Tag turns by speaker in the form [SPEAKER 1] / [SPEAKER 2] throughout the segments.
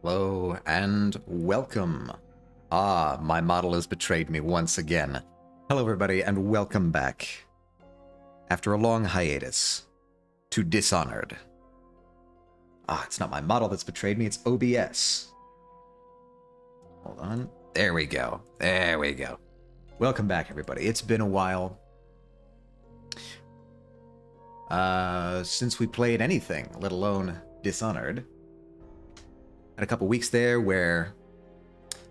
[SPEAKER 1] Hello and welcome. My model has betrayed me once again. Hello everybody and welcome back. After a long hiatus, to Dishonored. It's not my model that's betrayed me, it's OBS. Hold on. There we go. There we go. Welcome back everybody. It's been a while since we played anything, let alone Dishonored. Had a couple weeks there where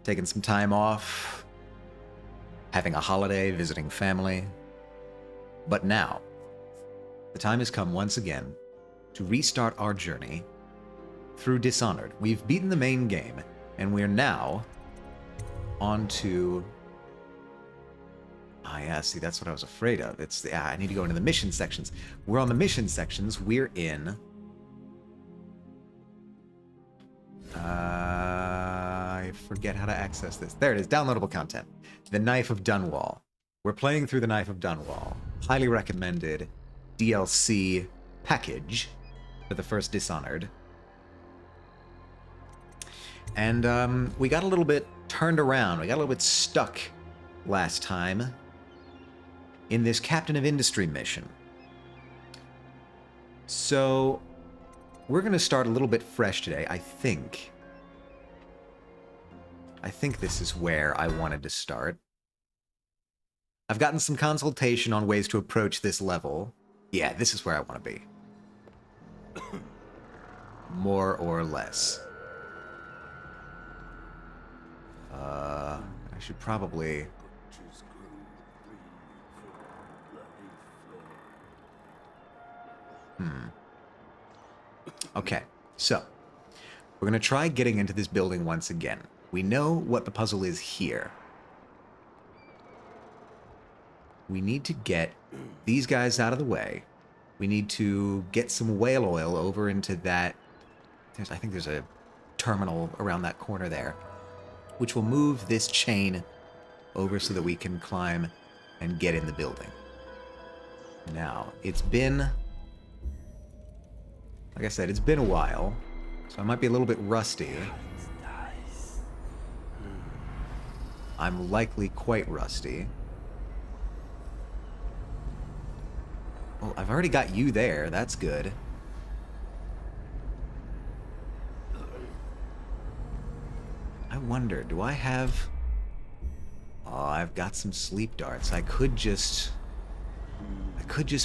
[SPEAKER 1] taking some time off, having a holiday, visiting family. But now, the time has come once again to restart our journey through Dishonored. We've beaten the main game, and we're now on to... yeah, see, that's what I was afraid of. I need to go into the mission sections. We're on the mission sections. We're in... I forget how to access this. There it is, downloadable content. The Knife of Dunwall. We're playing through the Knife of Dunwall. Highly recommended DLC package for the first Dishonored. And we got a little bit turned around. We got a little bit stuck last time in this Captain of Industry mission. So we're going to start a little bit fresh today, I think. I think this is where I wanted to start. I've gotten some consultation on ways to approach this level. Yeah, this is where I want to be. More or less. I should probably... Okay, so we're going to try getting into this building once again. We know what the puzzle is here. We need to get these guys out of the way. We need to get some whale oil over into that... I think there's a terminal around that corner there, which will move this chain over so that we can climb and get in the building. Now, it's been... Like I said, it's been a while, so I might be a little bit rusty. I'm likely quite rusty. Well, I've already got you there. That's good. I wonder, do I have... Oh, I've got some sleep darts. I could just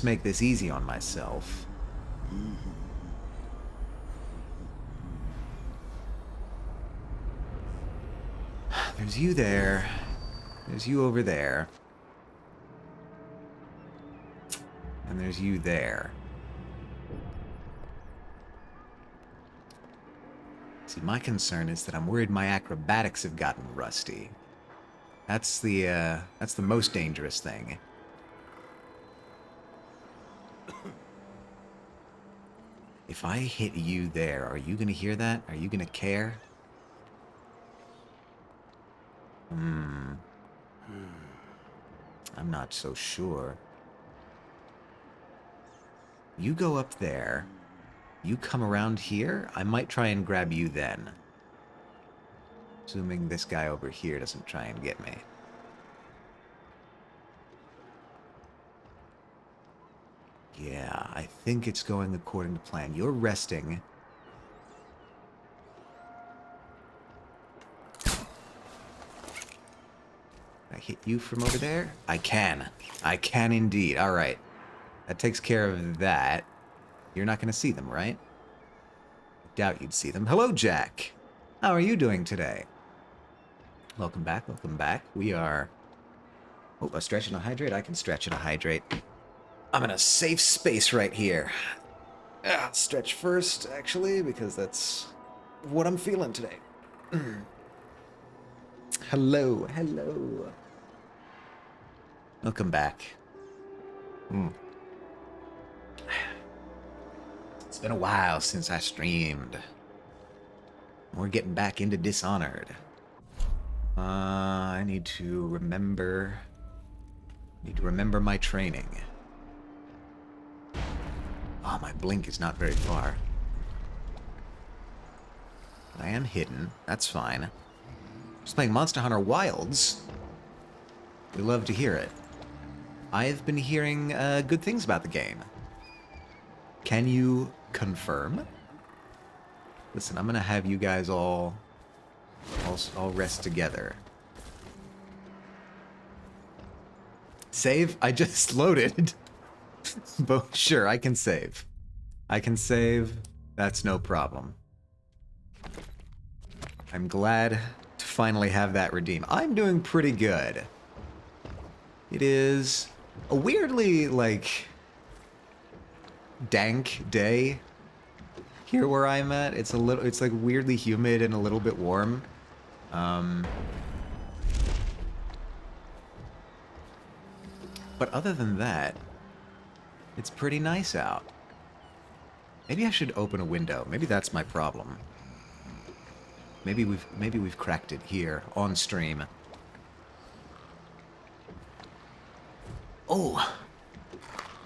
[SPEAKER 1] make this easy on myself. There's you there. There's you over there. And there's you there. See, my concern is that I'm worried my acrobatics have gotten rusty. That's the most dangerous thing. If I hit you there, are you gonna hear that? Are you gonna care? I'm not so sure. You go up there. You come around here. I might try and grab you then. Assuming this guy over here doesn't try and get me. Yeah, I think it's going according to plan. You're resting. I hit you from over there? I can. I can indeed. All right. That takes care of that. You're not going to see them, right? I doubt you'd see them. Hello, Jack. How are you doing today? Welcome back. Welcome back. We are... Oh, a stretch and a hydrate? I can stretch and a hydrate. I'm in a safe space right here. Stretch first, actually, because that's what I'm feeling today. Hello. Hello. Welcome back. It's been a while since I streamed. We're getting back into Dishonored. I need to remember... my training. Oh, my blink is not very far. I am hidden. That's fine. Just playing Monster Hunter Wilds. We love to hear it. I've been hearing good things about the game. Can you confirm? Listen, I'm gonna have you guys all rest together. Save? I just loaded. But sure, I can save. I can save. That's no problem. I'm glad to finally have that redeem. I'm doing pretty good. It is a weirdly, like, dank day here where I'm at. It's like weirdly humid and a little bit warm. But other than that, it's pretty nice out. Maybe I should open a window. Maybe that's my problem. Maybe we've cracked it here on stream. Oh,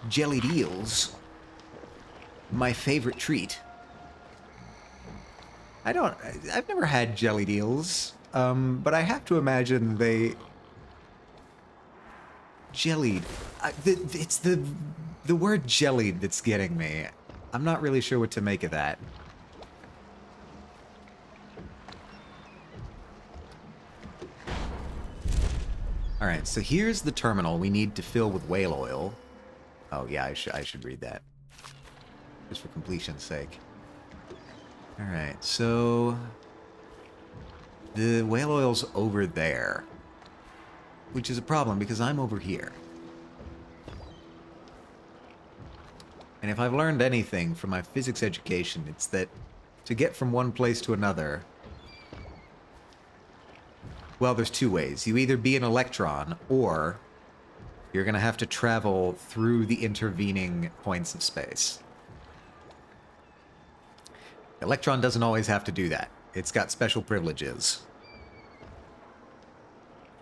[SPEAKER 1] jellied eels. My favorite treat. I've never had jellied eels, but I have to imagine they... Jellied. It's the word jellied that's getting me. I'm not really sure what to make of that. Alright, so here's the terminal we need to fill with whale oil. Oh yeah, I should read that. Just for completion's sake. Alright, so... the whale oil's over there. Which is a problem, because I'm over here. And if I've learned anything from my physics education, it's that to get from one place to another... well, there's two ways. You either be an electron, or you're going to have to travel through the intervening points of space. Electron doesn't always have to do that. It's got special privileges.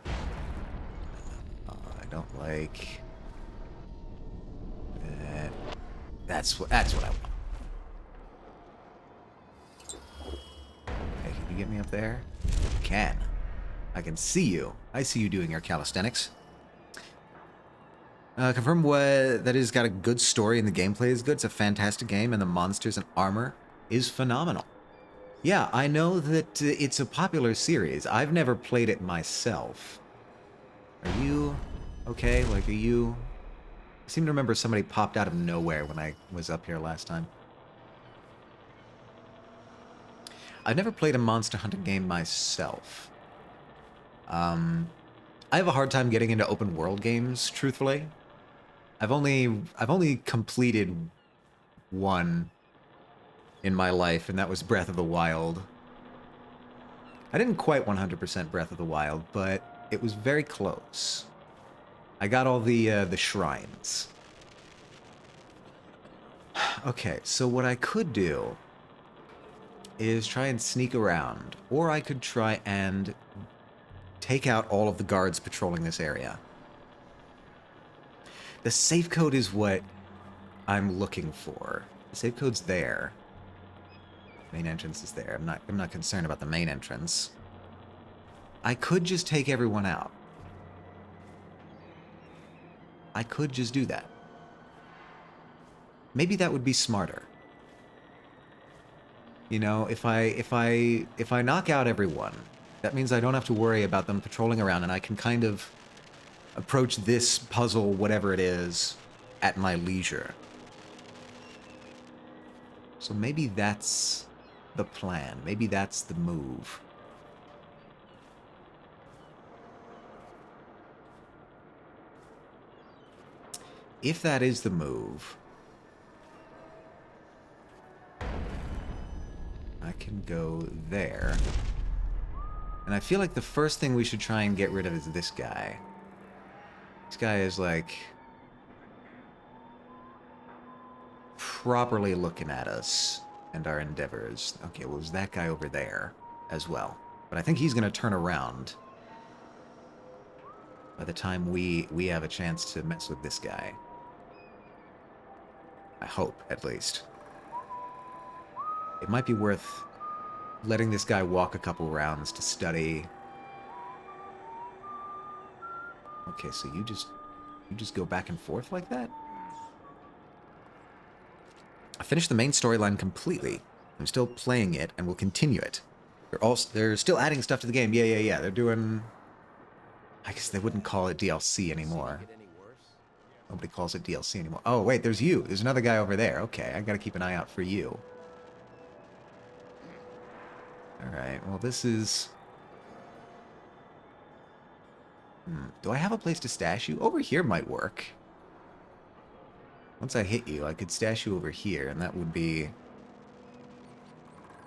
[SPEAKER 1] I don't like that. That's what I want. Hey, can you get me up there? I can. I can see you. I see you doing your calisthenics. Confirm what that is. Got a good story and the gameplay is good. It's a fantastic game and the monsters and armor is phenomenal. Yeah, I know that it's a popular series. I've never played it myself. Are you okay? Like, are you... I seem to remember somebody popped out of nowhere when I was up here last time. I've never played a Monster Hunter game myself. I have a hard time getting into open world games, truthfully. I've only completed one in my life, and that was Breath of the Wild. I didn't quite 100% Breath of the Wild, but it was very close. I got all the shrines. Okay, so what I could do is try and sneak around, or I could try and take out all of the guards patrolling this area. The safe code is what I'm looking for. The safe code's there. Main entrance is there. I'm not concerned about the main entrance. I could just take everyone out. I could just do that. Maybe that would be smarter. You know, if I knock out everyone, that means I don't have to worry about them patrolling around, and I can kind of approach this puzzle, whatever it is, at my leisure. So maybe that's the plan. Maybe that's the move. If that is the move, I can go there. And I feel like the first thing we should try and get rid of is this guy. This guy is, like, properly looking at us and our endeavors. Okay, well, there's that guy over there as well. But I think he's going to turn around by the time we have a chance to mess with this guy. I hope, at least. It might be worth letting this guy walk a couple rounds to study. Okay, so you just go back and forth like that? I finished the main storyline completely. I'm still playing it and will continue it. They're still adding stuff to the game. Yeah. They're doing, I guess they wouldn't call it DLC anymore. Nobody calls it DLC anymore. Oh, wait, there's you. There's another guy over there. Okay, I gotta keep an eye out for you. Alright, well this is... Do I have a place to stash you? Over here might work. Once I hit you, I could stash you over here, and that would be...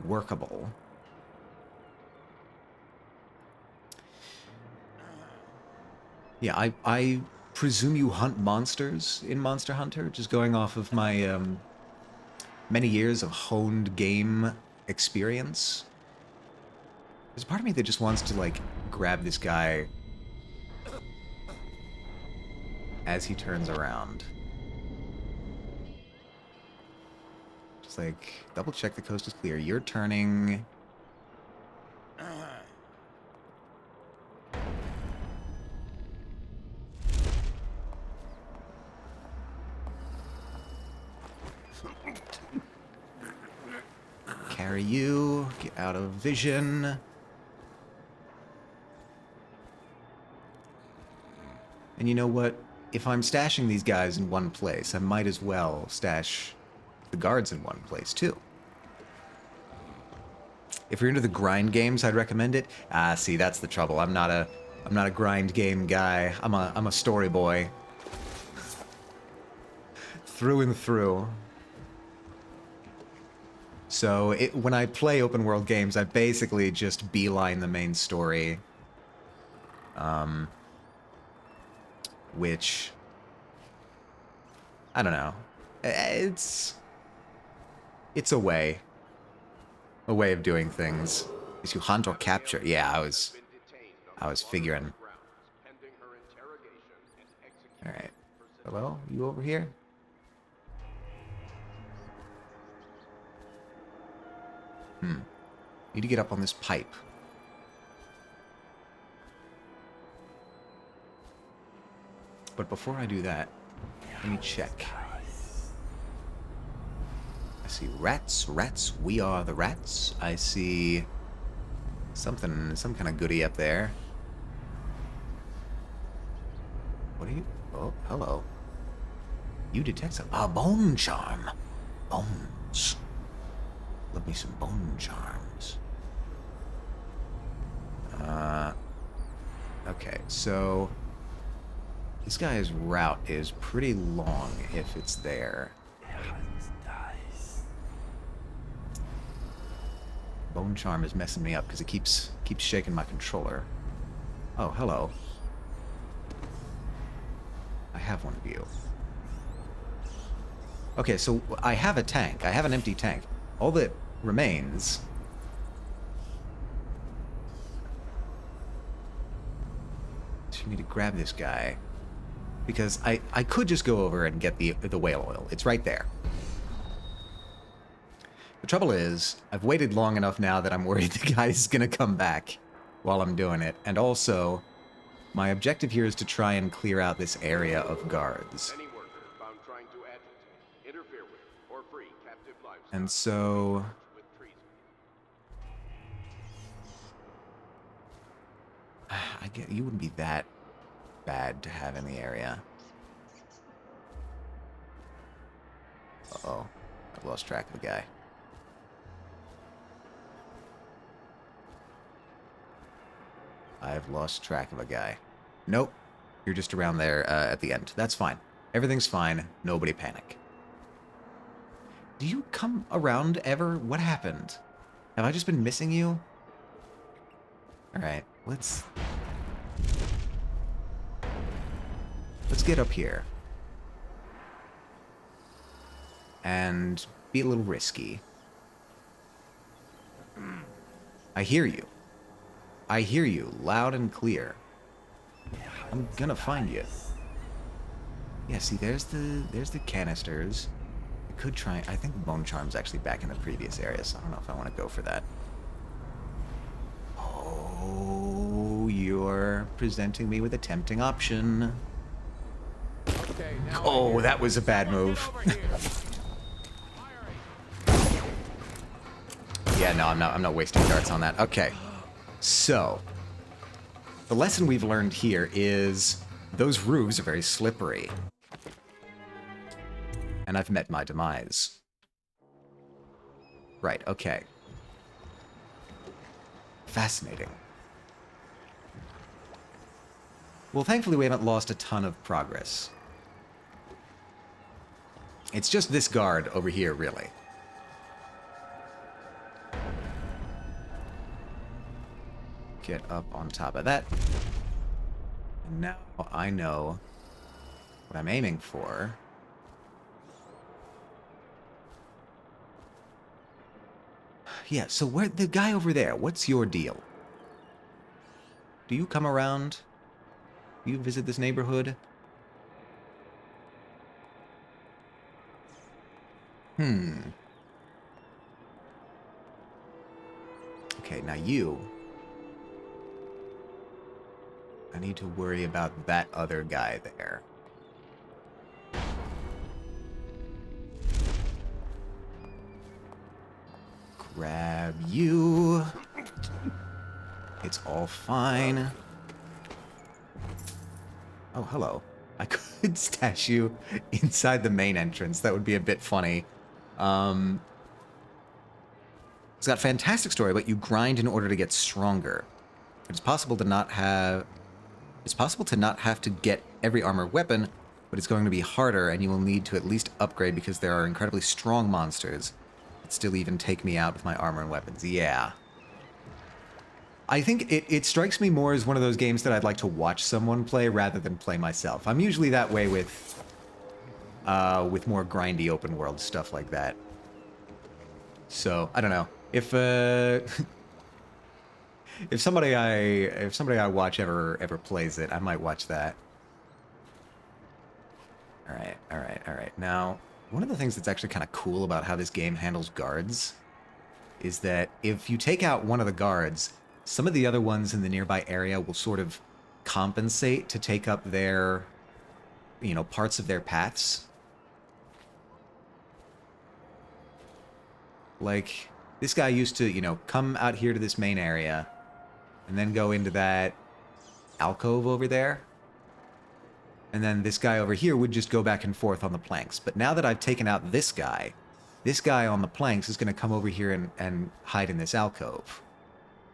[SPEAKER 1] workable. Yeah, I presume you hunt monsters in Monster Hunter, just going off of my many years of honed game experience. There's a part of me that just wants to, like, grab this guy as he turns around. Just, like, double check the coast is clear. You're turning... Carry you. Get out of vision. And you know what? If I'm stashing these guys in one place, I might as well stash the guards in one place, too. If you're into the grind games, I'd recommend it. Ah, see, that's the trouble. I'm not a grind game guy. I'm a story boy. Through and through. So, when I play open world games, I basically just beeline the main story. Which... I don't know. It's a way. A way of doing things. Is you hunt or capture? Yeah, I was figuring. Alright. Hello? You over here? Need to get up on this pipe. But before I do that, let me check. I see rats. We are the rats. I see some kind of goodie up there. What are you? Oh, hello. You detect some... Ah, bone charm. Bones. Love me some bone charms. Okay, so... This guy's route is pretty long if it's there. Bone charm is messing me up because it keeps shaking my controller. Oh, hello. I have one of you. Okay, so I have a tank. I have an empty tank. All that remains... is for me to grab this guy. Because I could just go over and get the whale oil. It's right there. The trouble is, I've waited long enough now that I'm worried the guy's gonna come back while I'm doing it. And also, my objective here is to try and clear out this area of guards. And so... I get you wouldn't be that bad to have in the area. Uh-oh. I've lost track of the guy. I've lost track of a guy. Nope. You're just around there at the end. That's fine. Everything's fine. Nobody panic. Do you come around ever? What happened? Have I just been missing you? Alright, let's get up here. And be a little risky. I hear you. I hear you, loud and clear. I'm gonna find you. Yeah, see, there's the canisters. I could try... I think Bone Charm's actually back in the previous area, so I don't know if I want to go for that. presenting me with a tempting option.
[SPEAKER 2] Okay, now
[SPEAKER 1] Oh, that was a bad move. Yeah, no, I'm not wasting darts on that. Okay. So, the lesson we've learned here is those roofs are very slippery. And I've met my demise. Right, okay. Fascinating. Well, thankfully we haven't lost a ton of progress. It's just this guard over here, really. Get up on top of that. And now I know what I'm aiming for. Yeah, so where the guy over there, what's your deal? Do you come around? Do you visit this neighborhood? Okay, now you. I need to worry about that other guy there. Grab you. It's all fine. Oh, hello. I could stash you inside the main entrance. That would be a bit funny. It's got a fantastic story, but you grind in order to get stronger. It's possible to not have... It's possible to not have to get every armored weapon, but it's going to be harder, and you will need to at least upgrade because there are incredibly strong monsters that still even take me out with my armor and weapons. Yeah. I think it strikes me more as one of those games that I'd like to watch someone play rather than play myself. I'm usually that way with more grindy open world stuff like that. So, I don't know. If if somebody I watch ever plays it, I might watch that. All right. Now, one of the things that's actually kind of cool about how this game handles guards is that if you take out one of the guards, some of the other ones in the nearby area will sort of compensate to take up their, you know, parts of their paths. Like, this guy used to, you know, come out here to this main area and then go into that alcove over there. And then this guy over here would just go back and forth on the planks. But now that I've taken out this guy on the planks is going to come over here and hide in this alcove.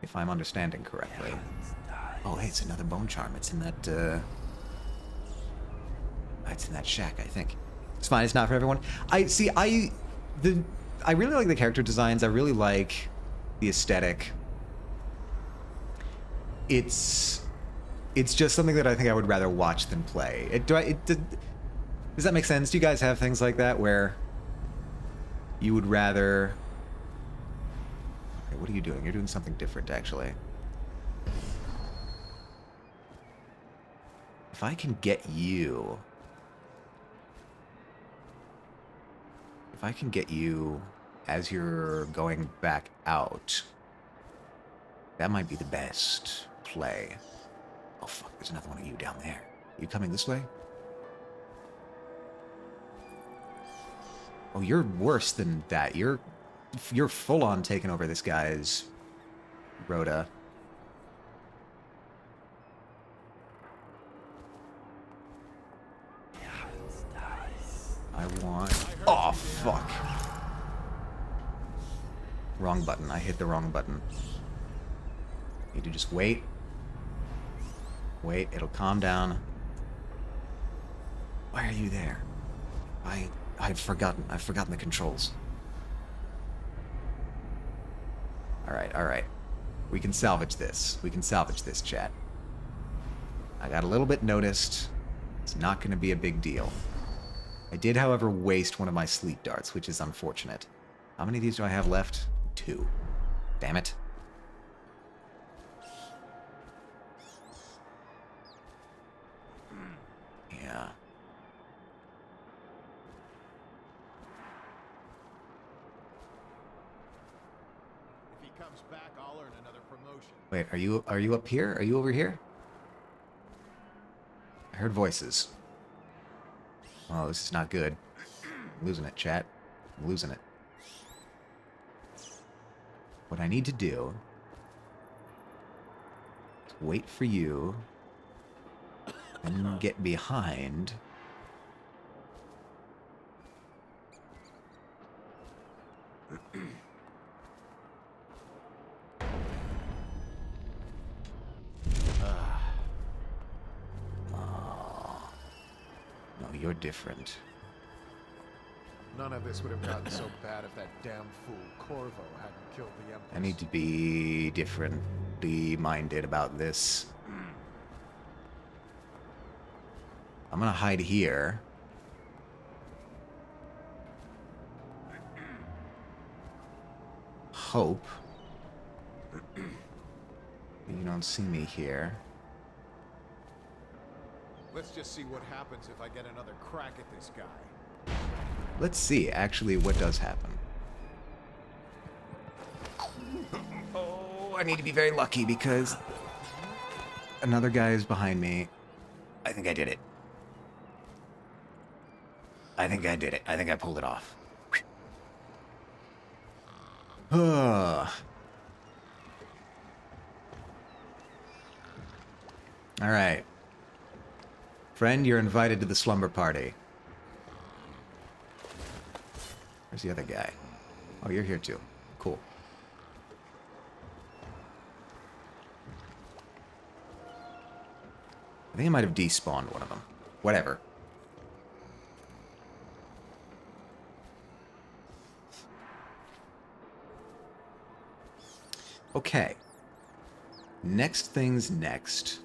[SPEAKER 1] If I'm understanding correctly. Oh, hey, it's another bone charm. It's in that, it's in that shack, I think. It's fine. It's not for everyone. I really like the character designs. I really like the aesthetic. It's just something that I think I would rather watch than play. Does that make sense? Do you guys have things like that where you would rather... Okay, what are you doing? You're doing something different, actually. If I can get you... If I can get you as you're going back out, that might be the best play. Oh, fuck, there's another one of you down there. You coming this way? Oh, you're worse than that. You're full on taking over this guy's Rhoda. I want... Oh, fuck. Wrong button. I hit the wrong button. Need to just wait. Wait, it'll calm down. Why are you there? I've forgotten the controls. Alright. We can salvage this. We can salvage this, chat. I got a little bit noticed. It's not going to be a big deal. I did, however, waste one of my sleep darts, which is unfortunate. How many of these do I have left? 2. Damn it. Yeah.
[SPEAKER 2] If he comes back, I'll earn another promotion.
[SPEAKER 1] Wait, are you up here? Are you over here? I heard voices. Oh, this is not good. I'm losing it, chat. I'm losing it. What I need to do is wait for you and get behind. Oh, no, you're different.
[SPEAKER 2] None of this would have gotten so bad if that damn fool Corvo hadn't killed the Empress.
[SPEAKER 1] I need to be differently minded about this. I'm gonna hide here. Hope you don't see me here.
[SPEAKER 2] Let's just see what happens if I get another crack at this guy.
[SPEAKER 1] Let's see, actually, what does happen. Oh, I need to be very lucky because another guy is behind me. I think I did it. I think I did it. I think I pulled it off. All right. Friend, you're invited to the slumber party. Where's the other guy? Oh, you're here too. Cool. I think I might have despawned one of them. Whatever. Okay. Next thing's next.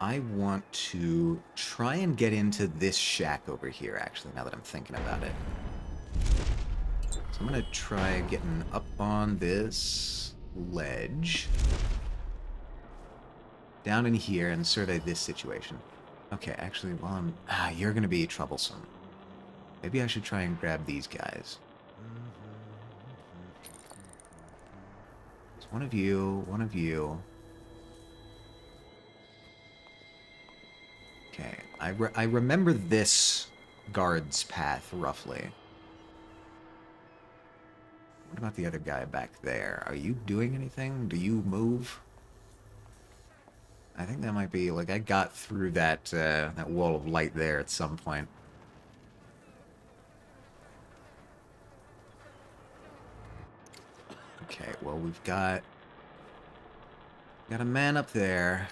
[SPEAKER 1] I want to try and get into this shack over here, actually, now that I'm thinking about it. So I'm going to try getting up on this ledge. Down in here and survey this situation. Okay, actually, well, you're going to be troublesome. Maybe I should try and grab these guys. It's one of you, one of you. Okay, I remember this guard's path, roughly. What about the other guy back there? Are you doing anything? Do you move? I think that might be, like, I got through that, that wall of light there at some point. Okay, well, we've got a man up there.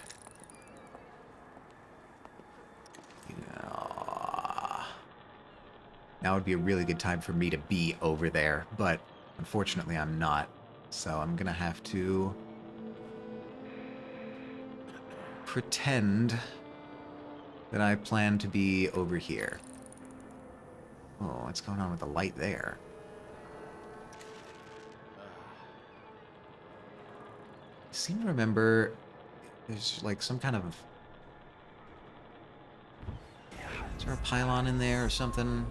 [SPEAKER 1] Now would be a really good time for me to be over there, but unfortunately I'm not. So I'm gonna have to pretend that I plan to be over here. Oh, what's going on with the light there? I seem to remember there's like some kind of... Is there a pylon in there or something?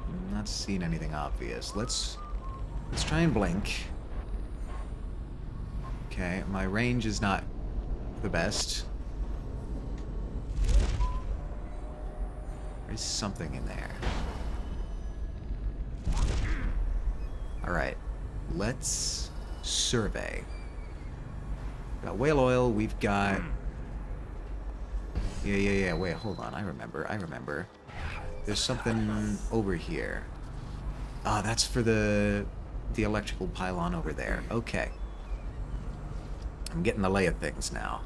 [SPEAKER 1] I'm not seeing anything obvious. Let's try and blink. Okay, my range is not the best. There's something in there. Alright, let's survey. We've got whale oil, we've got... Yeah, wait, hold on, I remember. There's something over here. Ah, that's for the electrical pylon over there. Okay. I'm getting the lay of things now.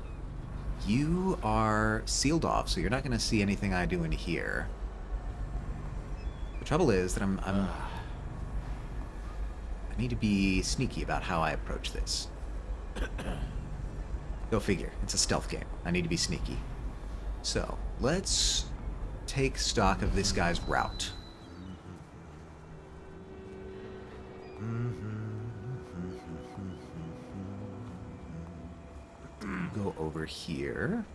[SPEAKER 1] You are sealed off, so you're not going to see anything I do in here. The trouble is that I need to be sneaky about how I approach this. Go figure. It's a stealth game. I need to be sneaky. So, let's take stock of this guy's route. Go over here.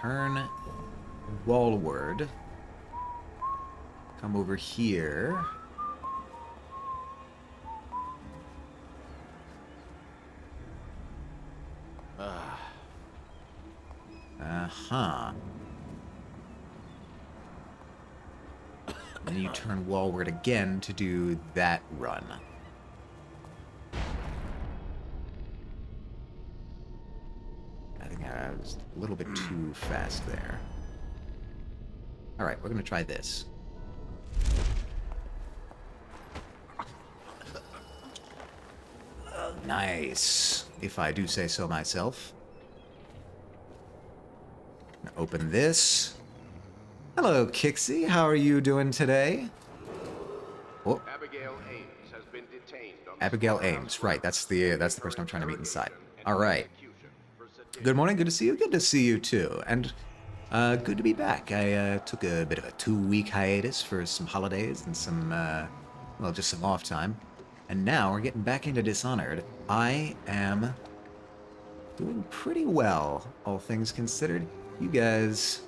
[SPEAKER 1] Turn wallward. Come over here. And then you turn wallward again to do that run. I think I was a little bit too fast there. Alright, we're going to try this. Nice, if I do say so myself. Open this. Hello, Kixie. How are you doing today? Oh.
[SPEAKER 3] Abigail Ames has been detained on
[SPEAKER 1] Abigail Ames, right? That's the person I'm trying to meet inside. All right. Good morning. Good to see you. Good to see you too. And good to be back. I took a bit of a 2-week hiatus for some holidays and some, well, just some off time. And now we're getting back into Dishonored. I am doing pretty well, all things considered. You guys...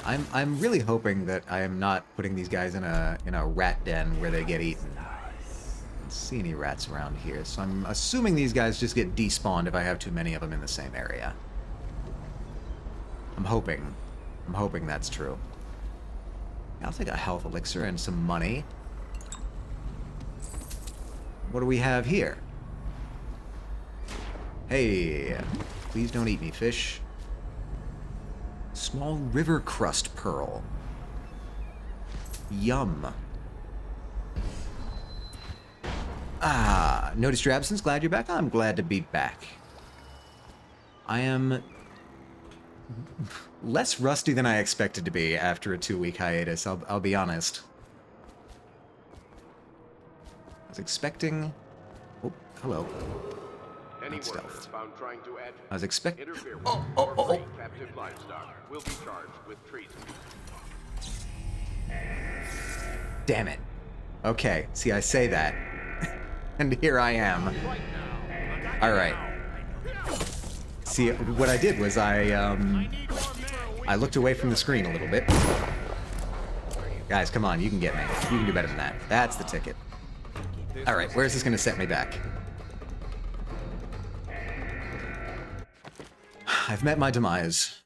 [SPEAKER 1] I'm really hoping that I am not putting these guys in a rat den where they get eaten. I don't see any rats around here, so I'm assuming these guys just get despawned if I have too many of them in the same area. I'm hoping that's true. I'll take a health elixir and some money. What do we have here? Hey, please don't eat me, fish. Small river crust pearl. Yum. Ah, noticed your absence. Glad you're back. I'm glad to be back. I am less rusty than I expected to be after a 2-week hiatus. I'll be honest. I was expecting... Oh, hello.
[SPEAKER 3] Any
[SPEAKER 1] Not stealth.
[SPEAKER 3] workers found trying to add
[SPEAKER 1] I was expecting...
[SPEAKER 3] interference
[SPEAKER 1] Oh.
[SPEAKER 3] or free captive livestock will be charged with treason.
[SPEAKER 1] Damn it. Okay, see, I say that. And here I am. Alright. See, what I did was I looked away from the screen a little bit. Guys, come on, you can get me. You can do better than that. That's the ticket. Alright, where's this gonna set me back? I've met my demise.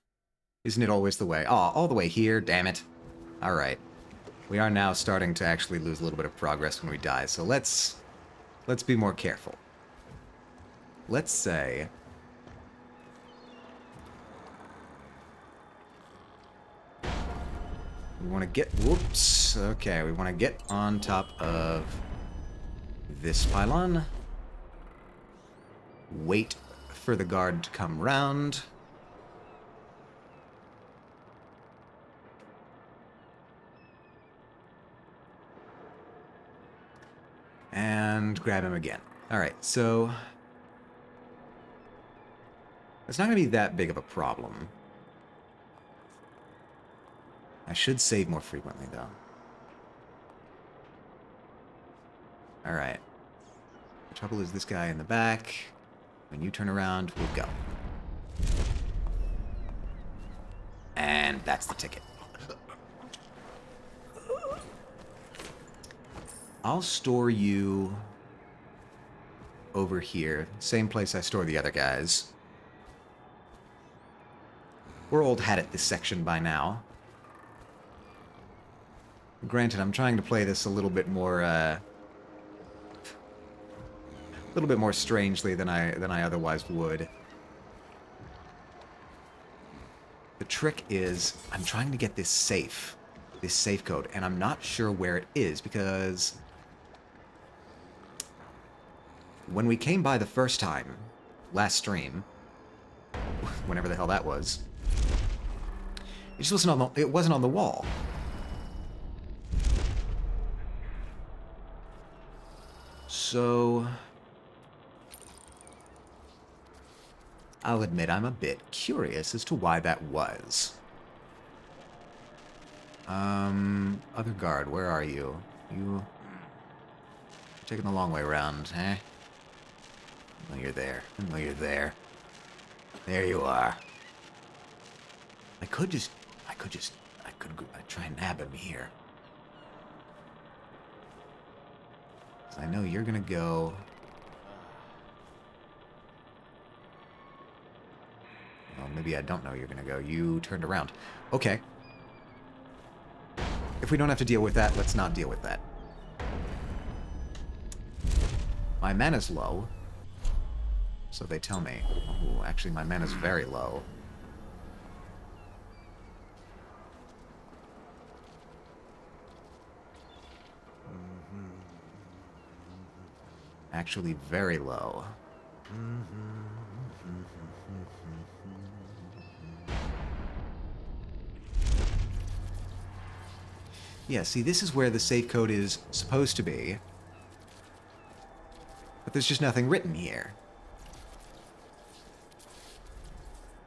[SPEAKER 1] Isn't it always the way? Aw, all the way here, damn it. Alright. We are now starting to actually lose a little bit of progress when we die, so let's be more careful. Let's say... we want to get... Whoops. Okay, we want to get on top of this pylon. Wait for the guard to come round. And grab him again. Alright, so... it's not going to be that big of a problem. I should save more frequently, though. Alright. The trouble is this guy in the back. When you turn around, we'll go. And that's the ticket. I'll store you over here. Same place I store the other guys. We're old hat at this section by now. Granted, I'm trying to play this a little bit more strangely than I otherwise would. The trick is I'm trying to get this safe code, and I'm not sure where it is because when we came by the first time, last stream, whenever the hell that was, it just wasn't on the wall. So I'll admit I'm a bit curious as to why that was. Other guard, where are you? You're taking the long way around, eh? I know you're there. I know you're there. There you are. I could try and nab him here. 'Cause I know you're gonna go... well, maybe I don't know you're gonna go. You turned around. Okay. If we don't have to deal with that, let's not deal with that. My mana's low. So they tell me. Oh, actually, my mana's very low. Actually, very low. Yeah, see, this is where the safe code is supposed to be. But there's just nothing written here.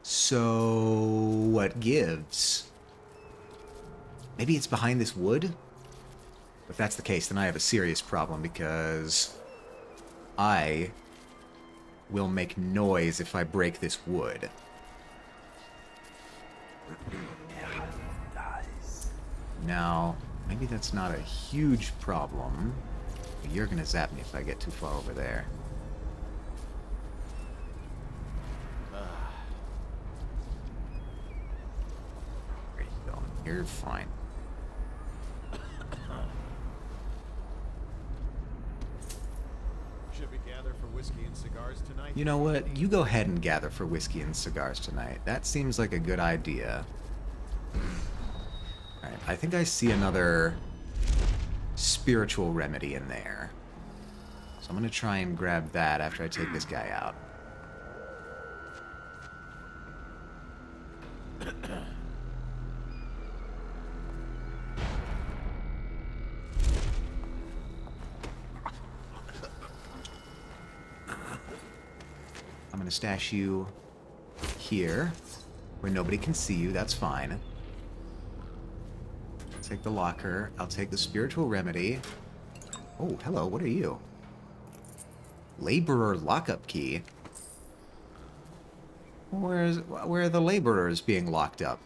[SPEAKER 1] So, what gives? Maybe it's behind this wood? If that's the case, then I have a serious problem, because I will make noise if I break this wood. Now, maybe that's not a huge problem. But you're gonna zap me if I get too far over there. Where you going? You're fine.
[SPEAKER 2] Should we gather for whiskey and cigars tonight?
[SPEAKER 1] You know what? You go ahead and gather for whiskey and cigars tonight. That seems like a good idea. Alright, I think I see another spiritual remedy in there. So I'm gonna try and grab that after I take this guy out. I'm gonna stash you here, where nobody can see you, that's fine. Take the locker. I'll take the spiritual remedy. Oh, hello, what are you? Laborer lockup key? Where are the laborers being locked up?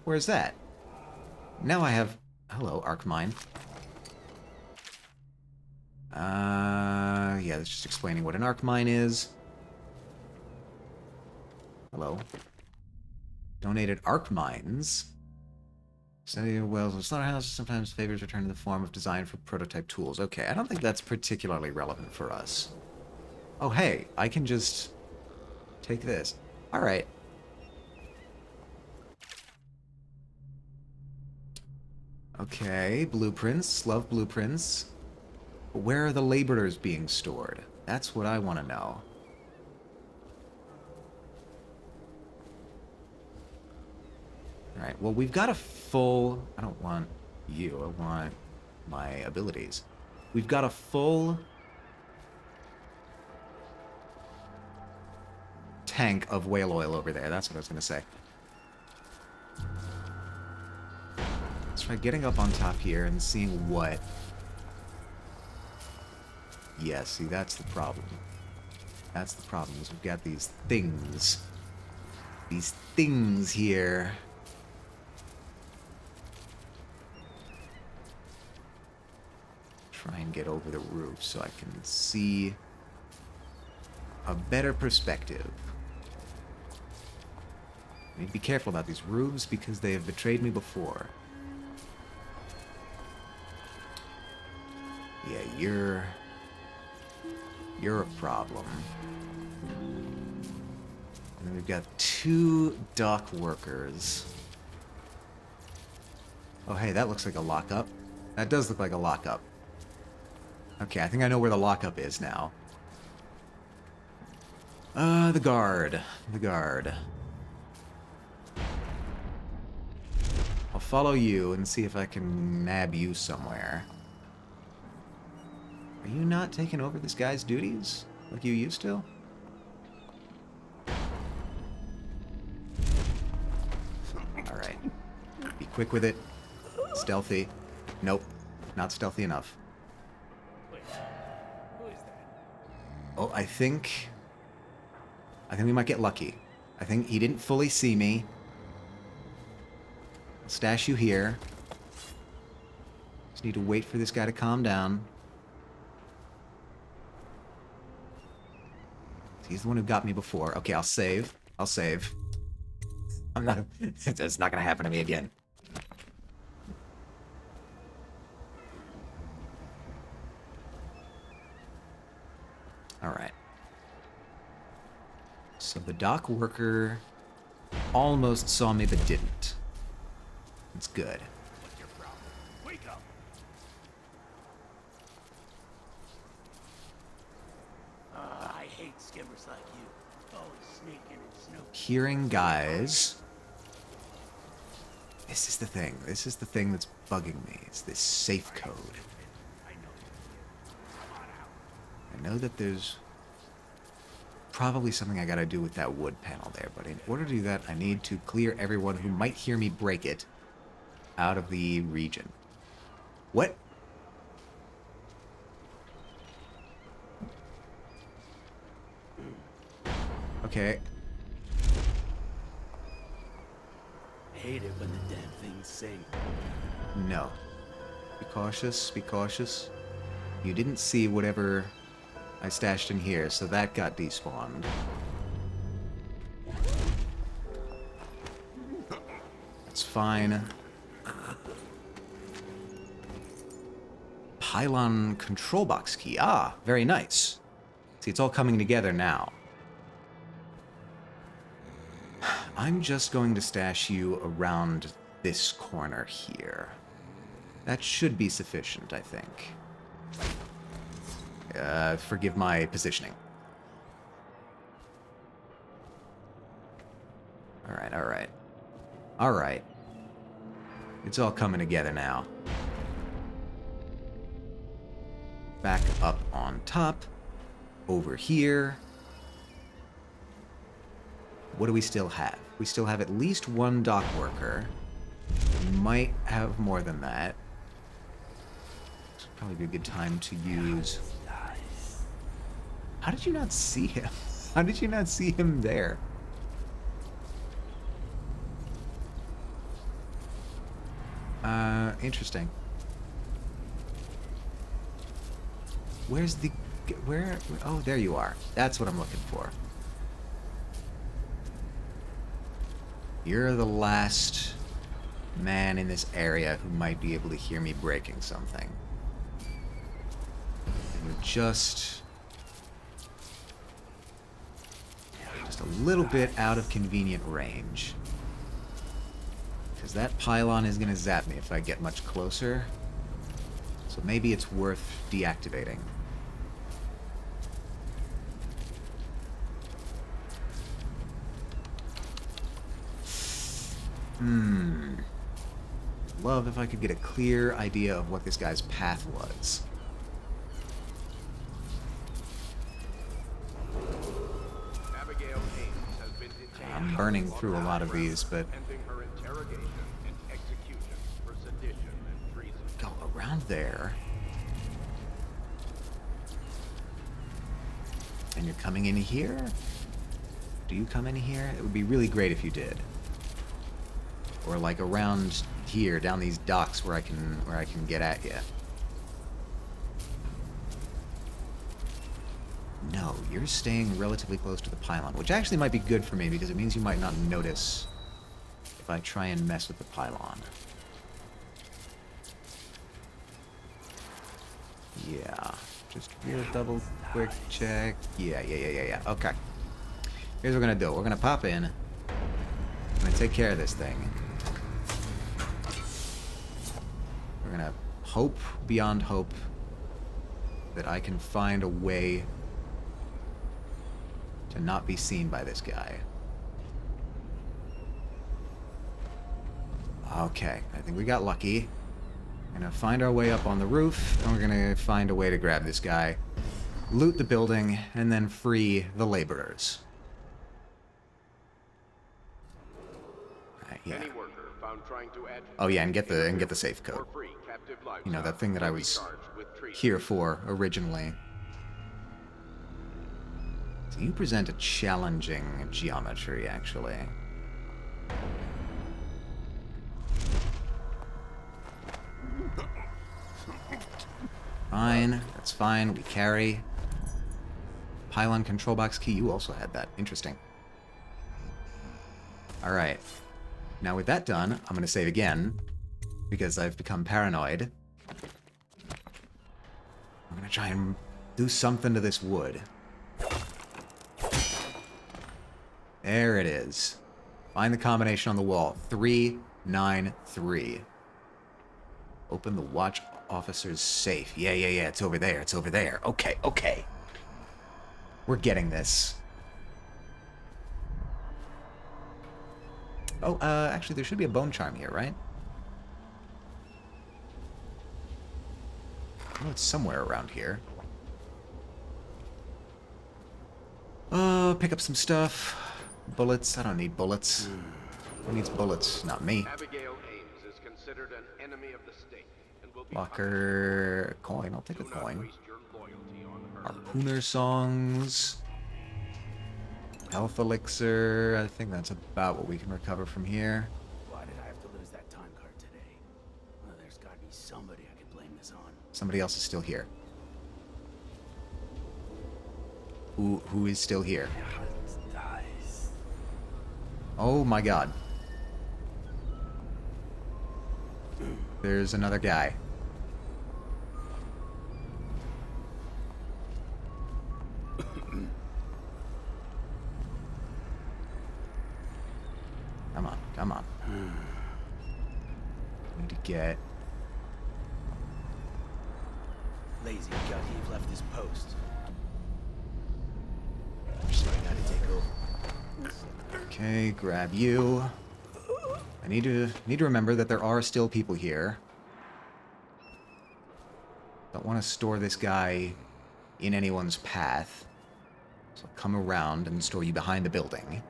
[SPEAKER 1] Where's that? Now I have... Hello, Arc Mine. Yeah, that's just explaining what an Arc Mine is. Hello. Donated Arc Mines. Study wells of slaughterhouse sometimes favors return in the form of design for prototype tools. Okay, I don't think that's particularly relevant for us. Oh, hey, I can just take this. Alright. Okay, blueprints. Love blueprints. But where are the laborers being stored? That's what I want to know. Alright, well, we've got a full... I don't want you, I want my abilities. We've got a full tank of whale oil over there. That's what I was going to say. Let's try getting up on top here and seeing what... Yeah, see, that's the problem. That's the problem, is we've got these things. These things here. Try and get over the roof so I can see a better perspective. I need to be careful about these roofs because they have betrayed me before. Yeah, you're a problem. And then we've got 2 dock workers. Oh, hey, that looks like a lockup. That does look like a lockup. Okay, I think I know where the lockup is now. The guard. The guard. I'll follow you and see if I can nab you somewhere. Are you not taking over this guy's duties like you used to? Alright. Be quick with it. Stealthy. Nope. Not stealthy enough. Oh, I think we might get lucky. I think he didn't fully see me. I'll stash you here. Just need to wait for this guy to calm down. He's the one who got me before. Okay, I'll save. I'll save. I'm not... It's not gonna happen to me again. Alright. So the dock worker almost saw me but didn't. It's good.
[SPEAKER 4] What's your problem? Wake up! I hate skimmers like you. Always sneaking and snooping.
[SPEAKER 1] Hearing guys. This is the thing. This is the thing that's bugging me. It's this safe code.
[SPEAKER 4] I know. Come on out.
[SPEAKER 1] I know that there's probably something I gotta do with that wood panel there, but in order to do that, I need to clear everyone who might hear me break it out of the region. What? Okay.
[SPEAKER 4] Hate it when the damn things sing.
[SPEAKER 1] No. Be cautious, be cautious. You didn't see whatever I stashed in here, so that got despawned. That's fine. Pylon control box key. Ah, very nice. See, it's all coming together now. I'm just going to stash you around this corner here. That should be sufficient, I think. Forgive my positioning. Alright, alright. Alright. It's all coming together now. Back up on top. Over here. What do we still have? We still have at least one dock worker. We might have more than that. This would probably be a good time to use... How did you not see him? How did you not see him there? Interesting. Where's the... Where... Oh, there you are. That's what I'm looking for. You're the last man in this area who might be able to hear me breaking something. And you're just a little bit out of convenient range. Because that pylon is going to zap me if I get much closer. So maybe it's worth deactivating. Love if I could get a clear idea of what this guy's path was.
[SPEAKER 3] Abigail Haynes has been detained.
[SPEAKER 1] I'm burning through a lot of these, but...
[SPEAKER 3] Pending her interrogation and execution for sedition and treason.
[SPEAKER 1] Go around there. And you're coming in here? Do you come in here? It would be really great if you did. Or like around here, down these docks where I can get at you. No, you're staying relatively close to the pylon, which actually might be good for me because it means you might not notice if I try and mess with the pylon. Yeah, just real double quick check. Yeah. Okay. Here's what we're gonna do. We're gonna pop in. I'm gonna take care of this thing. We're gonna hope beyond hope that I can find a way to not be seen by this guy. Okay, I think we got lucky. We're gonna find our way up on the roof, and we're gonna find a way to grab this guy, loot the building, and then free the laborers. Yeah.
[SPEAKER 3] Any worker found trying to add
[SPEAKER 1] Oh yeah, and get the safe code.
[SPEAKER 3] or free captive livestock
[SPEAKER 1] You know, that thing that I
[SPEAKER 3] will be
[SPEAKER 1] was
[SPEAKER 3] charged with treason.
[SPEAKER 1] here for originally. So you present a challenging geometry, actually. Fine, that's fine. We carry. Pylon control box key, you also had that. Interesting. Alright. Now with that done, I'm going to save again, because I've become paranoid. I'm going to try and do something to this wood. There it is. Find the combination on the wall. 393. Open the watch officer's safe. Yeah, it's over there. It's over there. Okay, okay. We're getting this. Oh, actually, there should be a bone charm here, right? Oh, it's somewhere around here. Pick up some stuff. Bullets. I don't need bullets. Who needs bullets? Not me.
[SPEAKER 3] Abigail Ames is considered an enemy of the state and will be
[SPEAKER 1] Locker. Coin. I'll take a
[SPEAKER 3] Do not
[SPEAKER 1] coin.
[SPEAKER 3] waste your loyalty on her.
[SPEAKER 1] Harpooner songs. Health elixir. I think that's about what we can recover from here.
[SPEAKER 4] Why did I have to lose that time card today? Well, there's got to be somebody I could blame this on.
[SPEAKER 1] Somebody else is still here. Who is still here? Oh my god. There's another guy. Come on, come on. Need to get...
[SPEAKER 4] Lazy Gutty left his post. So I gotta take over.
[SPEAKER 1] Okay, grab you. I need to remember that there are still people here. Don't want to store this guy in anyone's path. So I'll come around and store you behind the building.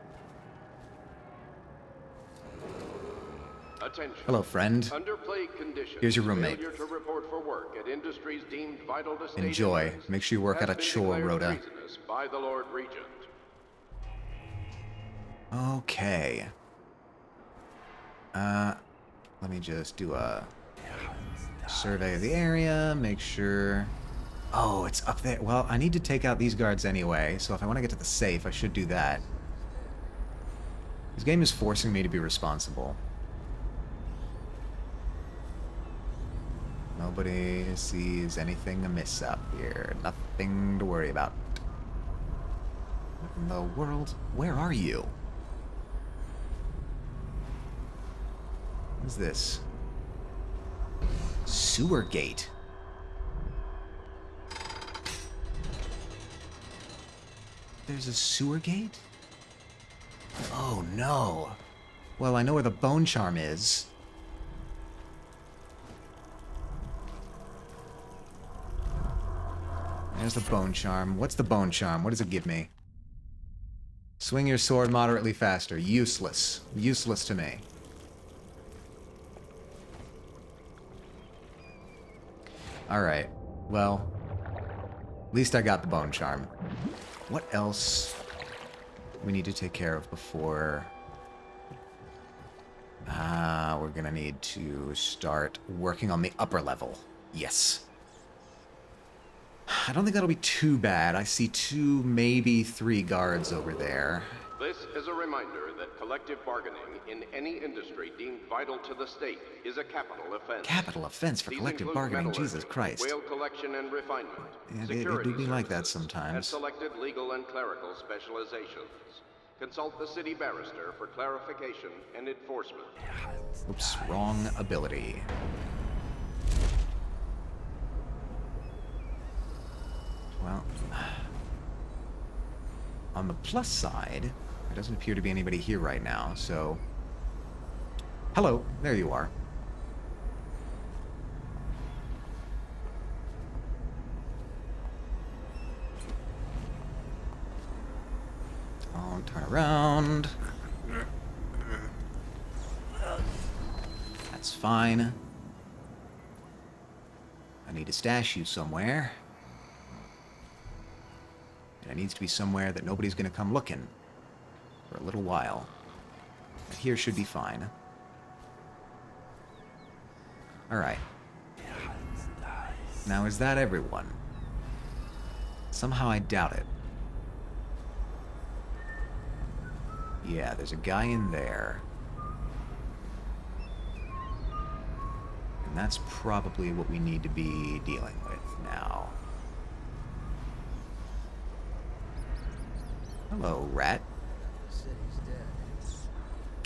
[SPEAKER 3] Attention.
[SPEAKER 1] Hello, friend.
[SPEAKER 3] Under plague conditions,
[SPEAKER 1] Here's your roommate.
[SPEAKER 3] failure to report for work at industries deemed vital to state
[SPEAKER 1] Enjoy.
[SPEAKER 3] affairs
[SPEAKER 1] Make sure you work
[SPEAKER 3] has
[SPEAKER 1] out a
[SPEAKER 3] been
[SPEAKER 1] chore,
[SPEAKER 3] declared
[SPEAKER 1] Rhoda.
[SPEAKER 3] treasonous by the Lord Regent.
[SPEAKER 1] Okay. Let me just do a survey of the area, make sure... Oh, it's up there. Well, I need to take out these guards anyway, so if I want to get to the safe, I should do that. This game is forcing me to be responsible. Nobody sees anything amiss up here. Nothing to worry about. What in the world? Where are you? What is this? Sewer gate. There's a sewer gate? Oh no. Well, I know where the bone charm is. There's the bone charm. What's the bone charm? What does it give me? Swing your sword moderately faster. Useless. Useless to me. Alright. Well, at least I got the bone charm. What else we need to take care of before... we're gonna need to start working on the upper level. Yes. I don't think that'll be too bad. I see 2, maybe 3 guards over there.
[SPEAKER 3] This is a reminder that collective bargaining in any industry deemed vital to the state is a capital offense.
[SPEAKER 1] Capital offense for
[SPEAKER 3] These
[SPEAKER 1] collective
[SPEAKER 3] include
[SPEAKER 1] bargaining,
[SPEAKER 3] metallurgy,
[SPEAKER 1] Jesus Christ.
[SPEAKER 3] whale collection and refinement,
[SPEAKER 1] Yeah,
[SPEAKER 3] security
[SPEAKER 1] they do be like that
[SPEAKER 3] services,
[SPEAKER 1] sometimes.
[SPEAKER 3] and selected legal and clerical specializations. Consult the city barrister for clarification and enforcement.
[SPEAKER 1] Oops, wrong ability. Well, on the plus side, there doesn't appear to be anybody here right now, so... Hello, there you are. I'll turn around. That's fine. I need to stash you somewhere. And it needs to be somewhere that nobody's going to come looking for a little while. But here should be fine. Alright. Now, is that everyone? Somehow I doubt it. Yeah, there's a guy in there. And that's probably what we need to be dealing with now. Hello, rat.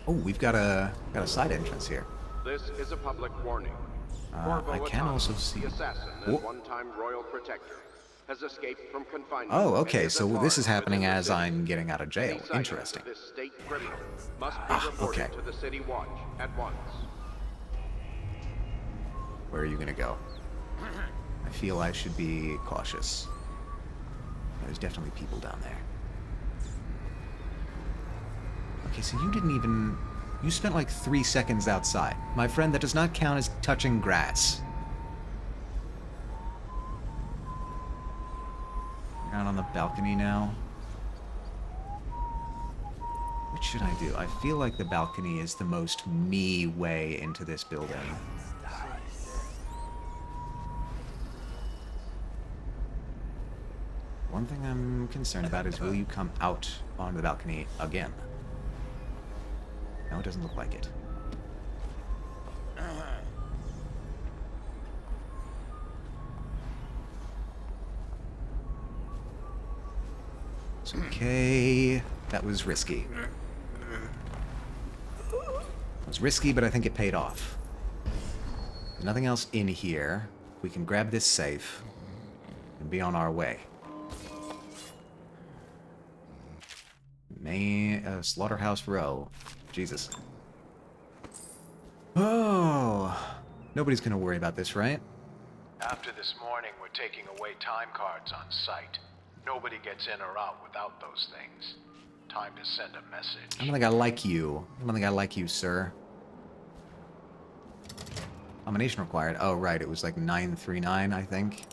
[SPEAKER 1] Oh, we've got a side entrance here.
[SPEAKER 3] This is a public warning.
[SPEAKER 1] I can also see.
[SPEAKER 3] The assassin and one-time royal protector has escaped from confinement.
[SPEAKER 1] Oh,
[SPEAKER 3] and
[SPEAKER 1] okay.
[SPEAKER 3] is
[SPEAKER 1] So
[SPEAKER 3] at
[SPEAKER 1] this is
[SPEAKER 3] large
[SPEAKER 1] happening
[SPEAKER 3] within the
[SPEAKER 1] as
[SPEAKER 3] city.
[SPEAKER 1] I'm getting out of jail.
[SPEAKER 3] Any sightings
[SPEAKER 1] Interesting.
[SPEAKER 3] of this state criminal must be reported
[SPEAKER 1] okay.
[SPEAKER 3] to the city watch at once.
[SPEAKER 1] Where are you gonna go? I feel I should be cautious. There's definitely people down there. Okay, so you didn't even... You spent like 3 seconds outside. My friend, that does not count as touching grass. You're out on the balcony now. What should I do? I feel like the balcony is the most me way into this building. One thing I'm concerned about is will you come out onto the balcony again? No, it doesn't look like it. It's okay. That was risky. It was risky, but I think it paid off. There's nothing else in here. We can grab this safe and be on our way. Slaughterhouse Row. Jesus. Oh, nobody's gonna worry about this, right?
[SPEAKER 5] After this morning, we're taking away time cards on site. Nobody gets in or out without those things. Time to send a message.
[SPEAKER 1] I don't think I like you. I don't think I like you, sir. Combination required. Oh, right. It was like 939, I think.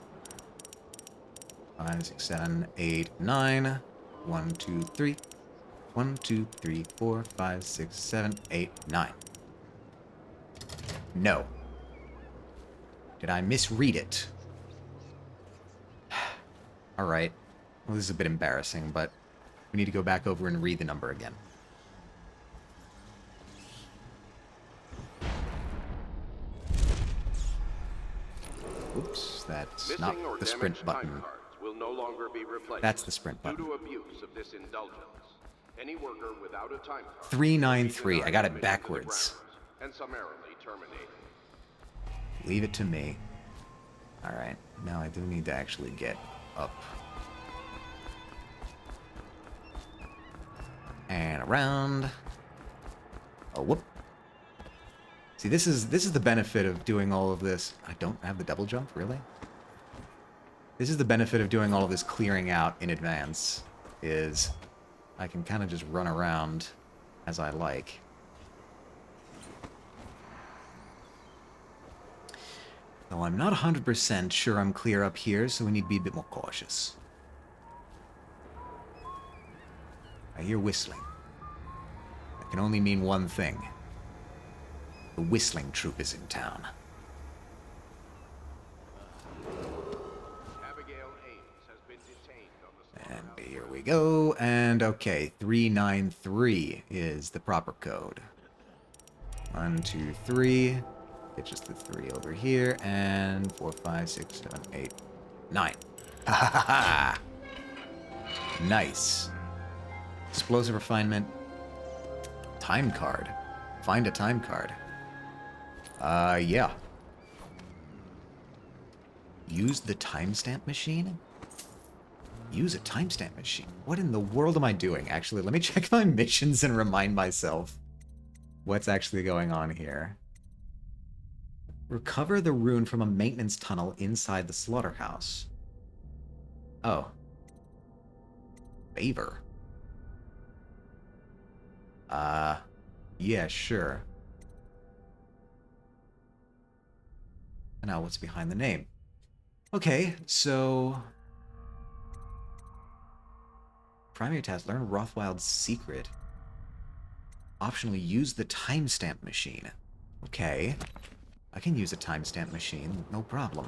[SPEAKER 1] 5, 6, 7, 8, 9. 1, 2, 3. 1, 2, 3, 4, 5, 6, 7, 8, 9. No. Did I misread it? Alright. Well, this is a bit embarrassing, but we need to go back over and read the number again. Oops, that's
[SPEAKER 3] Missing
[SPEAKER 1] not
[SPEAKER 3] or
[SPEAKER 1] the sprint
[SPEAKER 3] damaged
[SPEAKER 1] button.
[SPEAKER 3] time cards will no longer be replaced.
[SPEAKER 1] That's the sprint button.
[SPEAKER 3] Due to abuse of this indulgence, any worker without a time card
[SPEAKER 1] 393. I got it
[SPEAKER 3] will be denied
[SPEAKER 1] backwards.
[SPEAKER 3] admission to the grounds and summarily terminated.
[SPEAKER 1] Leave it to me. Alright, now I do need to actually get up. And around. Oh, whoop. See, this is the benefit of doing all of this. I don't have the double jump, really? This is the benefit of doing all of this clearing out in advance, is I can kind of just run around as I like. Though I'm not 100% sure I'm clear up here, so we need to be a bit more cautious. I hear whistling. That can only mean one thing. The whistling troupe is in town.
[SPEAKER 3] Abigail Ames has been detained on the
[SPEAKER 1] And here we go. And okay, 393 is the proper code. 1, 2, 3. Get just the 3 over here. And 4, 5, 6, 7, 8, 9. Ha ha ha! Nice. Explosive refinement. Time card. Find a time card. Yeah. Use the timestamp machine? Use a timestamp machine? What in the world am I doing? Actually, let me check my missions and remind myself what's actually going on here. Recover the rune from a maintenance tunnel inside the slaughterhouse. Oh. Favor. Yeah, sure. And now what's behind the name? Okay, so... Primary task, learn Rothwild's secret. Optionally, use the timestamp machine. Okay. I can use a timestamp machine, no problem.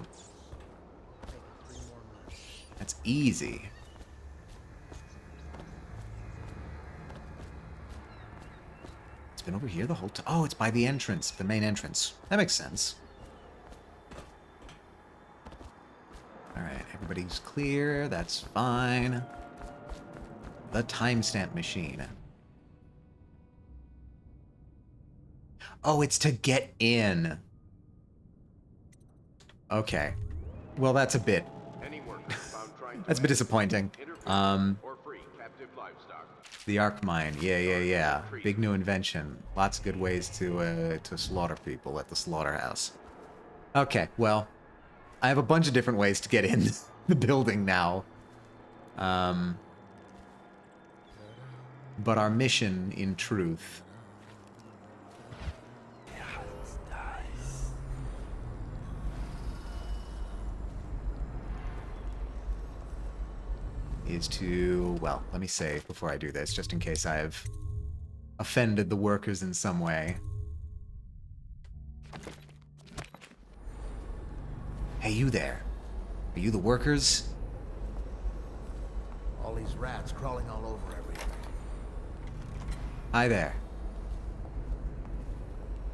[SPEAKER 1] That's easy. been over here the whole time. Oh, it's by the entrance, the main entrance. That makes sense. Alright, everybody's clear. That's fine. The timestamp machine. Oh, it's to get in. Okay. Well, that's a bit...
[SPEAKER 3] Any workers found trying to
[SPEAKER 1] That's a bit disappointing.
[SPEAKER 3] or free captive livestock.
[SPEAKER 1] The arc mine. Yeah. Big new invention. Lots of good ways to slaughter people at the slaughterhouse. Okay, well... I have a bunch of different ways to get in the building now. But our mission, in truth... is to... Well, let me save before I do this, just in case I have offended the workers in some way. Hey, you there. Are you the workers?
[SPEAKER 2] All these rats crawling all over everything.
[SPEAKER 1] Hi there.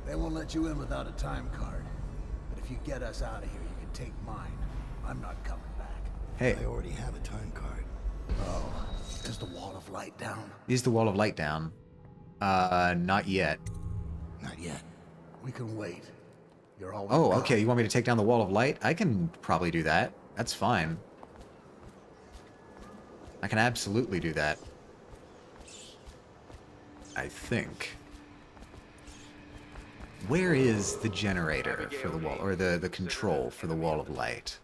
[SPEAKER 6] They won't let you in without a time card. But if you get us out of here, you can take mine. I'm not coming back.
[SPEAKER 1] Hey,
[SPEAKER 6] I already have a time card. Oh, is the wall of light down?
[SPEAKER 1] is the wall of light down? Not yet.
[SPEAKER 6] Not yet. We can wait. You're always
[SPEAKER 1] Oh, okay, you want me to take down the wall of light? I can probably do that. That's fine. I can absolutely do that. I think. Where is the generator for the wall, or the control for the wall of light?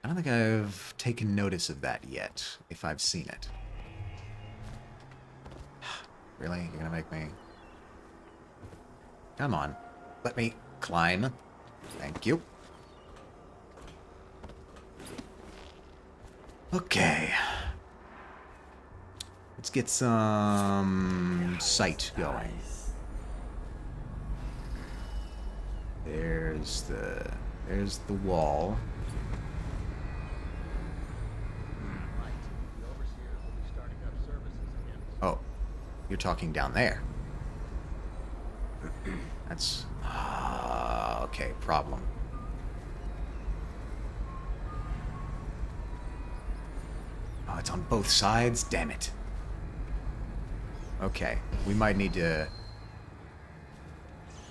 [SPEAKER 1] I don't think I've taken notice of that yet, if I've seen it. Really? You're gonna make me... Come on. Let me climb. Thank you. Okay. Let's get some sight going. There's the wall. Oh, you're talking down there. That's okay, problem. Oh, it's on both sides? Damn it. Okay, we might need to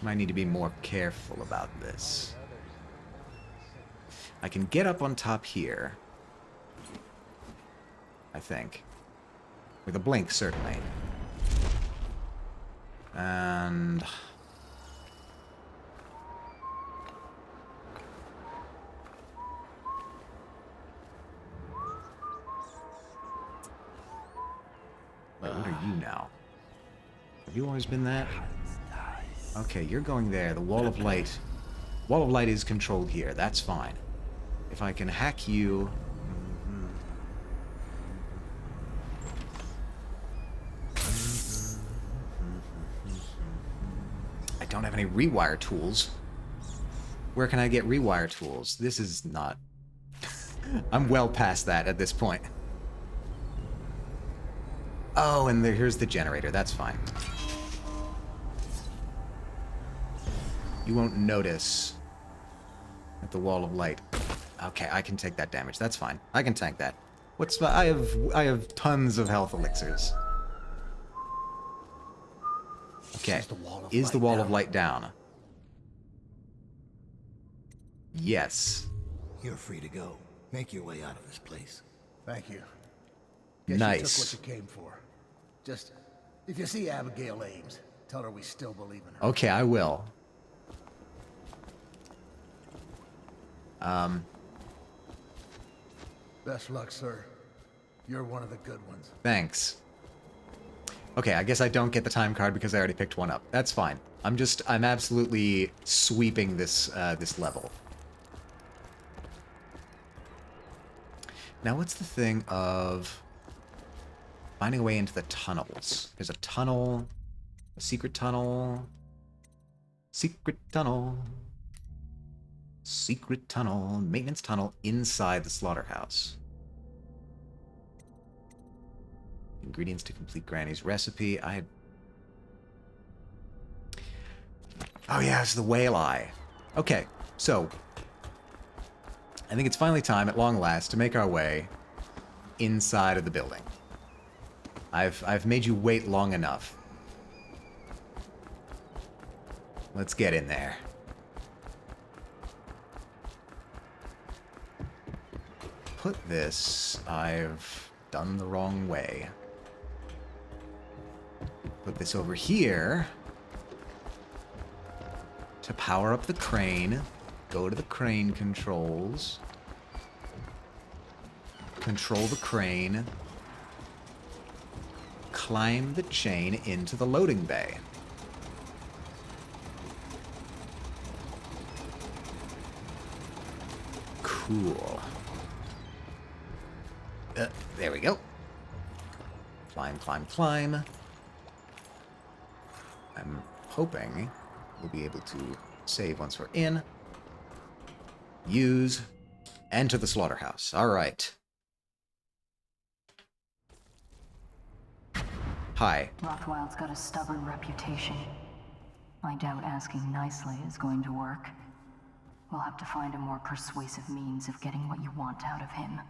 [SPEAKER 1] be more careful about this. I can get up on top here. I think. With a blink, certainly. And... Wait, what are you now? Have you always been that? Okay, you're going there. The wall of light. Wall of light is controlled here. That's fine. If I can hack you... I don't have any rewire tools. Where can I get rewire tools? This is not... I'm well past that at this point. Oh, and here's the generator. That's fine. You won't notice at the wall of light. Okay, I can take that damage. That's fine. I can tank that. I have tons of health elixirs. Okay. Is the wall of light down? Yes.
[SPEAKER 6] You're free to go. Make your way out of this place.
[SPEAKER 2] Thank you.
[SPEAKER 6] Guess
[SPEAKER 1] Nice.
[SPEAKER 6] you took what you came for. Just, if you see Abigail Ames, tell her we still believe in her.
[SPEAKER 1] Okay, I will.
[SPEAKER 6] Best luck, sir. You're one of the good ones.
[SPEAKER 1] Thanks. Okay, I guess I don't get the time card because I already picked one up. That's fine. I'm absolutely sweeping this this level. Now, what's the thing of finding a way into the tunnels? There's a tunnel, a secret tunnel, secret tunnel, secret tunnel, maintenance tunnel inside the slaughterhouse. Ingredients to complete Granny's recipe. Oh yeah, it's the whale eye. Okay, so I think it's finally time, at long last, to make our way inside of the building. I've made you wait long enough. Let's get in there. Put this... I've done the wrong way. Put this over here to power up the crane. Go to the crane controls. Control the crane. Climb the chain into the loading bay. Cool. There we go. Climb, climb, climb. I'm hoping we'll be able to save once we're in. Use. Enter the slaughterhouse. All right. Hi.
[SPEAKER 7] Rothwild's got a stubborn reputation. I doubt asking nicely is going to work. We'll have to find a more persuasive means of getting what you want out of him.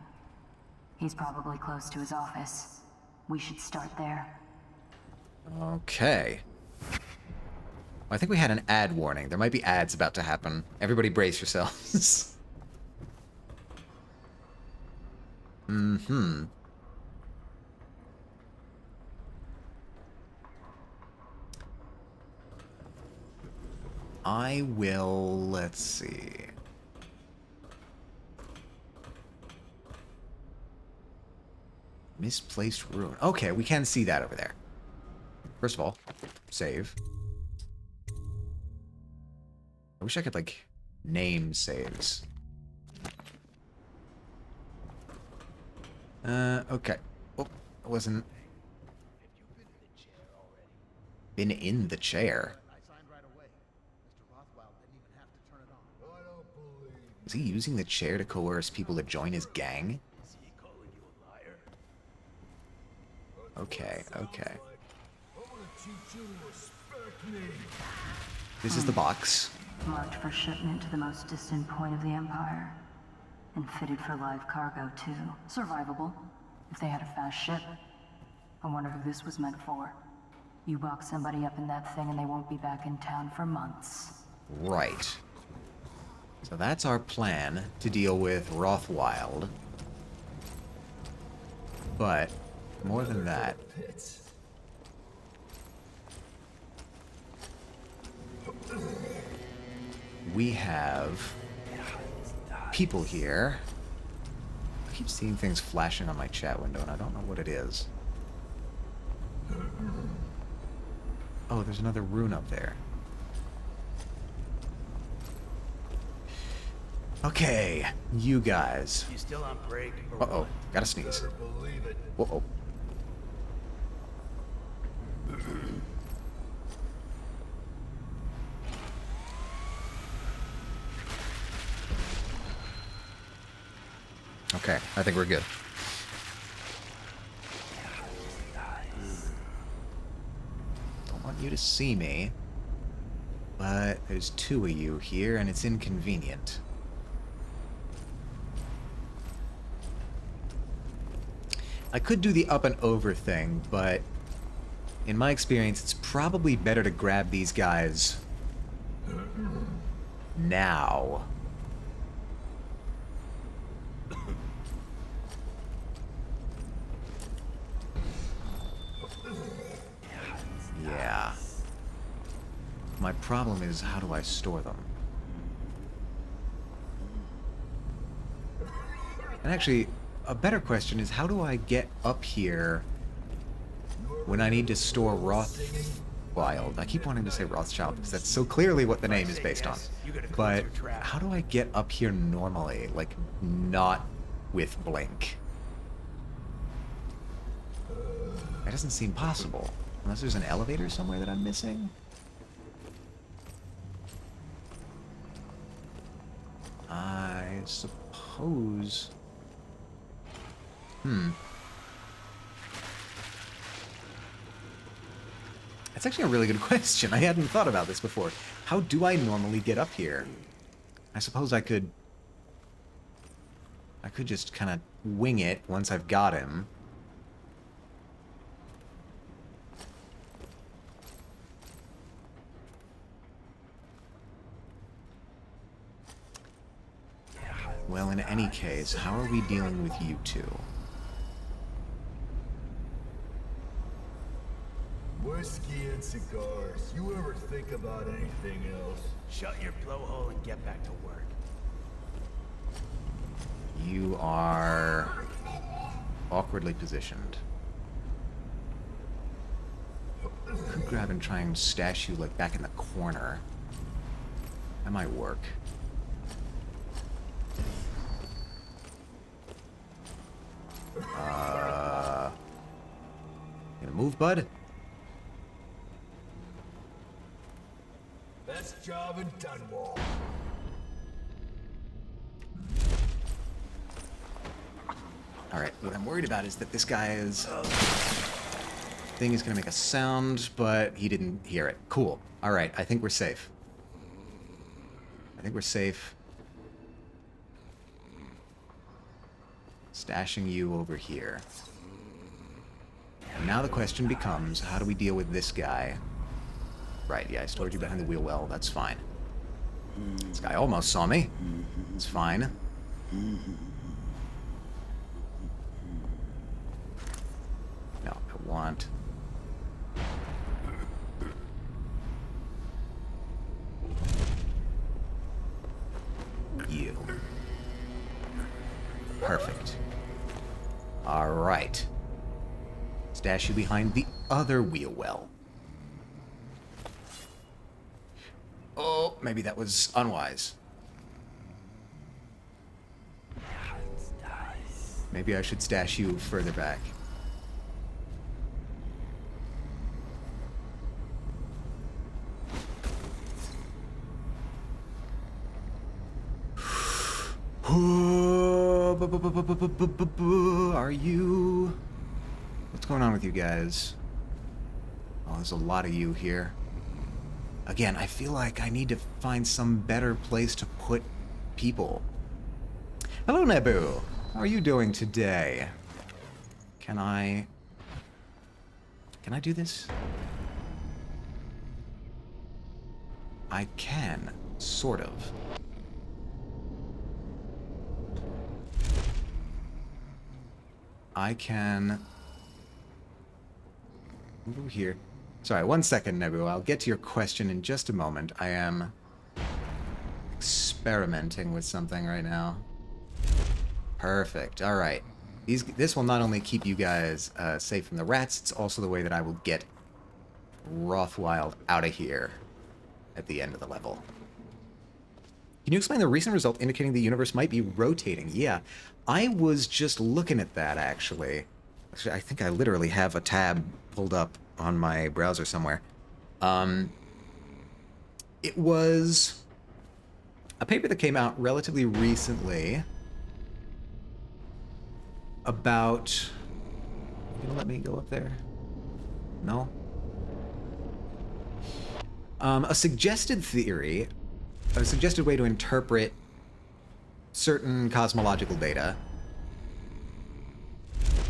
[SPEAKER 7] He's probably close to his office. We should start there.
[SPEAKER 1] Okay. I think we had an ad warning. There might be ads about to happen. Everybody brace yourselves. Mm-hmm. I will... let's see... Misplaced rune. Okay, we can see that over there. First of all, save. I wish I could, like, name saves. Okay. Oh, I wasn't... Been in the chair. Is he using the chair to coerce people to join his gang? Okay, okay. This is the box.
[SPEAKER 7] Marked for shipment to the most distant point of the Empire. And fitted for live cargo, too. Survivable, if they had a fast ship. I wonder who this was meant for. You box somebody up in that thing and they won't be back in town for months.
[SPEAKER 1] Right. So that's our plan to deal with Rothwild. But, more than that... we have people here. I keep seeing things flashing on my chat window and I don't know what it is. Oh, there's another rune up there. Okay, you guys.
[SPEAKER 4] You still on break?
[SPEAKER 1] Uh-oh, gotta sneeze. Uh-oh. Okay, I think we're good. Don't want you to see me, but there's two of you here, and it's inconvenient. I could do the up and over thing, but in my experience, it's probably better to grab these guys now. Yeah. My problem is, how do I store them? And actually, a better question is, how do I get up here when I need to store Rothwild? I keep wanting to say Rothschild because that's so clearly what the name is based on. But how do I get up here normally? Like, not with Blink? That doesn't seem possible. Unless there's an elevator somewhere that I'm missing? I suppose... That's actually a really good question. I hadn't thought about this before. How do I normally get up here? I suppose I could just kind of wing it once I've got him. Well, in any case, how are we dealing with you two?
[SPEAKER 8] Whiskey and cigars. You ever think about anything else?
[SPEAKER 4] Shut your blowhole and get back to work.
[SPEAKER 1] You are awkwardly positioned. Could grab and try and stash you like back in the corner. That might work. Gonna move, bud?
[SPEAKER 8] Best job in Dunwall.
[SPEAKER 1] Alright, what I'm worried about is that this guy's thing is gonna make a sound, but he didn't hear it. Cool. Alright, I think we're safe. I think we're safe. Stashing you over here. And now the question becomes, how do we deal with this guy? Right, yeah, I stored you behind the wheel well, that's fine. This guy almost saw me. It's fine. No, I want... you. Perfect. Alright. Stash you behind the other wheel well. Oh, maybe that was unwise. Maybe I should stash you further back. Are you... What's going on with you guys? Oh, there's a lot of you here. Again, I feel like I need to find some better place to put people. Hello, Nebu. How are you doing today? Can I do this? I can, sort of. I can move over here. Sorry, 1 second, Nebu. I'll get to your question in just a moment. I am experimenting with something right now. Perfect. All right. This will not only keep you guys safe from the rats, it's also the way that I will get Rothwild out of here at the end of the level. Can you explain the recent result indicating the universe might be rotating? Yeah, I was just looking at that, actually. I think I literally have a tab pulled up on my browser somewhere. It was a paper that came out relatively recently about... You gonna let me go up there? No? A suggested theory, a suggested way to interpret certain cosmological data.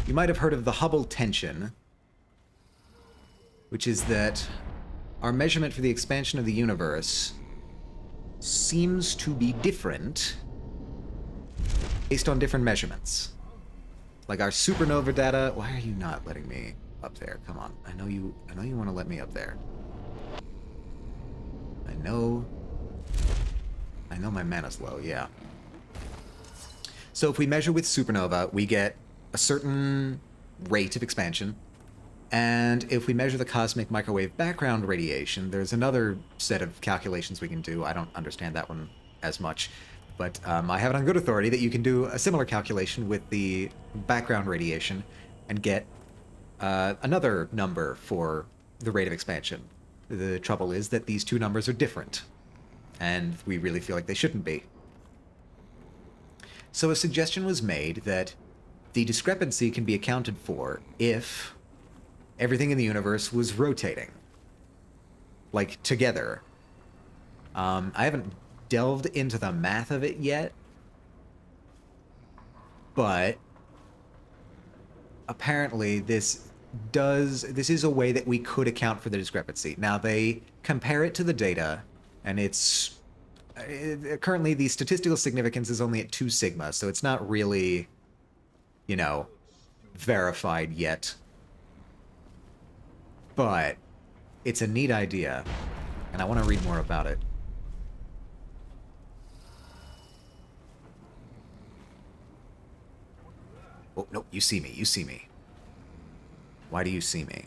[SPEAKER 1] You might have heard of the Hubble tension, which is that our measurement for the expansion of the universe seems to be different based on different measurements. Like our supernova data. Why are you not letting me up there? Come on. I know you want to let me up there. I know my mana's low, yeah. So if we measure with supernova, we get a certain rate of expansion. And if we measure the cosmic microwave background radiation, there's another set of calculations we can do. I don't understand that one as much. But I have it on good authority that you can do a similar calculation with the background radiation and get another number for the rate of expansion. The trouble is that these two numbers are different. And we really feel like they shouldn't be. So a suggestion was made that the discrepancy can be accounted for if everything in the universe was rotating. like, together. I haven't delved into the math of it yet, but apparently this is a way that we could account for the discrepancy. Now, they compare it to the data, and it's currently the statistical significance is only at 2 sigma, so it's not really, you know, verified yet. But it's a neat idea, and I want to read more about it. Oh, no, you see me, you see me. Why do you see me?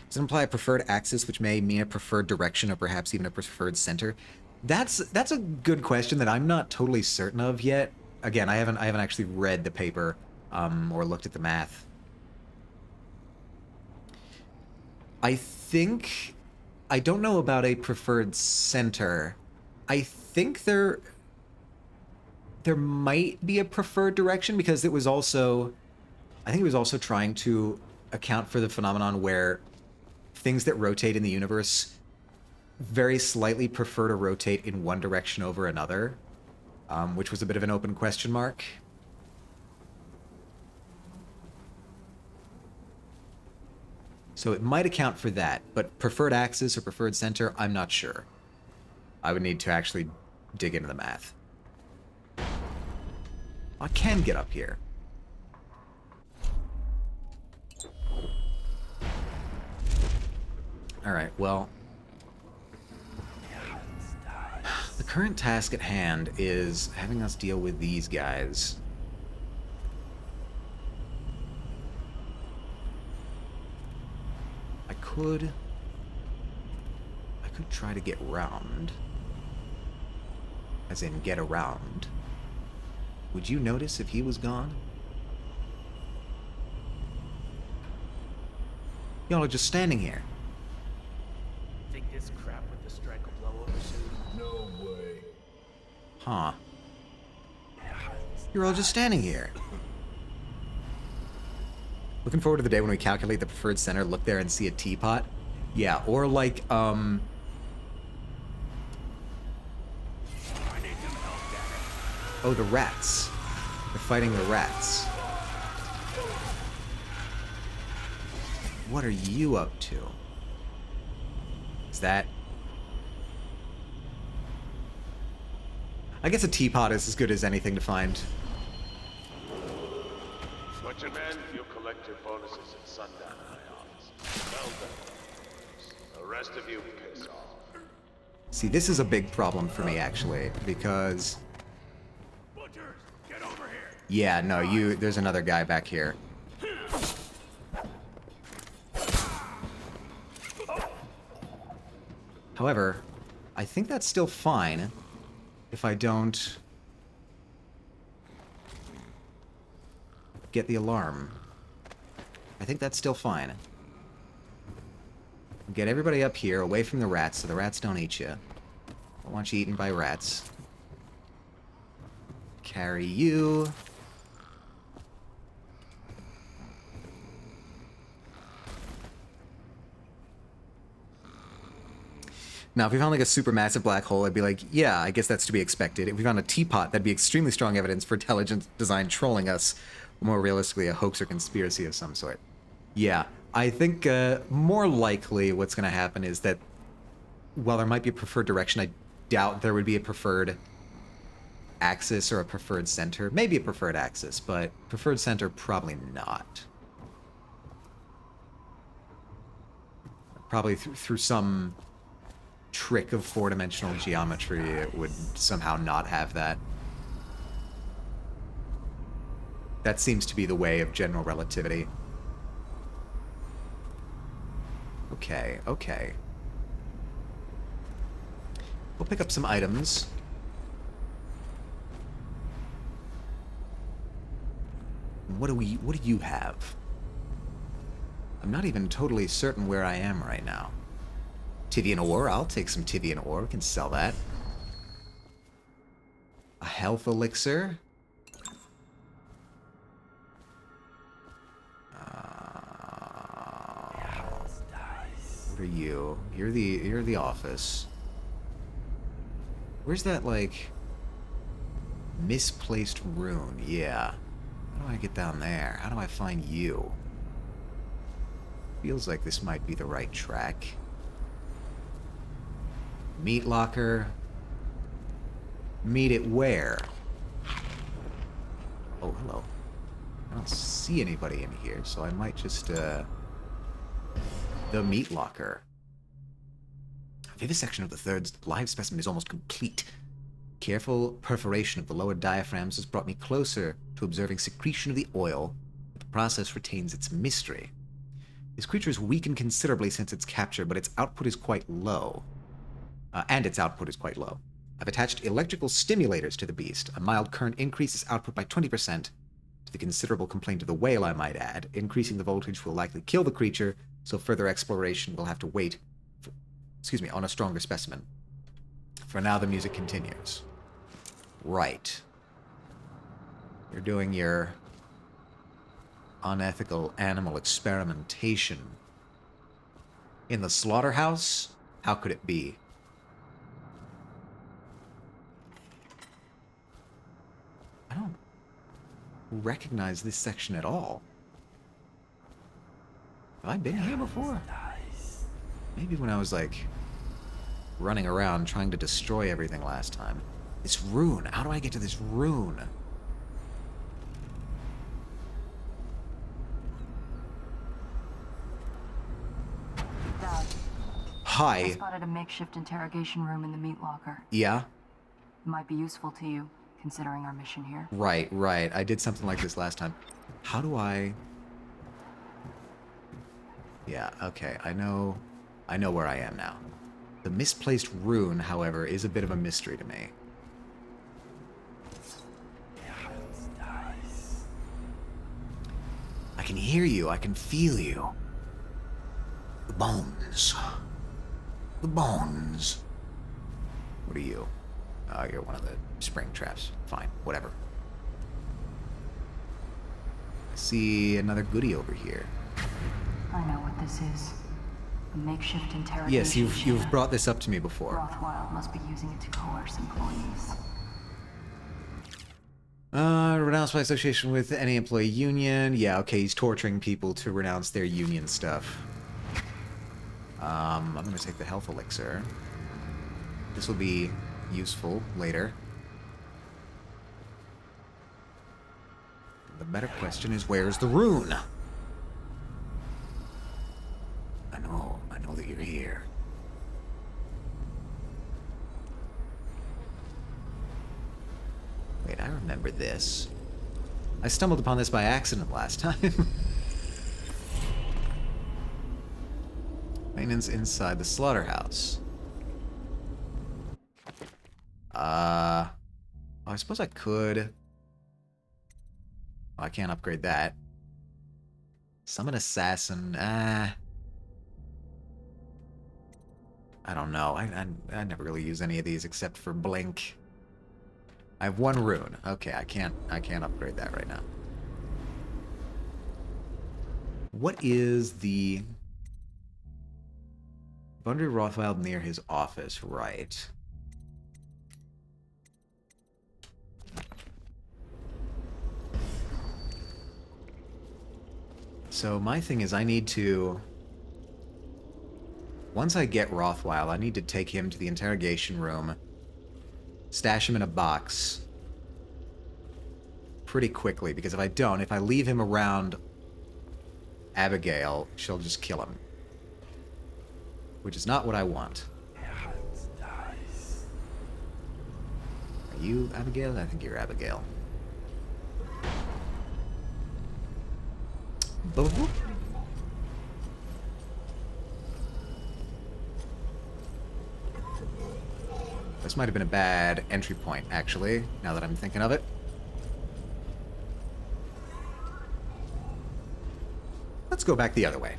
[SPEAKER 1] Does it imply a preferred axis, which may mean a preferred direction or perhaps even a preferred center? That's a good question that I'm not totally certain of yet. Again, I haven't actually read the paper or looked at the math. I don't know about a preferred center. I think there might be a preferred direction because I think it was also trying to account for the phenomenon where things that rotate in the universe very slightly prefer to rotate in one direction over another, which was a bit of an open question mark. So it might account for that, but preferred axis or preferred center, I'm not sure. I would need to actually dig into the math. I can get up here. Alright, well... the current task at hand is having us deal with these guys. I could try to get round. As in, get around. Would you notice if he was gone? Y'all are just standing here.
[SPEAKER 4] Think this crap with the strike will blow over soon?
[SPEAKER 8] No way.
[SPEAKER 1] Huh. You're all just standing here. Looking forward to the day when we calculate the preferred center, look there and see a teapot. Yeah, or like, oh, the rats. They're fighting the rats. What are you up to? Is that... I guess a teapot is as good as anything to find.
[SPEAKER 3] Butcher men, you collect your bonuses at sundown in my office. Well done. The rest of you piss off.
[SPEAKER 1] See, this is a big problem for me, actually, because...
[SPEAKER 4] Butchers, get over here!
[SPEAKER 1] yeah, no, there's another guy back here. However, I think that's still fine if I don't get the alarm. I think that's still fine. Get everybody up here, away from the rats, so the rats don't eat you. Don't want you eaten by rats. Carry you. Now, if we found like a supermassive black hole, I'd be like, yeah, I guess that's to be expected. If we found a teapot, that'd be extremely strong evidence for intelligent design trolling us. More realistically, a hoax or conspiracy of some sort. Yeah, I think more likely what's going to happen is that while there might be a preferred direction, I doubt there would be a preferred axis or a preferred center. Maybe a preferred axis, but preferred center, probably not. Probably through some trick of four-dimensional geometry, it would somehow not have that. That seems to be the way of general relativity. Okay, okay. We'll pick up some items. What do you have? I'm not even totally certain where I am right now. Tivian ore, I'll take some Tivian ore, we can sell that. A health elixir. What are you? You're the office. Where's that, like, misplaced rune? Yeah. How do I get down there? How do I find you? Feels like this might be the right track. Meat locker. Meet it where? Oh, hello. I don't see anybody in here, so I might just, the meat locker. Vivisection of the third live specimen is almost complete. Careful perforation of the lower diaphragms has brought me closer to observing secretion of the oil, but the process retains its mystery. This creature is weakened considerably since its capture, but its output is quite low. I've attached electrical stimulators to the beast. A mild current increases output by 20%. To the considerable complaint of the whale, I might add. Increasing the voltage will likely kill the creature, so further exploration will have to wait on a stronger specimen. For now, the music continues. Right. You're doing your unethical animal experimentation in the slaughterhouse? How could it be? I don't recognize this section at all. Have I been here before? Maybe when I was, like, running around trying to destroy everything last time. This rune. How do I get to this rune?
[SPEAKER 7] Dad,
[SPEAKER 1] Hi.
[SPEAKER 7] I spotted a makeshift interrogation room in the meat locker.
[SPEAKER 1] Yeah?
[SPEAKER 7] It might be useful to you, considering our mission here.
[SPEAKER 1] Right. I did something like this last time. How do I... Yeah, okay. I know where I am now. The misplaced rune, however, is a bit of a mystery to me. I can hear you. I can feel you. The bones. The bones. What are you? Oh, you're one of the spring traps. Fine, whatever. I see another goodie over here.
[SPEAKER 7] I know what this is. A makeshift interrogation
[SPEAKER 1] Yes, you've
[SPEAKER 7] chamber.
[SPEAKER 1] brought this up to me before.
[SPEAKER 7] Rothwild must be using it to coerce employees.
[SPEAKER 1] Renounced by association with any employee union. Yeah, okay, he's torturing people to renounce their union stuff. I'm gonna take the health elixir. This will be useful later. The better question is, where's the rune? I know that you're here. Wait, I remember this. I stumbled upon this by accident last time. Maintenance inside the slaughterhouse. I suppose I could. Oh, I can't upgrade that. Summon assassin. I don't know. I never really use any of these except for blink. I have one rune. Okay, I can't upgrade that right now. What is the Bundry Rothwild near his office, right? So my thing is I need to... Once I get Rothwild, I need to take him to the interrogation room, stash him in a box pretty quickly, because if I don't, if I leave him around Abigail, she'll just kill him. Which is not what I want. Are you Abigail? I think you're Abigail. Boop, boop. This might have been a bad entry point, actually, now that I'm thinking of it. Let's go back the other way.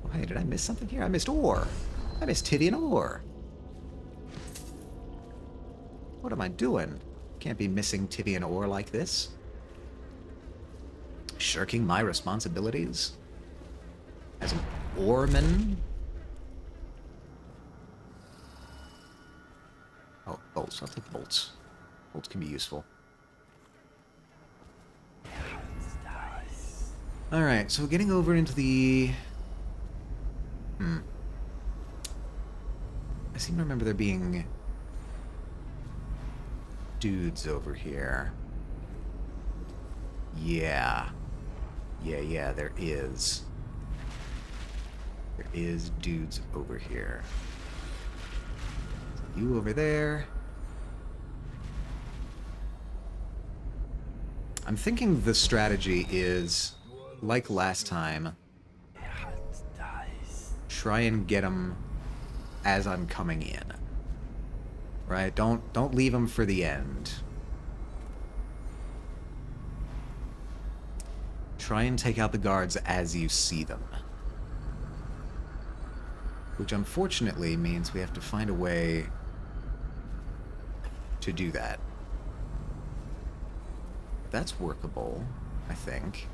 [SPEAKER 1] Oh, hey, did I miss something here? I missed ore. I missed Tivian ore. What am I doing? Can't be missing Tivian ore like this. Shirking my responsibilities as an Orman. Oh, bolts. I'll take bolts. Bolts can be useful. Alright, so getting over into the... I seem to remember there being dudes over here. Yeah. Yeah, there is. There is dudes over here. You over there. I'm thinking the strategy is, like last time, try and get them as I'm coming in. Right? Don't leave them for the end. Try and take out the guards as you see them. Which unfortunately means we have to find a way to do that. That's workable, I think.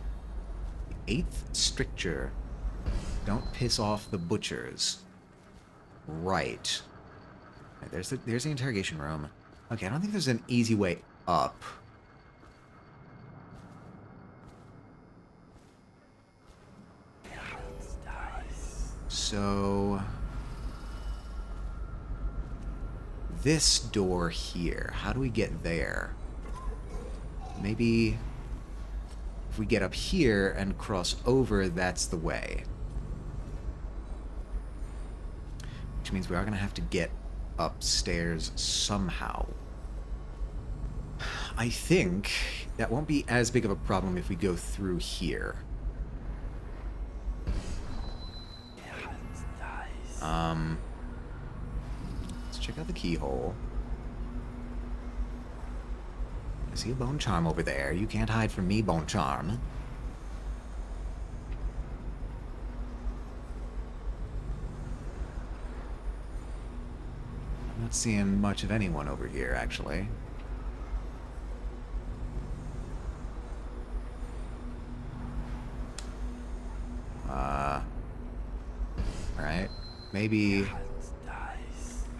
[SPEAKER 1] The 8th stricture. Don't piss off the butchers. Right. There's the interrogation room. Okay, I don't think there's an easy way up. So... this door here. How do we get there? Maybe... if we get up here and cross over, that's the way. Which means we are going to have to get upstairs somehow. I think that won't be as big of a problem if we go through here. Let's check out the keyhole. I see a bone charm over there. You can't hide from me, bone charm. I'm not seeing much of anyone over here, actually. Alright. Maybe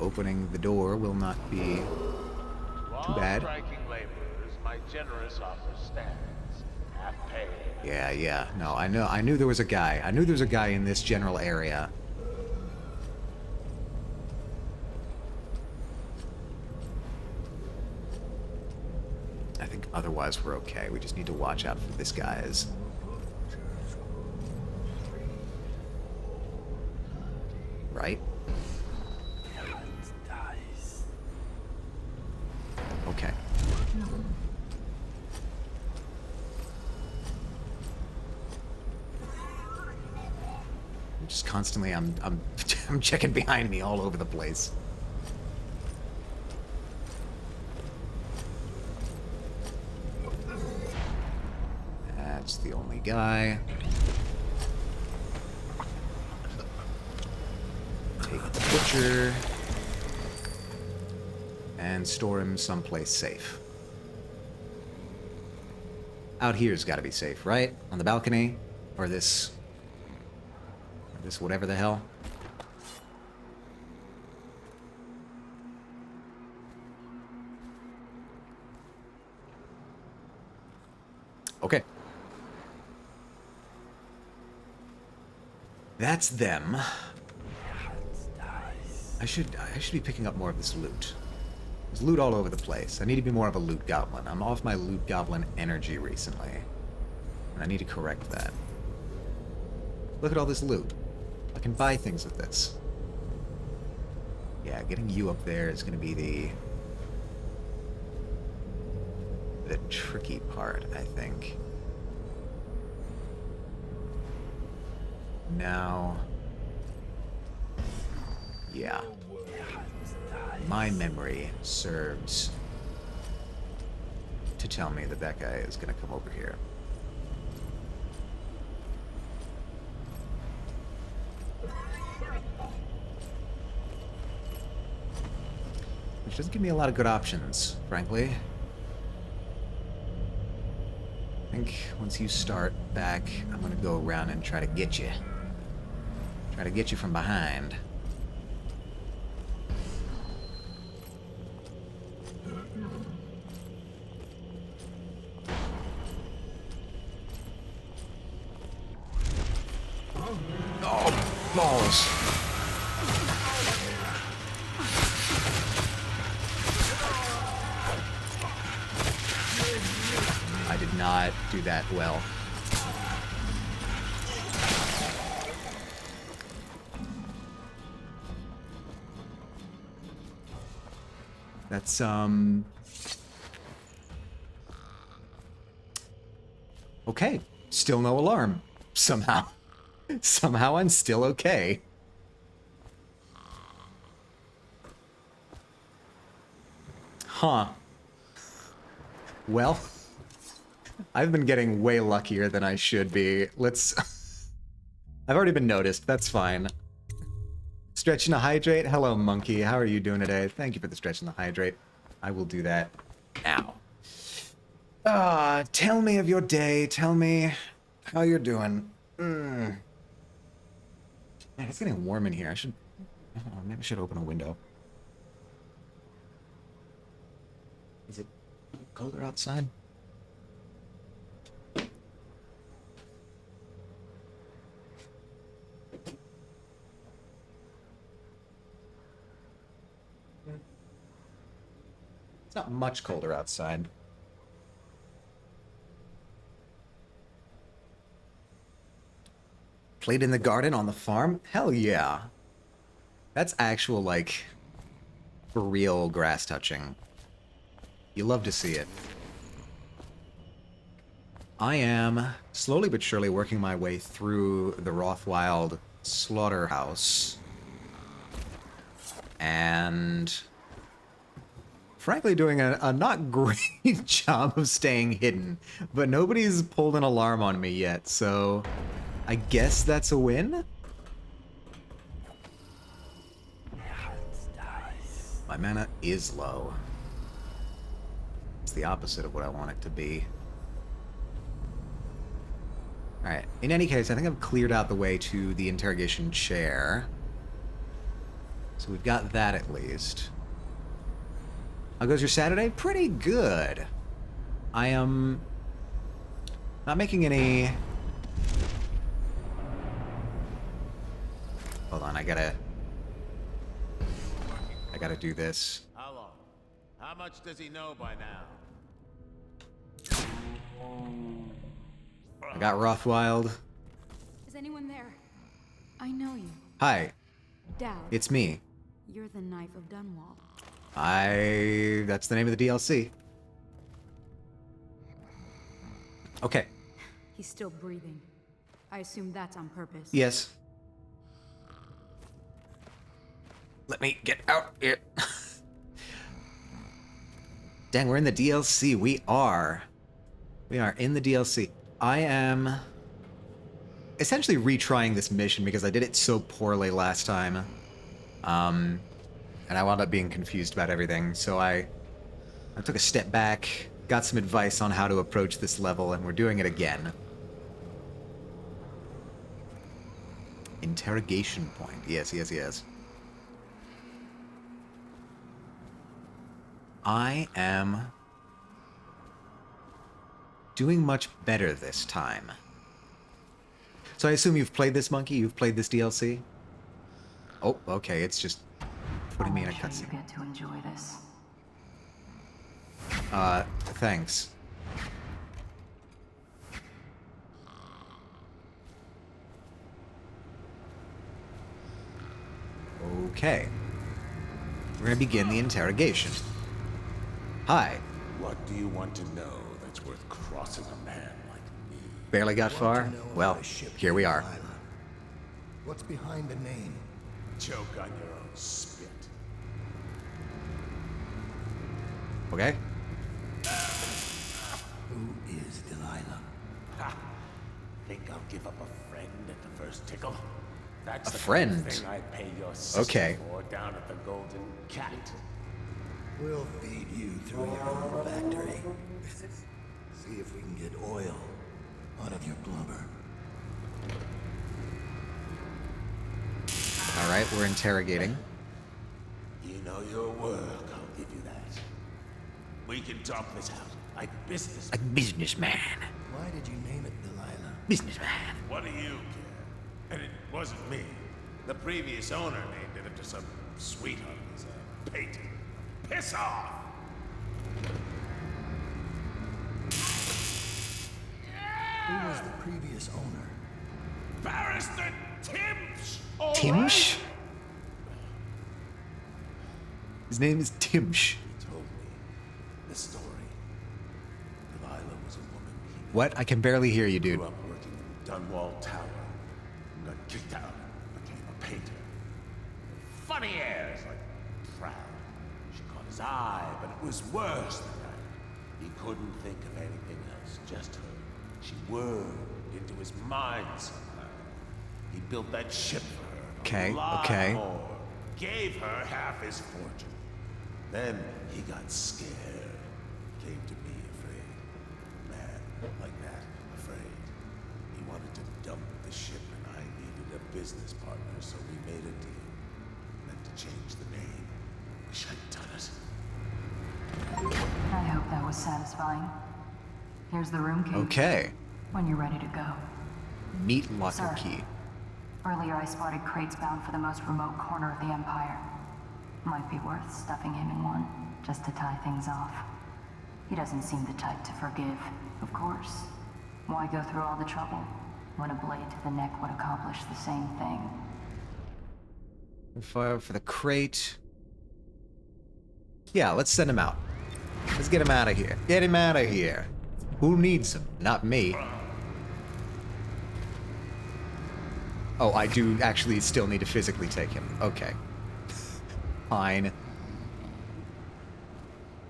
[SPEAKER 1] opening the door will not be too bad.
[SPEAKER 3] Long-striking laborers, my generous offer stands. Half pay.
[SPEAKER 1] Yeah. No, I knew there was a guy. I knew there was a guy in this general area. I think otherwise we're okay. We just need to watch out for this guy's. Right? Okay. Just constantly, I'm I'm checking behind me all over the place. That's the only guy. Take the butcher and store him someplace safe. Out here's got to be safe, right? On the balcony, or this whatever the hell. Okay. That's them. I should be picking up more of this loot. There's loot all over the place. I need to be more of a loot goblin. I'm off my loot goblin energy recently. And I need to correct that. Look at all this loot. I can buy things with this. Yeah, getting you up there is going to be the tricky part, I think. Now... yeah. My memory serves to tell me that that guy is going to come over here. Which doesn't give me a lot of good options, frankly. I think once you start back, I'm going to go around and try to get you. Try to get you from behind. Oh, balls. I did not do that well. That's, okay. Still no alarm. Somehow. Somehow I'm still okay. Huh. Well, I've been getting way luckier than I should be. Let's... I've already been noticed. That's fine. Stretching to hydrate? Hello, monkey. How are you doing today? Thank you for the stretching to hydrate. I will do that now. Tell me of your day. Tell me how you're doing. Man, it's getting warm in here. I don't know, maybe I should open a window. Is it colder outside? It's not much colder outside. Played in the garden on the farm? Hell yeah. That's actual, like, for real grass touching. You love to see it. I am slowly but surely working my way through the Rothwild slaughterhouse. And frankly doing a not great job of staying hidden. But nobody's pulled an alarm on me yet, so I guess that's a win? My mana is low. It's the opposite of what I want it to be. Alright, in any case, I think I've cleared out the way to the interrogation chair. So we've got that at least. How goes your Saturday? Pretty good. I am not making any... Hold on, I gotta do this.
[SPEAKER 9] How long? How much does he know by now?
[SPEAKER 1] I got Rothwild.
[SPEAKER 10] Is anyone there? I know you.
[SPEAKER 1] Hi,
[SPEAKER 10] Dowd.
[SPEAKER 1] it's me.
[SPEAKER 10] You're the Knife of Dunwall.
[SPEAKER 1] That's the name of the DLC. Okay.
[SPEAKER 10] He's still breathing. I assume that's on purpose.
[SPEAKER 1] Yes. Let me get out here. Dang, we're in the DLC. We are in the DLC. I am essentially retrying this mission because I did it so poorly last time. And I wound up being confused about everything. So I took a step back, got some advice on how to approach this level, and we're doing it again. Interrogation point. Yes, yes, yes. I am doing much better this time. So I assume you've played this, Monkey? You've played this DLC? Oh, okay, it's just putting me in a cutscene.
[SPEAKER 7] You get to enjoy this.
[SPEAKER 1] Thanks. Okay. We're gonna begin the interrogation. Hi.
[SPEAKER 9] What do you want to know that's worth crossing a man like me?
[SPEAKER 1] Barely got far? Well, here we are.
[SPEAKER 6] What's behind the name?
[SPEAKER 9] Choke on your own spit.
[SPEAKER 1] Okay?
[SPEAKER 6] Who is Delilah?
[SPEAKER 9] Ha! Think I'll give up a friend at the first tickle? That's
[SPEAKER 1] A
[SPEAKER 9] the
[SPEAKER 1] friend?
[SPEAKER 9] kind of thing I pay your sister
[SPEAKER 1] Okay.
[SPEAKER 9] for down at the Golden Cat.
[SPEAKER 6] We'll feed you through your own factory. See if we can get oil out of your blubber.
[SPEAKER 1] Alright, we're interrogating.
[SPEAKER 9] You know your work, I'll give you that. We can talk this out, like business.
[SPEAKER 1] A businessman.
[SPEAKER 6] Why did you name it Delilah?
[SPEAKER 1] Businessman.
[SPEAKER 9] What do you care? And it wasn't me. The previous owner named it after some sweetheart who's a painter. Piss off!
[SPEAKER 6] Who was the previous owner?
[SPEAKER 9] Barrister Timsh! all
[SPEAKER 1] Timsh?
[SPEAKER 9] right?
[SPEAKER 1] His name is Timsh.
[SPEAKER 9] He told me the story. Delilah was a woman he
[SPEAKER 1] What? I can barely hear you, dude.
[SPEAKER 9] grew up working in Dunwall Tower. And got kicked out and became a painter. Funny airs, like proud. She caught his eye, but it was worse than that. He couldn't think of anything else, just her. She whirred into his mind somehow. He built that ship for her.
[SPEAKER 1] Okay,
[SPEAKER 9] A lot
[SPEAKER 1] okay.
[SPEAKER 9] more. Gave her half his fortune. Then he got scared. Came to me afraid. Man like that, afraid. He wanted to dump the ship and I needed a business partner, so we made a deal. Meant to change the name. Wish I'd done it.
[SPEAKER 7] I hope that was satisfying. Here's the room key.
[SPEAKER 1] Okay.
[SPEAKER 7] When you're ready to go.
[SPEAKER 1] Meat locker
[SPEAKER 7] Sir.
[SPEAKER 1] key.
[SPEAKER 7] Earlier I spotted crates bound for the most remote corner of the Empire. Might be worth stuffing him in one, just to tie things off. He doesn't seem the type to forgive, of course. Why go through all the trouble when a blade to the neck would accomplish the same thing?
[SPEAKER 1] Fire for the crate. Yeah, let's send him out. Let's get him out of here. Get him out of here. Who needs him? Not me. Oh, I do actually still need to physically take him. Okay. Fine.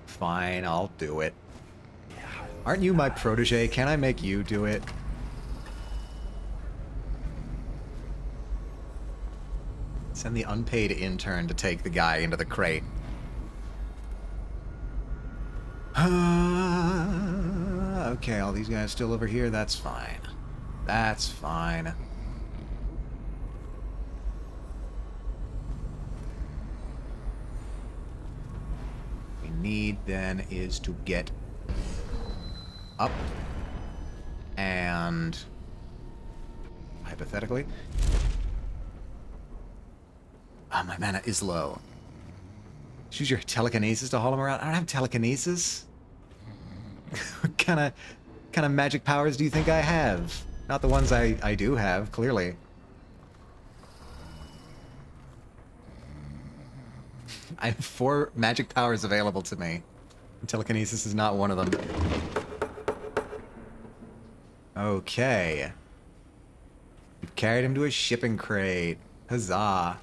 [SPEAKER 1] Fine, I'll do it. Aren't you my protege? Can I make you do it? Send the unpaid intern to take the guy into the crate. Okay, all these guys still over here. That's fine. That's fine. What we need then is to get up and hypothetically. Oh, my mana is low. Choose your telekinesis to haul him around. I don't have telekinesis. What kind of magic powers do you think I have? Not the ones I do have, clearly. I have 4 magic powers available to me. Telekinesis is not one of them. Okay. You've carried him to a shipping crate. Huzzah.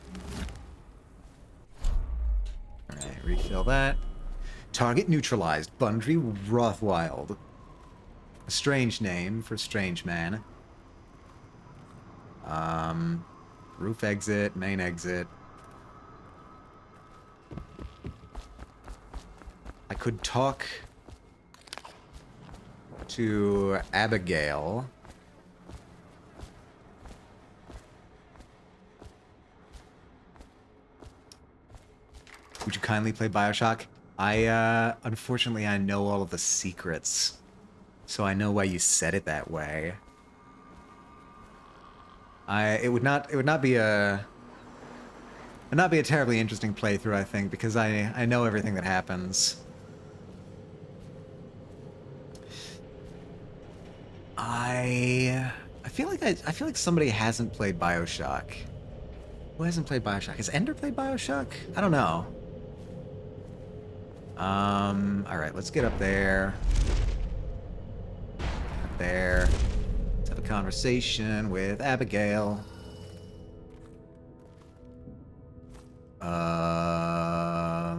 [SPEAKER 1] Alright, refill that. Target neutralized. Bundry Rothwild. A strange name for a strange man. Roof exit, main exit. I could talk to Abigail. Would you kindly play BioShock? Unfortunately, I know all of the secrets. So I know why you said it that way. It would not be a terribly interesting playthrough, I think, because I know everything that happens. I feel like somebody hasn't played BioShock. Who hasn't played BioShock? Has Ender played BioShock? I don't know. Alright, let's get up there. Up there. Let's have a conversation with Abigail.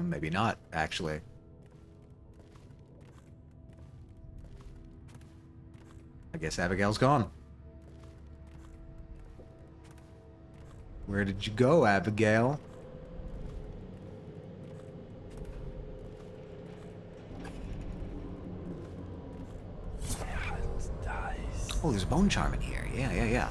[SPEAKER 1] Maybe not, actually. I guess Abigail's gone. Where did you go, Abigail? Oh, there's a bone charm in here. Yeah.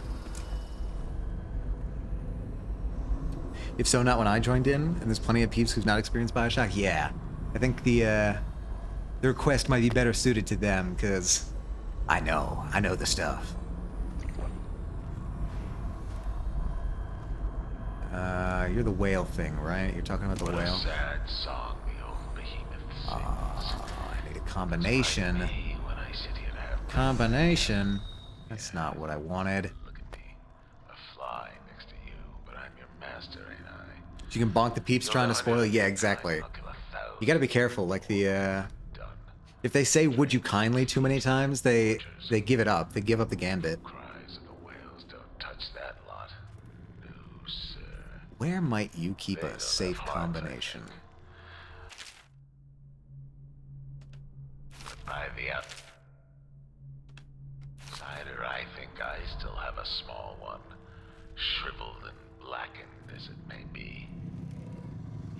[SPEAKER 1] If so, not when I joined in, and there's plenty of peeps who've not experienced Bioshock. Yeah, I think the request might be better suited to them, because I know the stuff. You're the whale thing, right? You're talking about the whale?
[SPEAKER 5] Sad song the old behemoth sings.
[SPEAKER 1] I need a combination.
[SPEAKER 5] When I sit here and have
[SPEAKER 1] Combination? That's not what I wanted.
[SPEAKER 5] look at me. A fly next to you, but I'm your master, ain't I?
[SPEAKER 1] You can bonk the peeps trying to spoil it? Yeah, exactly. You gotta be careful, like the, if they say "would you kindly" too many times, they give it up. They give up the gambit.
[SPEAKER 5] Cries of the whales don't touch that lot. No, sir.
[SPEAKER 1] Where might you keep
[SPEAKER 5] They
[SPEAKER 1] a
[SPEAKER 5] don't
[SPEAKER 1] safe
[SPEAKER 5] have hearts, I
[SPEAKER 1] combination?
[SPEAKER 5] By the up. Cider, I think I still have a small one. Shriveled and blackened as it may be.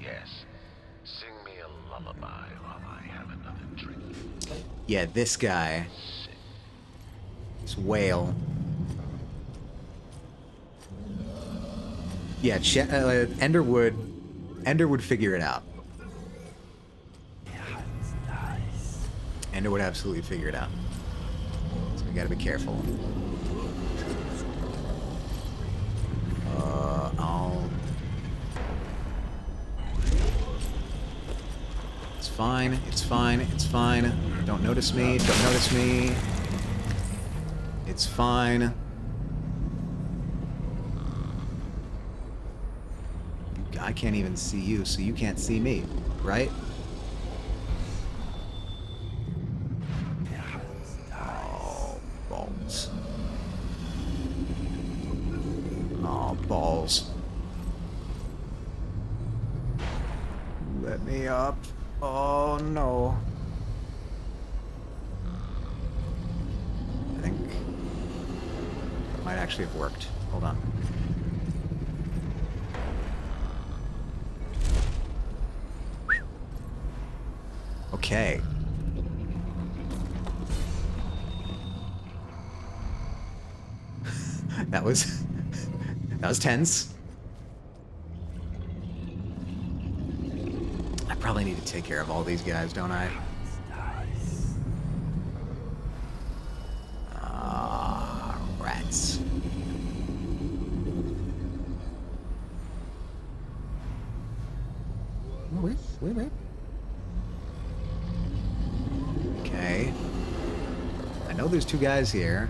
[SPEAKER 5] Yes. Sing me a lullaby while I have another drink.
[SPEAKER 1] Yeah, this guy. This whale. Yeah, Ender would figure it out. Ender would absolutely figure it out. So we gotta be careful. It's fine, it's fine, it's fine. Don't notice me, don't notice me. It's fine. I can't even see you, so you can't see me, right? Oh, balls. Oh, balls. Let me up. Oh, no. I think that might actually have worked. Hold on. Okay. that was tense. I probably need to take care of all these guys, don't I? Ah, rats. Wait. Okay. I know there's two guys here.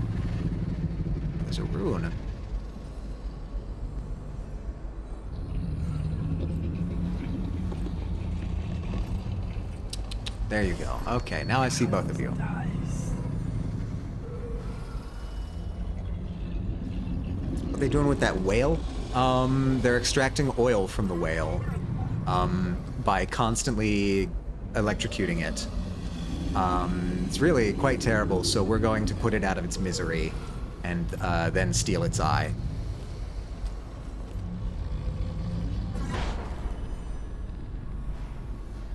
[SPEAKER 1] There's a rune. There you go. Okay, now I see both of you. What are they doing with that whale? They're extracting oil from the whale by constantly electrocuting it. It's really quite terrible, so we're going to put it out of its misery and then steal its eye.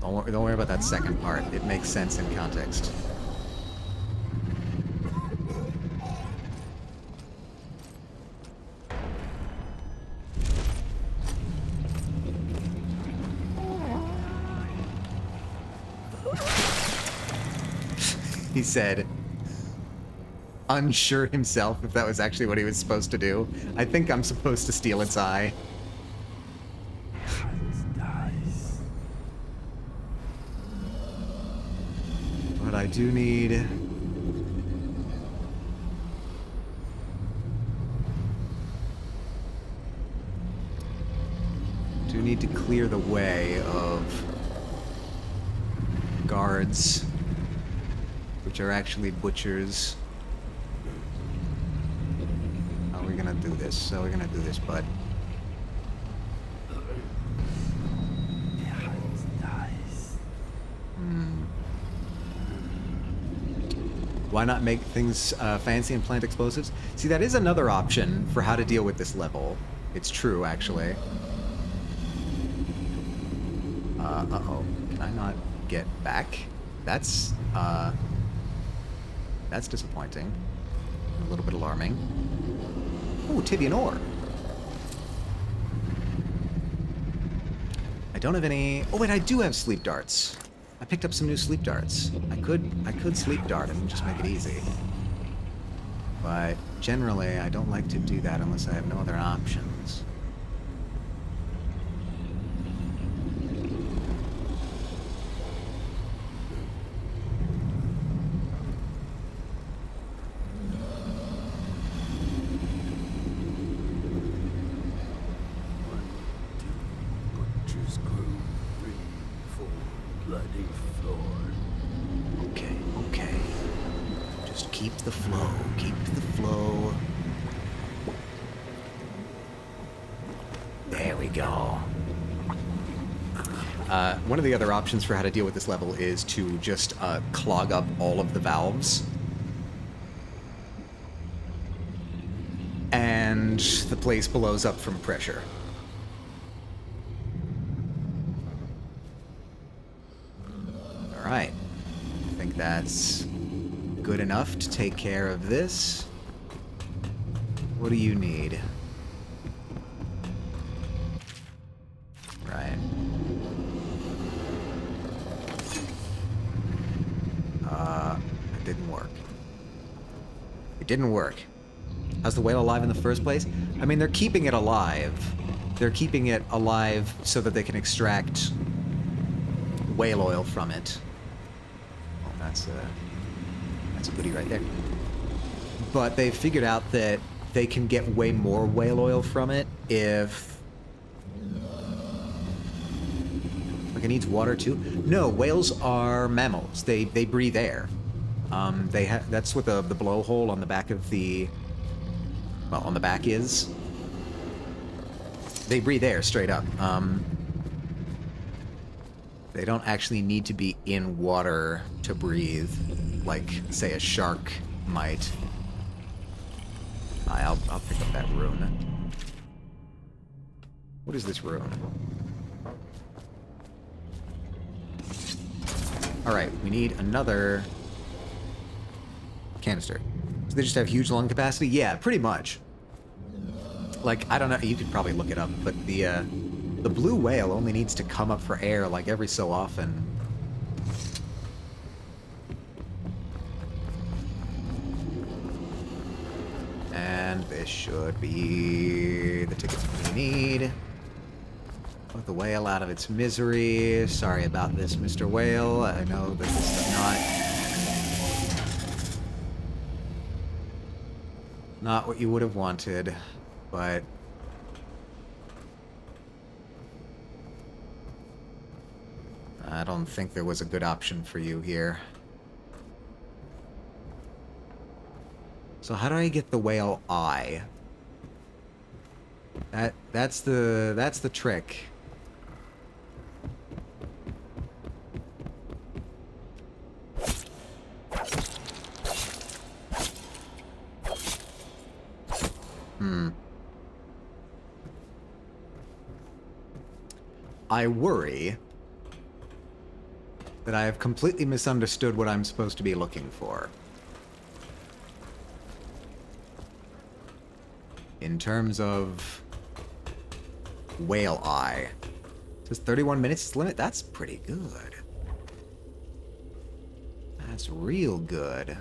[SPEAKER 1] Don't worry about that second part. It makes sense in context. He said, unsure himself if that was actually what he was supposed to do. I think I'm supposed to steal its eye. But I do need... to clear the way of guards, which are actually butchers. How are we gonna do this? How are we gonna do this, bud? Why not make things fancy and plant explosives? See, that is another option for how to deal with this level. It's true, actually. Uh-oh. Can I not get back? That's disappointing. A little bit alarming. Ooh, Tibian ore. don't have any... Oh, wait, I do have sleep darts. I picked up some new sleep darts. I could sleep dart and just make it easy. But generally, I don't like to do that unless I have no other options. Okay. Just keep the flow. Keep the flow. There we go. One of the other options for how to deal with this level is to just clog up all of the valves. And the place blows up from pressure. Alright. I think that's good enough to take care of this. What do you need? Right. It didn't work. It didn't work. How's the whale alive in the first place? I mean, they're keeping it alive. They're keeping it alive so that they can extract whale oil from it. Well, that's a goodie right there. But they've figured out that they can get way more whale oil from it if... Like, it needs water too? No, whales are mammals. They breathe air. That's what the blowhole on the back of the... Well, on the back is. They breathe air straight up. They don't actually need to be in water to breathe, like, say, a shark might. I'll pick up that rune. What is this rune? Alright, we need another canister. So they just have huge lung capacity? Yeah, pretty much. Like, I don't know, you could probably look it up, but the blue whale only needs to come up for air, like, every so often. And this should be the tickets we need. Put the whale out of its misery. Sorry about this, Mr. Whale. I know that this is not what you would have wanted, but I don't think there was a good option for you here. So how do I get the whale eye? That's the trick. I worry that I have completely misunderstood what I'm supposed to be looking for. In terms of whale eye. It says 31 minutes limit? That's pretty good. That's real good.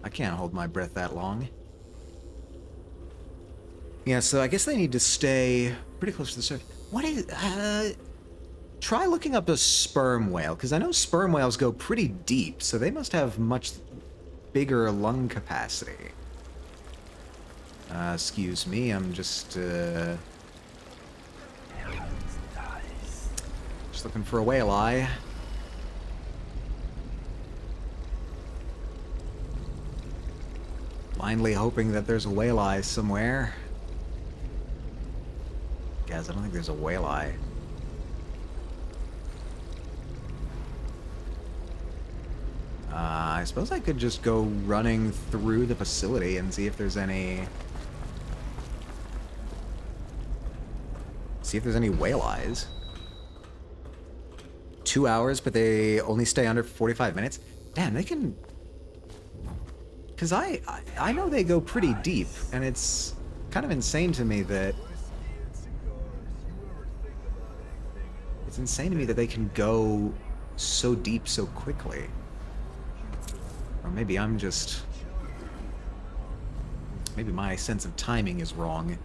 [SPEAKER 1] I can't hold my breath that long. Yeah, so I guess they need to stay pretty close to the surface. What is... try looking up a sperm whale, because I know sperm whales go pretty deep, so they must have much bigger lung capacity. Excuse me, I'm just looking for a whale eye. Blindly hoping that there's a whale eye somewhere. Guys, I don't think there's a whale eye. I suppose I could just go running through the facility and see if there's any... See if there's any whale eyes. 2 hours, but they only stay under 45 minutes? Damn, they can... Because I know they go pretty deep, and it's kind of insane to me that... It's insane to me that they can go so deep so quickly. Or maybe I'm just... Maybe my sense of timing is wrong.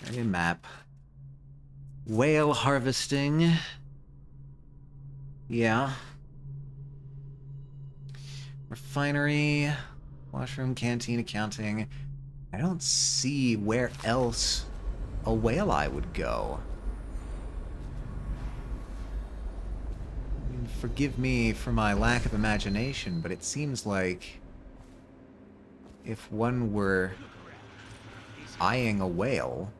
[SPEAKER 1] Area map. Whale harvesting. Yeah. Refinery. Washroom, canteen, accounting. I don't see where else a whale eye would go. I mean, forgive me for my lack of imagination, but it seems like if one were eyeing a whale...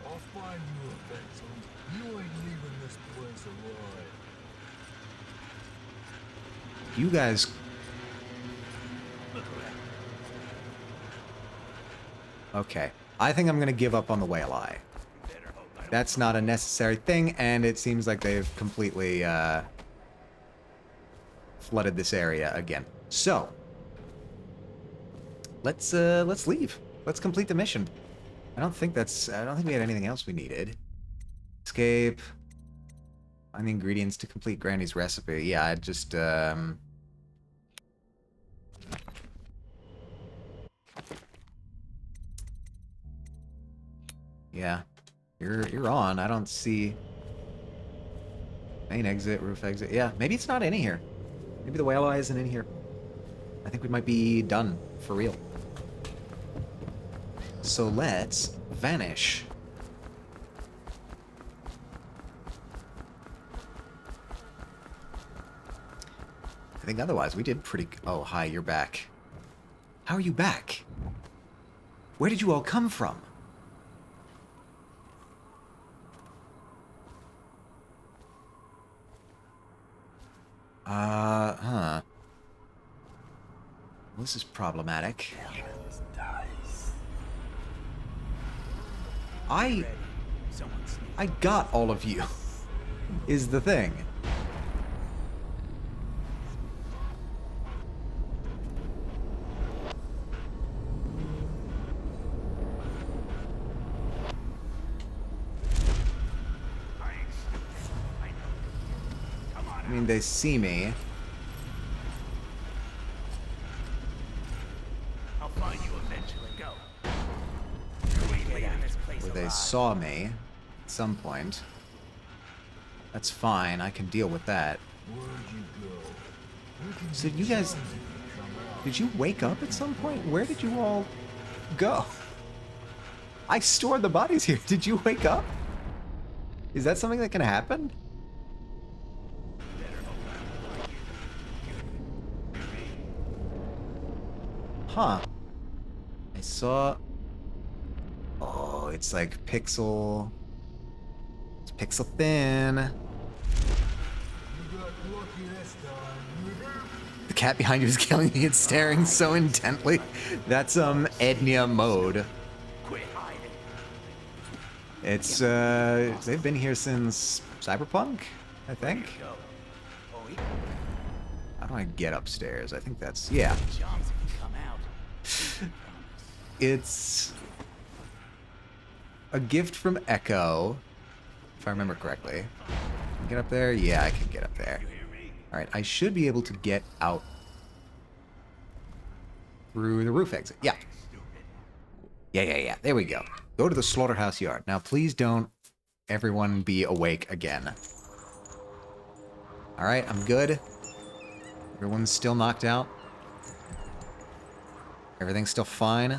[SPEAKER 8] I'll find you eventually. You ain't leaving this place alive.
[SPEAKER 1] You guys... Okay. I think I'm gonna give up on the whale eye. That's not a necessary thing, and it seems like they've completely, flooded this area again. So... Let's leave. Let's complete the mission. I don't think we had anything else we needed. Escape. Find the ingredients to complete Granny's recipe. Yeah, I just, yeah. You're on. I don't see... Main exit, roof exit. Yeah, maybe it's not in here. Maybe the whale eye isn't in here. I think we might be done. For real. So let's vanish. I think otherwise we did pretty... Oh, hi, you're back. How are you back? Where did you all come from? Huh. This is problematic. I got all of you, is the thing. I mean, they see me.
[SPEAKER 4] I'll find you eventually. Go.
[SPEAKER 1] Or they saw me at some point. That's fine, I can deal with that. So you guys... Did you wake up at some point? Where did you all go? I stored the bodies here. Did you wake up? Is that something that can happen? Huh. I saw... Oh, it's like pixel... It's pixel thin. The cat behind you is killing me. It's staring so intently. That's, Ednia mode. It's, they've been here since Cyberpunk, I think. How do I get upstairs? I think that's... Yeah. It's... a gift from Echo, if I remember correctly. Can I get up there? Yeah, I can get up there. Alright, I should be able to get out through the roof exit. Yeah. Yeah. There we go. Go to the slaughterhouse yard. Now, please don't everyone be awake again. Alright, I'm good. Everyone's still knocked out. Everything's still fine.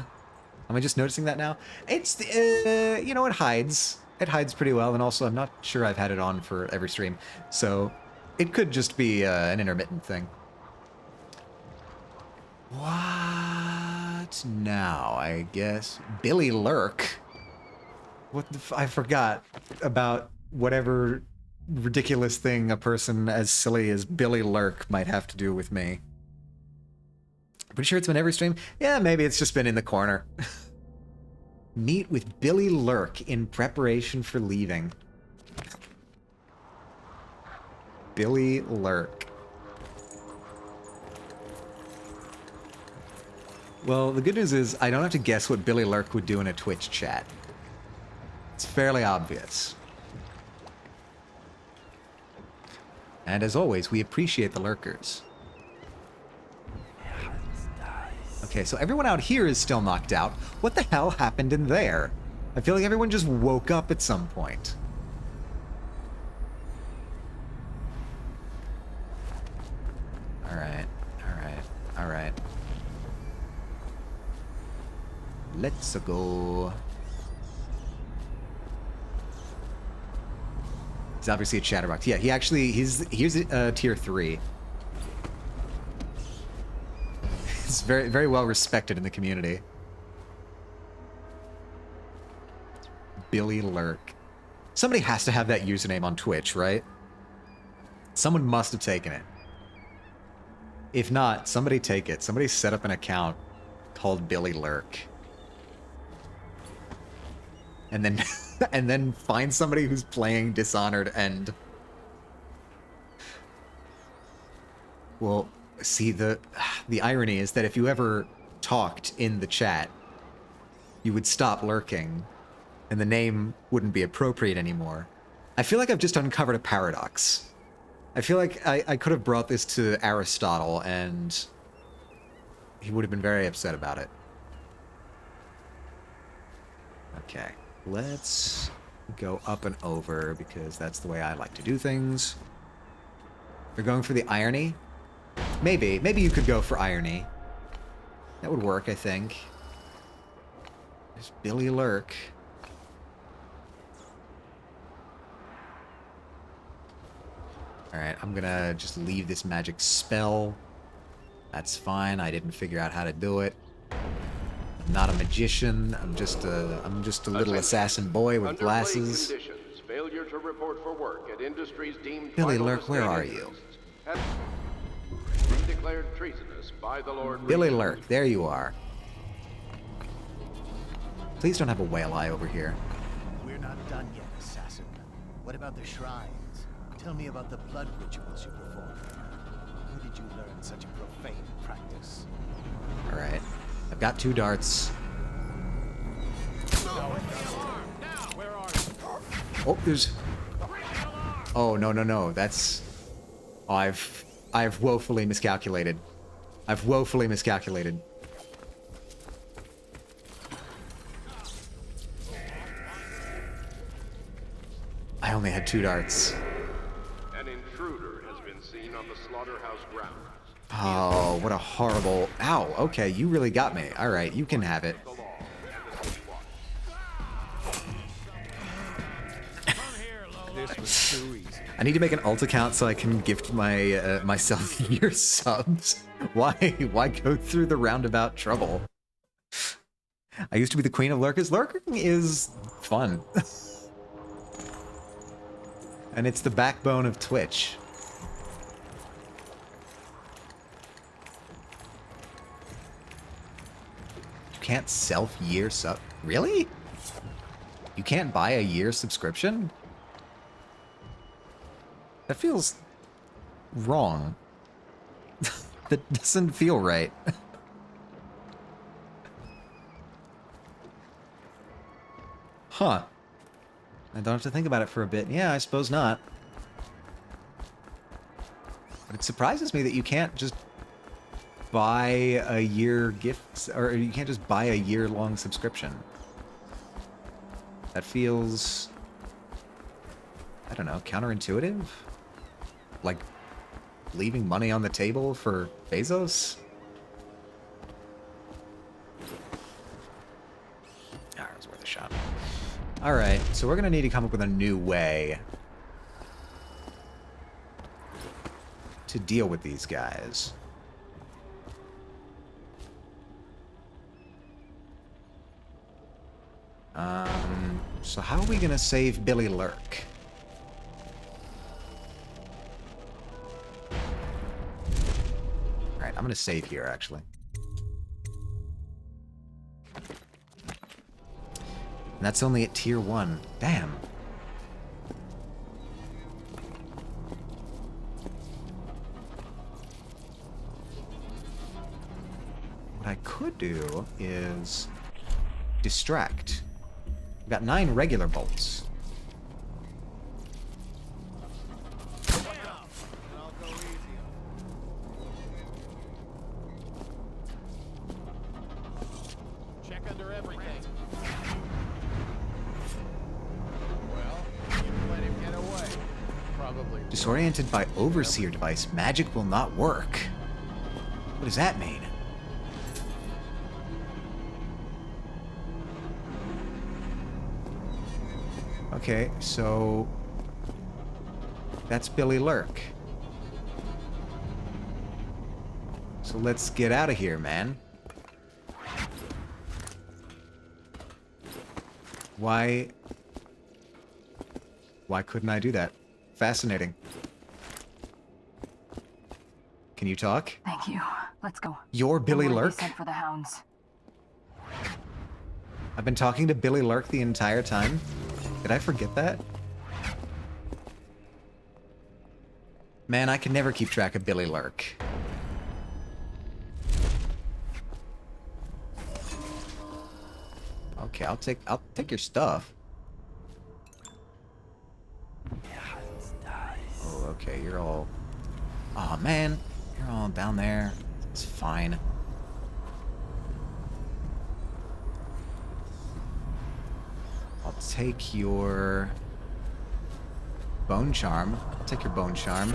[SPEAKER 1] Am I just noticing that now? It's, you know, it hides. It hides pretty well, and also I'm not sure I've had it on for every stream. So, it could just be an intermittent thing. What now, I guess? Billy Lurk? What the I forgot about whatever ridiculous thing a person as silly as Billy Lurk might have to do with me. Pretty sure it's been every stream? Yeah, maybe it's just been in the corner. Meet with Billy Lurk in preparation for leaving. Billy Lurk. Well, the good news is I don't have to guess what Billy Lurk would do in a Twitch chat. It's fairly obvious. And as always, we appreciate the lurkers. Okay, so everyone out here is still knocked out. What the hell happened in there? I feel like everyone just woke up at some point. Alright, alright, alright. Let's go. He's obviously a chatterbox. Yeah, he's tier 3. He's very, very well respected in the community. Billy Lurk. Somebody has to have that username on Twitch, right? Someone must have taken it. If not, somebody take it. Somebody set up an account called Billy Lurk. And then and then find somebody who's playing Dishonored and... Well, see, the irony is that if you ever talked in the chat, you would stop lurking, and the name wouldn't be appropriate anymore. I feel like I've just uncovered a paradox. I feel like I could have brought this to Aristotle, and he would have been very upset about it. Okay, let's go up and over, because that's the way I like to do things. They're going for the irony? Maybe you could go for irony. That would work, I think. There's Billy Lurk. Alright, I'm gonna just leave this magic spell. That's fine, I didn't figure out how to do it. I'm not a magician, I'm just a little assassin boy with glasses.
[SPEAKER 3] Failure to report for work at industries deemed
[SPEAKER 1] Billy Lurk, where are you?
[SPEAKER 3] Declared treasonous by the Lord.
[SPEAKER 1] Billy Lurk, there you are. Please don't have a whale eye over here.
[SPEAKER 6] We're not done yet, assassin. What about the shrines? Tell me about the blood rituals you performed. Where did you learn such a profane practice?
[SPEAKER 1] Alright. I've got 2 darts. Oh, there's... Oh, no. That's... Oh, I've woefully miscalculated. I've woefully miscalculated. I only had 2 darts.
[SPEAKER 3] An intruder has been seen on the slaughterhouse grounds.
[SPEAKER 1] Oh, what a horrible... Ow, okay, you really got me. Alright, you can have it.
[SPEAKER 2] This was too easy.
[SPEAKER 1] I need to make an alt account so I can gift my myself year subs. Why go through the roundabout trouble? I used to be the queen of lurkers. Lurking is fun. And it's the backbone of Twitch. You can't self-year sub... Really? You can't buy a year subscription? That feels wrong. That doesn't feel right. Huh. I don't have to think about it for a bit. Yeah, I suppose not. But it surprises me that you can't just buy a year gift, or you can't just buy a year-long subscription. That feels, I don't know, counterintuitive? Like leaving money on the table for Bezos? Ah, it was worth a shot. Alright, so we're gonna need to come up with a new way to deal with these guys. So how are we gonna save Billy Lurk? Alright, I'm gonna save here, actually. And that's only at tier 1. Damn. What I could do is distract. We've got 9 regular bolts.
[SPEAKER 2] Check under everything. Well, you let him get away. Probably.
[SPEAKER 1] Disoriented by Overseer device, magic will not work. What does that mean? Okay, so that's Billy Lurk. So let's get out of here, man. Why couldn't I do that? Fascinating. Can you talk?
[SPEAKER 7] Thank you. Let's go.
[SPEAKER 1] You're Billy
[SPEAKER 7] The word they
[SPEAKER 1] Lurk?
[SPEAKER 7] sent for the hounds.
[SPEAKER 1] I've been talking to Billy Lurk the entire time? Did I forget that? Man, I can never keep track of Billy Lurk. Okay, I'll take your stuff. Oh, okay, you're all... Aw, man. You're all down there. It's fine. I'll take your... Bone Charm. I'll take your Bone Charm.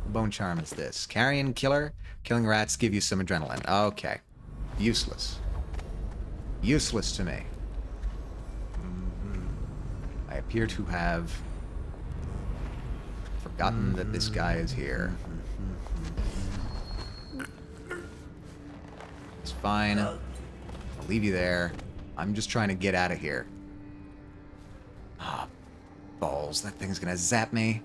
[SPEAKER 1] Bone Charm is this. Carrion Killer. Killing rats give you some adrenaline. Okay. Useless. Useless to me. I appear to have forgotten that this guy is here. It's fine. I'll leave you there. I'm just trying to get out of here. Ah, balls. That thing's gonna zap me.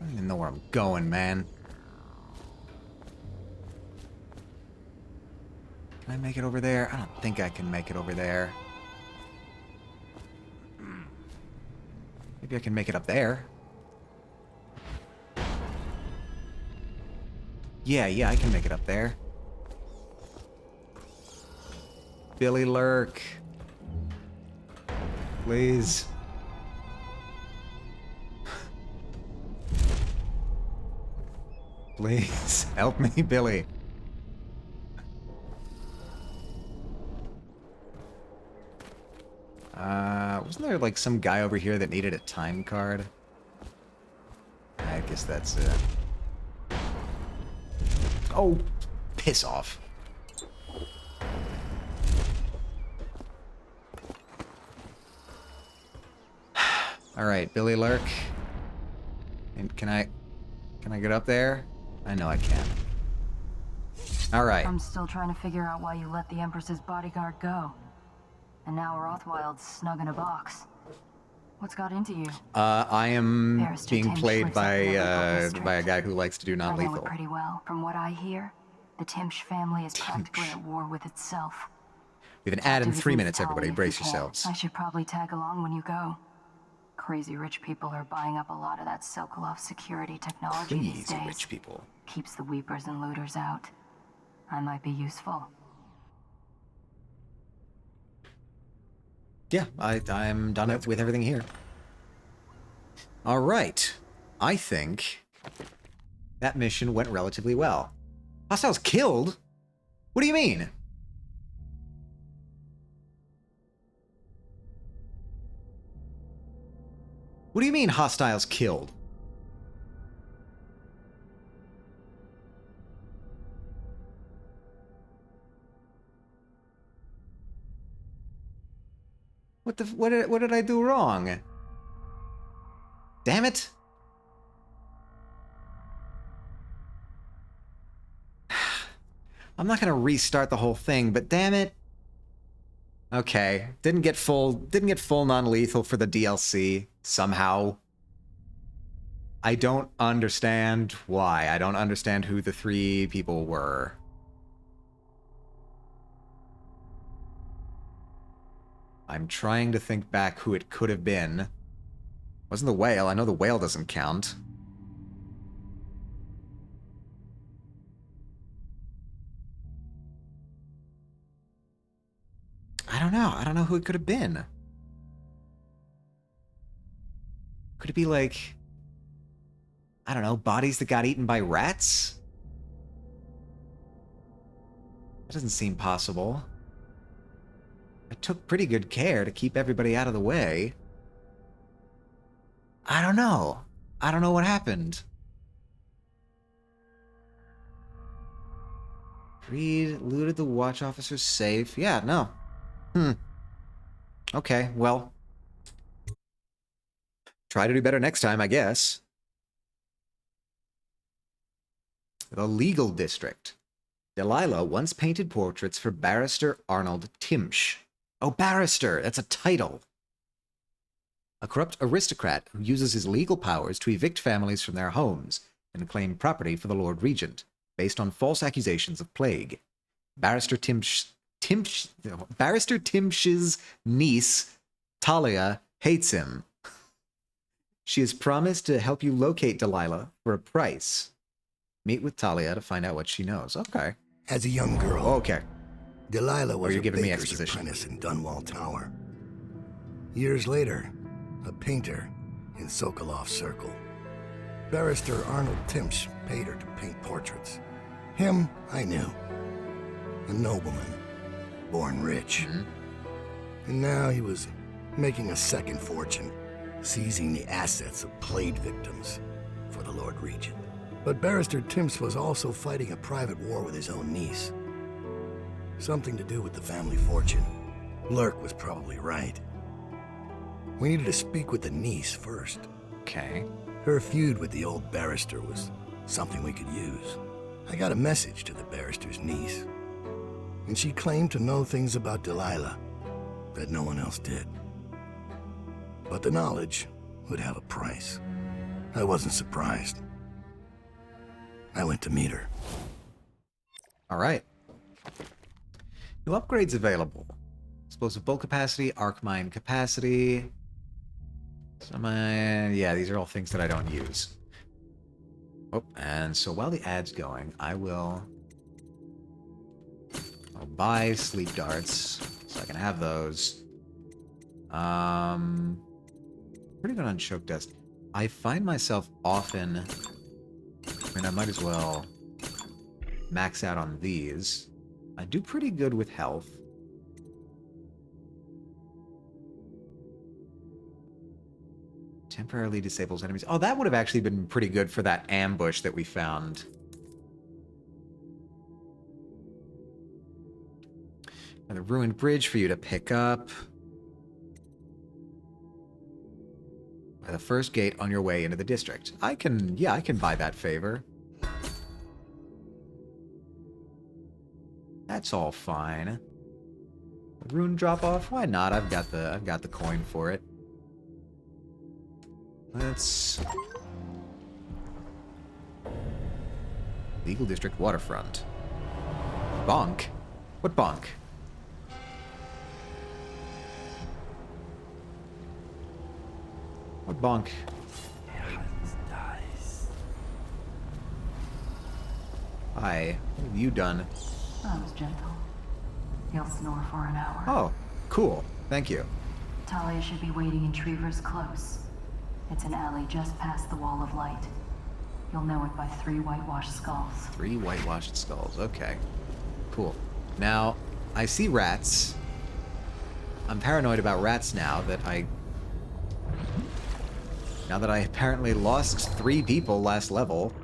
[SPEAKER 1] I don't even know where I'm going, man. Can I make it over there? I don't think I can make it over there. Maybe I can make it up there. Yeah, I can make it up there. Billy Lurk. Please. Please, help me, Billy. Wasn't there like some guy over here that needed a time card? I guess that's it. Oh, piss off. All right, Billy Lurk. And can I get up there? I know I can. All right.
[SPEAKER 7] I'm still trying to figure out why you let the Empress's bodyguard go. And now Rothwild's snug in a box. What's got into you?
[SPEAKER 1] I am
[SPEAKER 7] Barrister
[SPEAKER 1] being
[SPEAKER 7] Timsh
[SPEAKER 1] played
[SPEAKER 7] lives
[SPEAKER 1] by
[SPEAKER 7] up in the local district.
[SPEAKER 1] a guy who likes to do
[SPEAKER 7] I know
[SPEAKER 1] non-lethal.
[SPEAKER 7] it pretty well. From what I hear, the Timsh family is practically at war with itself.
[SPEAKER 1] We have an ad in
[SPEAKER 7] Do
[SPEAKER 1] 3
[SPEAKER 7] things
[SPEAKER 1] minutes, everybody.
[SPEAKER 7] calmly if
[SPEAKER 1] Brace
[SPEAKER 7] you can.
[SPEAKER 1] yourselves.
[SPEAKER 7] I should probably tag along when you go. Crazy rich people are buying up a lot of that Sokolov security technology these
[SPEAKER 1] Please,
[SPEAKER 7] days.
[SPEAKER 1] rich people.
[SPEAKER 7] Keeps the weepers and looters out. I might be useful.
[SPEAKER 1] Yeah, I'm done with everything here. All right. I think that mission went relatively well. Hostiles killed? What do you mean? What do you mean hostiles killed? What did I do wrong? Damn it. I'm not gonna restart the whole thing, but damn it. Okay, didn't get full non-lethal for the DLC somehow. I don't understand why. I don't understand who the 3 people were. I'm trying to think back who it could have been. Wasn't the whale. I know the whale doesn't count. I don't know. I don't know who it could have been. Could it be like, I don't know, bodies that got eaten by rats? That doesn't seem possible. I took pretty good care to keep everybody out of the way. I don't know. I don't know what happened. Reed looted the watch officer's safe. Yeah, no. Okay, well. Try to do better next time, I guess. The Legal District. Delilah once painted portraits for Barrister Arnold Timsh. Oh, Barrister! That's a title! A corrupt aristocrat who uses his legal powers to evict families from their homes and claim property for the Lord Regent, based on false accusations of plague. Barrister Timsh's niece, Talia, hates him. She has promised to help you locate Delilah for a price. Meet with Talia to find out what she knows. Okay.
[SPEAKER 11] As a young girl,
[SPEAKER 1] Okay.
[SPEAKER 11] Delilah was
[SPEAKER 1] you're
[SPEAKER 11] a
[SPEAKER 1] giving me
[SPEAKER 11] baker's
[SPEAKER 1] exposition.
[SPEAKER 11] apprentice in Dunwall Tower. Years later, a painter in Sokolov Circle. Barrister Arnold Timsh paid her to paint portraits. Him, I knew. A nobleman, born rich. And now he was making a second fortune, seizing the assets of plague victims for the Lord Regent. But Barrister Timsh was also fighting a private war with his own niece. Something to do with the family fortune. Lurk was probably right. We needed to speak with the niece first.
[SPEAKER 1] Okay.
[SPEAKER 11] Her feud with the old barrister was something we could use. I got a message to the barrister's niece, and she claimed to know things about Delilah that no one else did. But the knowledge would have a price. I wasn't surprised. I went to meet her.
[SPEAKER 1] All right. New upgrades available. Explosive bolt capacity, arc mine capacity. Yeah, these are all things that I don't use. Oh, and so while the ad's going, I'll buy sleep darts so I can have those. Pretty good on choke dust. I find myself often, I might as well max out on these. I do pretty good with health. Temporarily disables enemies. Oh, that would have actually been pretty good for that ambush that we found. Another ruined bridge for you to pick up. By the first gate on your way into the district. I can buy that favor. That's all fine. Rune drop off? Why not? I've got the coin for it. Let's Legal District Waterfront. Bonk? What bonk? What bonk? Hi, what have you done?
[SPEAKER 7] I was gentle. He'll snore for an hour.
[SPEAKER 1] Oh, cool. Thank you.
[SPEAKER 7] Talia should be waiting in Trevor's Close. It's an alley just past the Wall of Light. You'll know it by 3 whitewashed skulls.
[SPEAKER 1] 3 whitewashed skulls. Okay. Cool. Now, I see rats. I'm paranoid about rats now that I apparently lost 3 people last level.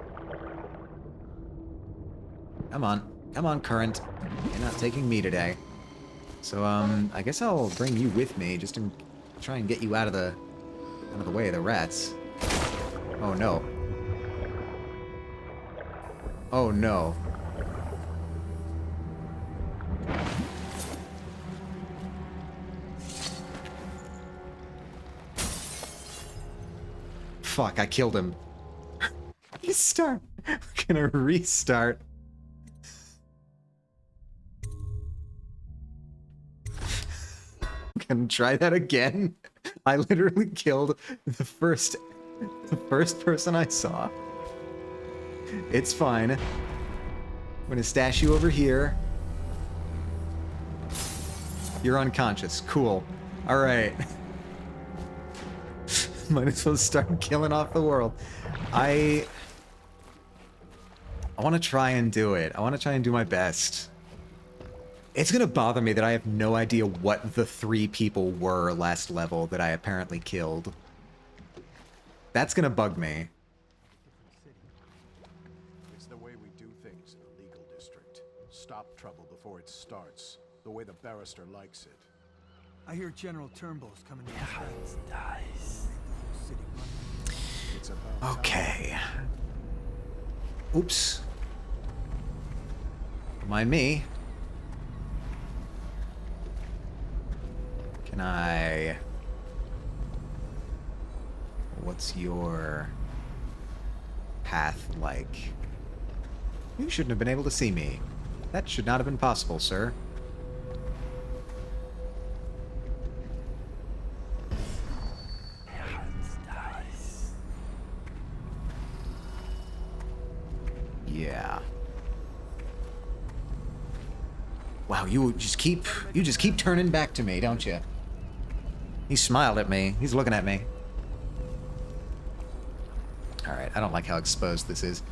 [SPEAKER 1] Come on. Come on, Current. You're not taking me today. So, I guess I'll bring you with me just to try and get you out of the way of the rats. Oh, no. Oh, no. Fuck, I killed him. Restart. We're gonna restart. Can try that again. I literally killed the first person I saw. It's fine. I'm gonna stash you over here. You're unconscious. Cool. Alright. Might as well start killing off the world. I want to try and do it. I want to try and do my best. It's going to bother me that I have no idea what the 3 people were last level that I apparently killed. That's going to bug me.
[SPEAKER 2] It's the way we do things in the legal district. Stop trouble before it starts. The way the barrister likes it.
[SPEAKER 8] I hear General Turnbull's coming to
[SPEAKER 6] It's nice.
[SPEAKER 2] It's about
[SPEAKER 1] Okay. Oops. Mind me. Can I... What's your path like? You shouldn't have been able to see me. That should not have been possible, sir. Yeah. Wow, you just keep turning back to me, don't you? He smiled at me. He's looking at me. Alright, I don't like how exposed this is.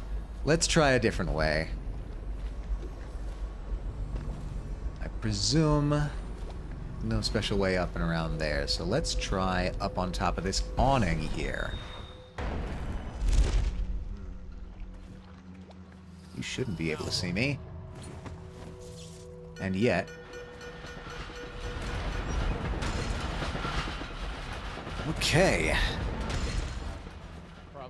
[SPEAKER 1] Let's try a different way. I presume no special way up and around there, so let's try up on top of this awning here. You shouldn't be able to see me. And yet... Okay.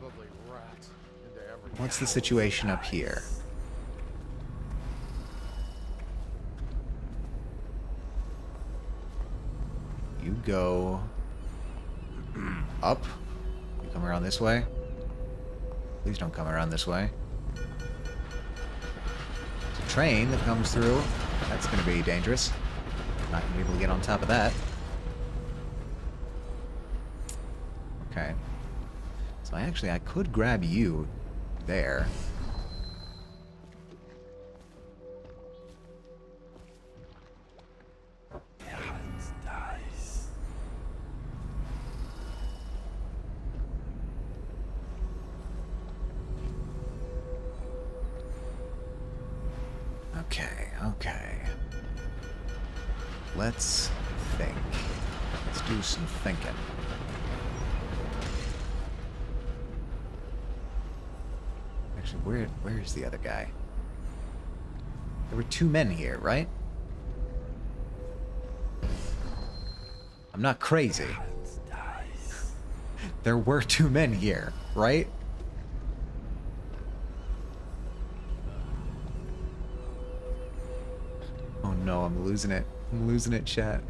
[SPEAKER 2] probably rats into every.
[SPEAKER 1] What's the situation up here? You go up. You come around this way. Please don't come around this way. There's a train that comes through. That's going to be dangerous. Not going to be able to get on top of that. Okay. So I could grab you there. Okay. Let's think. Let's do some thinking. Actually, where is the other guy? There were 2 men here, right? I'm not crazy. There were 2 men here, right? Oh no, I'm losing it. I'm losing it, chat.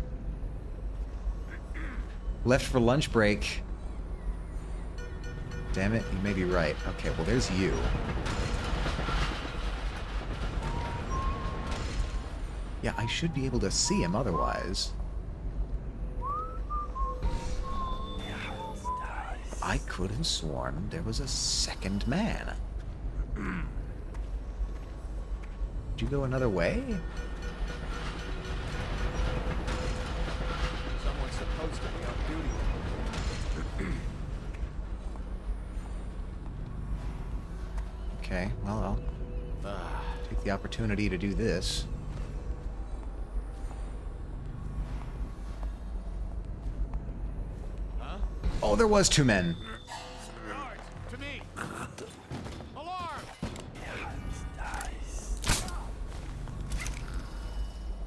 [SPEAKER 1] Left for lunch break. Damn it, you may be right. Okay, well there's you. Yeah, I should be able to see him otherwise. I could have sworn there was a second man. Did you go another way?
[SPEAKER 2] Someone's supposed to be on duty.
[SPEAKER 1] Okay, well, I'll take the opportunity to do this.
[SPEAKER 2] Huh?
[SPEAKER 1] Oh, there was 2 men.
[SPEAKER 2] Guards, to me! Alarm!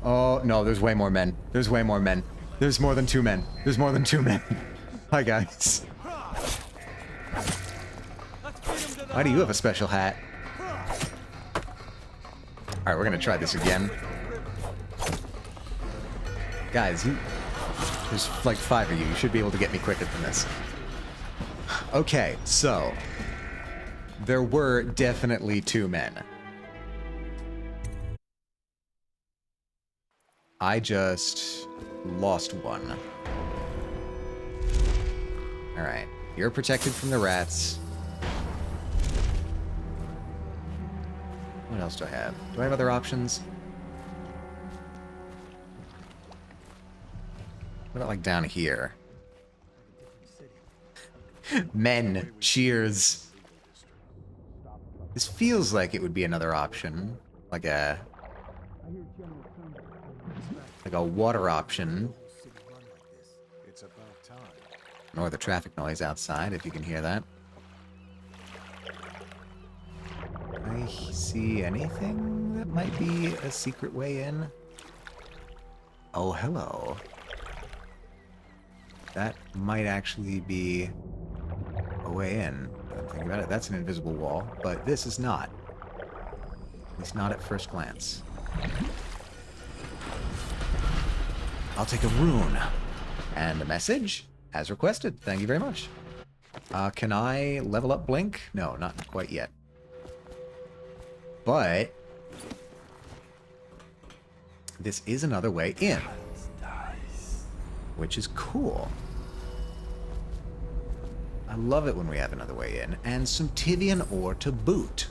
[SPEAKER 1] Oh, no, there's way more men. There's way more men. There's more than 2 men. There's more than 2 men. Hi, guys. Why do you have a special hat? Alright, we're gonna try this again. Guys, there's like 5 of you. You should be able to get me quicker than this. Okay, so... there were definitely 2 men. I just lost one. Alright, you're protected from the rats. What else do I have? Do I have other options? What about like down here? Men, cheers. This feels like it would be another option. Like a water option.
[SPEAKER 2] It's about time.
[SPEAKER 1] Or the traffic noise outside, if you can hear that. I see anything that might be a secret way in? Oh, hello. That might actually be a way in. I'm thinking about it. That's an invisible wall, but this is not. At least not at first glance. I'll take a rune. And a message, as requested. Thank you very much. Can I level up Blink? No, not quite yet. But this is another way in, which is cool. I love it when we have another way in, and some Tivian ore to boot.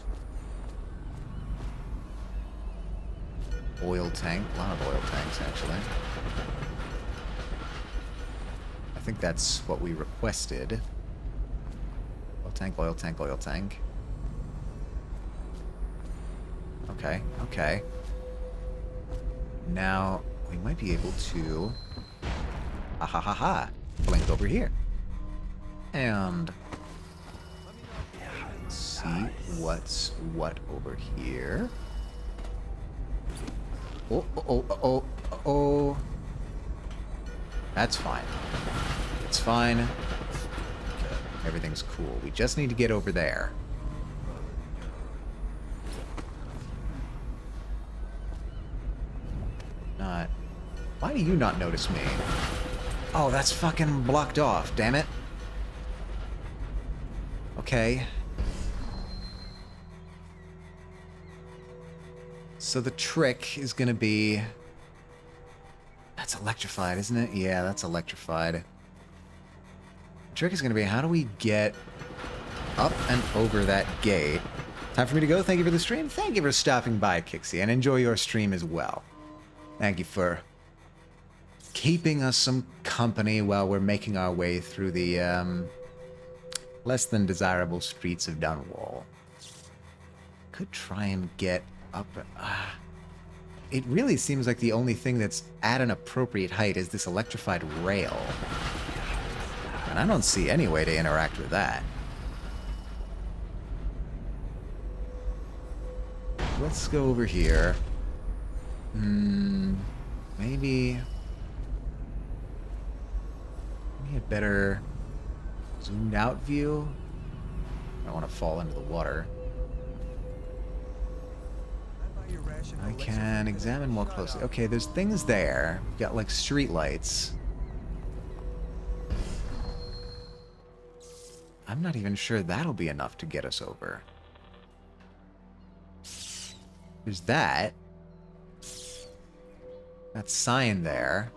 [SPEAKER 1] Oil tank, a lot of oil tanks actually. I think that's what we requested. Oil tank, oil tank, oil tank. Okay, okay. Now, we might be able to... blink over here. And... see what's what over here. Oh. That's fine. It's fine. Okay. Everything's cool. We just need to get over there. Why do you not notice me? Oh, that's fucking blocked off, damn it. Okay. So the trick is gonna be... That's electrified, isn't it? Yeah, that's electrified. The trick is gonna be, how do we get up and over that gate? Time for me to go. Thank you for the stream. Thank you for stopping by, Kixie, and enjoy your stream as well. Thank you for keeping us some company while we're making our way through the less than desirable streets of Dunwall. Could try and get up. It really seems like the only thing that's at an appropriate height is this electrified rail. And I don't see any way to interact with that. Let's go over here. Maybe a better zoomed out view. I don't want to fall into the water. I can examine more closely. Okay, there's things there. We've got like street lights. I'm not even sure that'll be enough to get us over. There's that. That sign there.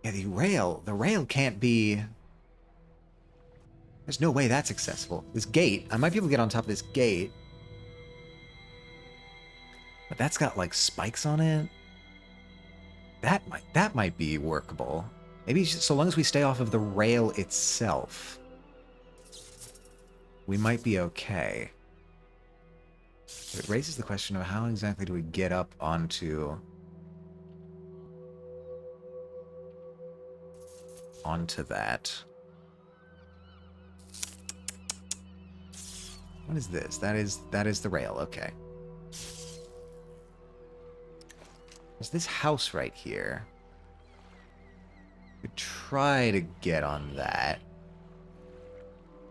[SPEAKER 1] Yeah, the rail can't be... There's no way that's accessible. This gate, I might be able to get on top of this gate. But that's got, like, spikes on it. That might be workable. Maybe so long as we stay off of the rail itself, we might be okay. But it raises the question of how exactly do we get up onto that. What is this? That is the rail, okay. There's this house right here. We could try to get on that.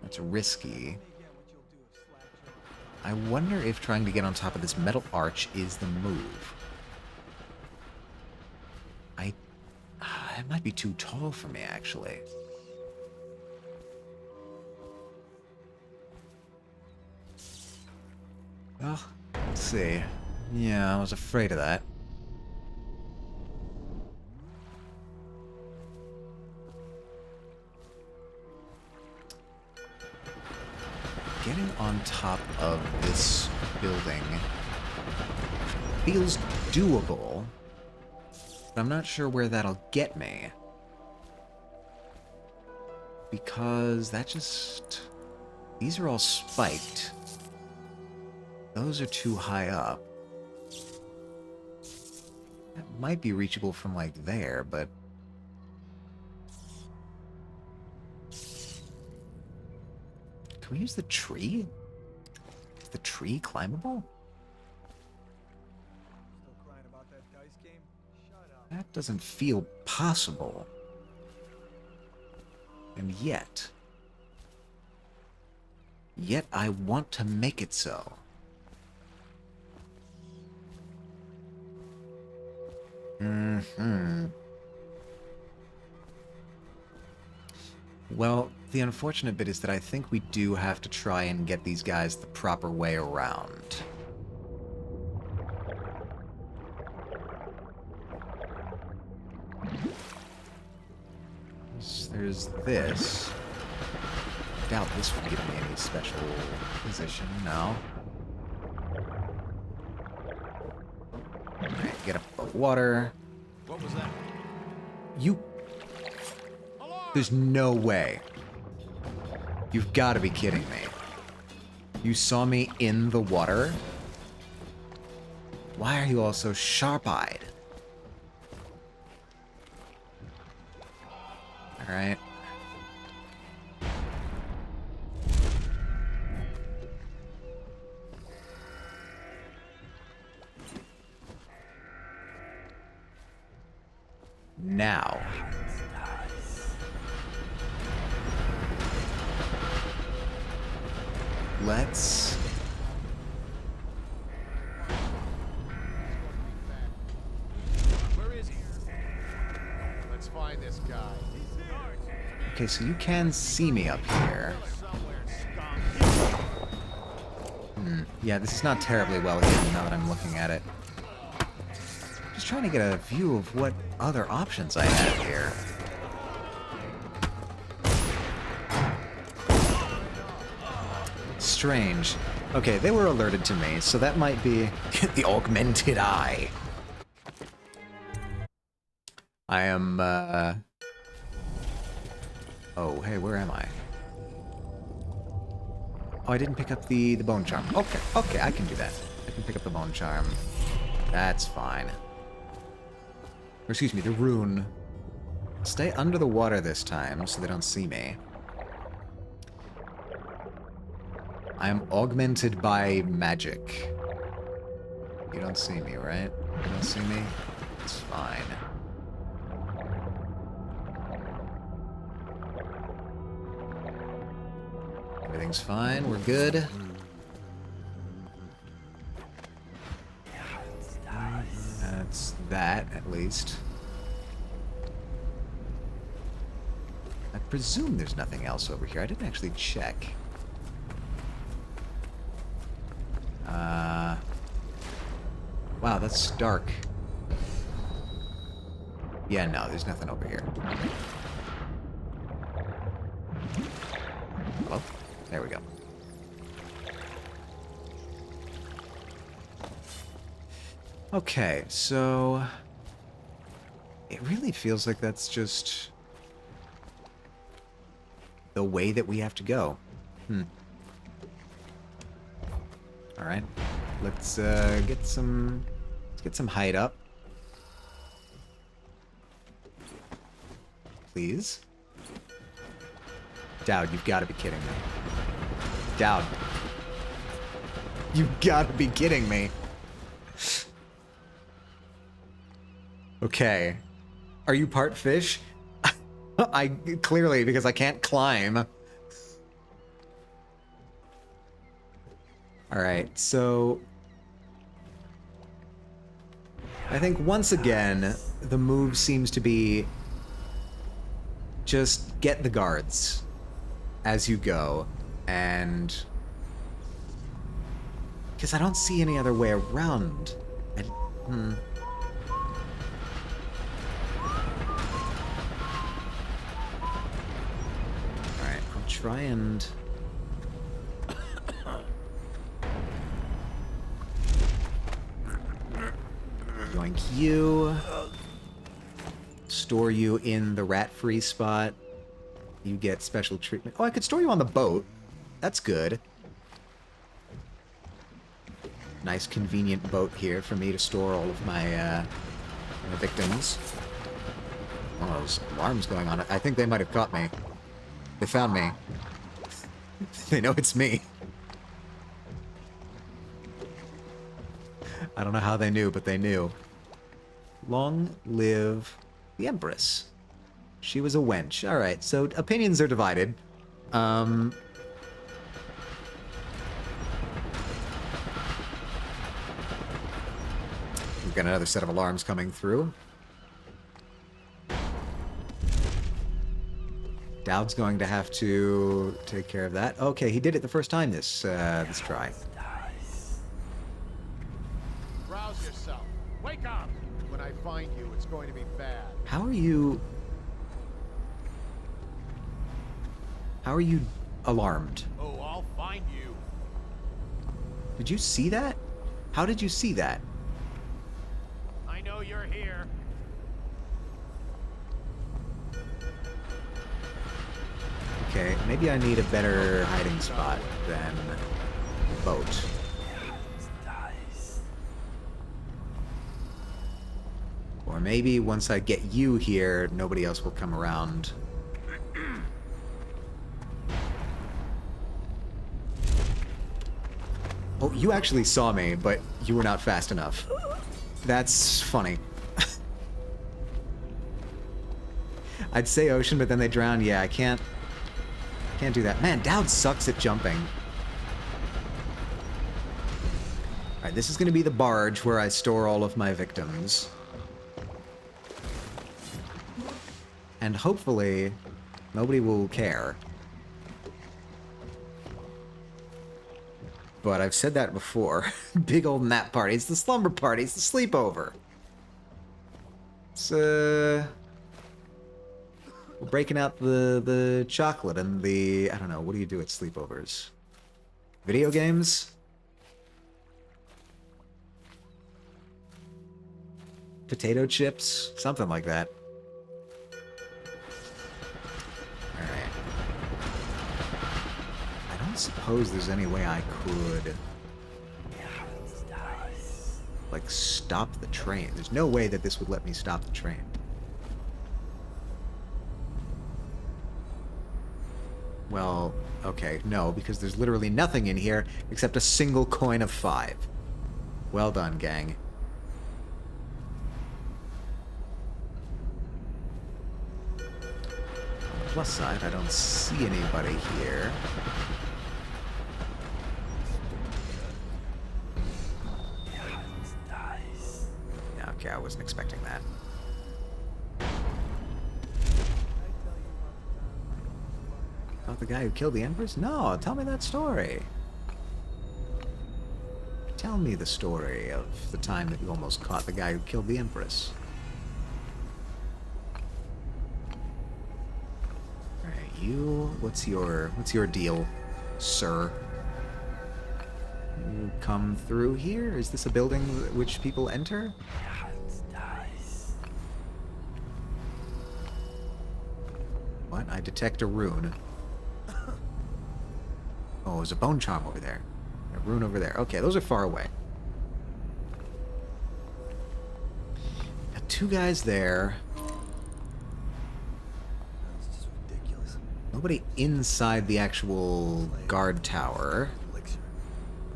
[SPEAKER 1] That's risky. I wonder if trying to get on top of this metal arch is the move. It might be too tall for me, actually. Well, let's see. Yeah, I was afraid of that. Getting on top of this building feels doable. But I'm not sure where that'll get me. Because that just... These are all spiked. Those are too high up. That might be reachable from, like, there, but... Can we use the tree? Is the tree climbable?
[SPEAKER 8] Still crying about that dice game? Shut up.
[SPEAKER 1] That doesn't feel possible. And yet... Yet I want to make it so. Well, the unfortunate bit is that I think we do have to try and get these guys the proper way around. There's this. I doubt this would give me any special position, no. Alright, get up above water.
[SPEAKER 2] What was that?
[SPEAKER 1] You... There's no way. You've got to be kidding me. You saw me in the water? Why are you all so sharp-eyed? Alright. Now. Let's...
[SPEAKER 2] Where is he? Let's find this guy.
[SPEAKER 1] Okay, so you can see me up here. Yeah, this is not terribly well hidden now that I'm looking at it. Just trying to get a view of what other options I have here. Strange. Okay, they were alerted to me, so that might be the augmented eye. I am, Oh, hey, where am I? Oh, I didn't pick up the bone charm. Okay, okay, I can do that. I can pick up the bone charm. That's fine. Or excuse me, the rune. Stay under the water this time so they don't see me. I am augmented by magic. You don't see me, right? You don't see me? It's fine. Everything's fine, we're good. That's that, at least. I presume there's nothing else over here. I didn't actually check. Wow, that's dark. Yeah, no, there's nothing over here. Hello? There we go. Okay, so... It really feels like that's just... the way that we have to go. Alright. Let's get some height up. Please. Dowd, you've got to be kidding me. Dowd. You've got to be kidding me. Okay. Are you part fish? I clearly, because I can't climb. Alright, so... I think once again, the move seems to be... just get the guards as you go, and... because I don't see any other way around. Alright, I'll try and... yoink you. store you in the rat-free spot. You get special treatment. Oh, I could store you on the boat. That's good. Nice, convenient boat here for me to store all of my, my victims. Oh, there's alarms going on. I think they might have caught me. They found me. They know it's me. I don't know how they knew, but they knew. Long live the Empress. She was a wench. Alright, so opinions are divided. We've got another set of alarms coming through. Dowd's going to have to take care of that. Okay, he did it the first time this try.
[SPEAKER 2] Rouse yourself. Wake up! When I find you, it's going to be bad.
[SPEAKER 1] How are you alarmed?
[SPEAKER 2] Oh, I'll find you.
[SPEAKER 1] Did you see that? How did you see that?
[SPEAKER 2] I know you're here.
[SPEAKER 1] Okay, maybe I need a better hiding spot than boat. Or maybe once I get you here, nobody else will come around. Oh, you actually saw me, but you were not fast enough. That's funny. I'd say ocean, but then they drown. Yeah, I can't do that. Man, Dowd sucks at jumping. Alright, this is gonna be the barge where I store all of my victims. And hopefully, nobody will care. But I've said that before. Big old nap party. It's the slumber party. It's the sleepover. It's, we're breaking out the chocolate and the... I don't know, what do you do at sleepovers? Video games? Potato chips? Something like that. Alright. I don't suppose there's any way I could... like, stop the train. There's no way that this would let me stop the train. Well, okay, no, because there's literally nothing in here except a single coin of 5. Well done, gang. On the plus side, I don't see anybody here. Yeah, okay, I wasn't expecting that. About the guy who killed the Empress? No, tell me that story. Tell me the story of the time that you almost caught the guy who killed the Empress. Alright, you... What's your deal, sir? You come through here? Is this a building which people enter? What? I detect a rune. Oh, there's a bone charm over there. A rune over there. Okay, those are far away. Got 2 guys there. Nobody inside the actual guard tower.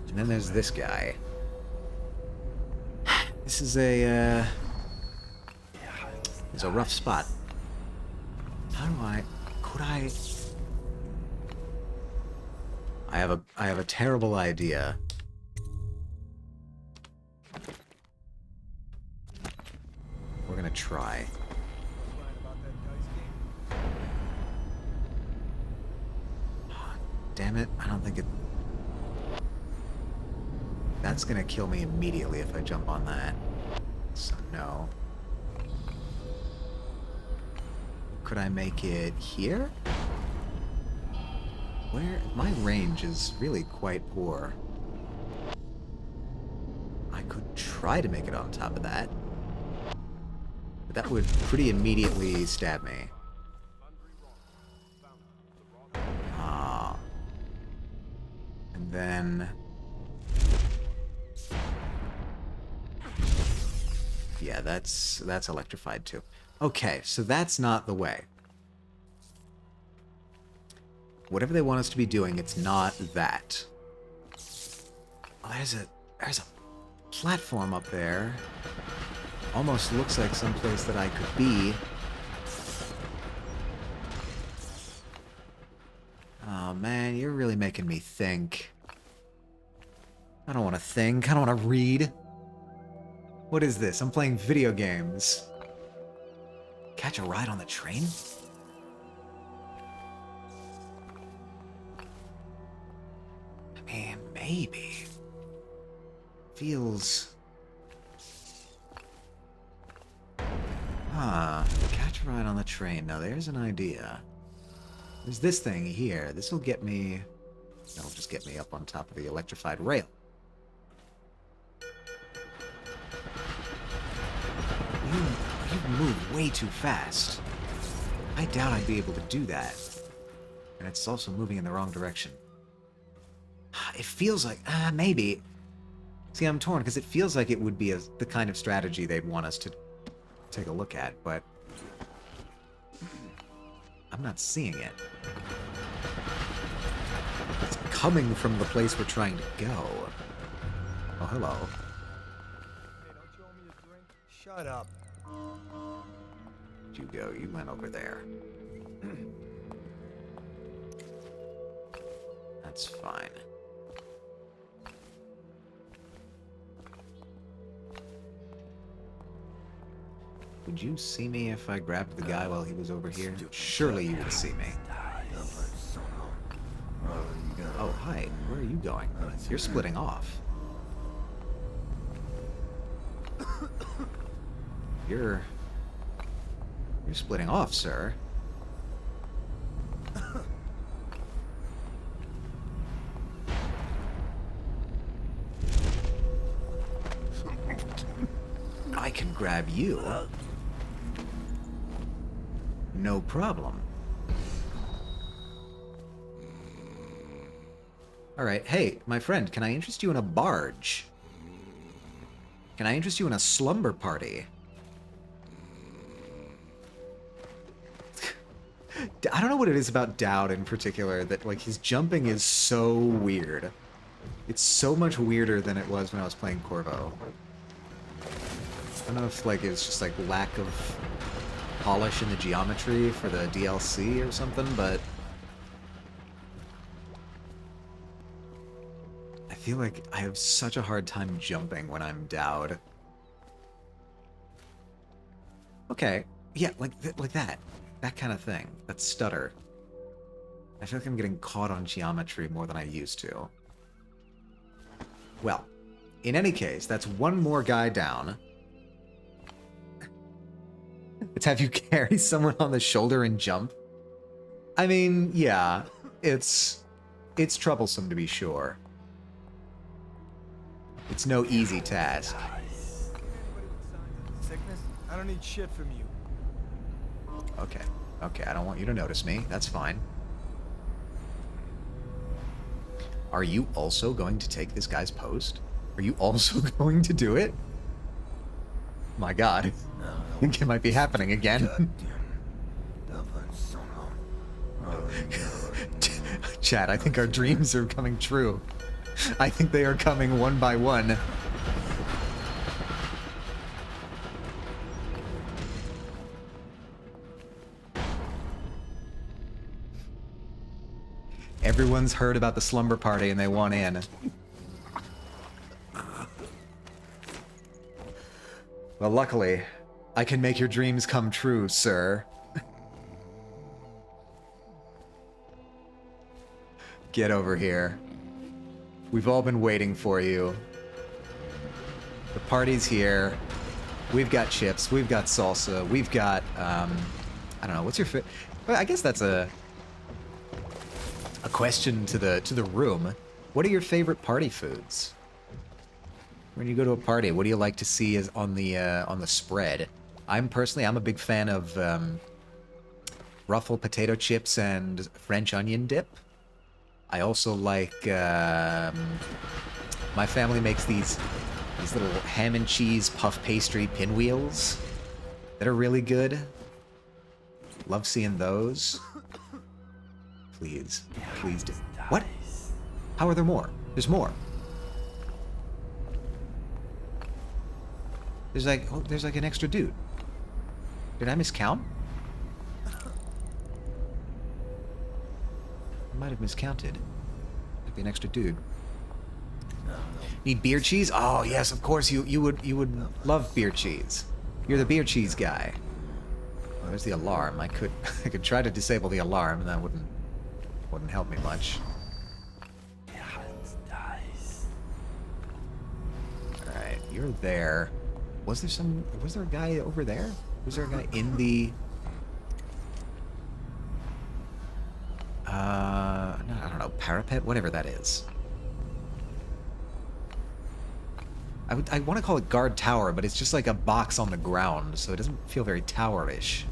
[SPEAKER 1] And then there's this guy. This is a, it's a rough spot. How do I... Could I... I have a terrible idea. We're gonna try. Damn it, I don't think it... That's gonna kill me immediately if I jump on that. So no. Could I make it here? Where? My range is really quite poor. I could try to make it on top of that. But that would pretty immediately stab me. Ah. And then... yeah, that's electrified too. Okay, so that's not the way. Whatever they want us to be doing, it's not that. Oh, there's a platform up there. Almost looks like someplace that I could be. Oh man, you're really making me think. I don't want to think. I don't want to read. What is this? I'm playing video games. Catch a ride on the train? I mean, maybe. Feels... huh. Catch a ride on the train. Now, there's an idea. There's this thing here. This will get me... that'll just get me up on top of the electrified rail. You move way too fast. I doubt I'd be able to do that. And it's also moving in the wrong direction. It feels like... maybe. See, I'm torn, because it feels like it would be the kind of strategy they'd want us to take a look at, but... I'm not seeing it. It's coming from the place we're trying to go. Oh, hello.
[SPEAKER 8] Hey, don't you owe me a drink? Shut up.
[SPEAKER 1] Where'd you go? You went over there. That's fine. Would you see me if I grabbed the guy while he was over here? Surely you would see me. Oh, hi. Where are you going? You're splitting off. You're splitting off, sir. I can grab you. No problem. Alright, hey, my friend, can I interest you in a barge? Can I interest you in a slumber party? I don't know what it is about Dowd in particular that, like, his jumping is so weird. It's so much weirder than it was when I was playing Corvo. I don't know if, like, it's just, like, lack of polish in the geometry for the DLC or something, but... I feel like I have such a hard time jumping when I'm Dowd. Okay, yeah, like that. That kind of thing. That stutter. I feel like I'm getting caught on geometry more than I used to. Well, in any case, that's one more guy down. Let's have you carry someone on the shoulder and jump. I mean, yeah, it's troublesome to be sure. It's no easy task.
[SPEAKER 8] Sickness? I don't need shit from you.
[SPEAKER 1] Okay. Okay, I don't want you to notice me. That's fine. Are you also going to take this guy's post? Are you also going to do it? My god. I think it might be happening again. Chat, I think our dreams are coming true. I think they are coming one by one. Everyone's heard about the slumber party and they want in. Well, luckily, I can make your dreams come true, sir. Get over here. We've all been waiting for you. The party's here. We've got chips. We've got salsa. We've got, I don't know, what's your well, I guess that's a question to the room. What are your favorite party foods? When you go to a party, what do you like to see as on the spread? I'm a big fan of ruffled potato chips and French onion dip. I also like, my family makes these little ham and cheese puff pastry pinwheels that are really good. Love seeing those. Please, please do. What? How are there more? There's more. There's like an extra dude. Did I miscount? I might have miscounted. Might be an extra dude. Need beer cheese? Oh yes, of course you would love beer cheese. You're the beer cheese guy. Oh, there's the alarm. I could try to disable the alarm, and that wouldn't help me much. Alright, you're there. Was there a guy over there? Was there a guy in the I don't know, parapet? Whatever that is. I want to call it guard tower, but it's just like a box on the ground, so it doesn't feel very tower-ish.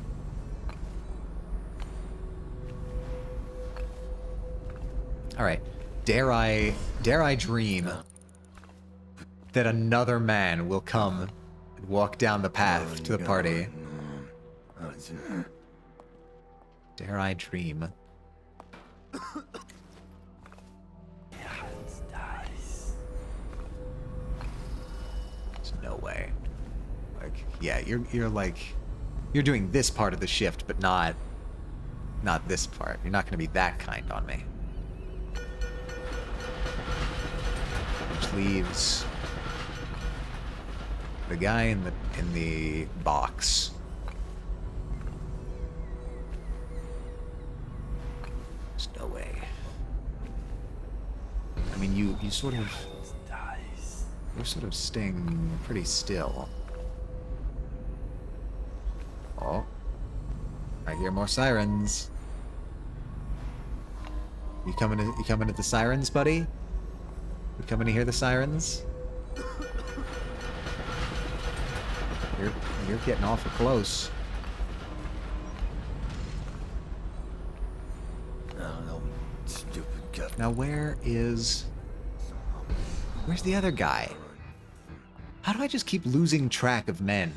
[SPEAKER 1] Alright. Dare I dream that another man will come and walk down the path to the party. Dare I dream. There's no way. Like, yeah, you're doing this part of the shift, but not this part. You're not gonna be that kind on me. Which leaves the guy in the box. There's no way. I mean, you sort of... You're sort of staying pretty still. Oh. I hear more sirens. You coming at the sirens, buddy? You coming to hear the sirens? You're getting awful close.
[SPEAKER 11] No, stupid guy.
[SPEAKER 1] Now where's the other guy? How do I just keep losing track of men?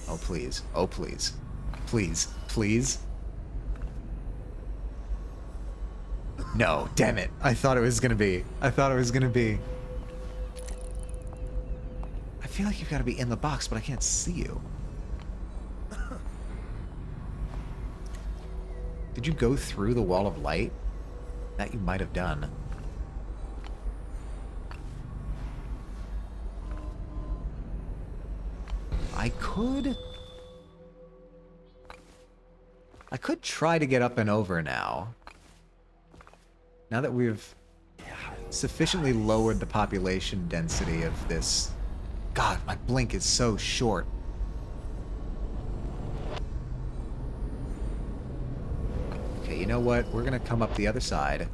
[SPEAKER 1] Oh please. Oh please. Please. Please. No, damn it. I thought it was gonna be. I feel like you've got to be in the box, but I can't see you. Did you go through the wall of light? That you might have done. I could try to get up and over now. Now that we've sufficiently lowered the population density of this... God, my blink is so short. Okay, you know what? We're gonna come up the other side.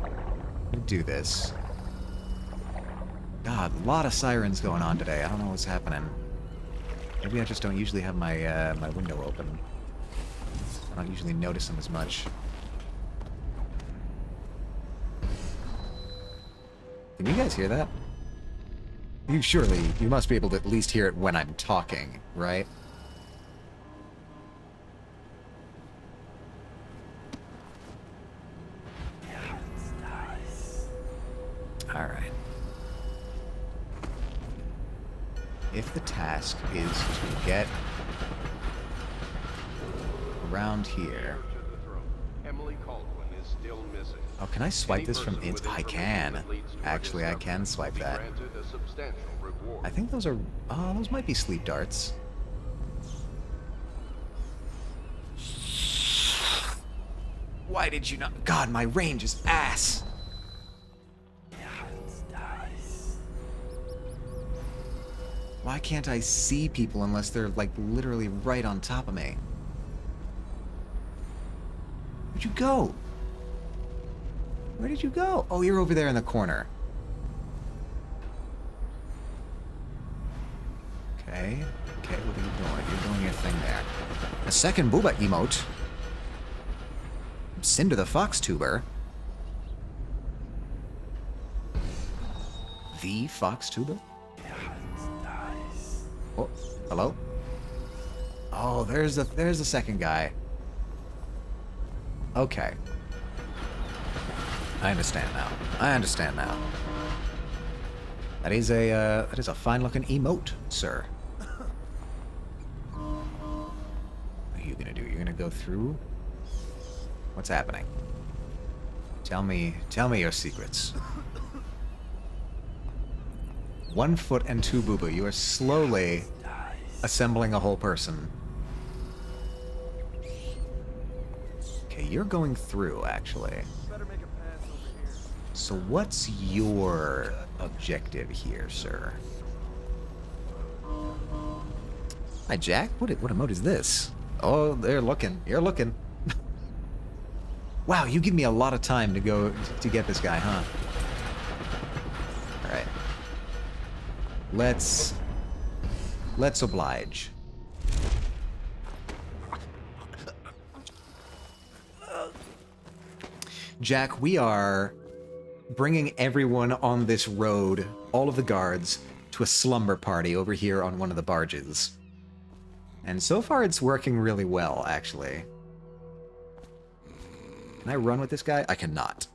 [SPEAKER 1] I'm gonna do this. God, a lot of sirens going on today. I don't know what's happening. Maybe I just don't usually have my my window open. I don't usually notice them as much. Can you guys hear that? You must be able to at least hear it when I'm talking, right? Alright. If the task is to get around here... Oh, can I swipe this from int? I can. Actually, I can swipe that. I think those are... Oh, those might be sleep darts. Why did you not... God, my range is ass! Why can't I see people unless they're, like, literally right on top of me? Where'd you go? Where did you go? Oh, you're over there in the corner. Okay. Okay, what are you doing? You're doing your thing there. A second Booba emote. Cinder the Fox Tuber. The Fox Tuber? Oh, hello? Oh, there's the second guy. Okay. I understand now. I understand now. That is a fine-looking emote, sir. What are you gonna do? You're gonna go through? What's happening? Tell me your secrets. 1 foot and 2 booba. You are slowly assembling a whole person. Okay, you're going through, actually. So what's your objective here, sir? Hi, Jack. What emote is this? Oh, they're looking. You're looking. Wow, you give me a lot of time to go to get this guy, huh? All right. Let's oblige. Jack, we are bringing everyone on this road, all of the guards, to a slumber party over here on one of the barges. And so far it's working really well, actually. Can I run with this guy? I cannot.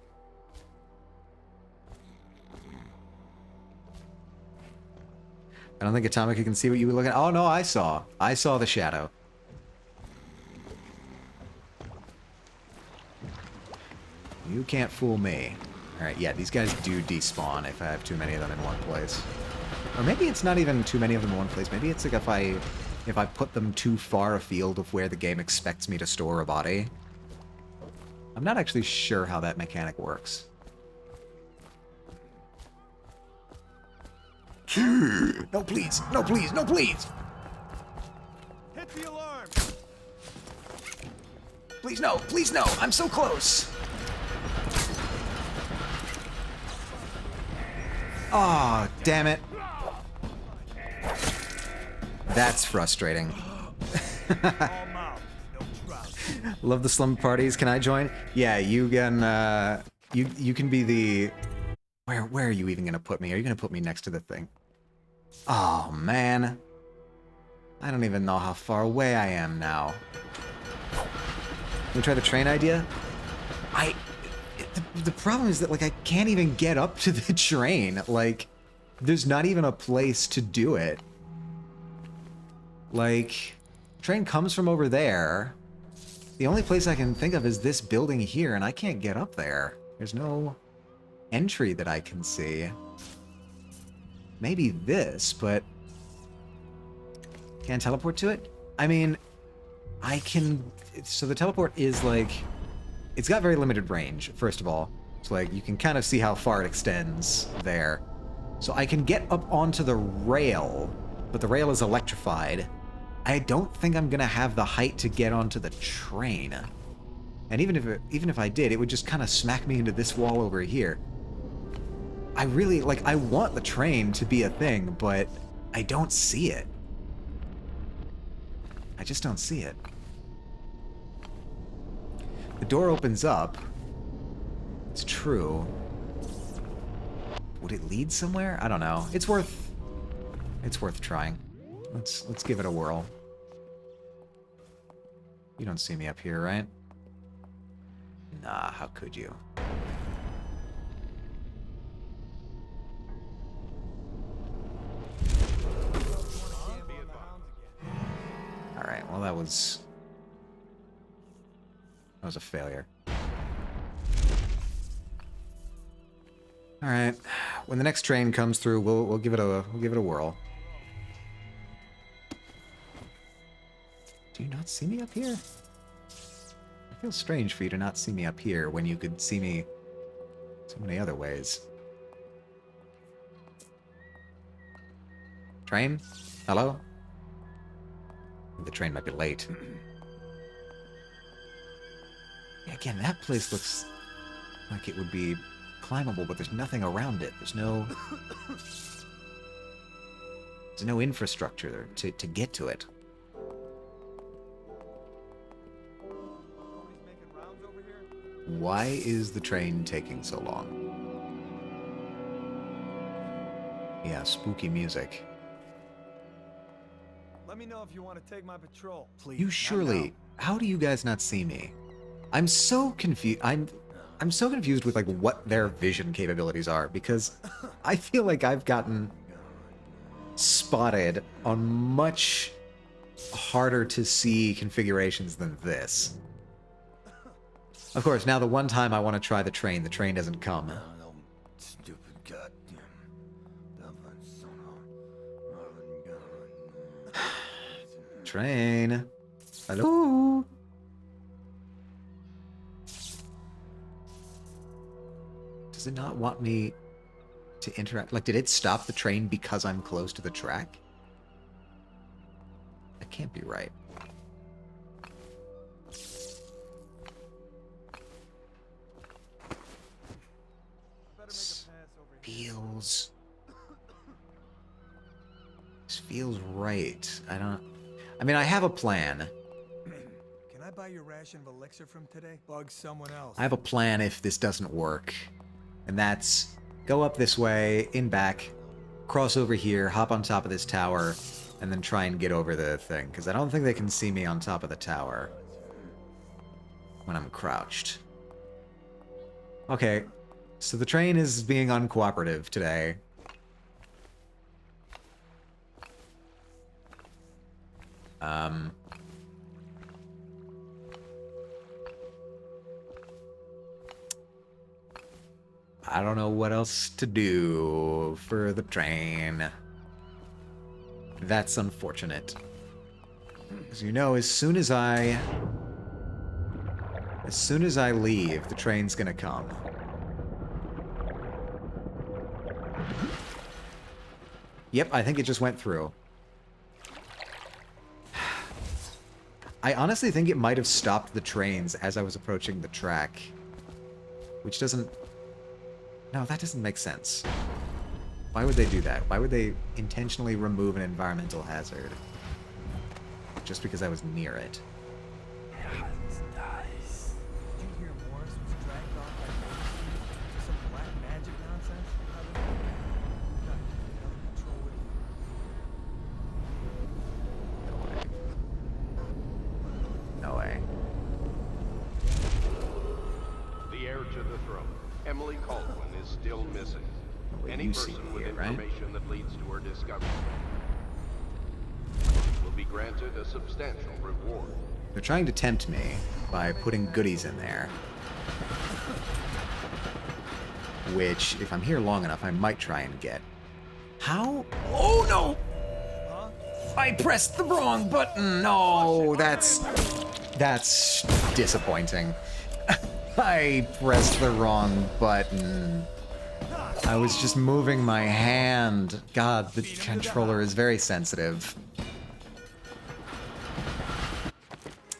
[SPEAKER 1] I don't think Atomica can see what you were looking at. Oh, no, I saw. I saw the shadow. You can't fool me. Alright, yeah, these guys do despawn if I have too many of them in one place. Or maybe it's not even too many of them in one place. Maybe it's like if I put them too far afield of where the game expects me to store a body. I'm not actually sure how that mechanic works. No, please. No, please. No, please.
[SPEAKER 6] Hit the alarm!
[SPEAKER 1] Please, no. Please, no. I'm so close. Aw, oh, damn it. That's frustrating. Love the slum parties. Can I join? Yeah, you can, you can be the... Where are you even gonna put me? Are you gonna put me next to the thing? Oh, man. I don't even know how far away I am now. Can we try the train idea? The problem is that, like, I can't even get up to the train. Like, there's not even a place to do it. Like, train comes from over there. The only place I can think of is this building here, and I can't get up there. There's no entry that I can see. Maybe this, but... Can't teleport to it? I mean, I can... So the teleport is, like... It's got very limited range, first of all. So, like, you can kind of see how far it extends there. So I can get up onto the rail, but the rail is electrified. I don't think I'm gonna have the height to get onto the train. And even if I did, it would just kind of smack me into this wall over here. I really, like, I want the train to be a thing, but I don't see it. I just don't see it. The door opens up. It's true. Would it lead somewhere? I don't know. It's worth trying. Let's give it a whirl. You don't see me up here, right? Nah, how could you? Alright, well that was a failure. Alright. When the next train comes through, we'll give it a whirl. Do you not see me up here? It feels strange for you to not see me up here when you could see me so many other ways. Train? Hello? The train might be late. Again, that place looks like it would be climbable, but there's nothing around it. There's no... There's no infrastructure to get to it. Why is the train taking so long? Yeah, spooky music.
[SPEAKER 8] Let me know if you want to take my patrol.
[SPEAKER 6] Please.
[SPEAKER 1] You surely... How do you guys not see me? I'm so confused. I'm so confused with like what their vision capabilities are, because I feel like I've gotten spotted on much harder to see configurations than this. Of course, now the one time I want to try the train doesn't come.
[SPEAKER 11] Stupid goddamn.
[SPEAKER 1] Train. Hello? Does it not want me to interact? Like, did it stop the train because I'm close to the track? That can't be right. Feels... This feels right. I mean, I have a plan.
[SPEAKER 8] Can I buy your ration of elixir from today? Bug someone else.
[SPEAKER 1] I have a plan if this doesn't work. And that's go up this way, in back, cross over here, hop on top of this tower, and then try and get over the thing. Because I don't think they can see me on top of the tower when I'm crouched. Okay, so the train is being uncooperative today. I don't know what else to do for the train. That's unfortunate. As you know, as soon as I leave, the train's gonna come. Yep, I think it just went through. I honestly think it might have stopped the trains as I was approaching the track. Which doesn't... No, that doesn't make sense. Why would they do that? Why would they intentionally remove an environmental hazard? Just because I was near it.
[SPEAKER 8] Did you hear Morris was dragged off by some black magic nonsense?
[SPEAKER 1] No way.
[SPEAKER 3] The heir to the throne, Emily Caldwin, is still missing.
[SPEAKER 1] Well,
[SPEAKER 3] Any
[SPEAKER 1] you see
[SPEAKER 3] person with
[SPEAKER 1] here, right?
[SPEAKER 3] information that leads to her discovery will be granted a substantial reward.
[SPEAKER 1] They're trying to tempt me by putting goodies in there. Which, if I'm here long enough, I might try and get. How? Oh no! I pressed the wrong button! No, that's disappointing. I pressed the wrong button. I was just moving my hand. God, the controller is very sensitive.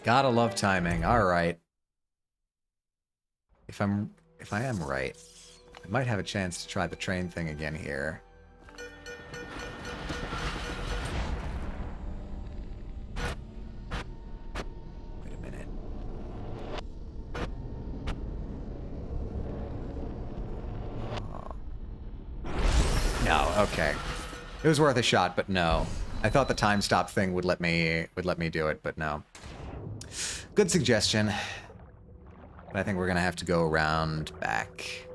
[SPEAKER 1] Gotta love timing. Alright. If I am right, I might have a chance to try the train thing again here. Wait a minute. No, okay. It was worth a shot, but no. I thought the time stop thing would let me do it, but no. Good suggestion. But I think we're gonna have to go around back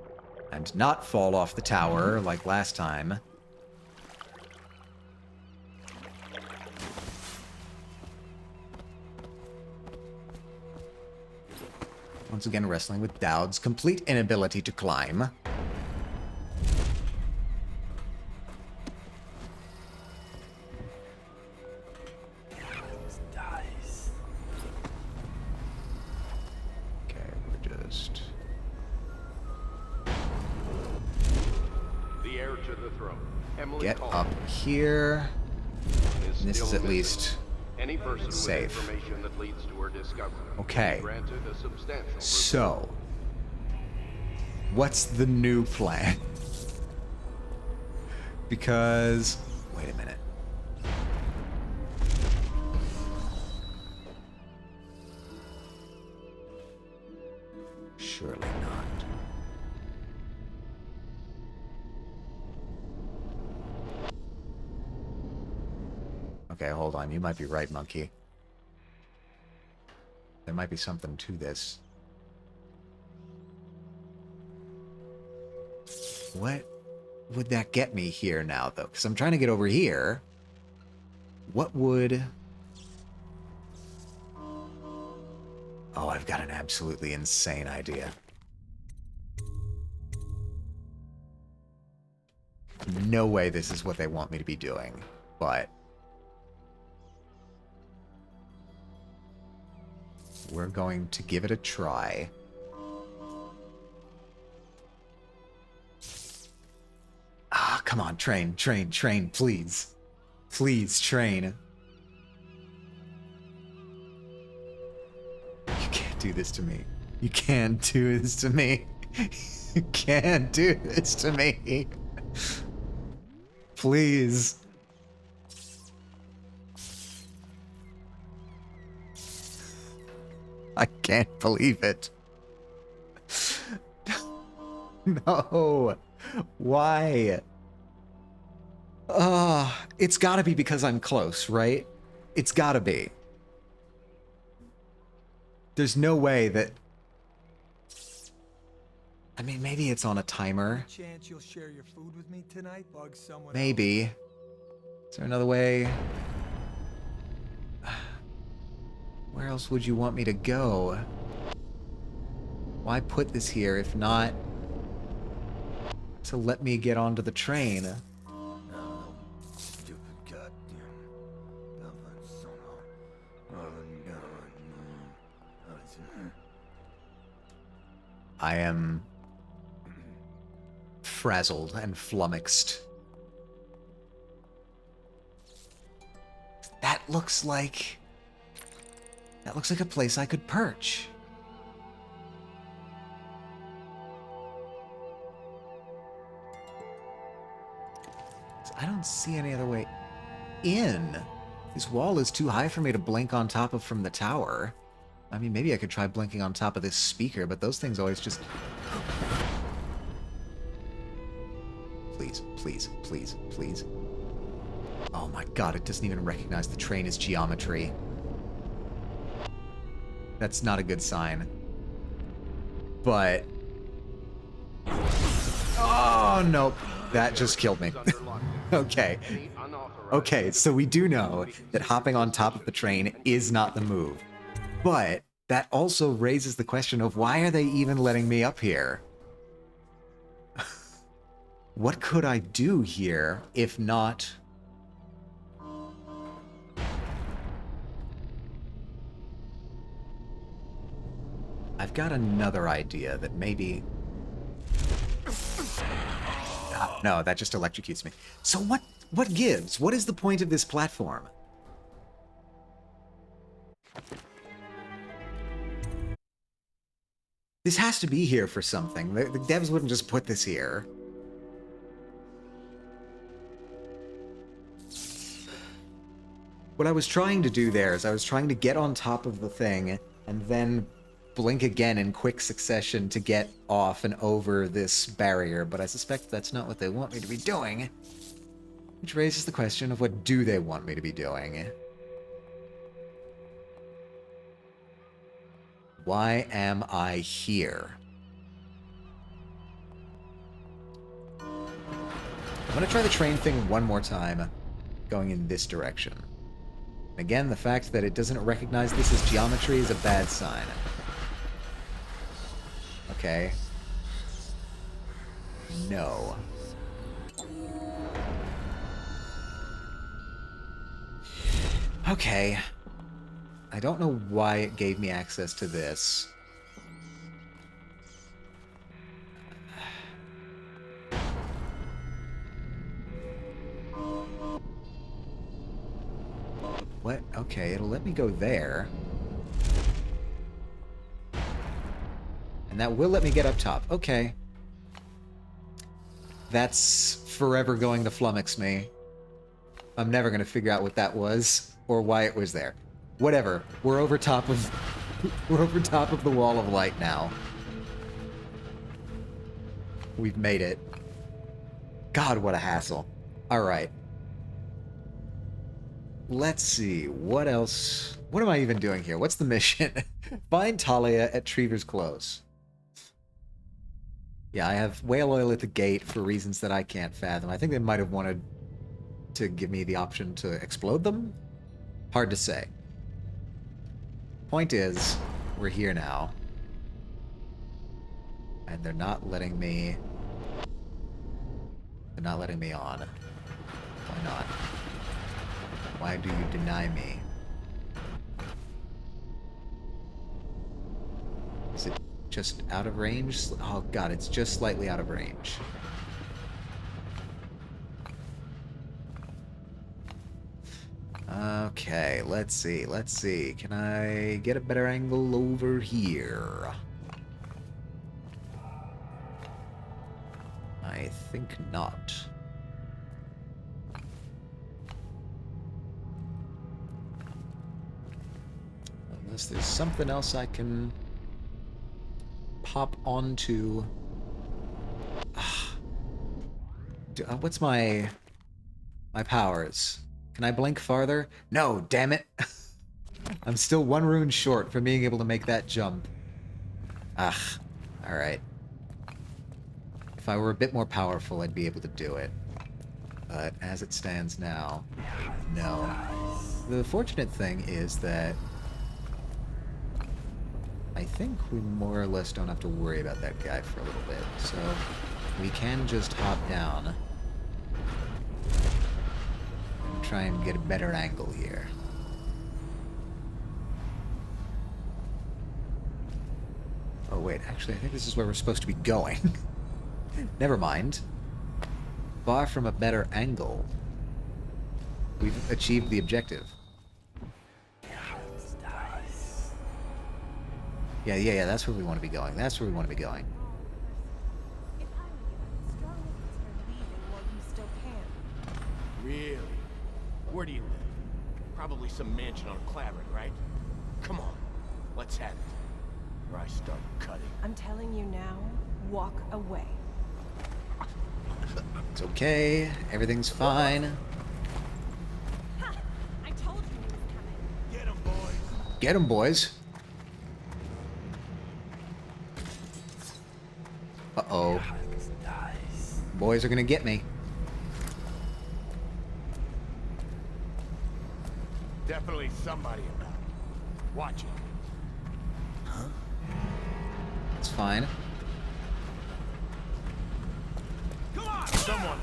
[SPEAKER 1] and not fall off the tower like last time. Once again, wrestling with Dowd's complete inability to climb. Get up here. And this is at least safe. Okay. So, what's the new plan? Because, wait a minute. Surely not. Okay, hold on. You might be right, monkey. There might be something to this. What would that get me here now, though? Because I'm trying to get over here. What would... Oh, I've got an absolutely insane idea. No way this is what they want me to be doing, but... we're going to give it a try. Ah, come on, train, please. Please, train. You can't do this to me. You can't do this to me. You can't do this to me. Please. I can't believe it. No. Why? It's gotta be because I'm close, right? It's gotta be. There's no way that... I mean, maybe it's on a timer.
[SPEAKER 8] Chance you'll share your food with me tonight? Bug someone
[SPEAKER 1] Maybe. Is there another way? Where else would you want me to go? Why put this here if not to let me get onto the train? I am frazzled and flummoxed. That looks like a place I could perch. I don't see any other way in. This wall is too high for me to blink on top of from the tower. I mean, maybe I could try blinking on top of this speaker, but those things always just... Please, please, please, please. Oh my god, it doesn't even recognize the train as geometry. That's not a good sign. But... Oh, nope. That just killed me. Okay. Okay, so we do know that hopping on top of the train is not the move. But that also raises the question of why are they even letting me up here? What could I do here if not... I've got another idea that maybe... Oh, no, that just electrocutes me. So what gives? What is the point of this platform? This has to be here for something. The devs wouldn't just put this here. What I was trying to do there is I was trying to get on top of the thing and then blink again in quick succession to get off and over this barrier, but I suspect that's not what they want me to be doing. Which raises the question of what do they want me to be doing? Why am I here? I'm gonna try the train thing one more time, going in this direction. And again, the fact that it doesn't recognize this as geometry is a bad sign. Okay. No. Okay. I don't know why it gave me access to this. What? Okay, it'll let me go there. And that will let me get up top. Okay. That's forever going to flummox me. I'm never going to figure out what that was or why it was there. Whatever. We're over top of the wall of light now. We've made it. God, what a hassle. Alright. Let's see. What else? What am I even doing here? What's the mission? Find Talia at Trevor's Close. Yeah, I have whale oil at the gate for reasons that I can't fathom. I think they might have wanted to give me the option to explode them? Hard to say. Point is, we're here now. And they're not letting me... They're not letting me on. Why not? Why do you deny me? Is it just out of range? Oh god, it's just slightly out of range. Okay, let's see, let's see. Can I get a better angle over here? I think not. Unless there's something else I can pop onto. What's my powers? Can I blink farther? No, damn it. I'm still one rune short from being able to make that jump. Alright. If I were a bit more powerful, I'd be able to do it. But as it stands now, no. The fortunate thing is that I think we more or less don't have to worry about that guy for a little bit. So we can just hop down and try and get a better angle here. Oh wait, actually I think this is where we're supposed to be going. Never mind. Far from a better angle. We've achieved the objective. Yeah, that's where we want to be going. That's where we want to be going.
[SPEAKER 4] Really? Where do you live? Probably some mansion on Clavering, right? Come on, let's have it. Or I start cutting.
[SPEAKER 12] I'm telling you now, walk away.
[SPEAKER 1] It's okay. Everything's fine.
[SPEAKER 12] Ha! I told you he was coming.
[SPEAKER 4] Get him, boys.
[SPEAKER 1] Get 'em, boys. Uh-oh. Boys are gonna get me.
[SPEAKER 4] Definitely somebody about. Watch it.
[SPEAKER 1] Huh? It's fine.
[SPEAKER 4] Come on, someone!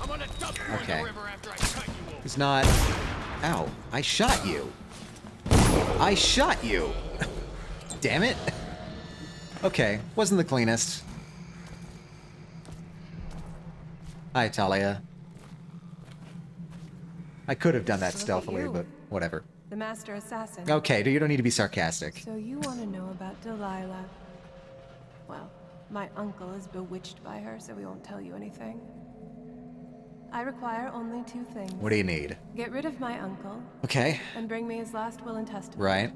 [SPEAKER 4] I'm gonna dump you in the river after I cut you open.
[SPEAKER 1] It's not. Ow! I shot you. I shot you. Damn it. Okay, wasn't the cleanest. Hi, Talia. I could have done that stealthily, but whatever.
[SPEAKER 12] The master assassin.
[SPEAKER 1] Okay, you don't need to be sarcastic.
[SPEAKER 12] So you want to know about Delilah? Well, my uncle is bewitched by her, so we won't tell you anything. I require only two things.
[SPEAKER 1] What do you need?
[SPEAKER 12] Get rid of my uncle.
[SPEAKER 1] Okay.
[SPEAKER 12] And bring me his last will and testament.
[SPEAKER 1] Right.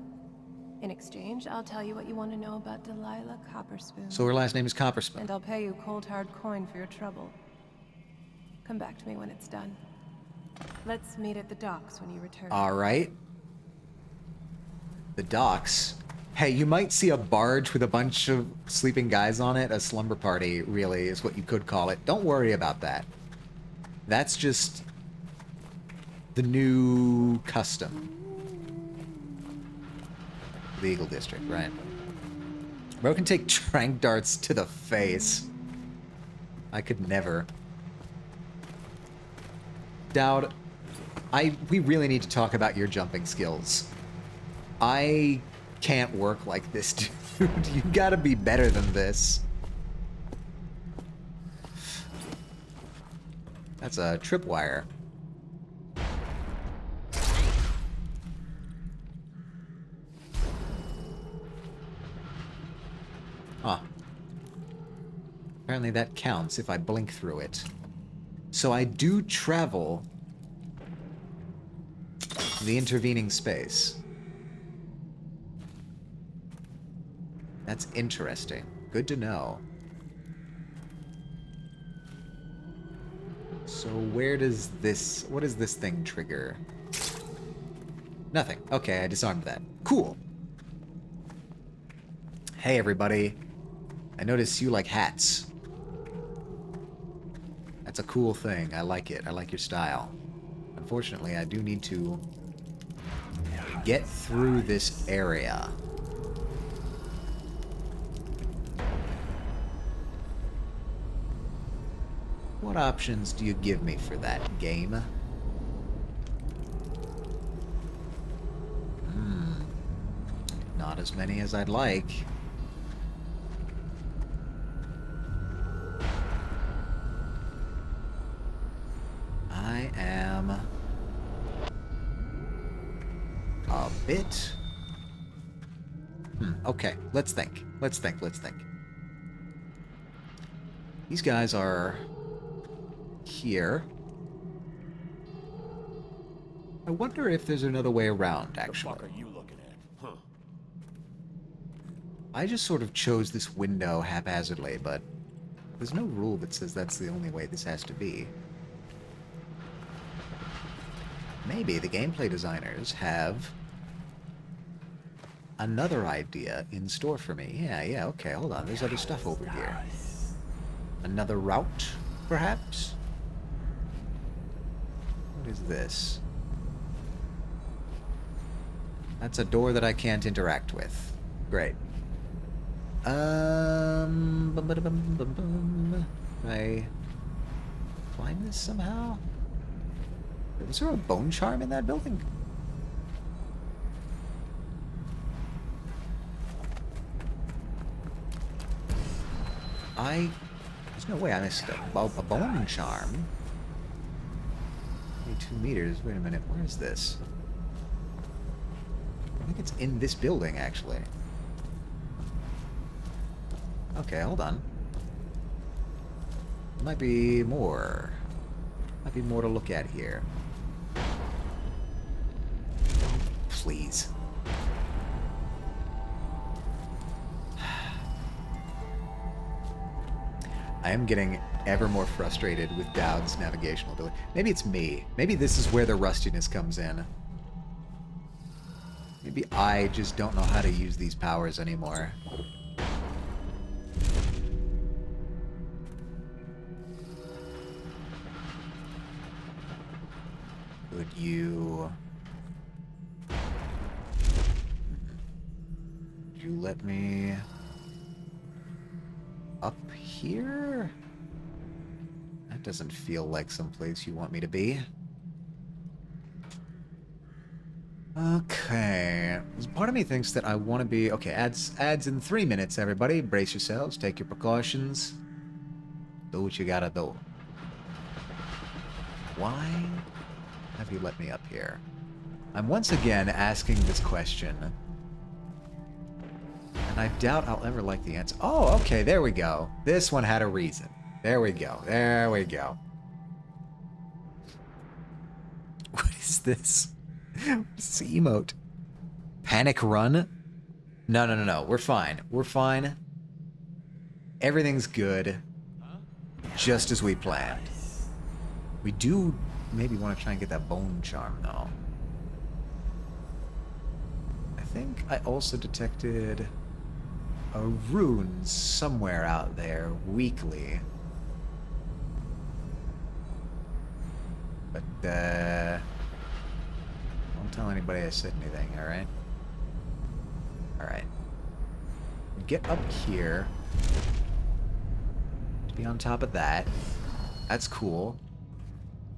[SPEAKER 12] In exchange, I'll tell you what you want to know about Delilah Copperspoon.
[SPEAKER 1] So her last name is Copperspoon.
[SPEAKER 12] And I'll pay you cold hard coin for your trouble. Come back to me when it's done. Let's meet at the docks when you return.
[SPEAKER 1] Alright. The docks. Hey, you might see a barge with a bunch of sleeping guys on it. A slumber party, really, is what you could call it. Don't worry about that. That's just the new custom. Legal district, right. Bro can take trank darts to the face. I could never. Dowd, we really need to talk about your jumping skills. I can't work like this, dude. You gotta be better than this. That's a tripwire. Huh. Apparently that counts if I blink through it. So I do travel the intervening space. That's interesting. Good to know. So where does this... What does this thing trigger? Nothing. Okay, I disarmed that. Cool. Hey, everybody. I notice you like hats. That's a cool thing. I like it. I like your style. Unfortunately, I do need to get through this area. What options do you give me for that, game? Not as many as I'd like. I am a bit... okay, let's think. Let's think. These guys are here. I wonder if there's another way around, actually.
[SPEAKER 4] What the fuck are you looking at? Huh?
[SPEAKER 1] I just sort of chose this window haphazardly, but there's no rule that says that's the only way this has to be. Maybe the gameplay designers have another idea in store for me. Yeah, okay, hold on. There's other stuff over here. Another route, perhaps? What is this? That's a door that I can't interact with. Great. Can I climb this somehow? Is there a bone charm in that building? There's no way I missed a bone charm. 22 meters. Wait a minute. Where is this? I think it's in this building, actually. Okay, hold on. There might be more. Might be more to look at here. Please. I am getting ever more frustrated with Dowd's navigational ability. Maybe it's me. Maybe this is where the rustiness comes in. Maybe I just don't know how to use these powers anymore. Could you... Would you let me... up here? That doesn't feel like someplace you want me to be. Okay. Part of me thinks that I want to be... Okay, ads in 3 minutes, everybody. Brace yourselves. Take your precautions. Do what you gotta do. Why have you let me up here? I'm once again asking this question. And I doubt I'll ever like the answer. Oh, okay, there we go. This one had a reason. There we go. There we go. What is this? What is this emote? Panic run? No. We're fine. We're fine. Everything's good. Just as we planned. We do maybe want to try and get that bone charm, though. I think I also detected a rune somewhere out there, weakly. But, don't tell anybody I said anything, alright? Alright. Get up here. To be on top of that. That's cool.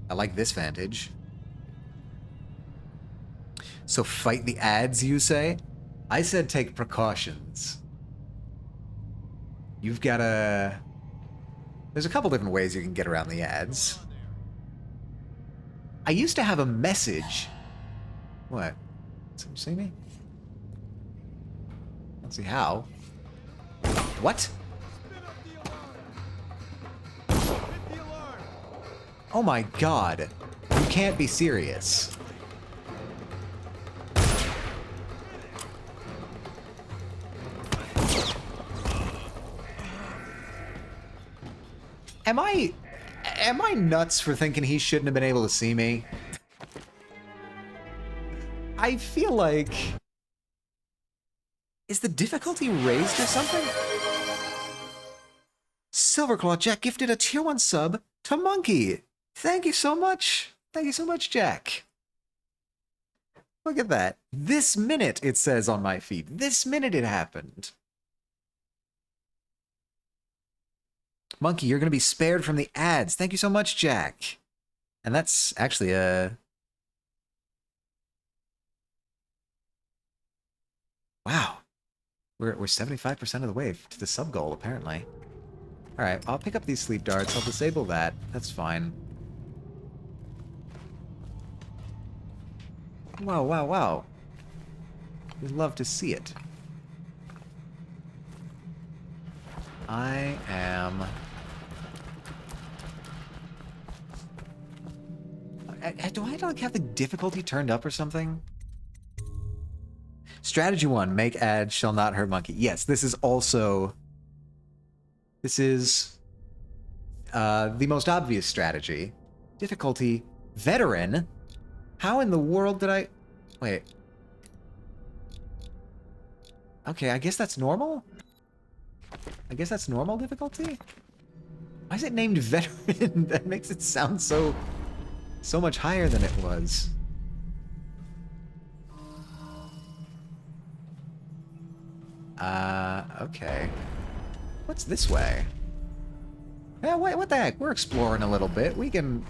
[SPEAKER 1] I like this vantage. So fight the ads, you say? I said take precautions. You've got to... There's a couple different ways you can get around the ads. I used to have a message. What? Someone see me? Let's see how. What? Oh my god. You can't be serious. Am I nuts for thinking he shouldn't have been able to see me? I feel like... Is the difficulty raised or something? Silverclaw Jack gifted a tier 1 sub to Monkey. Thank you so much. Thank you so much, Jack. Look at that. This minute, it says on my feed. This minute it happened. Monkey, you're going to be spared from the ads. Thank you so much, Jack. And that's actually a... Wow. We're 75% of the way to the sub goal, apparently. Alright, I'll pick up these sleep darts. I'll disable that. That's fine. Wow, wow, wow. We'd love to see it. I am... Do I like have the difficulty turned up or something? Strategy 1, make ads shall not hurt monkey. Yes, this is also... This is the most obvious strategy. Difficulty, veteran. How in the world did I... Wait. Okay, I guess that's normal? I guess that's normal difficulty? Why is it named veteran? That makes it sound so much higher than it was. Okay. What's this way? Yeah, wait, what the heck? We're exploring a little bit. We can...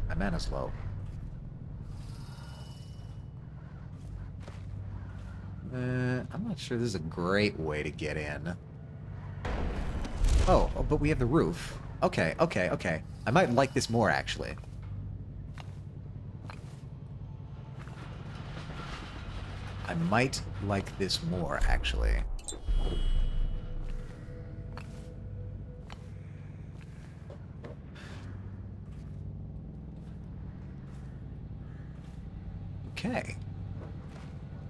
[SPEAKER 1] My mana's low. I'm not sure this is a great way to get in. Oh, but we have the roof. Okay, okay, okay. I might like this more, actually. I might like this more, actually. Okay.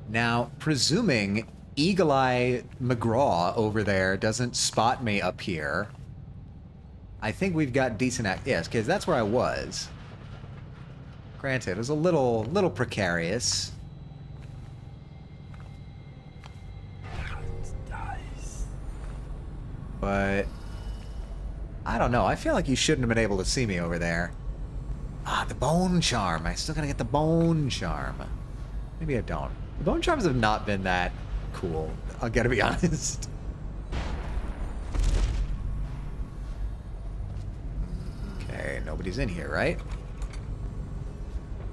[SPEAKER 1] Now, presuming Eagle Eye McGraw over there doesn't spot me up here, I think we've got decent yes, because that's where I was. Granted, it was a little precarious. But I don't know. I feel like you shouldn't have been able to see me over there. Ah, the bone charm. I still gotta get the bone charm. Maybe I don't. The bone charms have not been that cool. I gotta be honest. Okay, nobody's in here, right?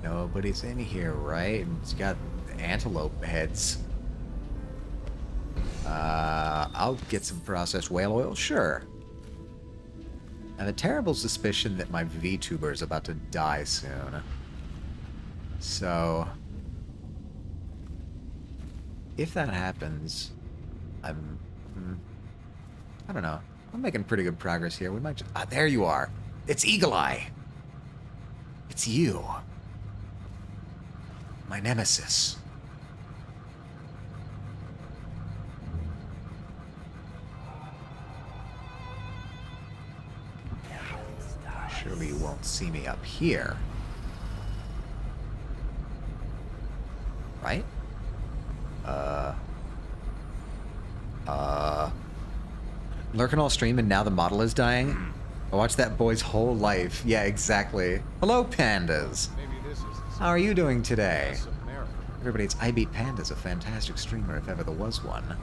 [SPEAKER 1] Nobody's in here, right? It's got antelope heads. I'll get some processed whale oil, sure. I have a terrible suspicion that my VTuber is about to die soon. So... if that happens, I don't know. I'm making pretty good progress here. We might just... Ah, there you are. It's Eagle Eye. It's you. My nemesis. Surely you won't see me up here. Right? Lurking all stream and now the model is dying? I watched that boy's whole life. Yeah, exactly. Hello, pandas. How are you doing today? Everybody, it's I Beat Panda's a fantastic streamer if ever there was one.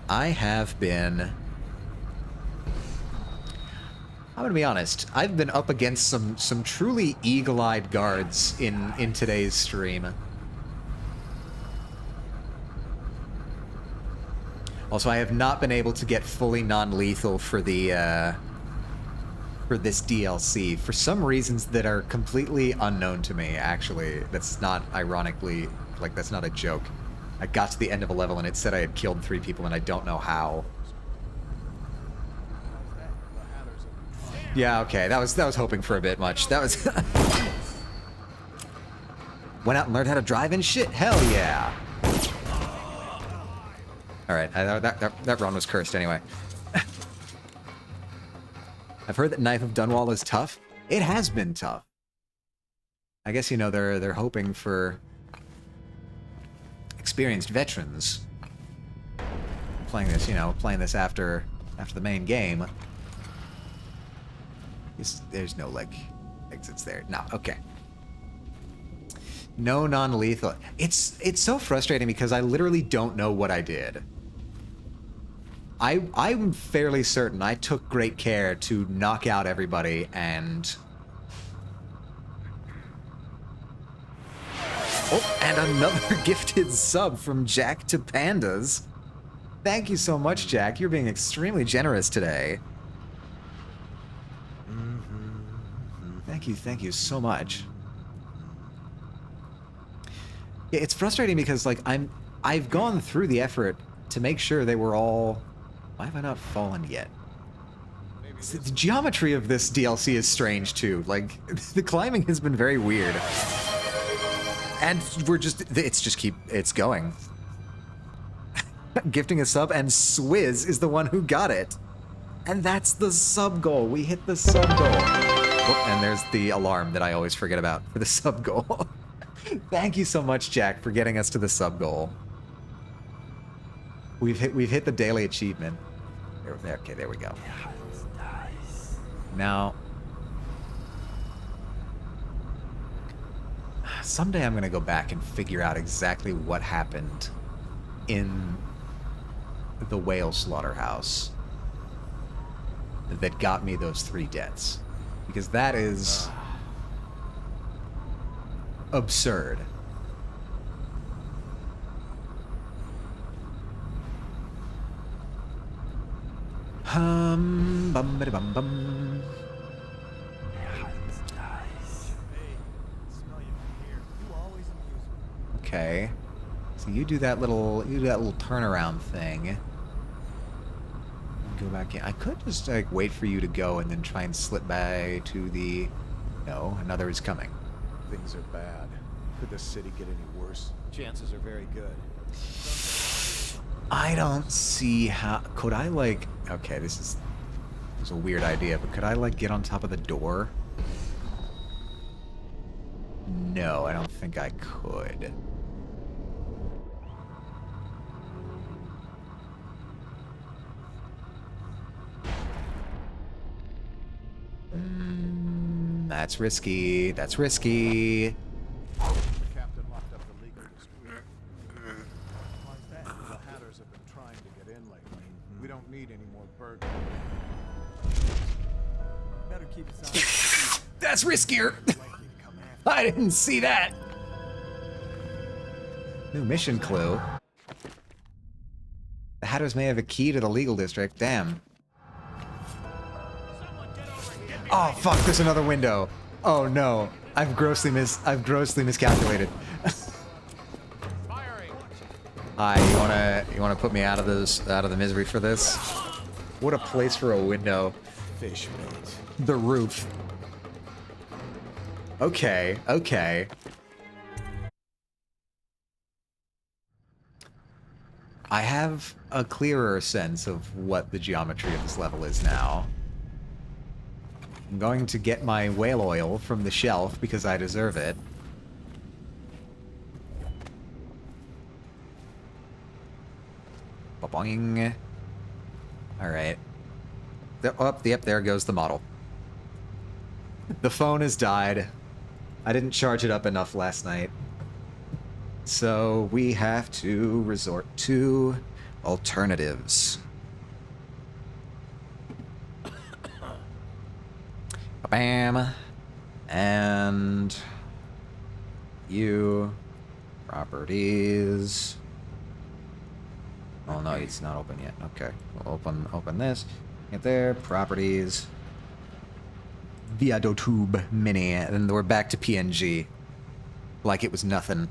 [SPEAKER 1] I have been... I'm gonna be honest. I've been up against some truly eagle-eyed guards in today's stream. Also, I have not been able to get fully non-lethal for the for this DLC for some reasons that are completely unknown to me. Actually, that's not ironically like that's not a joke. I got to the end of a level and it said I had killed 3 people and I don't know how. Yeah, okay, that was hoping for a bit much. That was went out and learned how to drive and shit. Hell yeah! All right, that run was cursed anyway. I've heard that Knife of Dunwall is tough. It has been tough. I guess, you know, they're hoping for experienced veterans playing this, you know, playing this after the main game. There's no, like, exits there. No, okay. No non-lethal. It's so frustrating because I literally don't know what I did. I'm fairly certain I took great care to knock out everybody and... Oh, and another gifted sub from Jack to Pandas. Thank you so much, Jack. You're being extremely generous today. Thank you so much. Yeah, it's frustrating because, like, I've gone through the effort to make sure they were all... Why have I not fallen yet? The geometry of this DLC is strange, too. Like, the climbing has been very weird. And it's going. Gifting a sub, and Swizz is the one who got it. And that's the sub goal. We hit the sub goal. Oh, and there's the alarm that I always forget about for the sub goal. Thank you so much, Jack, for getting us to the sub goal. We've hit the daily achievement. Okay, there we go. Now, someday I'm gonna go back and figure out exactly what happened in the whale slaughterhouse that got me those 3 deaths, because that is absurd. Bum bada bum bum. Okay. So you do that little turnaround thing. Go back in. I could just like wait for you to go and then try and slip by to the... No, another is coming.
[SPEAKER 2] Things are bad. Could the city get any worse? Chances are very good.
[SPEAKER 1] I don't see how... Could I, like... Okay, this is a weird idea, but could I, like, get on top of the door? No, I don't think I could. That's risky. That's risky.
[SPEAKER 2] The captain locked up the legal district. Why's that? The Hatters have been trying to get in lately. We don't need any more burden. Better keep us on.
[SPEAKER 1] That's riskier. I didn't see that. New mission clue. The Hatters may have a key to the legal district. Damn. Oh fuck! There's another window. Oh no! I've grossly miscalculated. Hi, you wanna put me out of the misery for this? What a place for a window.
[SPEAKER 2] Fish bait.
[SPEAKER 1] The roof. Okay, okay. I have a clearer sense of what the geometry of this level is now. I'm going to get my whale oil from the shelf because I deserve it. Ba-boing. Alright. Yep, there goes the model. The phone has died. I didn't charge it up enough last night. So we have to resort to alternatives. Bam. And you properties. Oh no, it's not open yet. Okay. We'll open this. Get there. Properties. Viadotube Mini. And then we're back to PNG. Like it was nothing.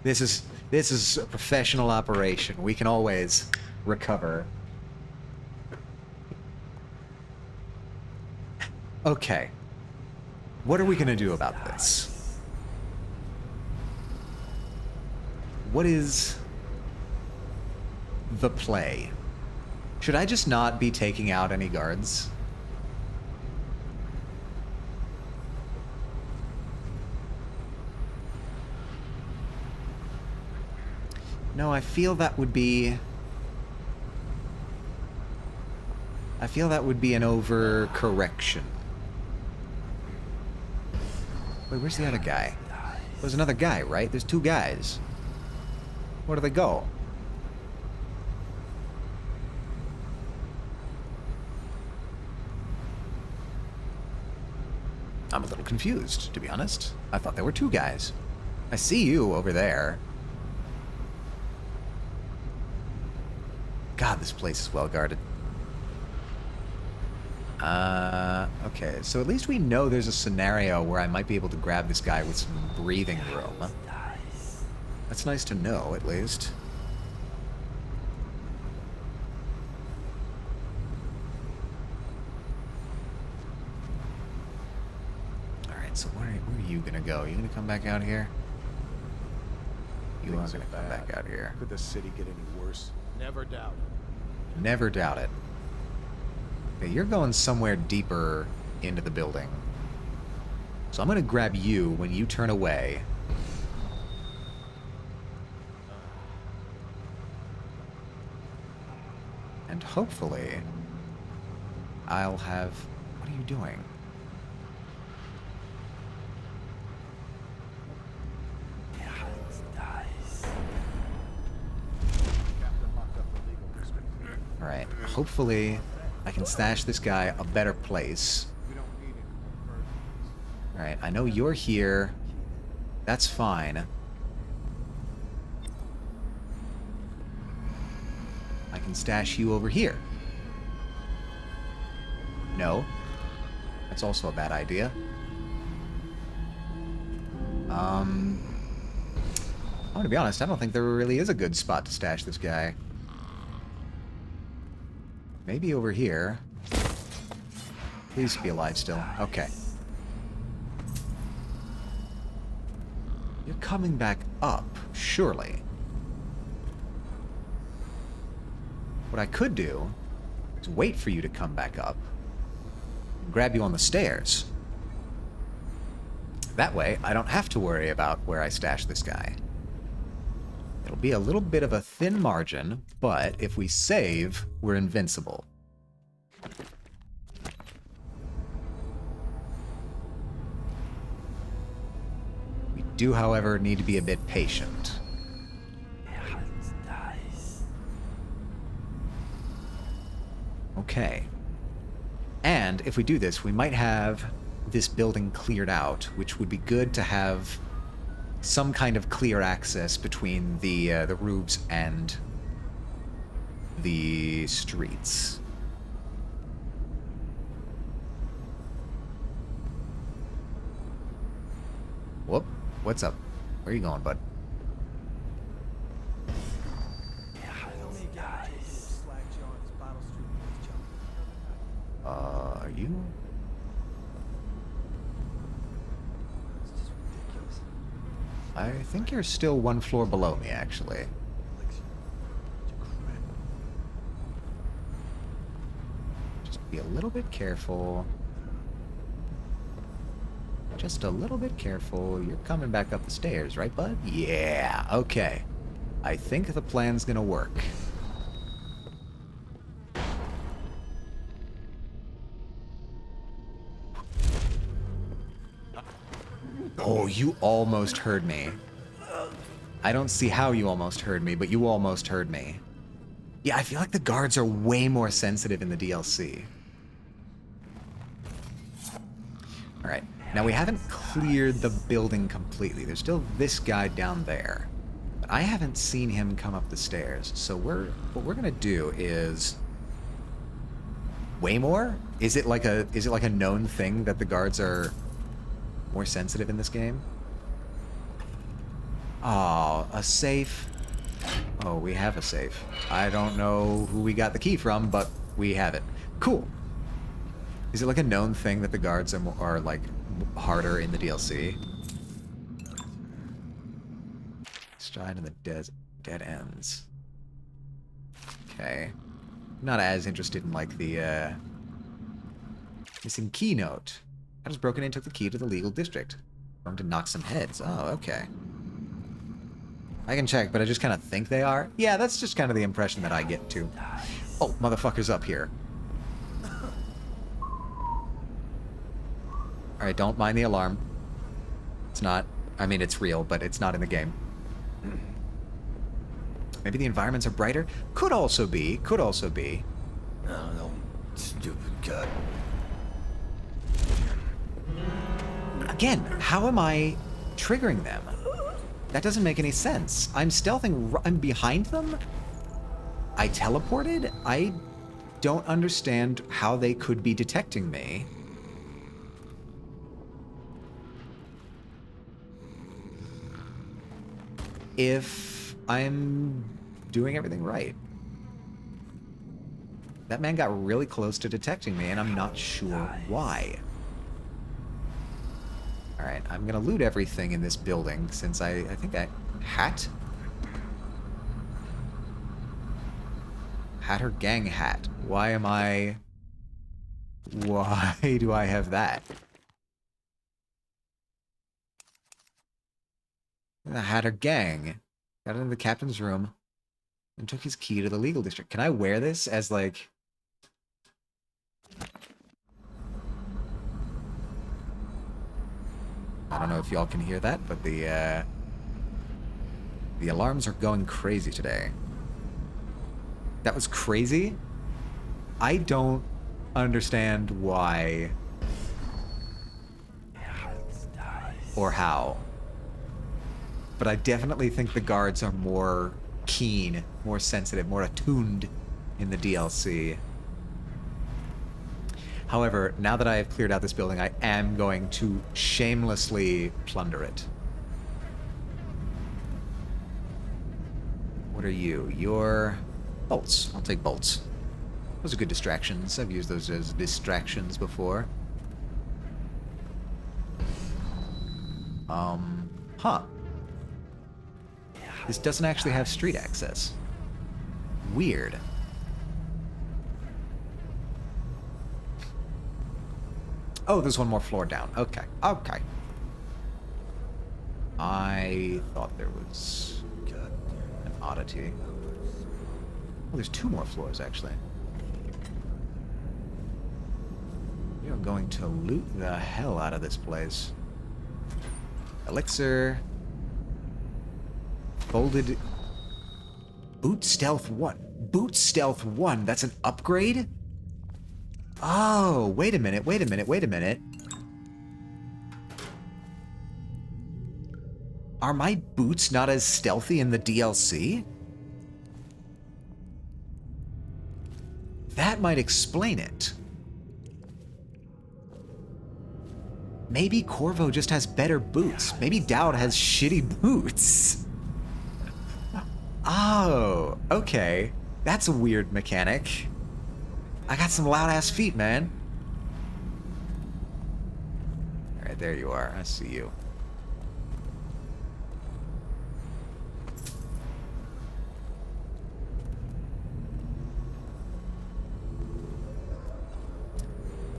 [SPEAKER 1] This is a professional operation. We can always recover. Okay. What are we gonna do about this? What is the play? Should I just not be taking out any guards? No, I feel that would be... I feel that would be an overcorrection. Wait, where's the other guy? There's another guy, right? There's two guys. Where do they go? I'm a little confused, to be honest. I thought there were two guys. I see you over there. God, this place is well guarded. Okay, so at least we know there's a scenario where I might be able to grab this guy with some breathing room. That's nice to know, at least. Alright, so where are you gonna go? Are you gonna come back out here? You are gonna come back out here.
[SPEAKER 2] Could the city get any worse? Never doubt it.
[SPEAKER 1] Never doubt it. Okay, you're going somewhere deeper into the building. So I'm gonna grab you when you turn away. And hopefully, I'll have... What are you doing? Alright, hopefully I can stash this guy a better place. Alright, I know you're here. That's fine. I can stash you over here. No. That's also a bad idea. I'm gonna be honest, I don't think there really is a good spot to stash this guy. Maybe over here. Please be alive still. Okay. You're coming back up, surely. What I could do is wait for you to come back up and grab you on the stairs. That way, I don't have to worry about where I stash this guy. It'll be a little bit of a thin margin, but if we save, we're invincible. We do, however, need to be a bit patient. Okay. And if we do this, we might have this building cleared out, which would be good to have some kind of clear access between the roofs and the streets. Whoop. What's up? Where are you going, bud? Are you? I think you're still one floor below me, actually. Just be a little bit careful. Just a little bit careful. You're coming back up the stairs, right, bud? Yeah, okay. I think the plan's gonna work. Oh, you almost heard me. I don't see how you almost heard me, but you almost heard me. Yeah, I feel like the guards are way more sensitive in the DLC. Alright, now we haven't cleared the building completely. There's still this guy down there. But I haven't seen him come up the stairs, so what we're gonna do is... Way more? Is it like a known thing that the guards are more sensitive in this game? Oh, a safe. Oh, we have a safe. I don't know who we got the key from, but we have it. Cool. Is it like a known thing that the guards are like harder in the DLC? Stride in the dead ends. Okay. Not as interested in like the missing keynote. I just broken in and took the key to the legal district. Going to knock some heads. Oh, okay. I can check, but I just kind of think they are. Yeah, that's just kind of the impression that I get too. Oh, motherfucker's up here. Alright, don't mind the alarm. It's not... I mean, it's real, but it's not in the game. Maybe the environments are brighter? Could also be. Could also be.
[SPEAKER 11] Oh, no, stupid gut.
[SPEAKER 1] Again, how am I triggering them? That doesn't make any sense. I'm stealthing... I'm behind them? I teleported? I don't understand how they could be detecting me. If I'm doing everything right. That man got really close to detecting me, and I'm not sure why. Alright, I'm gonna loot everything in this building, since I think I... Hat? Hatter gang hat. Why am I... Why do I have that? The Hatter gang. Got into the captain's room and took his key to the legal district. Can I wear this as, like... I don't know if y'all can hear that, but the alarms are going crazy today. That was crazy? I don't understand why or how. But I definitely think the guards are more keen, more sensitive, more attuned in the DLC. However, now that I have cleared out this building, I am going to shamelessly plunder it. What are you? You're... bolts. I'll take bolts. Those are good distractions. I've used those as distractions before. Huh. This doesn't actually have street access. Weird. Oh, there's one more floor down. Okay. Okay. I thought there was an oddity. Oh, there's 2 more floors, actually. We are going to loot the hell out of this place. Elixir. Folded... Boot Stealth 1. Boot Stealth 1? That's an upgrade? Oh, wait a minute, wait a minute, wait a minute. Are my boots not as stealthy in the DLC? That might explain it. Maybe Corvo just has better boots. Maybe Dowd has shitty boots. Oh, okay. That's a weird mechanic. I got some loud-ass feet, man. Alright, there you are. I see you.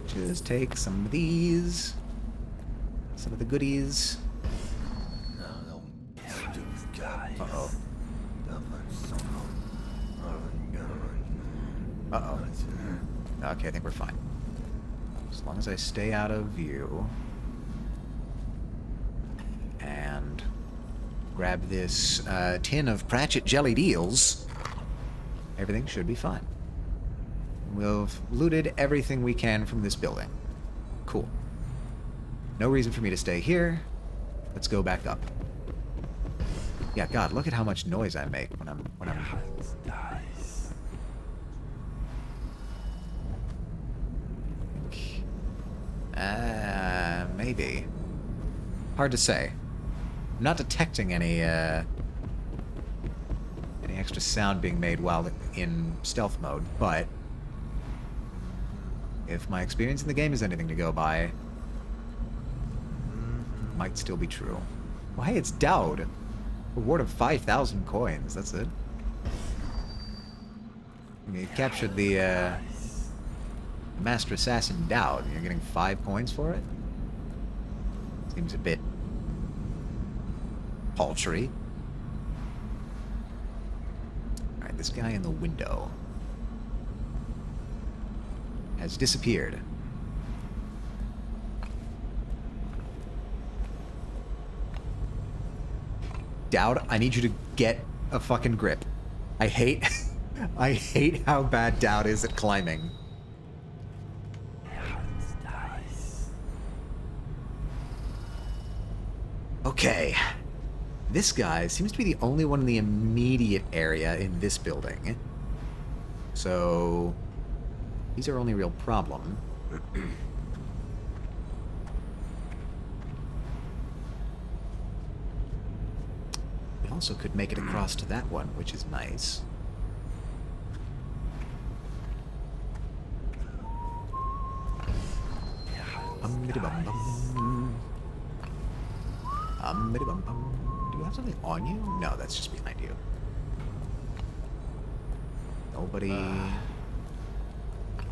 [SPEAKER 1] Just take some of these. Some of the goodies. Uh-oh. Uh-oh. Okay, I think we're fine. As long as I stay out of view. And grab this tin of Pratchett jellied eels. Everything should be fine. We've looted everything we can from this building. Cool. No reason for me to stay here. Let's go back up. Yeah, God, look at how much noise I make when I'm maybe. Hard to say. I'm not detecting any extra sound being made while in stealth mode, but if my experience in the game is anything to go by, might still be true. Well, hey, it's Dowd. Reward of 5,000 coins. That's it. You captured the Master Assassin Dowd. You're getting 5 coins for it? Seems a bit paltry. this guy in the window has disappeared. Dowd, I need you to get a fucking grip. I hate... I hate how bad Dowd is at climbing. Okay. This guy seems to be the only one in the immediate area in this building. So... he's our only real problem. We also could make it across to that one, which is nice. Do you have something on you? No, that's just behind you.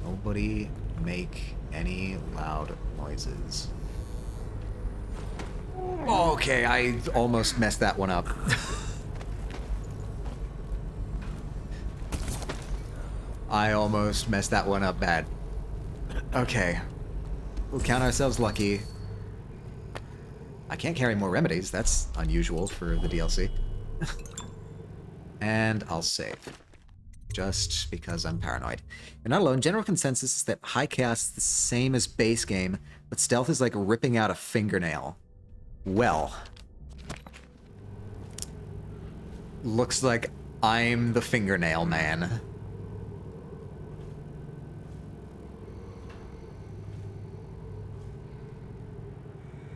[SPEAKER 1] Nobody make any loud noises. Okay, I almost messed that one up. I almost messed that one up bad. Okay. We'll count ourselves lucky. I can't carry more remedies. That's unusual for the DLC. And I'll save. Just because I'm paranoid. You're not alone. General consensus is that High Chaos is the same as base game, but stealth is like ripping out a fingernail. Well. Looks like I'm the fingernail man.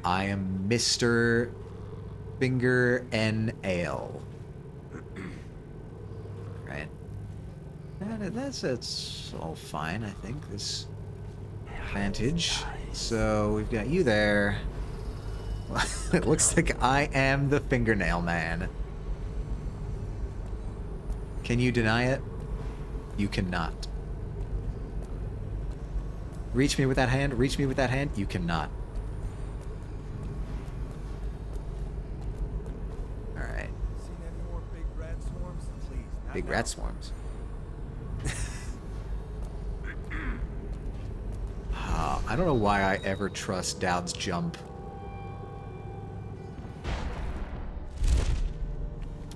[SPEAKER 1] I am Mr. Finger N Ale. Right. That's all fine, I think. This advantage. So we've got you there. It looks like I am the fingernail man. Can you deny it? You cannot. Reach me with that hand. Reach me with that hand. You cannot. Alright.
[SPEAKER 8] Seen any more big rat swarms? Please.
[SPEAKER 1] Big rat swarms. I don't know why I ever trust Dowd's jump.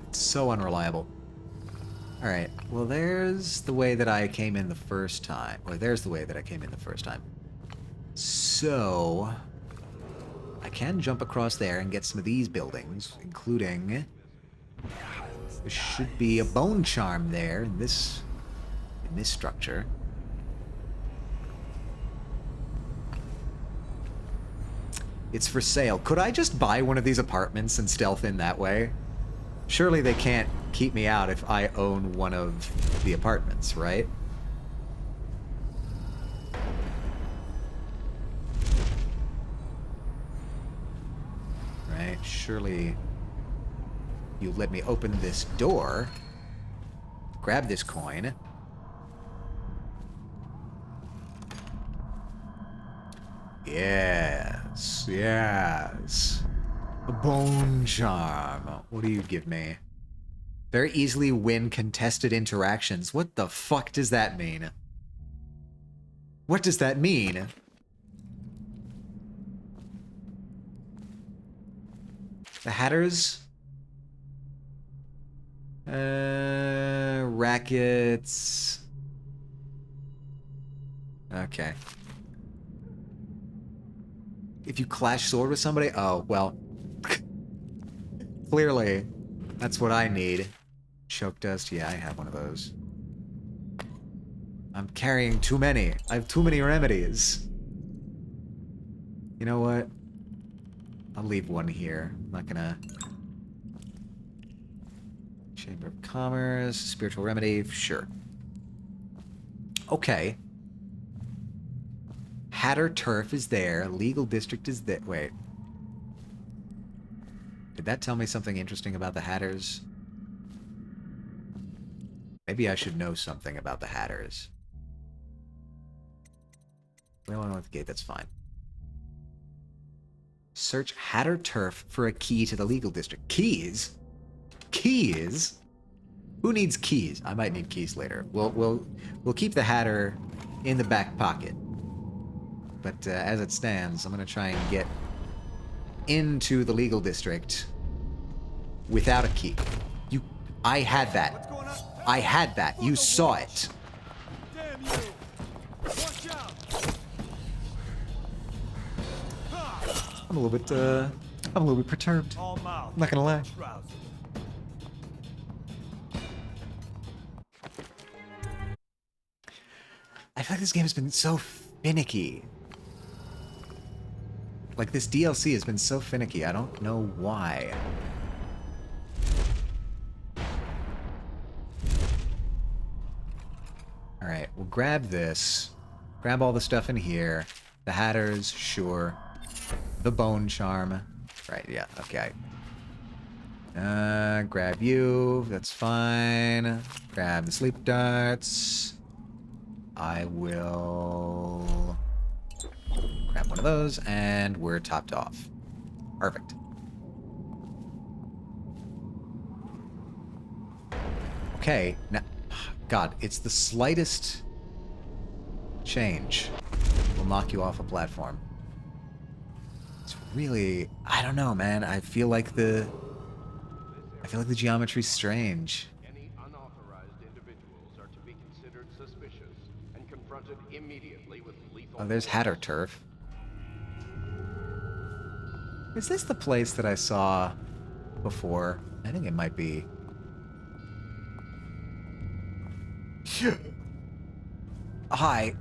[SPEAKER 1] It's so unreliable. Alright, well there's the way that I came in the first time. Or there's the way that I came in the first time. So... I can jump across there and get some of these buildings, including... There should be a bone charm there in this structure. It's for sale. Could I just buy one of these apartments and stealth in that way? Surely they can't keep me out if I own one of the apartments, right? Right, surely you let me open this door, grab this coin. Yes, yes. A bone charm. What do you give me? Very easily win contested interactions. What the fuck does that mean? What does that mean? The Hatters? Rackets. Okay. If you clash sword with somebody? Oh, well. Clearly, that's what I need. Choke dust? Yeah, I have one of those. I'm carrying too many. I have too many remedies. You know what? I'll leave one here. I'm not gonna... Chamber of Commerce, Spiritual Remedy, sure. Okay. Hatter Turf is there. Legal District is there. Wait. Did that tell me something interesting about the Hatters? Maybe I should know something about the Hatters. Well, I know the gate, that's fine. Search Hatter Turf for a key to the Legal District. Keys? Keys? Who needs keys? I might need keys later. We'll keep the Hatter in the back pocket. But as it stands, I'm gonna try and get into the legal district without a key. I had that. I had that. You saw it.
[SPEAKER 2] Damn you! Watch out!
[SPEAKER 1] I'm a little bit perturbed.
[SPEAKER 2] All mouth.
[SPEAKER 1] I'm not gonna lie. I feel like this game has been so finicky. Like, this DLC has been so finicky. I don't know why. Alright, we'll grab this. Grab all the stuff in here. The Hatters, sure. The Bone Charm. Right, yeah, okay. Grab you. That's fine. Grab the Sleep Darts. I will grab one of those, and we're topped off. Perfect. Okay, now, God, it's the slightest change will knock you off a platform. It's really, I don't know, man. I feel like the geometry's strange.
[SPEAKER 4] Any unauthorized individuals are to be considered suspicious and confronted immediately with lethal.
[SPEAKER 1] Oh, there's Hatter Turf. Is this the place that I saw before? I think it might be. Hi.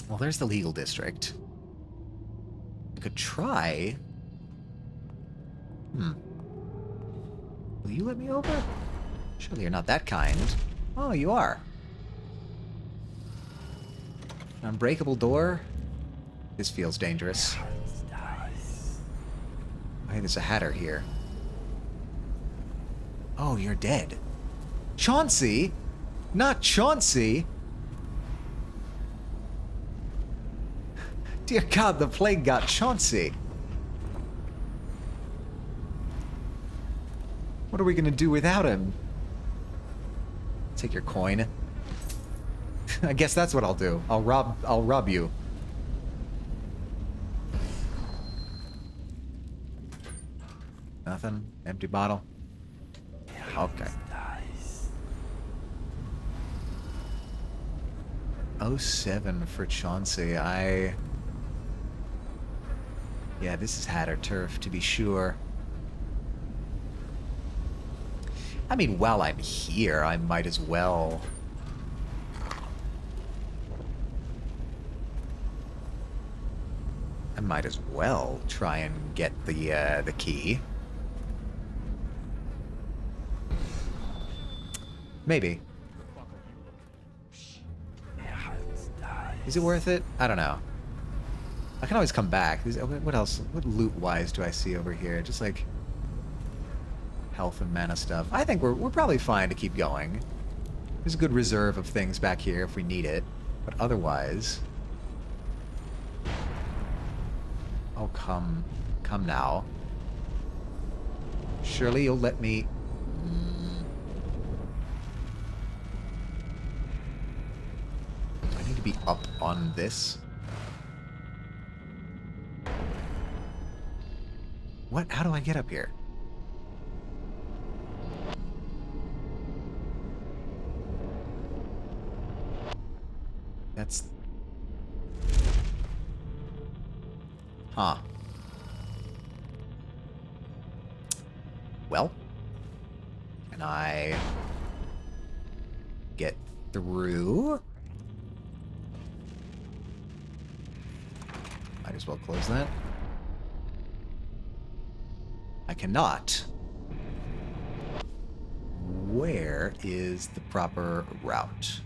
[SPEAKER 1] Well, there's the legal district. I could try. Will you let me over? Surely you're not that kind. Oh, you are. An unbreakable door? This feels dangerous. Hey, there's a Hatter here. Oh, you're dead. Chauncey? Not Chauncey! Dear God, the plague got Chauncey. What are we gonna do without him? Take your coin. I guess that's what I'll do. I'll rob you. Nothing? Empty bottle? Okay. 07 for Chauncey. Yeah, this is Hatter Turf, to be sure. I mean, while I'm here, I might as well... try and get the key. Maybe. Is it worth it? I don't know. I can always come back. What else? What loot-wise do I see over here? Just like health and mana stuff. I think we're probably fine to keep going. There's a good reserve of things back here if we need it. But otherwise... Oh, come now. Surely you'll let me... I need to be up on this. What? How do I get up here? That's... Huh. Well, can I get through? Might as well close that. I cannot. Where is the proper route?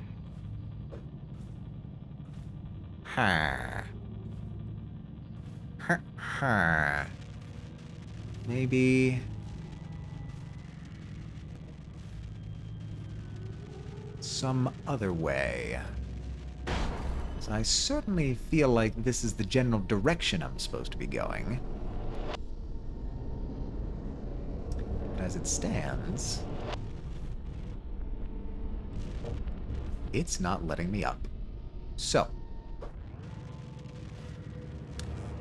[SPEAKER 1] Maybe... some other way. So I certainly feel like this is the general direction I'm supposed to be going. as it stands, it's not letting me up. So,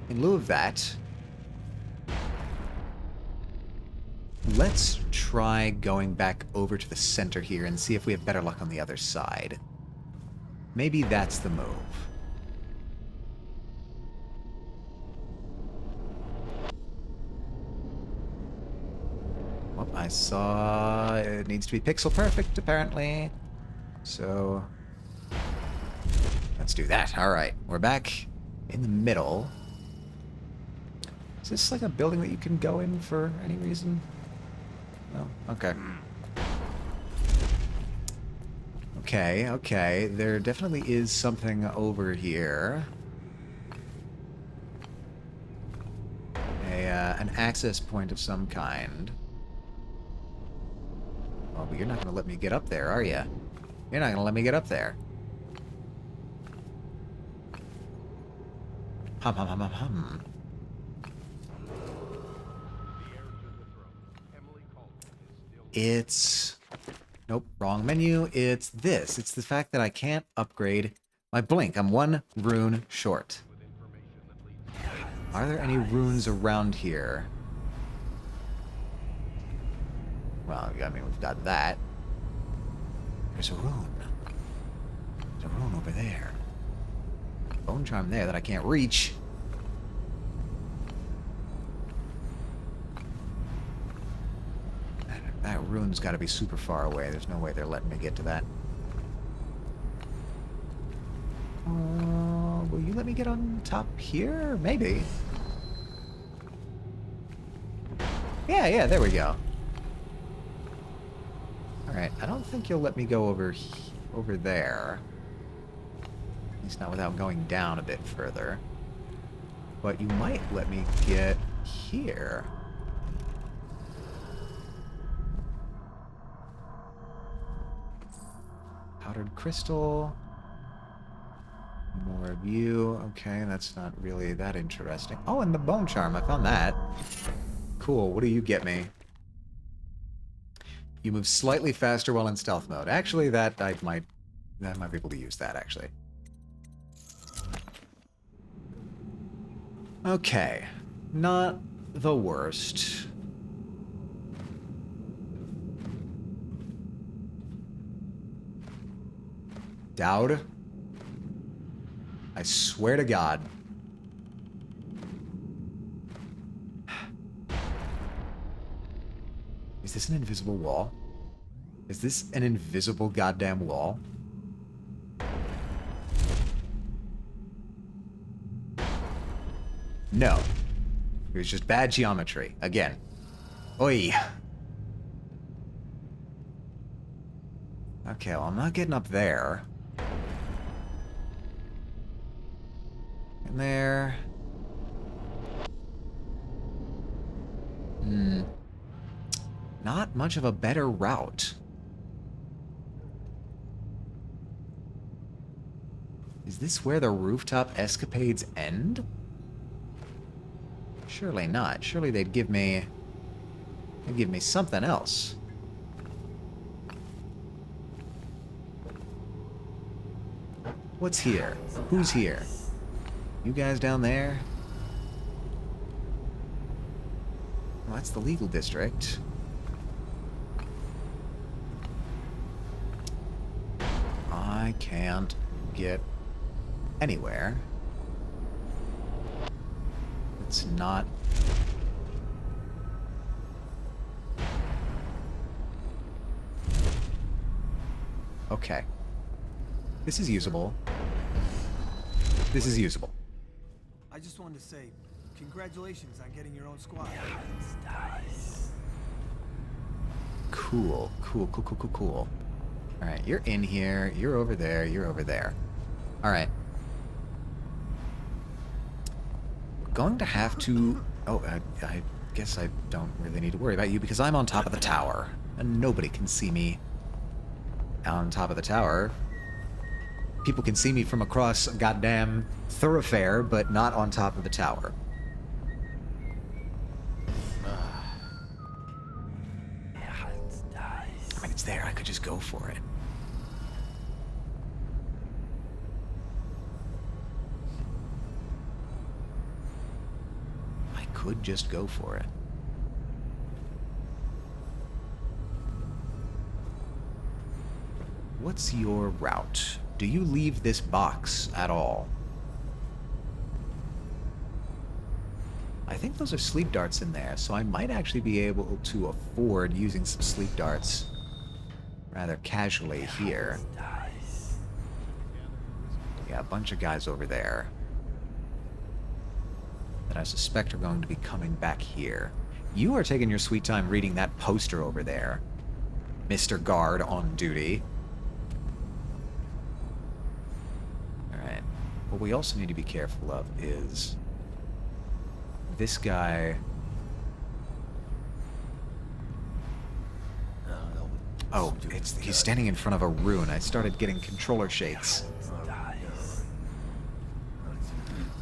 [SPEAKER 1] in lieu of that, let's try going back over to the center here and see if we have better luck on the other side. Maybe that's the move. Well, I saw it needs to be pixel perfect, apparently. So, let's do that. Alright, we're back in the middle. Is this like a building that you can go in for any reason? No? Okay. Okay. There definitely is something over here. An access point of some kind. Oh, but you're not going to let me get up there, are you? You're not going to let me get up there. Hum. It's... Nope, wrong menu. It's this. It's the fact that I can't upgrade my blink. I'm one rune short. Are there any runes around here? Well, I mean, we've got that. There's a rune. There's a rune over there. Bone charm there that I can't reach. That rune's got to be super far away. There's no way they're letting me get to that. Will you let me get on top here? Maybe. Yeah, there we go. Alright, I don't think you'll let me go over there. At least not without going down a bit further. But you might let me get here. Powdered crystal. More of you. Okay, that's not really that interesting. Oh, and the bone charm. I found that. Cool. What do you get me? You move slightly faster while in stealth mode. Actually, that might be able to use that, actually. Okay. Not the worst. Dowd? I swear to God. Is this an invisible wall? Is this an invisible goddamn wall? No. It was just bad geometry. Again. Oi. Okay, well, I'm not getting up there. In there. Not much of a better route. Is this where the rooftop escapades end? Surely not. Surely they'd give me something else. What's here? Who's here? You guys down there? Well, that's the legal district. I can't get anywhere. It's not... Okay. This is usable. This is usable.
[SPEAKER 13] I just wanted to say, congratulations on getting your own squad.
[SPEAKER 1] Cool. Alright, you're in here, you're over there, you're over there. Alright. We're going to have to... Oh, I guess I don't really need to worry about you because I'm on top of the tower. And nobody can see me on top of the tower. People can see me from across a goddamn thoroughfare, but not on top of the tower. it's there. I could just go for it. I could just go for it. What's your route? Do you leave this box at all? I think those are sleep darts in there, so I might actually be able to afford using some sleep darts rather casually here. Yeah, a bunch of guys over there that I suspect are going to be coming back here. You are taking your sweet time reading that poster over there, Mr. Guard on duty. Alright. What we also need to be careful of is this guy. Oh, he's standing in front of a rune. I started getting controller shakes.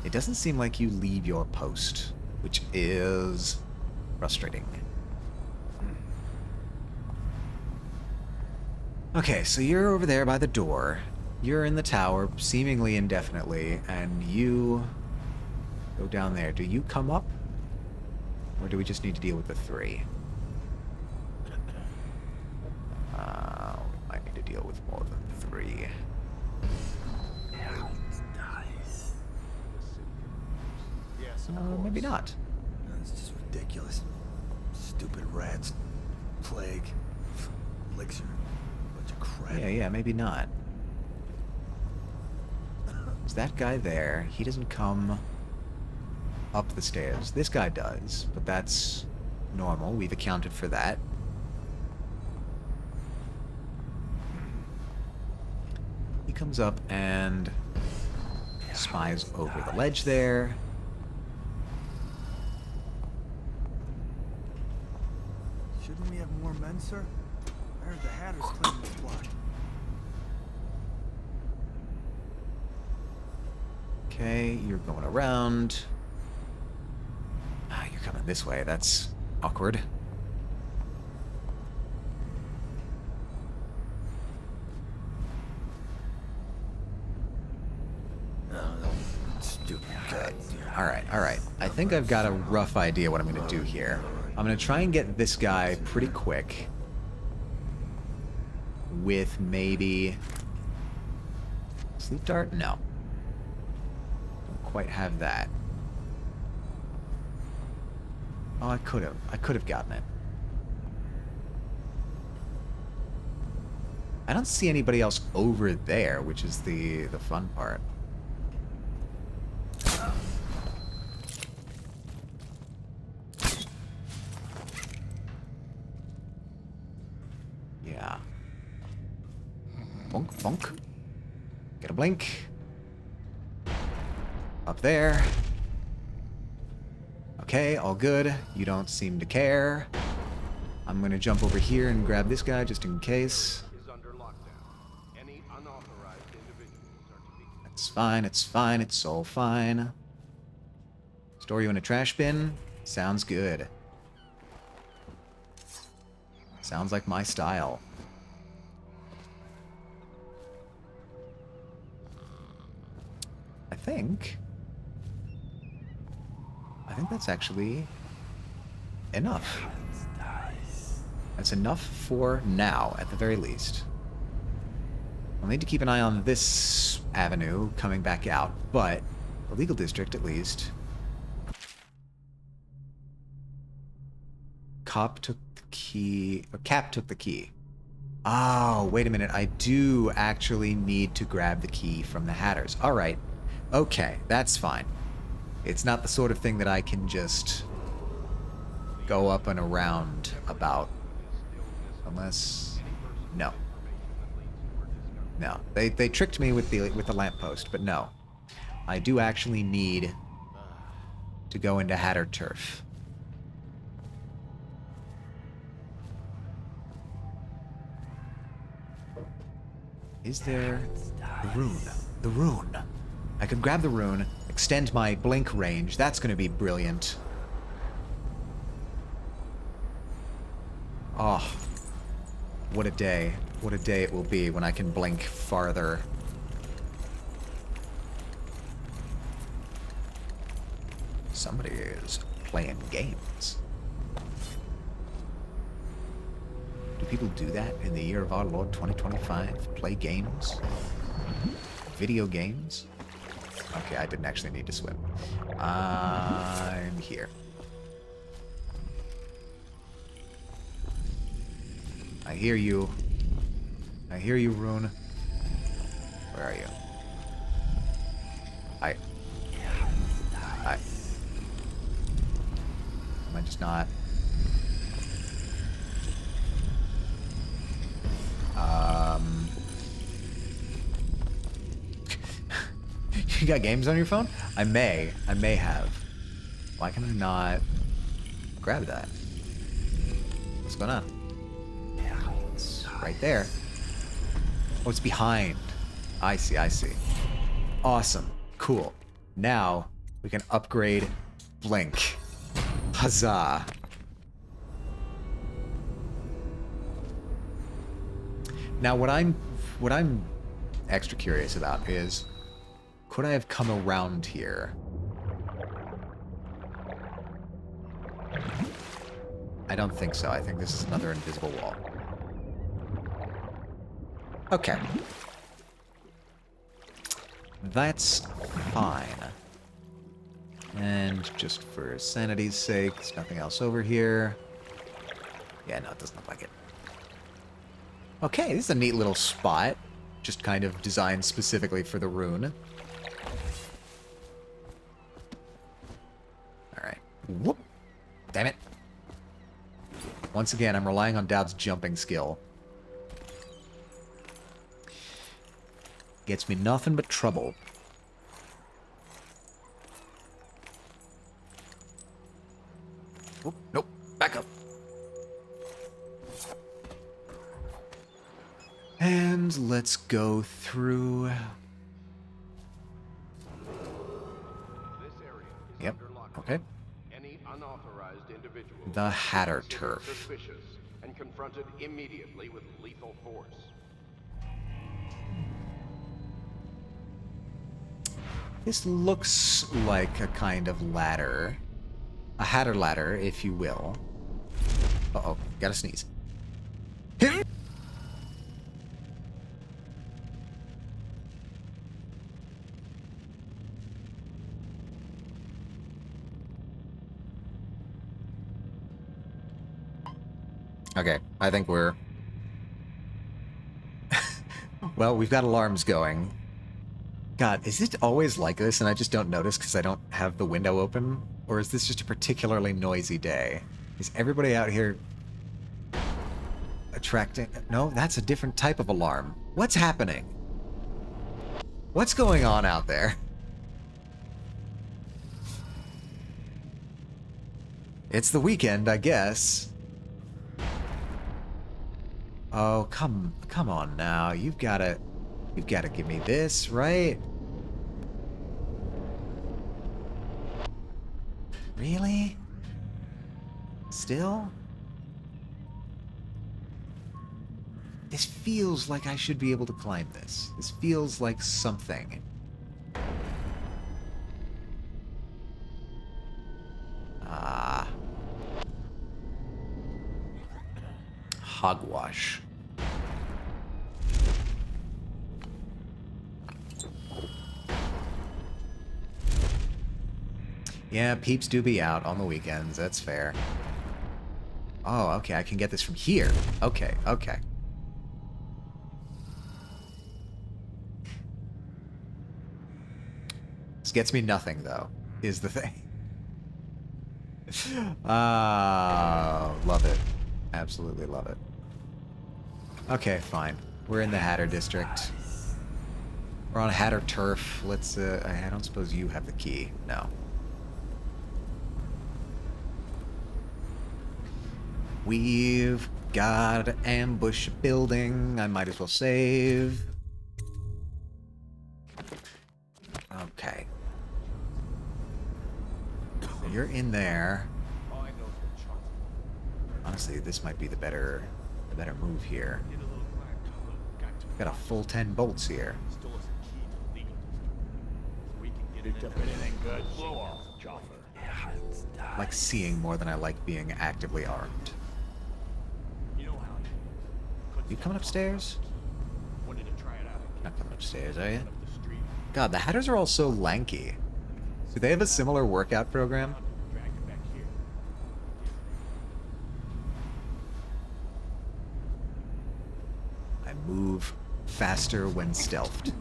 [SPEAKER 1] It doesn't seem like you leave your post, which is frustrating. Okay, so you're over there by the door. You're in the tower, seemingly indefinitely, and you go down there. Do you come up? Or do we just need to deal with the three? We might need to deal with more than three. Maybe not.
[SPEAKER 6] It's just ridiculous. Stupid rats. Plague. Elixir. Bunch of crap.
[SPEAKER 1] Yeah, maybe not. Is that guy there? He doesn't come up the stairs. This guy does, but that's normal. We've accounted for that. He comes up and spies over the ledge there.
[SPEAKER 13] Shouldn't we have more men, sir? I heard the Hatters claim this block.
[SPEAKER 1] Okay, you're going around. You're coming this way. That's awkward.
[SPEAKER 6] Stupid
[SPEAKER 1] God. Alright. I think I've got a rough idea what I'm going to do here. I'm going to try and get this guy pretty quick. With maybe... Sleep dart? No. Don't quite have that. Oh, I could have gotten it. I don't see anybody else over there, which is the fun part. Yeah. Bonk, bonk. Get a blink. Up there. Okay, all good. You don't seem to care. I'm gonna jump over here and grab this guy just in case. It's fine, it's all fine. Store you in a trash bin? Sounds good. Sounds like my style. I think that's actually enough. That's enough for now, at the very least. I'll need to keep an eye on this avenue coming back out, but the legal district, at least. Cap took the key. Oh, wait a minute. I do actually need to grab the key from the Hatters. All right. Okay, that's fine. It's not the sort of thing that I can just go up and around about. Unless... No. No. They tricked me with the lamppost, but no. I do actually need to go into Hatter Turf. Is there... The rune. The rune. I could grab the rune, extend my blink range. That's going to be brilliant. Oh. What a day. What a day it will be when I can blink farther. Somebody is playing games. Do people do that in the year of our Lord 2025? Play games? Video games? Okay, I didn't actually need to swim. I'm here. I hear you. I hear you, Rune. Where are you? I... Am I just not... You got games on your phone? I may have. Why can I not grab that? What's going on? It's right there. Oh, it's behind. I see, I see. Awesome. Cool. Now we can upgrade Blink. Huzzah. Now what I'm extra curious about is, could I have come around here? I don't think so. I think this is another invisible wall. Okay. That's fine. And just for sanity's sake, there's nothing else over here. Yeah, no, it doesn't look like it. Okay, this is a neat little spot. Just kind of designed specifically for the rune. Alright. Whoop! Damn it. Once again, I'm relying on Dowd's jumping skill. Gets me nothing but trouble. Oh, nope. Back up. And let's go through... Yep. Okay.
[SPEAKER 3] Any unauthorized individual
[SPEAKER 1] The Hatter Turf.
[SPEAKER 3] suspicious and confronted immediately with lethal force.
[SPEAKER 1] This looks like a kind of ladder. A Hatter ladder, if you will. Uh-oh, gotta sneeze. Okay, I think we're... Well, we've got alarms going. God, is it always like this and I just don't notice because I don't have the window open? Or is this just a particularly noisy day? Is everybody out here attracting... No, that's a different type of alarm. What's happening? What's going on out there? It's the weekend, I guess. Oh, come on now. You've gotta give me this, right? Really? Still? This feels like I should be able to climb this. This feels like something. Hogwash. Yeah, peeps do be out on the weekends. That's fair. Oh, okay. I can get this from here. Okay, okay. This gets me nothing, though, is the thing. Love it. Absolutely love it. Okay, fine. We're in the Hatter District. We're on Hatter Turf. Let's, I don't suppose you have the key. No. We've got an ambush building. I might as well save. Okay. You're in there. Honestly, this might be the better I better move here. Got a full 10 bolts here.
[SPEAKER 4] Stole us a key to the legal district. So we can get picked up anything good. Blow off, Joffer.
[SPEAKER 1] I like seeing more than I like being actively armed.
[SPEAKER 4] You know how
[SPEAKER 1] You coming upstairs?
[SPEAKER 4] wanted to try it out.
[SPEAKER 1] Not coming upstairs, are you?
[SPEAKER 4] Up the street.
[SPEAKER 1] God, the Hatters are all so lanky. Do they have a similar workout program?
[SPEAKER 4] Drag it back here.
[SPEAKER 1] I move faster when stealthed.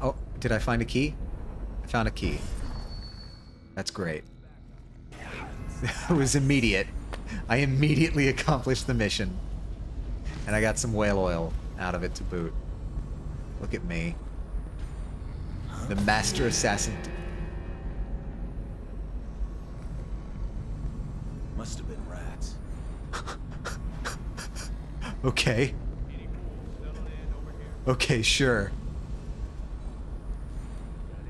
[SPEAKER 1] Oh, did I find a key? I found a key. That's great. It was immediate. I immediately accomplished the mission. And I got some whale oil out of it to boot. Look at me. The master assassin.
[SPEAKER 9] Must have been rats.
[SPEAKER 1] Okay. Okay, sure.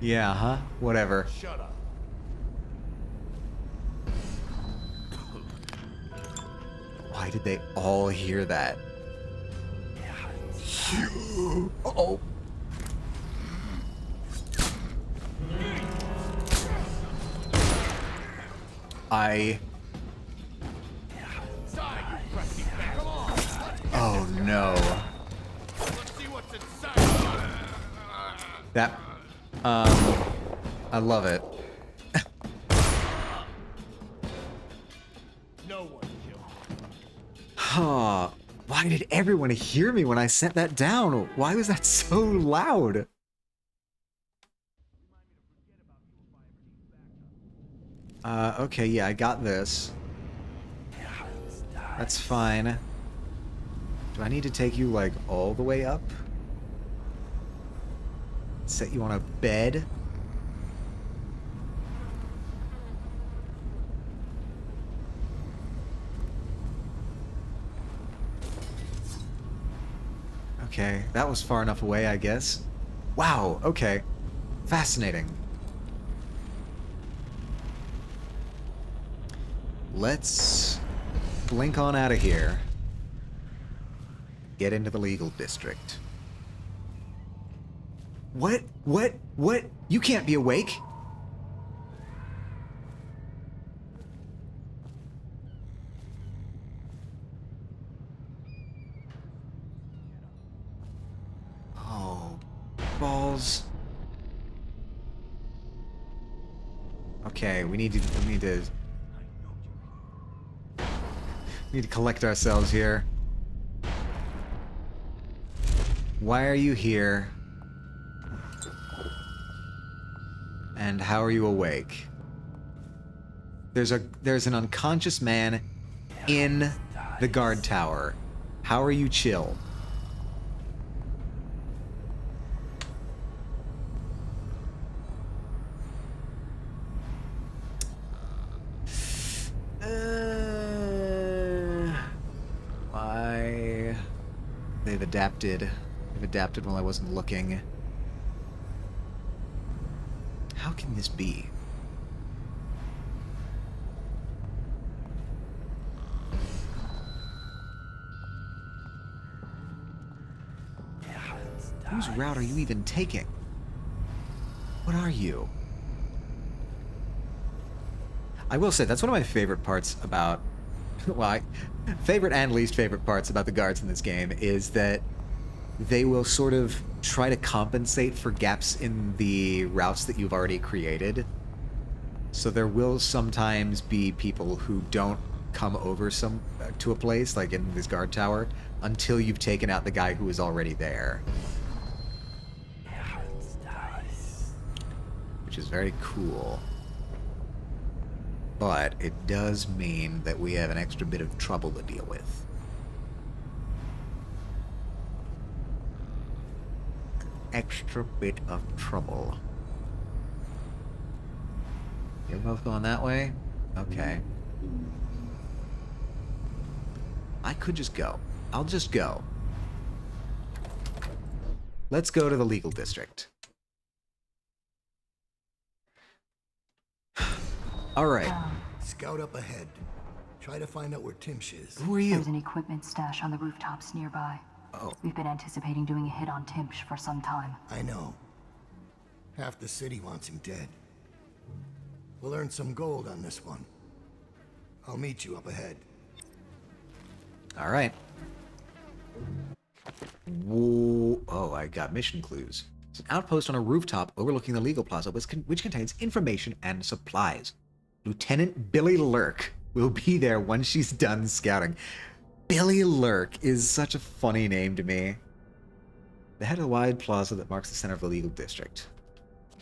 [SPEAKER 1] Yeah, huh? Whatever.
[SPEAKER 4] Shut up.
[SPEAKER 1] Why did they all hear that? Oh. Oh no.
[SPEAKER 4] Let's see what's inside.
[SPEAKER 1] That, I love it.
[SPEAKER 4] No one killed.
[SPEAKER 1] Huh. Why did everyone hear me when I set that down? Why was that so loud? Okay, yeah, I got this. That's fine. Do I need to take you, like, all the way up? Set you on a bed? Okay, that was far enough away, I guess. Wow, okay. Fascinating. Let's blink on out of here. Get into the legal district. What? What? What? You can't be awake. Oh, balls. Okay, we need to collect ourselves here. Why are you here? And how are you awake? There's an unconscious man in the guard tower. How are you chill? Why? They've adapted. They've adapted while I wasn't looking. How can this be? Whose route are you even taking? What are you? I will say, that's one of my favorite parts about... well, favorite and least favorite parts about the guards in this game is that they will sort of try to compensate for gaps in the routes that you've already created. So there will sometimes be people who don't come over to a place, like in this guard tower, until you've taken out the guy who is already there. Which is very cool. But it does mean that we have an extra bit of trouble to deal with. Extra bit of trouble. You're both going that way? Okay. I could just go. I'll just go. Let's go to the legal district. All right.
[SPEAKER 11] Scout up ahead. Try to find out where Timsh is.
[SPEAKER 1] Who are you?
[SPEAKER 7] There's an equipment stash on the rooftops nearby.
[SPEAKER 1] Oh.
[SPEAKER 7] We've been anticipating doing a hit on Timsh for some time.
[SPEAKER 11] I know. Half the city wants him dead. We'll earn some gold on this one. I'll meet you up ahead.
[SPEAKER 1] All right. Whoa. Oh, I got mission clues. It's an outpost on a rooftop overlooking the legal plaza, which contains information and supplies. Lieutenant Billy Lurk will be there once she's done scouting. Billy Lurk is such a funny name to me. The head of the wide plaza that marks the center of the legal district.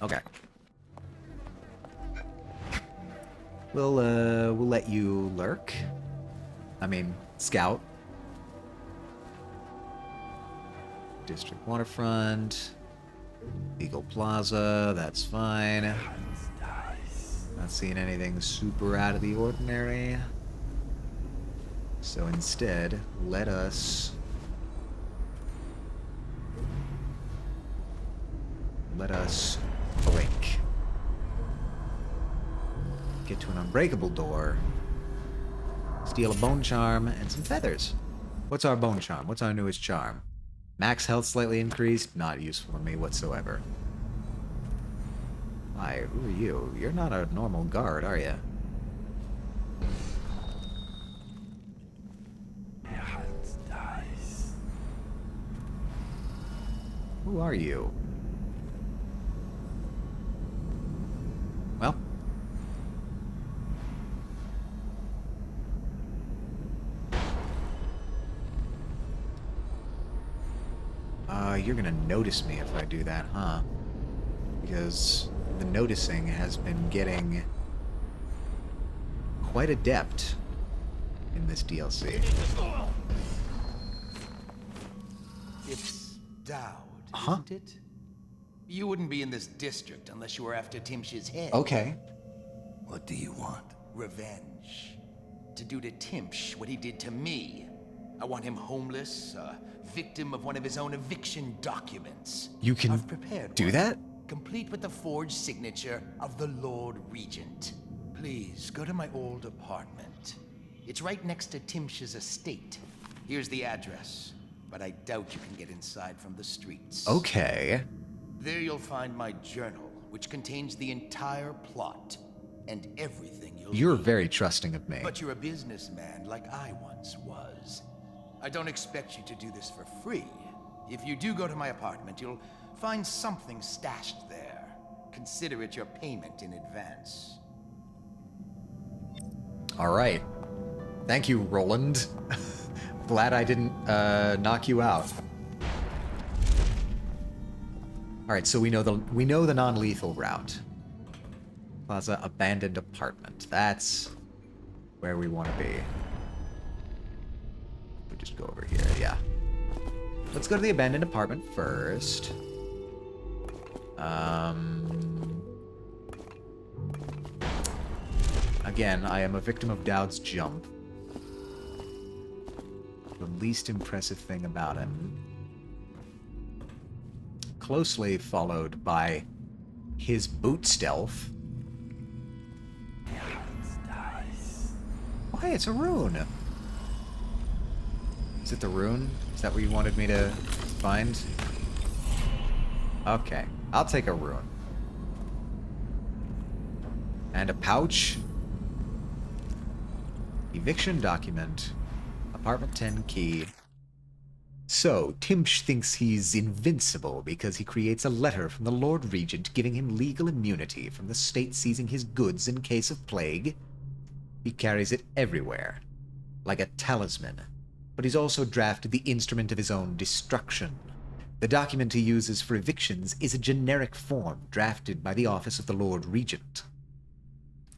[SPEAKER 1] Okay. We'll let you lurk. I mean, scout. District waterfront. Legal plaza, that's fine. Not seeing anything super out of the ordinary. So instead, let us blink. Get to an unbreakable door. Steal a bone charm and some feathers. What's our bone charm? What's our newest charm? Max health slightly increased. Not useful to me whatsoever. Why, who are you? You're not a normal guard, are you? Who are you? Well. You're gonna notice me if I do that, huh? Because the noticing has been getting quite adept in this DLC.
[SPEAKER 4] It's Dowd,
[SPEAKER 1] Huh?
[SPEAKER 4] isn't it? You wouldn't be in this district unless you were after Timsh's head.
[SPEAKER 1] Okay.
[SPEAKER 11] What do you want?
[SPEAKER 4] Revenge. To do to Timsh what he did to me. I want him homeless, a victim of one of his own eviction documents.
[SPEAKER 1] You can
[SPEAKER 4] I've prepared
[SPEAKER 1] do
[SPEAKER 4] one,
[SPEAKER 1] that?
[SPEAKER 4] complete with the forged signature of the Lord Regent. Please, go to my old apartment. It's right next to Timsh's estate. Here's the address, but I doubt you can get inside from the streets.
[SPEAKER 1] Okay.
[SPEAKER 4] There you'll find my journal, which contains the entire plot and everything you'll
[SPEAKER 1] You're
[SPEAKER 4] need.
[SPEAKER 1] very trusting of me.
[SPEAKER 4] But you're a businessman like I once was. I don't expect you to do this for free. If you do go to my apartment, you'll find something stashed there. Consider it your payment in advance.
[SPEAKER 1] All right. Thank you, Roland. Glad I didn't knock you out. All right, so we know the non-lethal route. Plaza abandoned apartment. That's where we want to be. We'll just go over here. Yeah. Let's go to the abandoned apartment first. Again, I am a victim of Dowd's jump. The least impressive thing about him. Closely followed by his boot stealth. Why, it's a rune. Is it the rune? Is that what you wanted me to find? Okay, I'll take a rune. And a pouch. Eviction document. Apartment 10 key. So, Timsh thinks he's invincible because he creates a letter from the Lord Regent giving him legal immunity from the state seizing his goods in case of plague. He carries it everywhere, like a talisman. But he's also drafted the instrument of his own destruction. The document he uses for evictions is a generic form drafted by the office of the Lord Regent.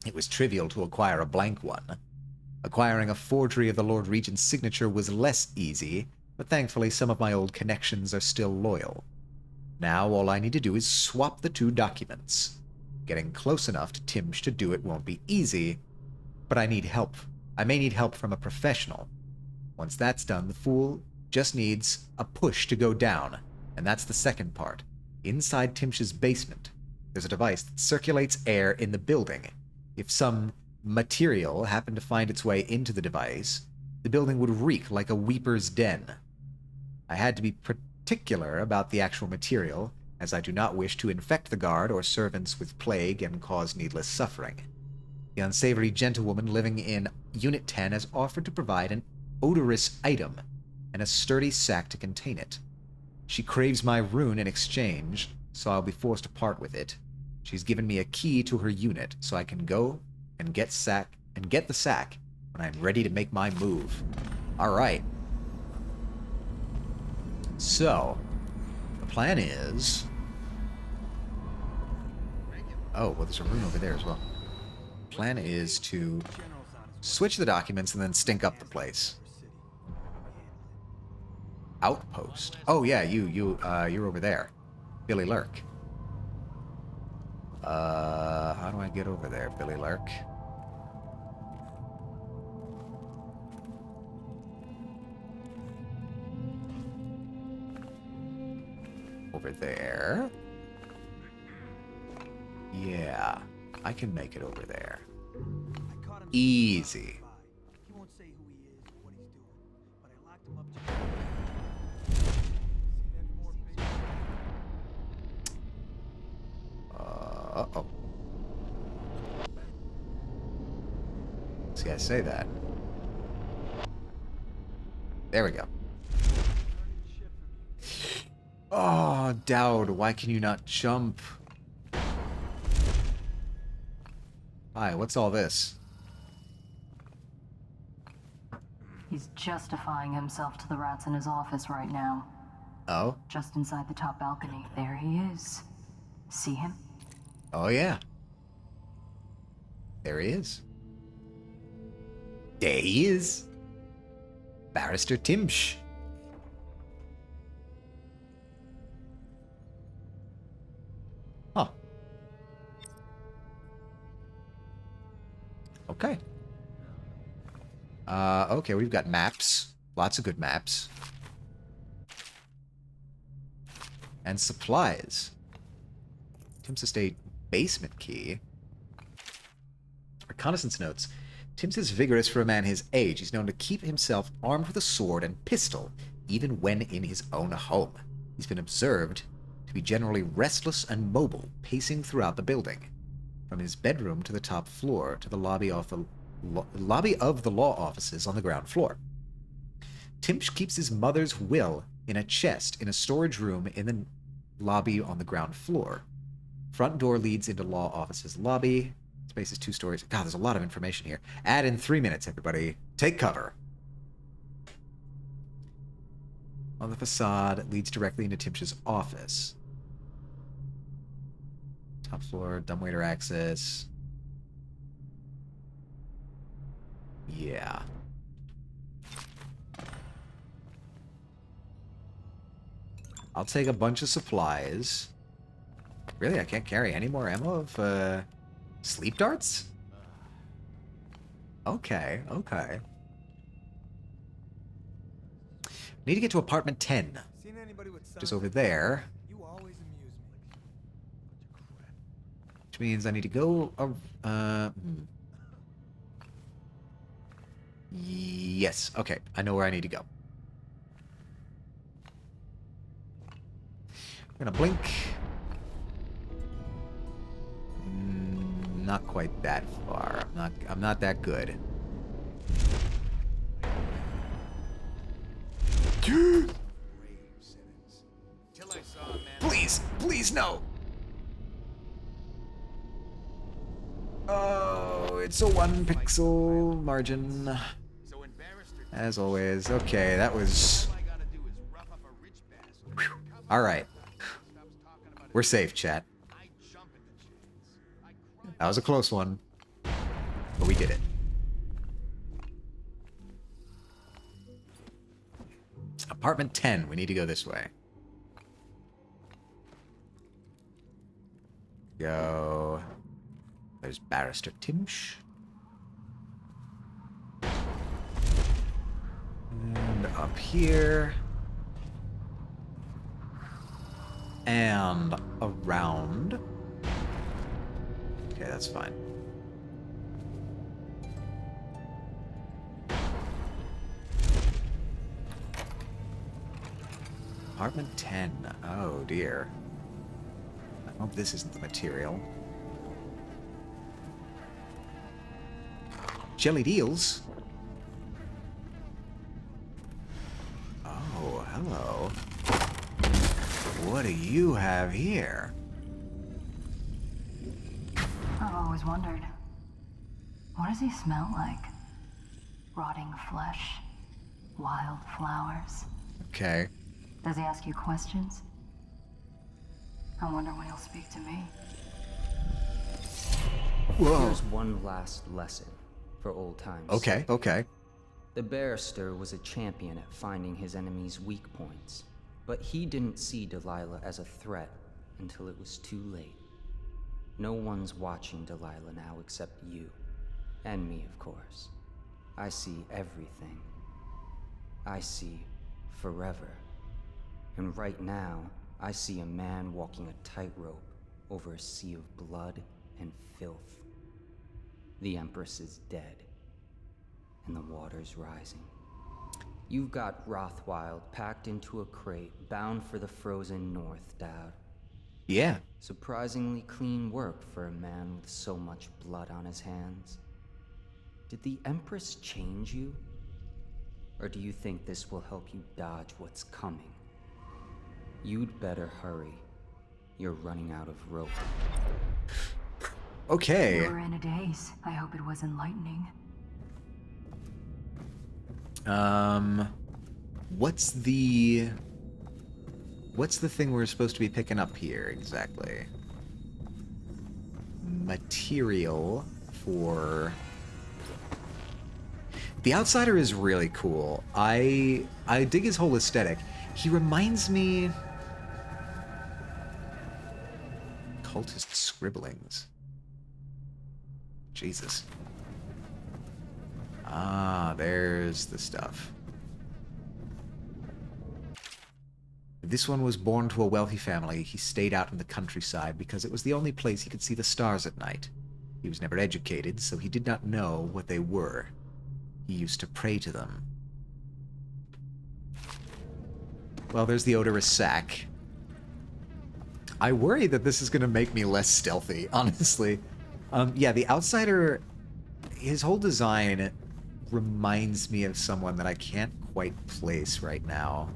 [SPEAKER 1] It was trivial to acquire a blank one. Acquiring a forgery of the Lord Regent's signature was less easy, but thankfully some of my old connections are still loyal. Now all I need to do is swap the two documents. Getting close enough to Timsh to do it won't be easy, but I need help. I may need help from a professional. Once that's done, the fool just needs a push to go down, and that's the second part. Inside Timsh's basement, there's a device that circulates air in the building. If some material happened to find its way into the device, the building would reek like a weeper's den. I had to be particular about the actual material, as I do not wish to infect the guard or servants with plague and cause needless suffering. The unsavory gentlewoman living in Unit 10 has offered to provide an odorous item and a sturdy sack to contain it. She craves my rune in exchange, so I'll be forced to part with it. She's given me a key to her unit, so I can go and get the sack when I'm ready to make my move. Alright. So, the plan is... Oh, well, there's a room over there as well. Plan is to switch the documents and then stink up the place. Outpost. Oh yeah, you're over there. Billy Lurk. How do I get over there, Billy Lurk? Over there. Yeah, I can make it over there. Easy.
[SPEAKER 13] He won't say who he is or what he's doing, but I locked him up to...
[SPEAKER 1] Uh-oh. See, I say that. There we go. Oh, Dowd, why can you not jump? Hi, what's all this?
[SPEAKER 7] He's justifying himself to the rats in his office right now.
[SPEAKER 1] Oh?
[SPEAKER 7] Just inside the top balcony. There he is. See him?
[SPEAKER 1] Oh, yeah. There he is. There he is. Barrister Timsh. Huh. Okay. Okay, we've got maps. Lots of good maps. And supplies. Tim's estate basement key. Reconnaissance notes. Tim's is vigorous for a man his age. He's known to keep himself armed with a sword and pistol, even when in his own home. He's been observed to be generally restless and mobile, pacing throughout the building. From his bedroom to the top floor to the lobby of the law offices on the ground floor. Timsh keeps his mother's will in a chest in a storage room in the lobby on the ground floor. Front door leads into law offices lobby. Space is 2 stories. God, there's a lot of information here. Add in 3 minutes, everybody. Take cover. On the facade leads directly into Timsh's office. Top floor, dumbwaiter access. Yeah. I'll take a bunch of supplies. Really, I can't carry any more ammo of, sleep darts? Okay, okay. Need to get to apartment 10. Which is over there.
[SPEAKER 13] You always amuse me.
[SPEAKER 1] Which means I need to go... Yes, okay. I know where I need to go. I'm gonna blink. Not quite that far. I'm not that good. Please, please no. Oh, it's a 1 pixel margin. As always. Okay, that was... All right. We're safe, chat. That was a close one, but we did it. Apartment 10. We need to go this way. Go. There's Barrister Timsh. And up here. And around. Okay, that's fine. Apartment 10. Oh, dear. I hope this isn't the material. Jellied eels? Oh, hello. What do you have here?
[SPEAKER 7] I've always wondered, what does he smell like? Rotting flesh? Wild flowers?
[SPEAKER 1] Okay.
[SPEAKER 7] Does he ask you questions? I wonder when he'll speak to me.
[SPEAKER 1] Whoa.
[SPEAKER 14] Here's one last lesson for old times.
[SPEAKER 1] Okay, okay.
[SPEAKER 14] The barrister was a champion at finding his enemy's weak points, but he didn't see Delilah as a threat until it was too late. No one's watching Delilah now except you. And me, of course. I see everything. I see forever. And right now, I see a man walking a tightrope over a sea of blood and filth. The Empress is dead, and the water's rising. You've got Rothwild packed into a crate, bound for the frozen north, Dad.
[SPEAKER 1] Yeah.
[SPEAKER 14] Surprisingly clean work for a man with so much blood on his hands. Did the Empress change you? Or do you think this will help you dodge what's coming? You'd better hurry. You're running out of rope.
[SPEAKER 1] Okay.
[SPEAKER 7] We were in a daze. I hope it was enlightening.
[SPEAKER 1] What's the thing we're supposed to be picking up here exactly? Material for... The Outsider is really cool. I dig his whole aesthetic. He reminds me... Cultist scribblings. Jesus. Ah, there's the stuff. This one was born to a wealthy family. He stayed out in the countryside because it was the only place he could see the stars at night. He was never educated, so he did not know what they were. He used to pray to them. Well, there's the odorous sack. I worry that this is going to make me less stealthy, honestly. Yeah, the Outsider, his whole design reminds me of someone that I can't quite place right now.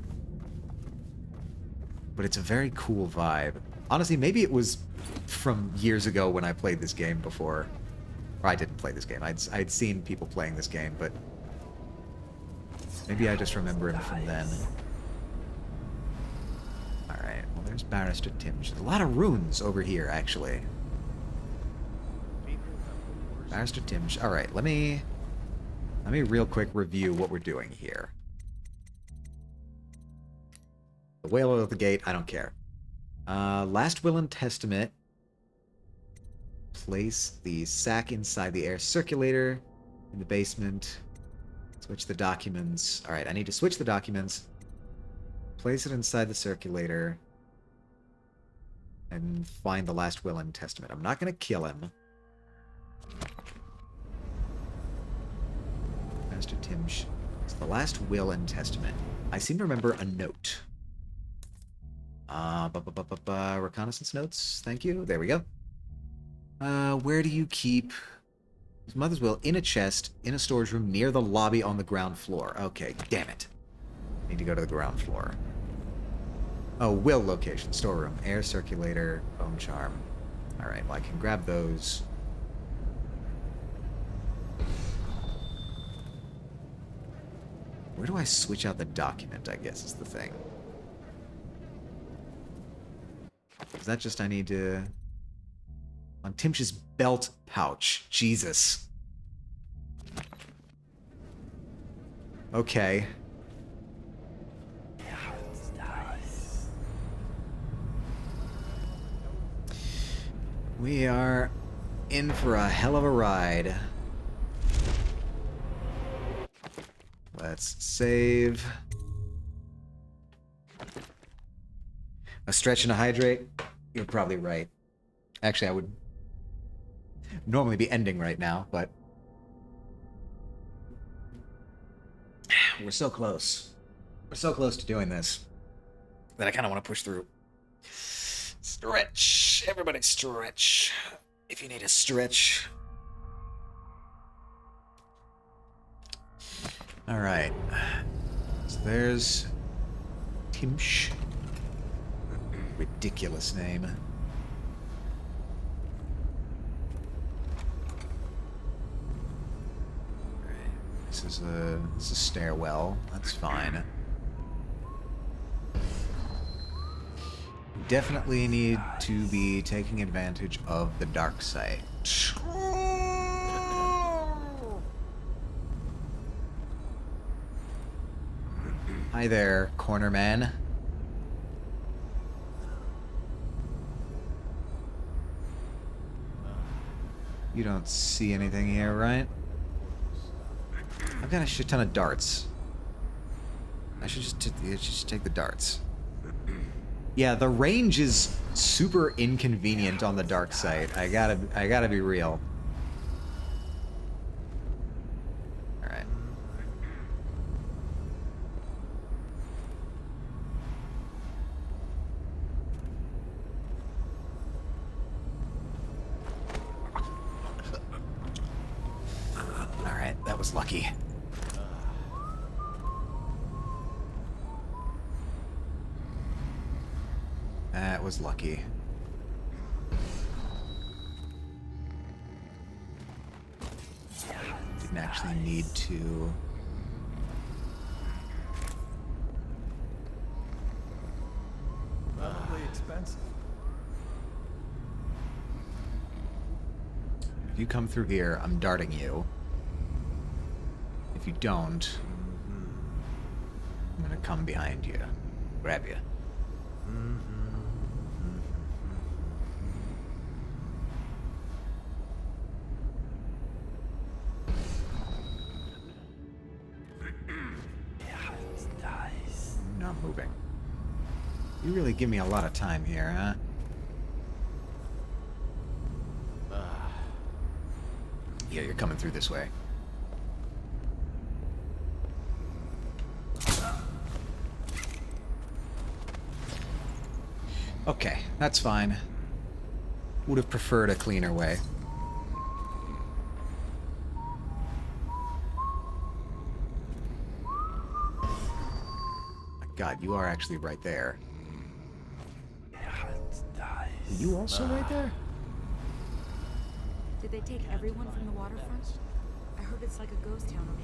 [SPEAKER 1] But it's a very cool vibe. Honestly, maybe it was from years ago when I played this game before. Or I didn't play this game. I'd seen people playing this game, but maybe I just remember him from then. Alright, well there's Barrister Timsh. There's a lot of runes over here, actually. Barrister Timsh. Alright, let me real quick review what we're doing here. The whale at the gate, I don't care. Last Will and Testament. Place the sack inside the air circulator in the basement. Switch the documents. Alright, I need to switch the documents. Place it inside the circulator. And find the Last Will and Testament. I'm not going to kill him. Master Timsh. It's the Last Will and Testament. I seem to remember a note. Reconnaissance notes. Thank you. There we go. Where do you keep his mother's will? In a chest, in a storage room, near the lobby on the ground floor. Okay, damn it. Need to go to the ground floor. Oh, will location. Storeroom. Air circulator. Bone charm. Alright, well I can grab those. Where do I switch out the document, I guess, is the thing. Is that just I need to... On Timsh's belt pouch. Jesus. Okay. We are in for a hell of a ride. Let's save. A stretch and a hydrate? You're probably right. Actually, I would normally be ending right now, but we're so close. We're so close to doing this. that I kind of want to push through. Stretch. Everybody stretch. If you need a stretch. All right. So there's Timsh. Ridiculous name. This is a stairwell. That's fine. Definitely need to be taking advantage of the dark side. Hi there, corner man. You don't see anything here, right? I've got a shit ton of darts. I should just take the darts. Yeah, the range is super inconvenient on the dark side. I gotta be real. All right. All right, that was lucky. That was lucky. Didn't actually need to.
[SPEAKER 13] Probably expensive.
[SPEAKER 1] If you come through here, I'm darting you. If you don't, I'm gonna come behind you, grab you. Not moving. You really give me a lot of time here, huh? Yeah, you're coming through this way. Okay, that's fine. Would have preferred a cleaner way. My God, you are actually right there. Are you also right there?
[SPEAKER 10] Did they take everyone from the waterfront? I heard it's like a ghost town up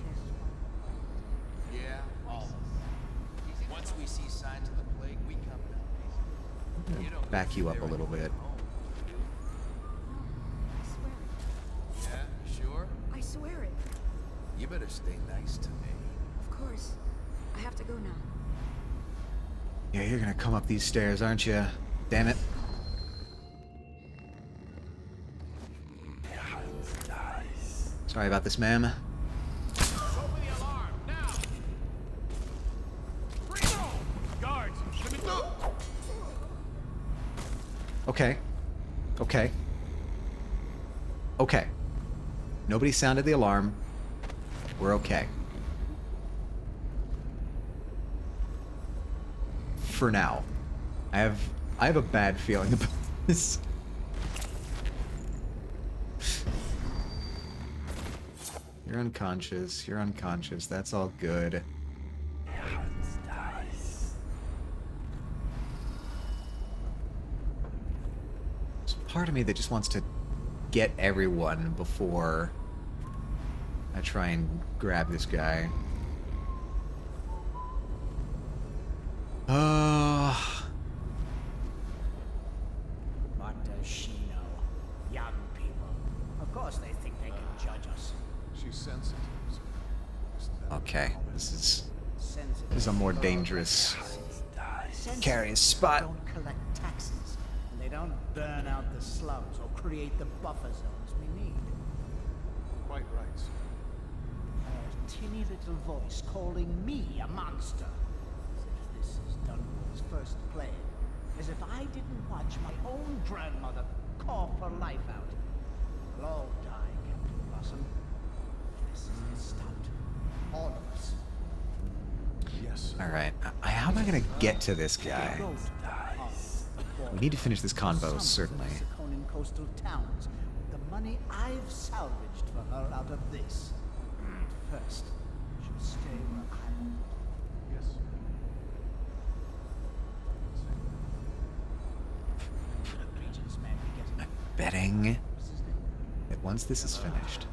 [SPEAKER 10] there.
[SPEAKER 4] Yeah, all of them. Once we see signs of the plague, we come down.
[SPEAKER 1] I'm gonna back you up a little bit.
[SPEAKER 10] I swear it.
[SPEAKER 4] Yeah, sure?
[SPEAKER 10] I swear it.
[SPEAKER 4] You better stay nice to me.
[SPEAKER 10] Of course. I have to go now.
[SPEAKER 1] Yeah, you're gonna come up these stairs, aren't you? Damn it. Sorry about this, ma'am. Okay. Okay. Okay. Nobody sounded the alarm. We're okay. For now. I have a bad feeling about this. You're unconscious. You're unconscious. That's all good. There's part of me that just wants to get everyone before I try and grab this guy.
[SPEAKER 6] What does she know? Young people. Of course they think they can judge us.
[SPEAKER 2] She's sensitive, sir. Isn't that
[SPEAKER 1] Okay, this is
[SPEAKER 6] Sensitive.
[SPEAKER 1] a more dangerous carry spot.
[SPEAKER 6] Don't collect taxes, and they don't burn out the slums or create the buffer zones we need.
[SPEAKER 2] quite right, sir?
[SPEAKER 6] Her tinny little voice calling me a monster. As if this is Dunwall's first plague. As if I didn't watch my own grandmother cough her life out. We'll all die, Captain Blossom. If this isn't stopped. All of us.
[SPEAKER 2] Yes, sir.
[SPEAKER 1] Alright. How am I gonna get to this guy? We need to finish this convo, certainly.
[SPEAKER 6] In coastal towns, with the money I've salvaged for her out of this. First, she'll stay where I am.
[SPEAKER 2] Yes.
[SPEAKER 1] Betting that once this is finished.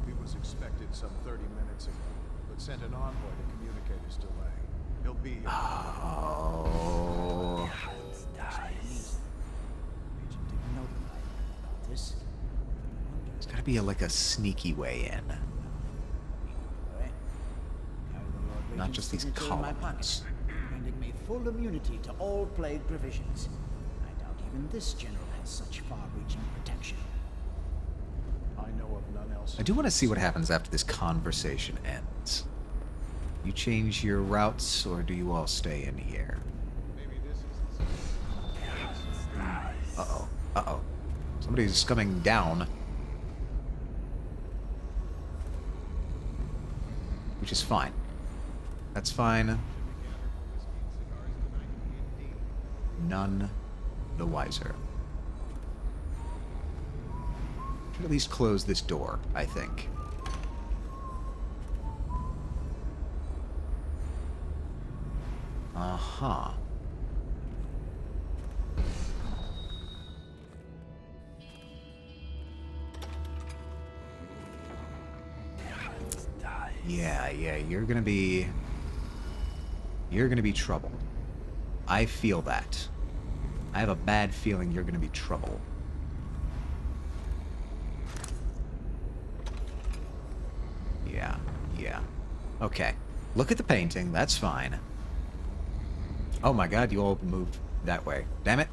[SPEAKER 2] He was expected some 30 minutes ago, but sent an envoy to communicate his delay. He'll be here.
[SPEAKER 1] Oh.
[SPEAKER 6] This.
[SPEAKER 1] There's gotta be like a sneaky way in. Not just these columns.
[SPEAKER 6] Granting me full immunity to all plague provisions. I doubt even this general has such far-reaching protection.
[SPEAKER 2] I know of none else.
[SPEAKER 1] I do want to see what happens after this conversation ends. You change your routes, or do you all stay in here?
[SPEAKER 2] Maybe this isn't.
[SPEAKER 1] Uh-oh. Uh-oh. Somebody's coming down. Which is fine. That's fine. None the wiser. Should at least close this door, I think. Uh-huh. Yeah, you're gonna be trouble. I feel that. I have a bad feeling you're gonna be trouble. Yeah. Okay. Look at the painting, that's fine. Oh my god, you all moved that way. Damn it.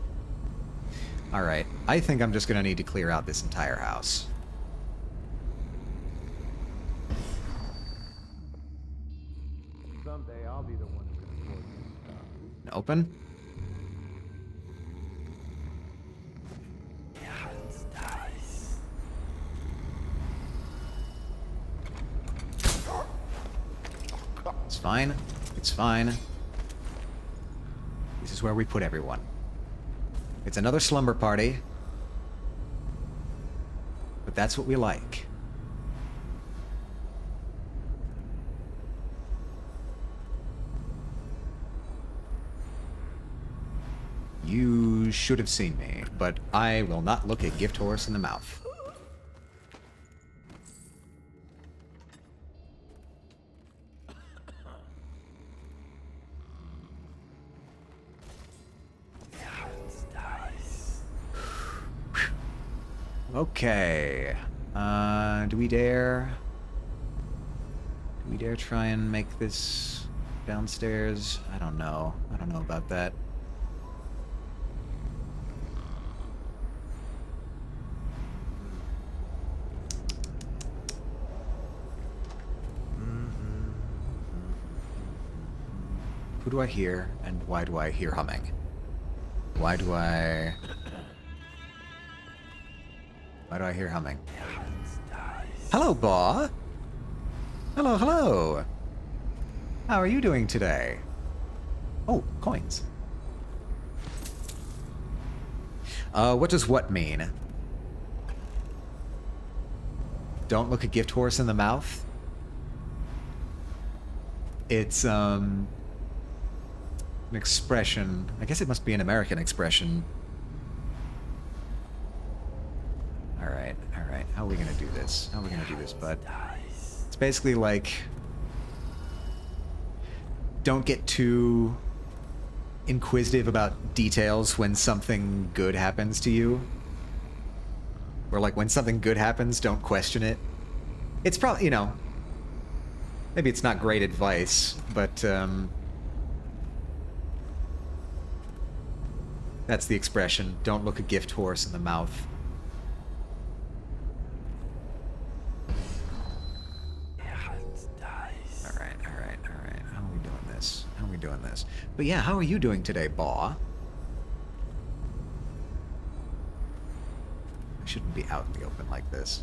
[SPEAKER 1] Alright, I think I'm just gonna need to clear out this entire house.
[SPEAKER 2] Someday I'll be the one who can afford this.
[SPEAKER 1] Open? It's fine. It's fine. This is where we put everyone. It's another slumber party. But that's what we like. You should have seen me, but I will not look a gift horse in the mouth. Okay. Do we dare? Do we dare try and make this downstairs? I don't know. I don't know about that. Who do I hear, and why do I hear humming? Why do I hear humming? Hello, Baw! Hello, hello! How are you doing today? Oh, coins. What does what mean? Don't look a gift horse in the mouth? It's, an expression. I guess it must be an American expression. Alright, alright. How are we gonna do this? How are we gonna do this, bud? It's basically like... don't get too inquisitive about details when something good happens to you. Or like when something good happens, don't question it. It's probably, you know... maybe it's not great advice, but, that's the expression. Don't look a gift horse in the mouth. Alright, alright, alright. How are we doing this? How are we doing this? But yeah, how are you doing today, Baw? I shouldn't be out in the open like this.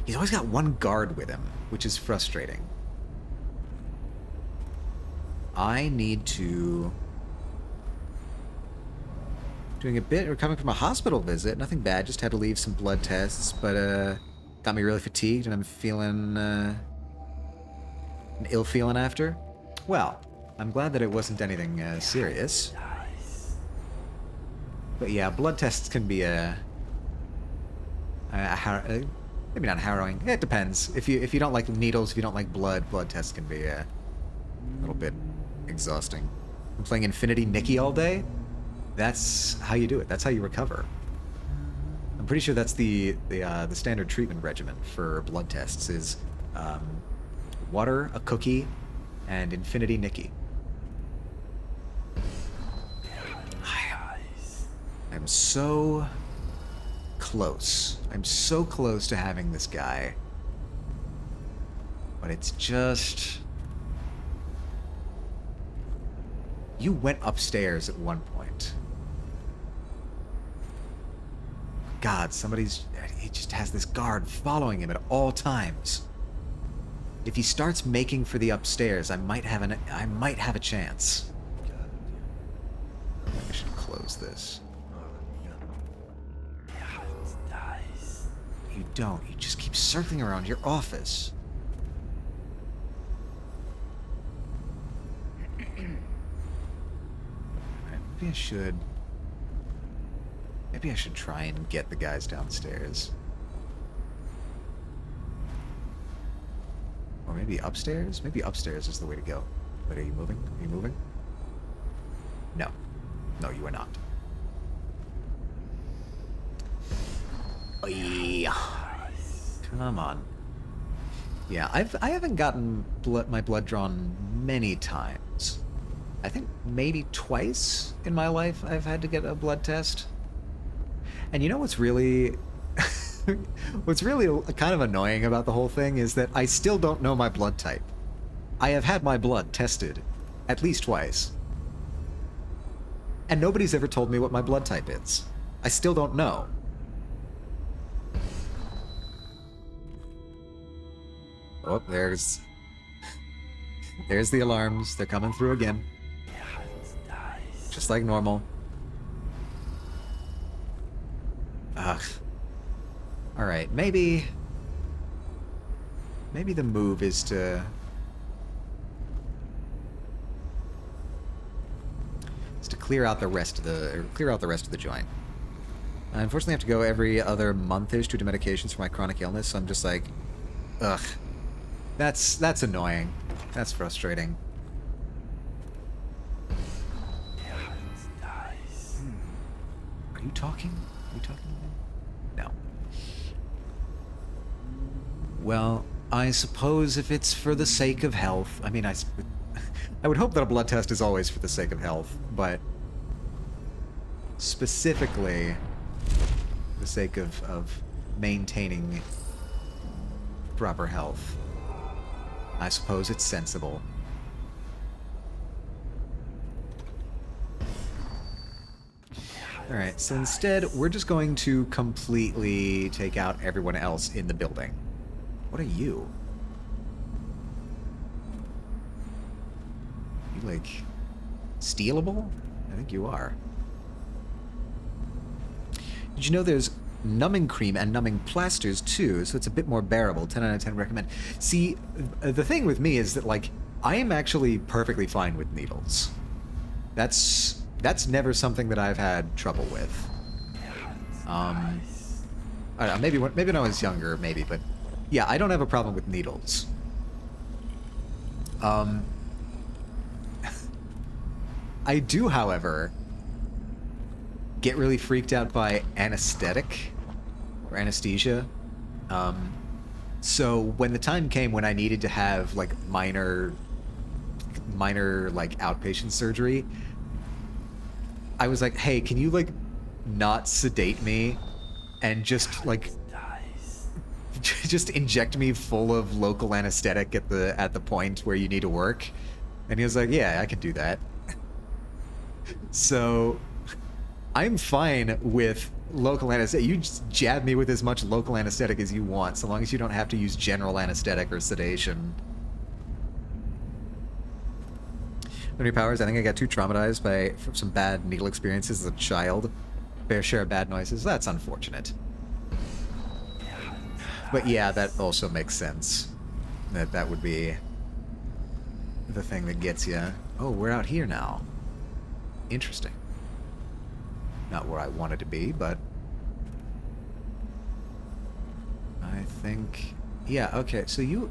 [SPEAKER 1] He's always got one guard with him, which is frustrating. I need to... Doing a bit, recovering from a hospital visit. Nothing bad, just had to leave some blood tests, but got me really fatigued and I'm feeling an ill feeling after. Well, I'm glad that it wasn't anything serious. But yeah, blood tests can be maybe not harrowing. It depends. If you don't like needles, if you don't like blood tests can be a little bit exhausting. I'm playing Infinity Nikki all day. That's how you do it. That's how you recover. I'm pretty sure that's the standard treatment regimen for blood tests is water, a cookie, and Infinity Nikki. I'm so close. I'm so close to having this guy. But it's just... You went upstairs at one point. God, he just has this guard following him at all times. If he starts making for the upstairs, I might have a chance. I should close this. You don't. You just keep circling around your office. Maybe I should try and get the guys downstairs. Or maybe upstairs? Maybe upstairs is the way to go. Wait, are you moving? Are you moving? No. No, you are not. Come on. Yeah, I haven't gotten my blood drawn many times. I think maybe twice in my life I've had to get a blood test. And you know what's really kind of annoying about the whole thing is that I still don't know my blood type. I have had my blood tested at least twice. And nobody's ever told me what my blood type is. I still don't know. Oh, there's the alarms. They're coming through again. Just like normal. Ugh. Alright, maybe the move is to... clear out the rest of the joint. I unfortunately have to go every other month-ish due to medications for my chronic illness, so I'm just like, ugh. That's annoying. That's frustrating. Are you talking? Are you talking to me? No. Well, I suppose if it's for the sake of health, I mean, I would hope that a blood test is always for the sake of health, but specifically the sake of maintaining proper health. I suppose it's sensible. Alright, so instead, we're just going to completely take out everyone else in the building. What are you? You, like, stealable? I think you are. Did you know there's numbing cream and numbing plasters too, so it's a bit more bearable. 10 out of 10 recommend. See, the thing with me is that, like, I am actually perfectly fine with needles. That's never something that I've had trouble with. I don't know, maybe when I was younger, maybe, but yeah, I don't have a problem with needles. I do, however, get really freaked out by anesthetic or anesthesia. So when the time came when I needed to have like minor like outpatient surgery, I was like, hey, can you like not sedate me and just like just inject me full of local anesthetic at the point where you need to work? And he was like, yeah, I can do that. So I'm fine with local anesthetic. You just jab me with as much local anesthetic as you want, so long as you don't have to use general anesthetic or sedation. Memory powers. I think I got too traumatized by some bad needle experiences as a child. Fair share of bad noises. That's unfortunate. But yeah, that also makes sense. That would be the thing that gets you. Oh, we're out here now. Interesting. Not where I wanted to be, but I think, yeah, okay, so you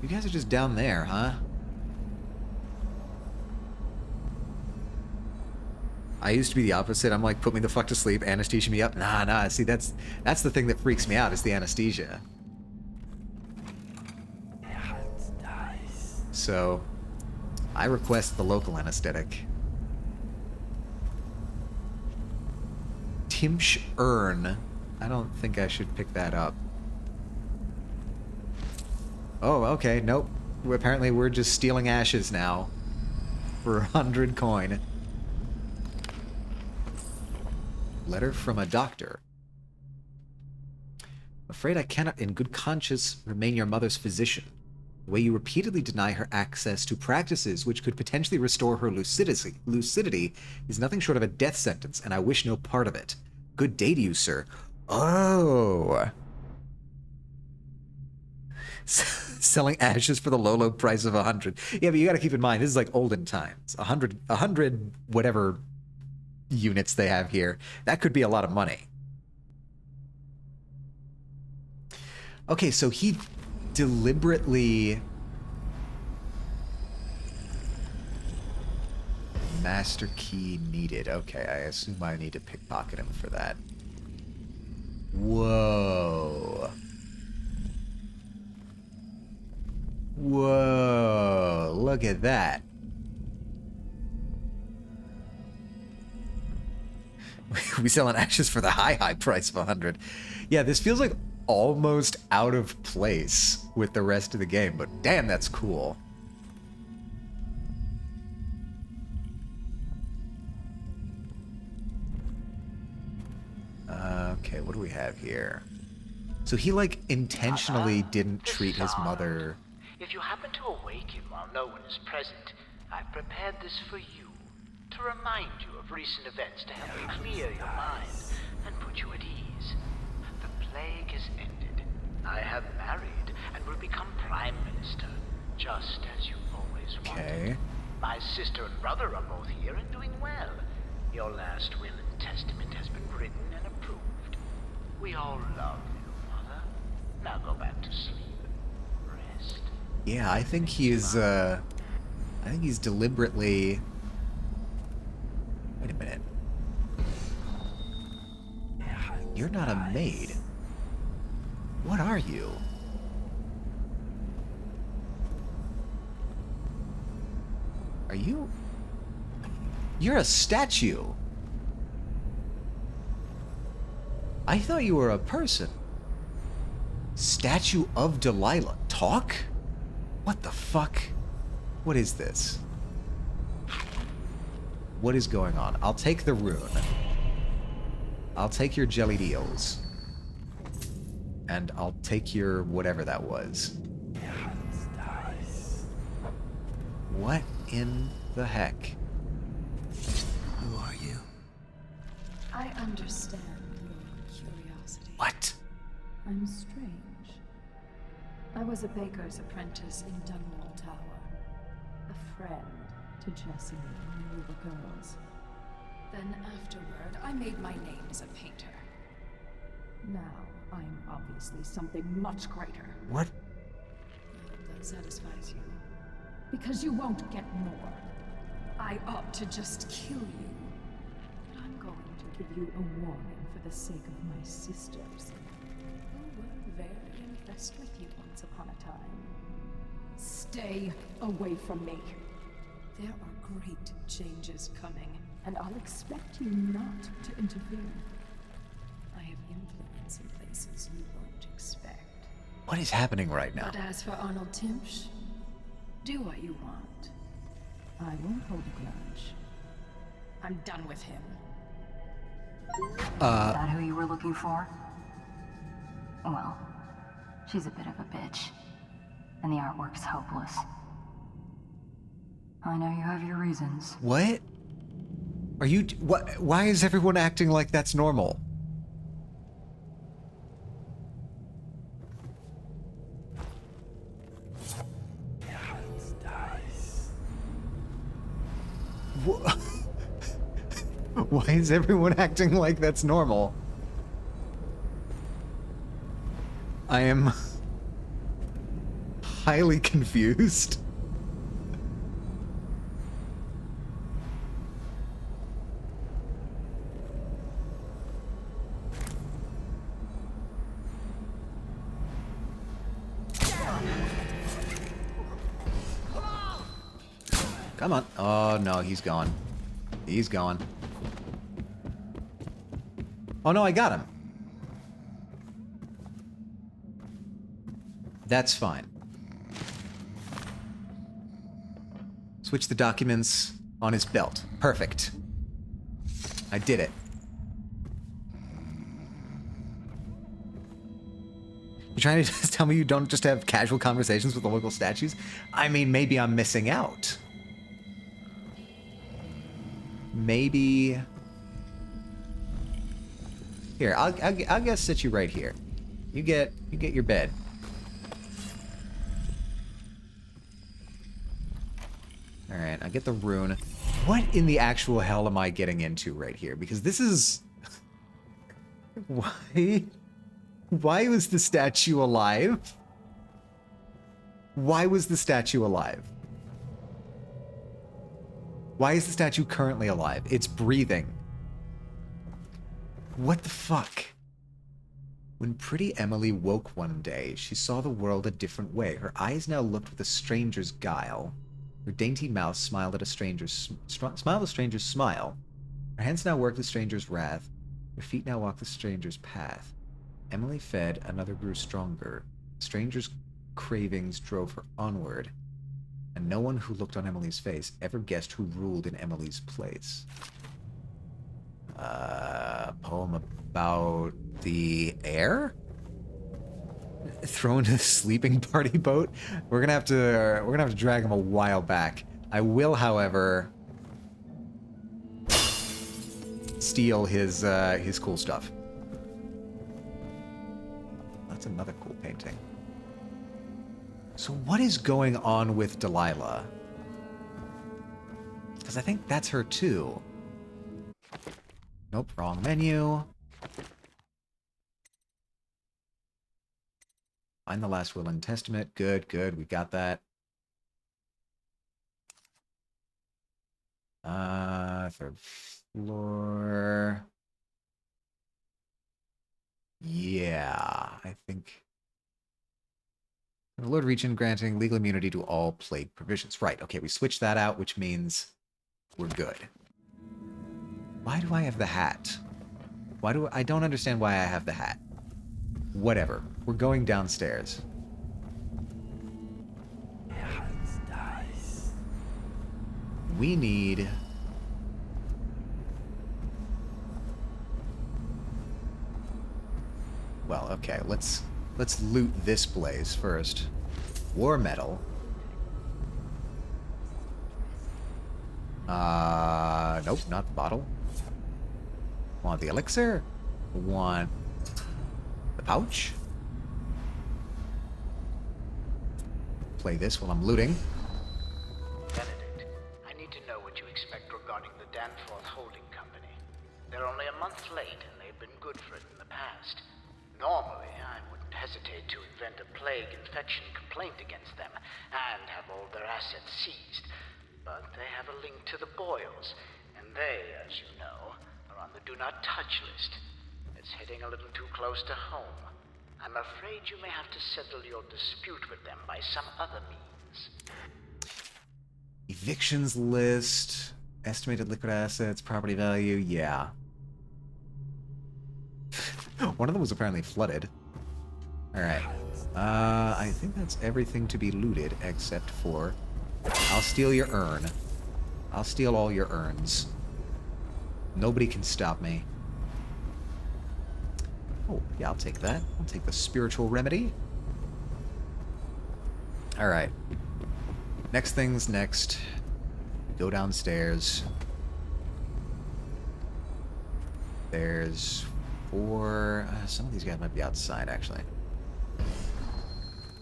[SPEAKER 1] guys are just down there, huh? I used to be the opposite. I'm like, put me the fuck to sleep, anesthesia me up. Nah, see, that's the thing that freaks me out, is the anesthesia. So, I request the local anesthetic. Timsh Urn. I don't think I should pick that up. Oh, okay, nope. Apparently we're just stealing ashes now. For 100 coin. Letter from a doctor. Afraid I cannot in good conscience remain your mother's physician. The way you repeatedly deny her access to practices which could potentially restore her lucidity is nothing short of a death sentence, and I wish no part of it. Good day to you, sir. Oh. Selling ashes for the low price of 100. Yeah, but you gotta keep in mind, this is like olden times. 100 whatever units they have here. That could be a lot of money. Okay, so he deliberately... Master key needed. Okay, I assume I need to pickpocket him for that. Whoa. Whoa, look at that. We selling ashes for the high price of 100. Yeah, this feels like almost out of place with the rest of the game, but damn, that's cool. Okay, what do we have here? So he, like, intentionally didn't treat his mother...
[SPEAKER 15] If you happen to awaken while no one is present, I've prepared this for you, to remind you of recent events to help clear your mind and put you at ease. The plague is ended. I have married and will become Prime Minister, just as you always wanted. My sister and brother are both here and doing well. Your last will and testament has been written and approved. We all love you, Mother. Now go back to sleep. Rest.
[SPEAKER 1] Yeah, I think he's deliberately... Wait a minute. You're not a maid. What are you? Are you... You're a statue. I thought you were a person. Statue of Delilah. Talk? What the fuck? What is this? What is going on? I'll take the rune. I'll take your jellied eels. And I'll take your whatever that was. What in the heck?
[SPEAKER 11] Who are you?
[SPEAKER 16] I understand your curiosity.
[SPEAKER 1] What?
[SPEAKER 16] I'm strange. I was a baker's apprentice in Dunwall Tower. A friend to Jessie when we were girls. Then afterward, I made my name as a painter. Now, I'm obviously something much greater.
[SPEAKER 1] What?
[SPEAKER 16] I hope that satisfies you. Because you won't get more. I ought to just kill you. But I'm going to give you a warning for the sake of my sisters, who were very impressed with you once upon a time. Stay away from me. There are great changes coming, and I'll expect you not to interfere. I have influence in places you won't expect.
[SPEAKER 1] What is happening right now?
[SPEAKER 16] But as for Arnold Timsh, do what you want. I won't hold a grudge. I'm done with him.
[SPEAKER 7] Is that who you were looking for? Well, she's a bit of a bitch. And the artwork's hopeless. I know you have your reasons.
[SPEAKER 1] What? Are you... What? Why is everyone acting like that's normal? Why is everyone acting like that's normal? I am highly confused. Come on. Oh, no, he's gone. He's gone. Oh, no, I got him. That's fine. Switch the documents on his belt. Perfect. I did it. You're trying to just tell me you don't just have casual conversations with the local statues? I mean, maybe I'm missing out. Maybe... Here, I'll guess sit you right here. You get your bed. All right, I get the rune. What in the actual hell am I getting into right here? Because this is... Why was the statue alive? Why was the statue alive? Why is the statue currently alive? It's breathing. What the fuck? When pretty Emily woke one day, she saw the world a different way. Her eyes now looked with a stranger's guile. Her dainty mouth smiled at a stranger's smile. Her hands now worked the stranger's wrath. Her feet now walked the stranger's path. Emily fed, another grew stronger. The stranger's cravings drove her onward. And no one who looked on Emily's face ever guessed who ruled in Emily's place. Poem about the air? Thrown into the sleeping party boat? We're gonna have to drag him a while back. I will, however, steal his cool stuff. That's another cool painting. So what is going on with Delilah? Because I think that's her too. Nope, wrong menu. Find the last will and testament. Good, good, we got that. Third floor. Yeah, I think... The Lord Regent granting legal immunity to all plague provisions. Right, okay, we switched that out, which means we're good. Why do I have the hat? I don't understand why I have the hat. Whatever. We're going downstairs. We need... Well, okay, let's loot this place first. War metal. Nope, not the bottle. Want the elixir? Want the pouch? Play this while I'm looting.
[SPEAKER 15] Benedict, I need to know what you expect regarding the Danforth Holding Company. They're only a month late, and they've been good for it in the past. Normally, I wouldn't hesitate to invent a plague infection complaint against them and have all their assets seized. But they have a link to the Boyles, and they, as you know, are on the Do Not Touch list. It's hitting a little too close to home. I'm afraid you may have to settle your dispute with them by some other means.
[SPEAKER 1] Evictions list, estimated liquid assets, property value, yeah. One of them was apparently flooded. Alright. I think that's everything to be looted except for... I'll steal your urn. I'll steal all your urns. Nobody can stop me. Oh, yeah, I'll take that. I'll take the spiritual remedy. Alright. Next thing's next. Go downstairs. There's 4... some of these guys might be outside, actually.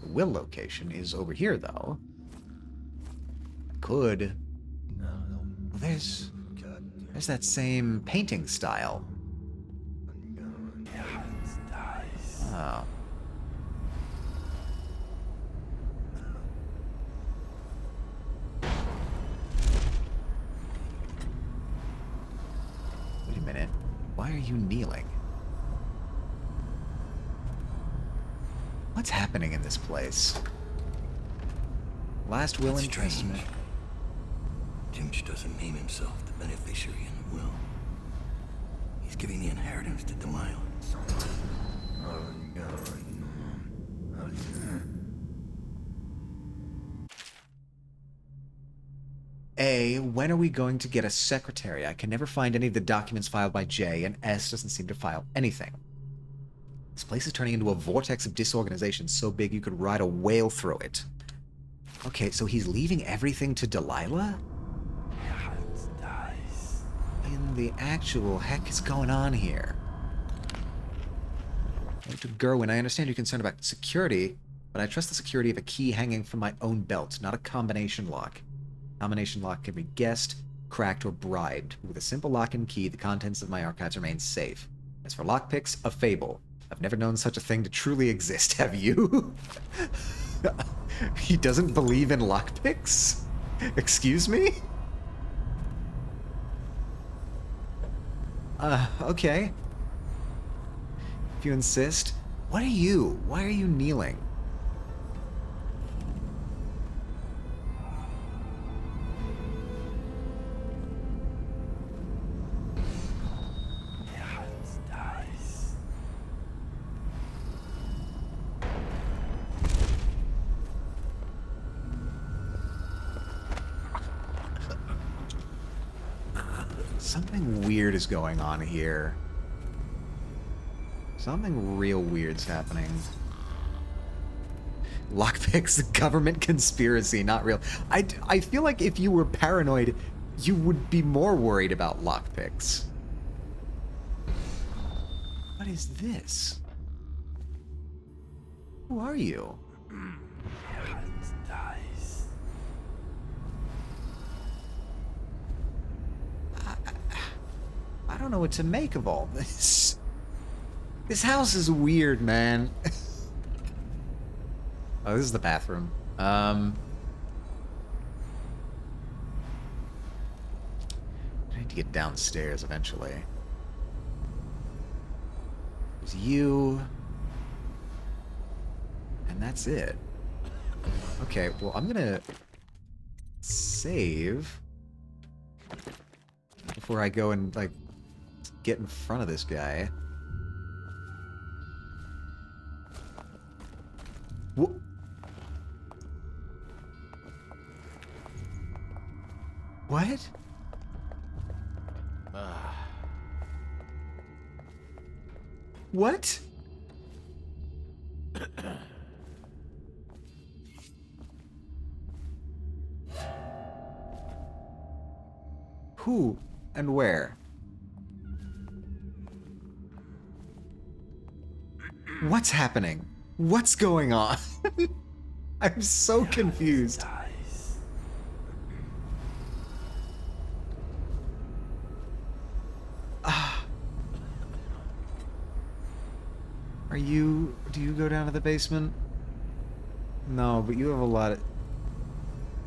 [SPEAKER 1] The will location is over here, though. I could... There's that same painting style. Oh. Wait a minute. Why are you kneeling? What's happening in this place? Last will and testament.
[SPEAKER 11] Timch doesn't name himself the beneficiary in the will. He's giving the inheritance to Delilah.
[SPEAKER 1] A, when are we going to get a secretary? I can never find any of the documents filed by J, and S doesn't seem to file anything. This place is turning into a vortex of disorganization so big you could ride a whale through it. Okay, so he's leaving everything to Delilah? In the actual heck is going on here? To Gerwin, I understand you're concerned about security, but I trust the security of a key hanging from my own belt, not a combination lock. Combination lock can be guessed, cracked, or bribed. With a simple lock and key, the contents of my archives remain safe. As for lockpicks, a fable. I've never known such a thing to truly exist, have you? He doesn't believe in lockpicks? Excuse me? Okay. If you insist. What are you? Why are you kneeling? Something weird is going on here. Something real weird's happening. Lockpicks, government conspiracy, not real. I feel like if you were paranoid, you would be more worried about lockpicks. What is this? Who are you? I don't know what to make of all this. This house is weird, man. Oh, this is the bathroom. I need to get downstairs eventually. There's you. And that's it. Okay, well, I'm gonna save before I go and, like, get in front of this guy. What? What? Who and where? What's happening? What's going on? I'm so confused. Do you go down to the basement? No, but you have a lot of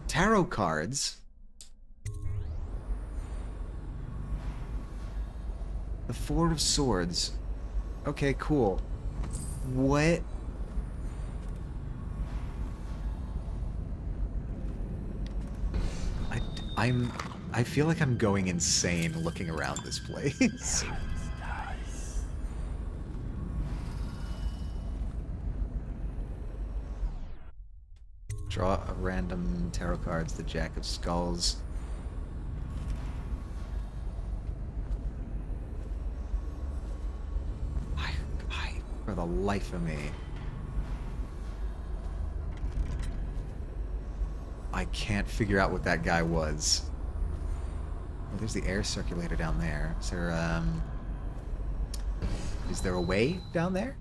[SPEAKER 1] tarot cards. The Four of Swords. Okay, cool. What? I feel like I'm going insane looking around this place. Draw a random tarot cards, the Jack of Skulls. I the life of me. I can't figure out what that guy was. Oh, there's the air circulator down there. Is there a way down there?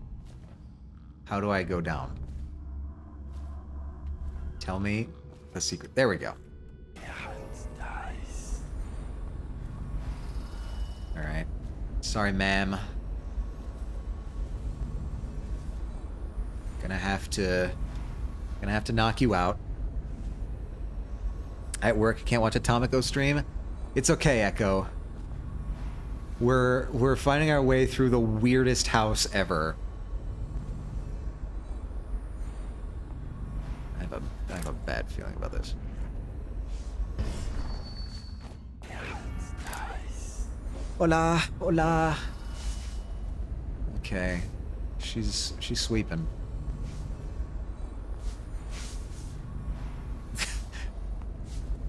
[SPEAKER 1] How do I go down? Tell me the secret. There we go. Alright. Sorry, ma'am. Gonna have to knock you out. At work, can't watch Atomico stream. It's okay, Echo. We're finding our way through the weirdest house ever. I have a bad feeling about this. Hola, hola. Okay, she's sweeping.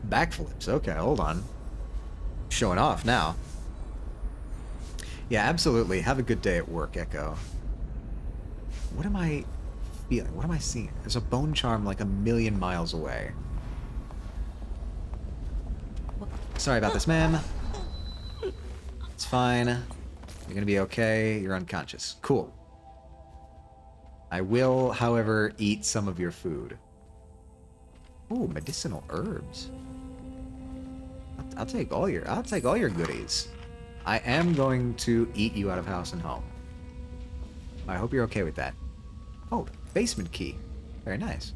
[SPEAKER 1] Backflips. Okay, hold on. Showing off now. Yeah, absolutely. Have a good day at work, Echo. What am I feeling? What am I seeing? There's a bone charm like a million miles away. Sorry about this, ma'am. It's fine. You're gonna be okay. You're unconscious. Cool. I will, however, eat some of your food. Ooh, medicinal herbs. I'll take all your goodies. I am going to eat you out of house and home. I hope you're okay with that. Oh, basement key. Very nice.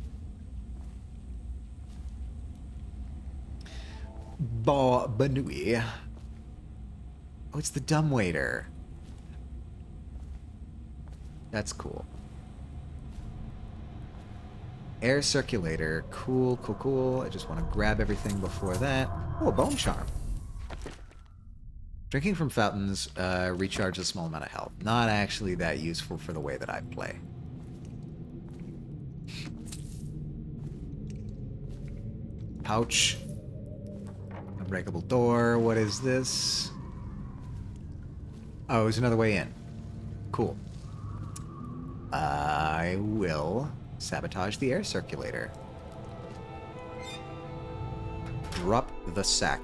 [SPEAKER 1] Banui. Oh, it's the dumbwaiter. That's cool. Air circulator. Cool, cool, cool. I just want to grab everything before that. Oh, a bone charm. Drinking from fountains recharges a small amount of health. Not actually that useful for the way that I play. Pouch. Unbreakable door. What is this? Oh, there's another way in. Cool. I will sabotage the air circulator. Drop the sack.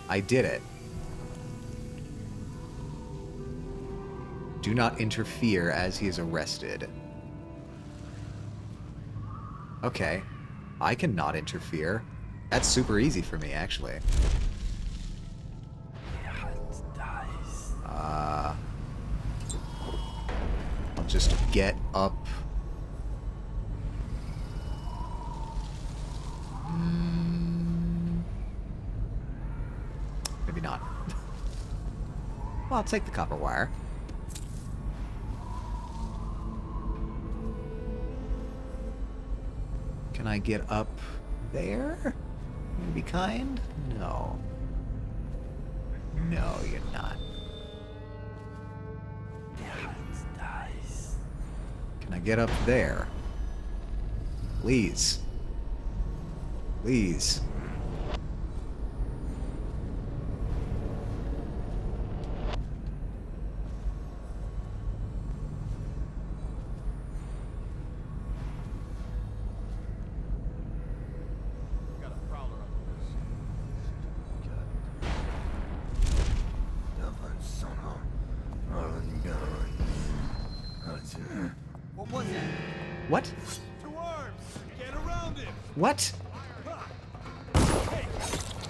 [SPEAKER 1] I did it. Do not interfere as he is arrested. Okay. I can not interfere. That's super easy for me, actually. I'll just get up. Maybe not. Well, I'll take the copper wire. Can I get up there? You be kind? No. No, you're not. Can I get up there? Please. Please.
[SPEAKER 2] What was that?
[SPEAKER 1] What?
[SPEAKER 2] Two arms! Get around it!
[SPEAKER 1] What?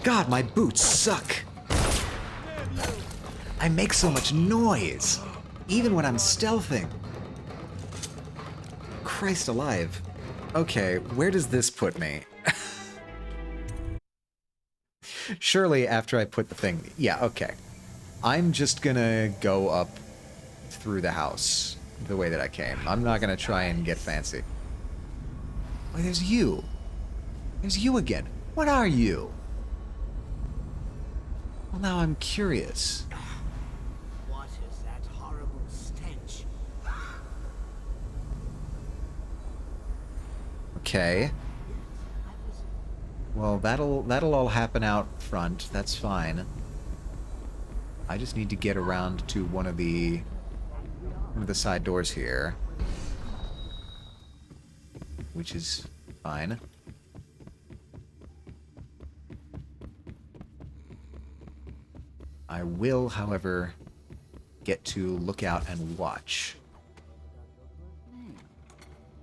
[SPEAKER 1] God, my boots suck. I make so much noise, even when I'm stealthing. Christ alive. Okay, where does this put me? Surely after I put the thing... Yeah, okay. I'm just gonna go up through the house the way that I came. I'm not gonna try and get fancy. Oh, there's you. There's you again. What are you? Well, now I'm curious.
[SPEAKER 6] What is that horrible stench?
[SPEAKER 1] Okay. Well, that'll all happen out front. That's fine. I just need to get around to one of the side doors here, which is fine. I will, however, get to look out and watch.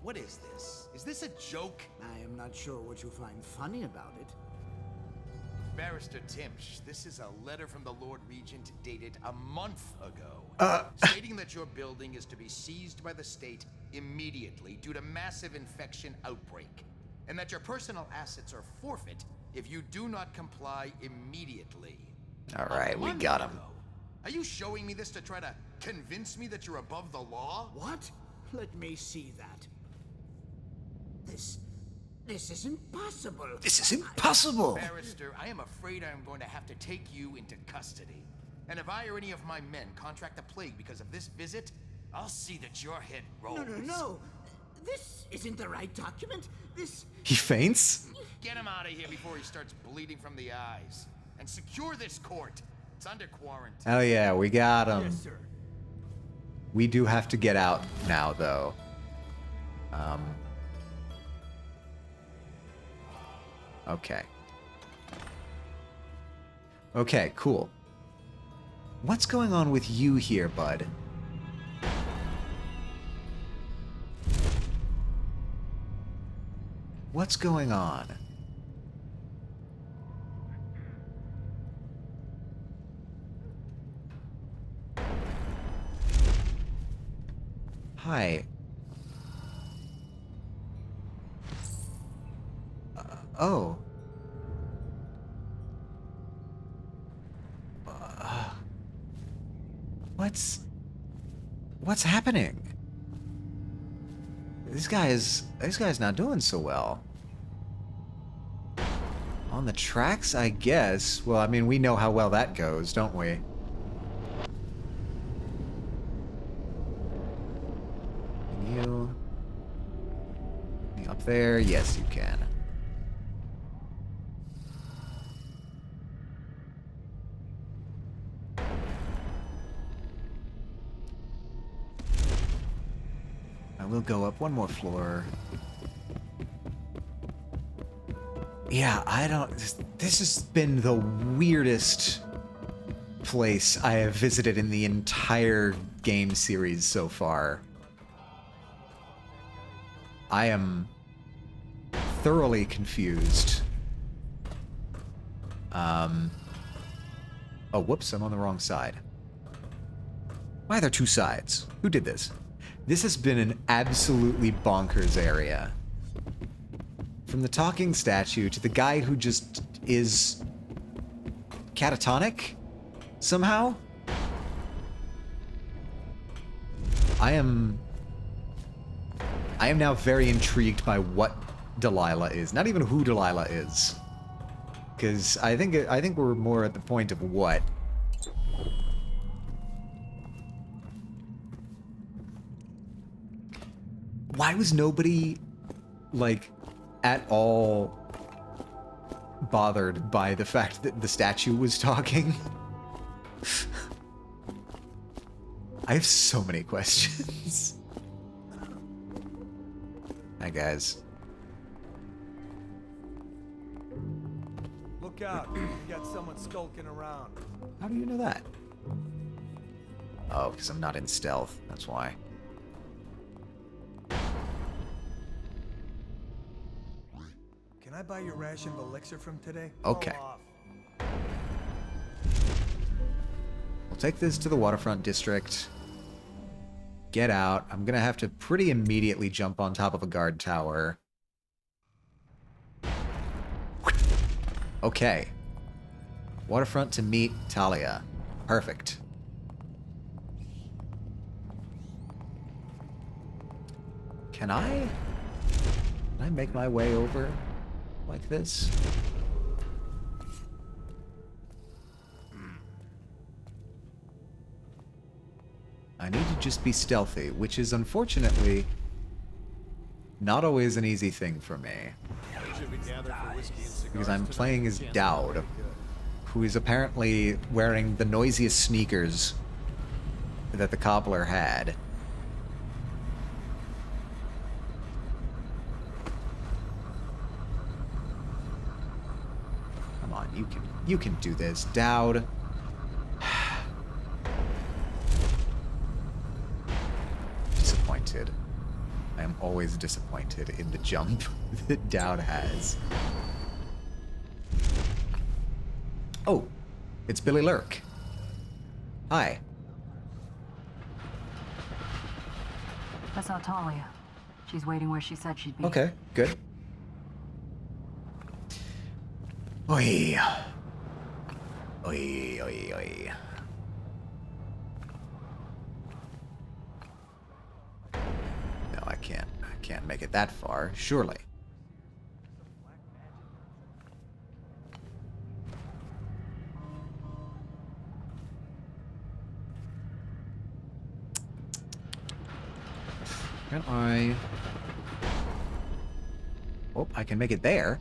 [SPEAKER 4] What is this? Is this a joke?
[SPEAKER 6] I am not sure what you find funny about it.
[SPEAKER 4] Barrister Timsh, this is a letter from the Lord Regent dated a month ago, stating that your building is to be seized by the state immediately due to massive infection outbreak, and that your personal assets are forfeit if you do not comply immediately.
[SPEAKER 1] Alright, we got him.
[SPEAKER 4] Are you showing me this to try to convince me that you're above the law?
[SPEAKER 6] What? Let me see that. This is impossible.
[SPEAKER 1] This is impossible!
[SPEAKER 4] Barrister, I am afraid I am going to have to take you into custody. And if I or any of my men contract the plague because of this visit, I'll see that your head rolls.
[SPEAKER 6] No. This isn't the right document. This...
[SPEAKER 1] He faints?
[SPEAKER 4] Get him out of here before he starts bleeding from the eyes. And secure this court. It's under quarantine.
[SPEAKER 1] Oh yeah, we got him.
[SPEAKER 13] Yes, sir.
[SPEAKER 1] We do have to get out now, though. Okay. Okay, cool. What's going on with you here, bud? What's going on? Hi. Oh. What's happening? This guy's not doing so well. On the tracks, I guess. Well, I mean, we know how well that goes, don't we? Can you up there? Yes, you can. We'll go up one more floor. Yeah, this has been the weirdest place I have visited in the entire game series so far. I am thoroughly confused. Oh, whoops, I'm on the wrong side. Why are there two sides? Who did this? This has been an absolutely bonkers area. From the talking statue to the guy who just is catatonic somehow. I am now very intrigued by what Delilah is. Not even who Delilah is. Because I think we're more at the point of what. Why was nobody, like, at all bothered by the fact that the statue was talking? I have so many questions. Hi, guys.
[SPEAKER 13] Look out. You got someone skulking around.
[SPEAKER 1] How do you know that? Oh, because I'm not in stealth. That's why.
[SPEAKER 13] Can I buy your ration of elixir from today?
[SPEAKER 1] Okay. We'll take this to the waterfront district. Get out. I'm gonna have to pretty immediately jump on top of a guard tower. Okay. Waterfront to meet Talia. Perfect. Can I make my way over like this? I need to just be stealthy, which is unfortunately not always an easy thing for me. Because I'm playing as Dowd, who is apparently wearing the noisiest sneakers that the cobbler had. Come on, you can do this, Dowd. Disappointed. I am always disappointed in the jump that Dowd has. Oh, it's Billy Lurk. Hi.
[SPEAKER 7] I saw Talia. She's waiting where she said she'd be.
[SPEAKER 1] Okay, good. Oi. Oi, oi, oi. No, I can't make it that far, surely. Can I... Oh, I can make it there.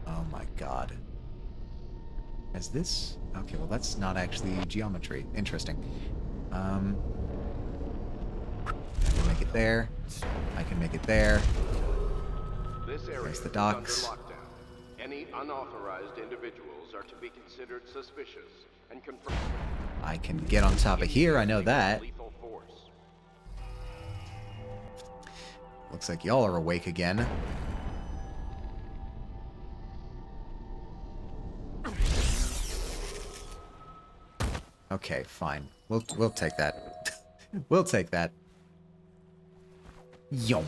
[SPEAKER 1] Oh my god. Is this... Okay, well that's not actually geometry. Interesting. I can make it there. I can make it there.
[SPEAKER 3] This area
[SPEAKER 1] There's the
[SPEAKER 3] is
[SPEAKER 1] docks.
[SPEAKER 3] under lockdown. Any unauthorized individuals are to be considered suspicious and confirmed.
[SPEAKER 1] I can get on top of here, I know that.
[SPEAKER 3] Lethal force.
[SPEAKER 1] Looks like y'all are awake again. Okay, fine. We'll take that. We'll take that. Yum.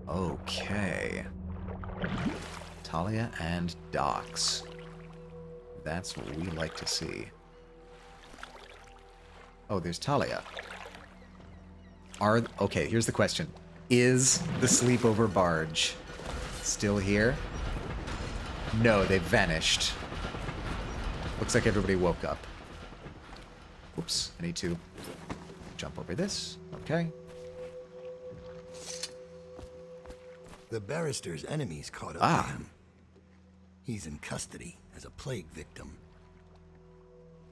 [SPEAKER 1] Okay. Talia and docks. That's what we like to see. Oh, there's Talia. Okay, here's the question. Is the sleepover barge still here? No, they vanished. Looks like everybody woke up. Oops, I need to jump over this. Okay.
[SPEAKER 11] The barrister's enemies caught up to him. He's in custody as a plague victim.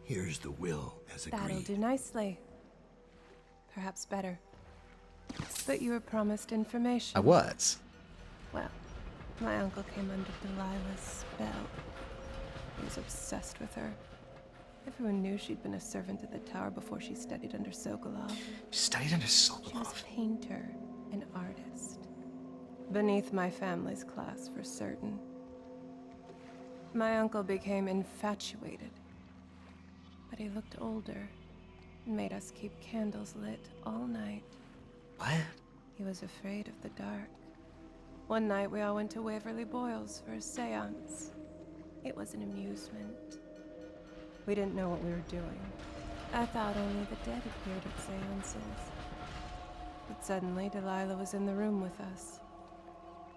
[SPEAKER 11] Here's the will as agreed.
[SPEAKER 12] That'll do nicely. Perhaps better. But you were promised information.
[SPEAKER 1] I was.
[SPEAKER 12] Well, my uncle came under Delilah's spell. He was obsessed with her. Everyone knew she'd been a servant at the tower before she studied under Sokolov.
[SPEAKER 1] She studied under Sokolov?
[SPEAKER 12] She was a painter, an artist. Beneath my family's class, for certain. My uncle became infatuated. But he looked older and made us keep candles lit all night.
[SPEAKER 1] What?
[SPEAKER 12] He was afraid of the dark. One night we all went to Waverly Boyle's for a seance. It was an amusement. We didn't know what we were doing. I thought only the dead appeared at seances. But suddenly Delilah was in the room with us.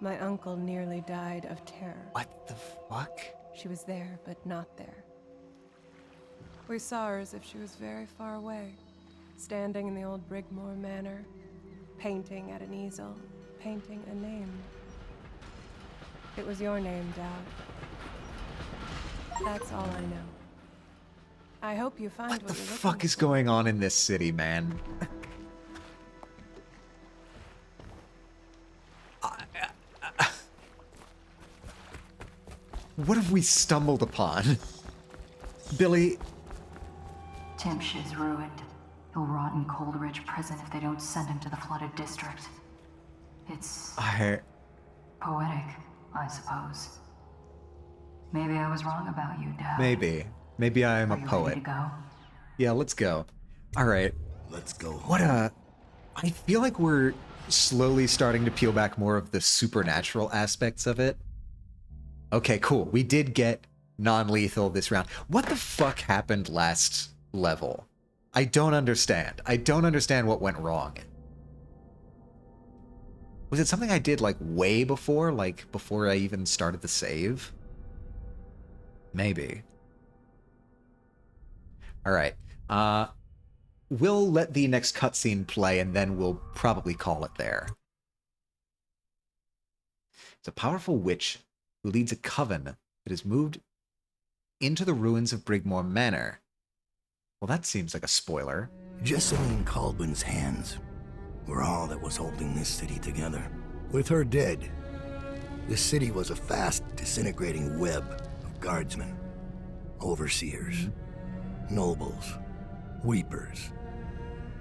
[SPEAKER 12] My uncle nearly died of terror.
[SPEAKER 1] What the fuck?
[SPEAKER 12] She was there, but not there. We saw her as if she was very far away, standing in the old Brigmore Manor, painting at an easel, painting a name. It was your name, Dowd. That's all I know. I hope you find what you're looking for.
[SPEAKER 1] What the fuck is going on in this city, man? What have we stumbled upon? Billy...
[SPEAKER 7] Timsh is ruined. He'll rot in Coldridge Prison if they don't send him to the flooded district. It's... poetic, I suppose. Maybe I was wrong about you, Dad.
[SPEAKER 1] Maybe. Maybe I am a poet.
[SPEAKER 7] Ready to go?
[SPEAKER 1] Yeah, let's go. Alright.
[SPEAKER 11] Let's go.
[SPEAKER 1] What a... I feel like we're slowly starting to peel back more of the supernatural aspects of it. Okay, cool. We did get non-lethal this round. What the fuck happened last level? I don't understand. I don't understand what went wrong. Was it something I did, like, way before? Like, before I even started the save? Maybe. Alright. We'll let the next cutscene play, and then we'll probably call it there. It's a powerful witch who leads a coven that has moved into the ruins of Brigmore Manor. Well, that seems like a spoiler.
[SPEAKER 11] Jessamine Colbin's hands were all that was holding this city together. With her dead, this city was a fast disintegrating web of guardsmen, overseers, nobles, weepers.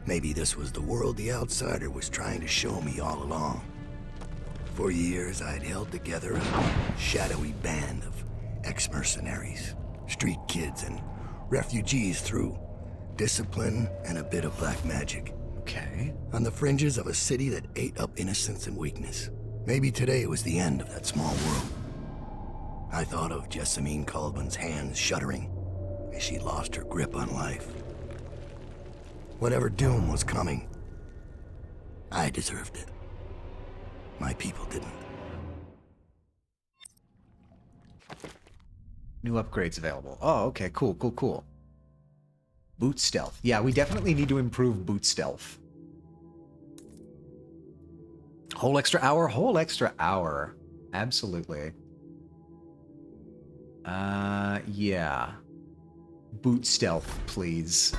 [SPEAKER 11] Maybe this was the world the outsider was trying to show me all along. For years, I'd held together a shadowy band of ex-mercenaries, street kids, and refugees through discipline and a bit of black magic.
[SPEAKER 1] Okay.
[SPEAKER 11] On the fringes of a city that ate up innocence and weakness. Maybe today was the end of that small world. I thought of Jessamine Colbin's hands shuddering as she lost her grip on life. Whatever doom was coming, I deserved it. My people didn't.
[SPEAKER 1] New upgrades available. Oh, okay, cool, cool, cool. Boot stealth. Yeah, we definitely need to improve boot stealth. Whole extra hour? Whole extra hour. Absolutely. Yeah. Boot stealth, please.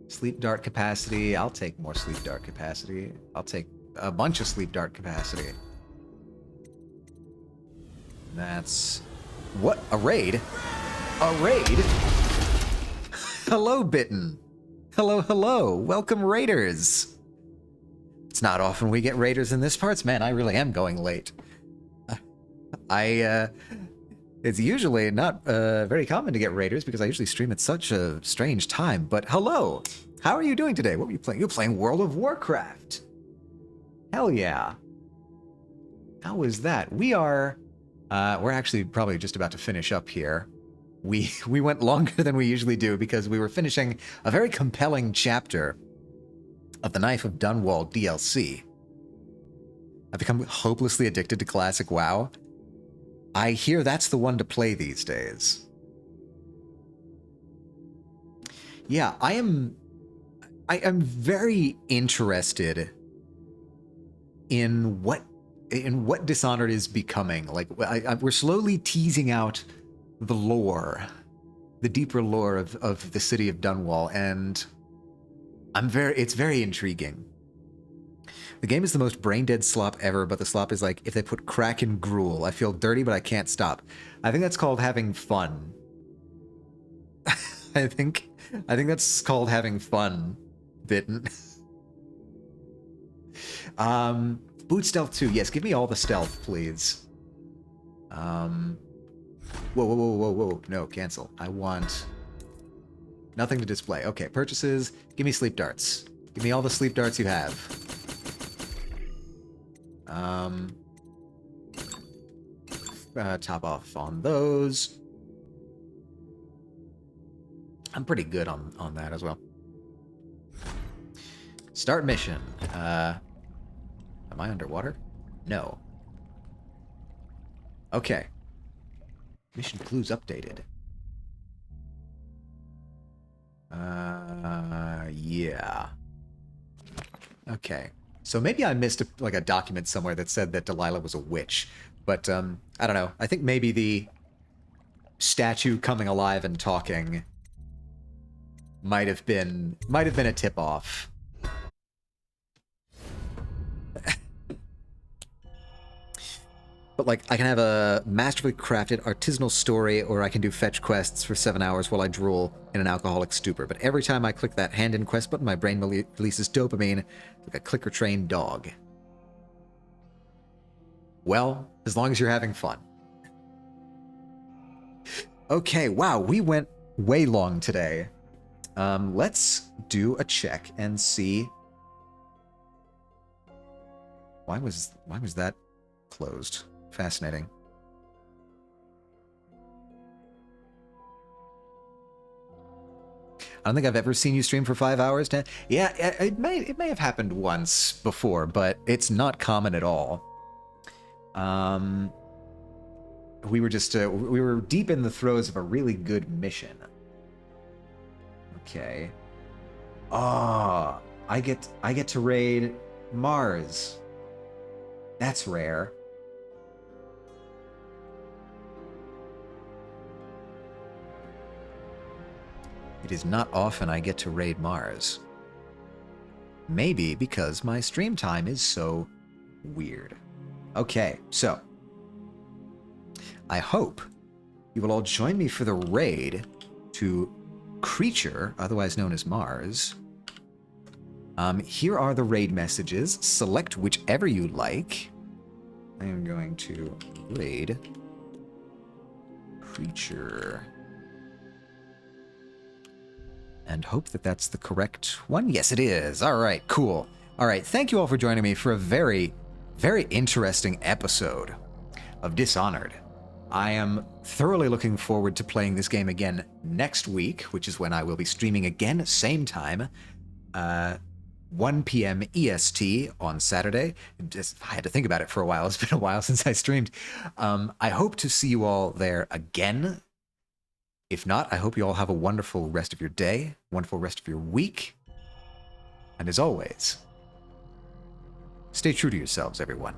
[SPEAKER 1] Sleep dart capacity. I'll take more sleep dart capacity. I'll take a bunch of sleep dart capacity. That's... What? A raid? A raid? Hello, Bitten. Hello, hello. Welcome, raiders. It's not often we get raiders in this parts. Man, I really am going late. It's usually not very common to get raiders because I usually stream at such a strange time. But hello. How are you doing today? What were you playing? You're playing World of Warcraft. Hell yeah. How is that? We're actually probably just about to finish up here. We went longer than we usually do because we were finishing a very compelling chapter of the Knife of Dunwall DLC. I've become hopelessly addicted to classic WoW. I hear that's the one to play these days. Yeah, I am very interested in what Dishonored is becoming. Like, we're slowly teasing out the lore, the deeper lore of the city of Dunwall, and it's very intriguing. The game is the most brain-dead slop ever, but the slop is like, if they put crack in gruel, I feel dirty, but I can't stop. I think that's called having fun. I think that's called having fun, Bitten. Boot stealth 2. Yes, give me all the stealth, please. Whoa. No, cancel. I want nothing to display. Okay, purchases. Give me sleep darts. Give me all the sleep darts you have. Top off on those. I'm pretty good on that as well. Start mission. Am I underwater? No. Okay. Mission clues updated. Yeah. Okay. So maybe I missed a document somewhere that said that Delilah was a witch, but I don't know. I think maybe the statue coming alive and talking might have been a tip-off. But, like, I can have a masterfully crafted artisanal story, or I can do fetch quests for 7 hours while I drool in an alcoholic stupor. But every time I click that hand-in quest button, my brain releases dopamine like a clicker-trained dog. Well, as long as you're having fun. Okay, wow, we went way long today. Let's do a check and see... Why was that closed? Fascinating. I don't think I've ever seen you stream for 5 hours. Yeah, it may have happened once before, but it's not common at all. We were deep in the throes of a really good mission. Okay. Ah, I get to raid Mars. That's rare. It is not often I get to raid Mars. Maybe because my stream time is so weird. Okay, so I hope you will all join me for the raid to Creature, otherwise known as Mars. Here are the raid messages. Select whichever you like. I am going to raid Creature. And hope that that's the correct one. Yes, it is. All right, cool. All right, thank you all for joining me for a very, very interesting episode of Dishonored. I am thoroughly looking forward to playing this game again next week, which is when I will be streaming again, same time, 1 p.m. EST on Saturday. I had to think about it for a while. It's been a while since I streamed. I hope to see you all there again. If not, I hope you all have a wonderful rest of your day, wonderful rest of your week. And as always, stay true to yourselves, everyone.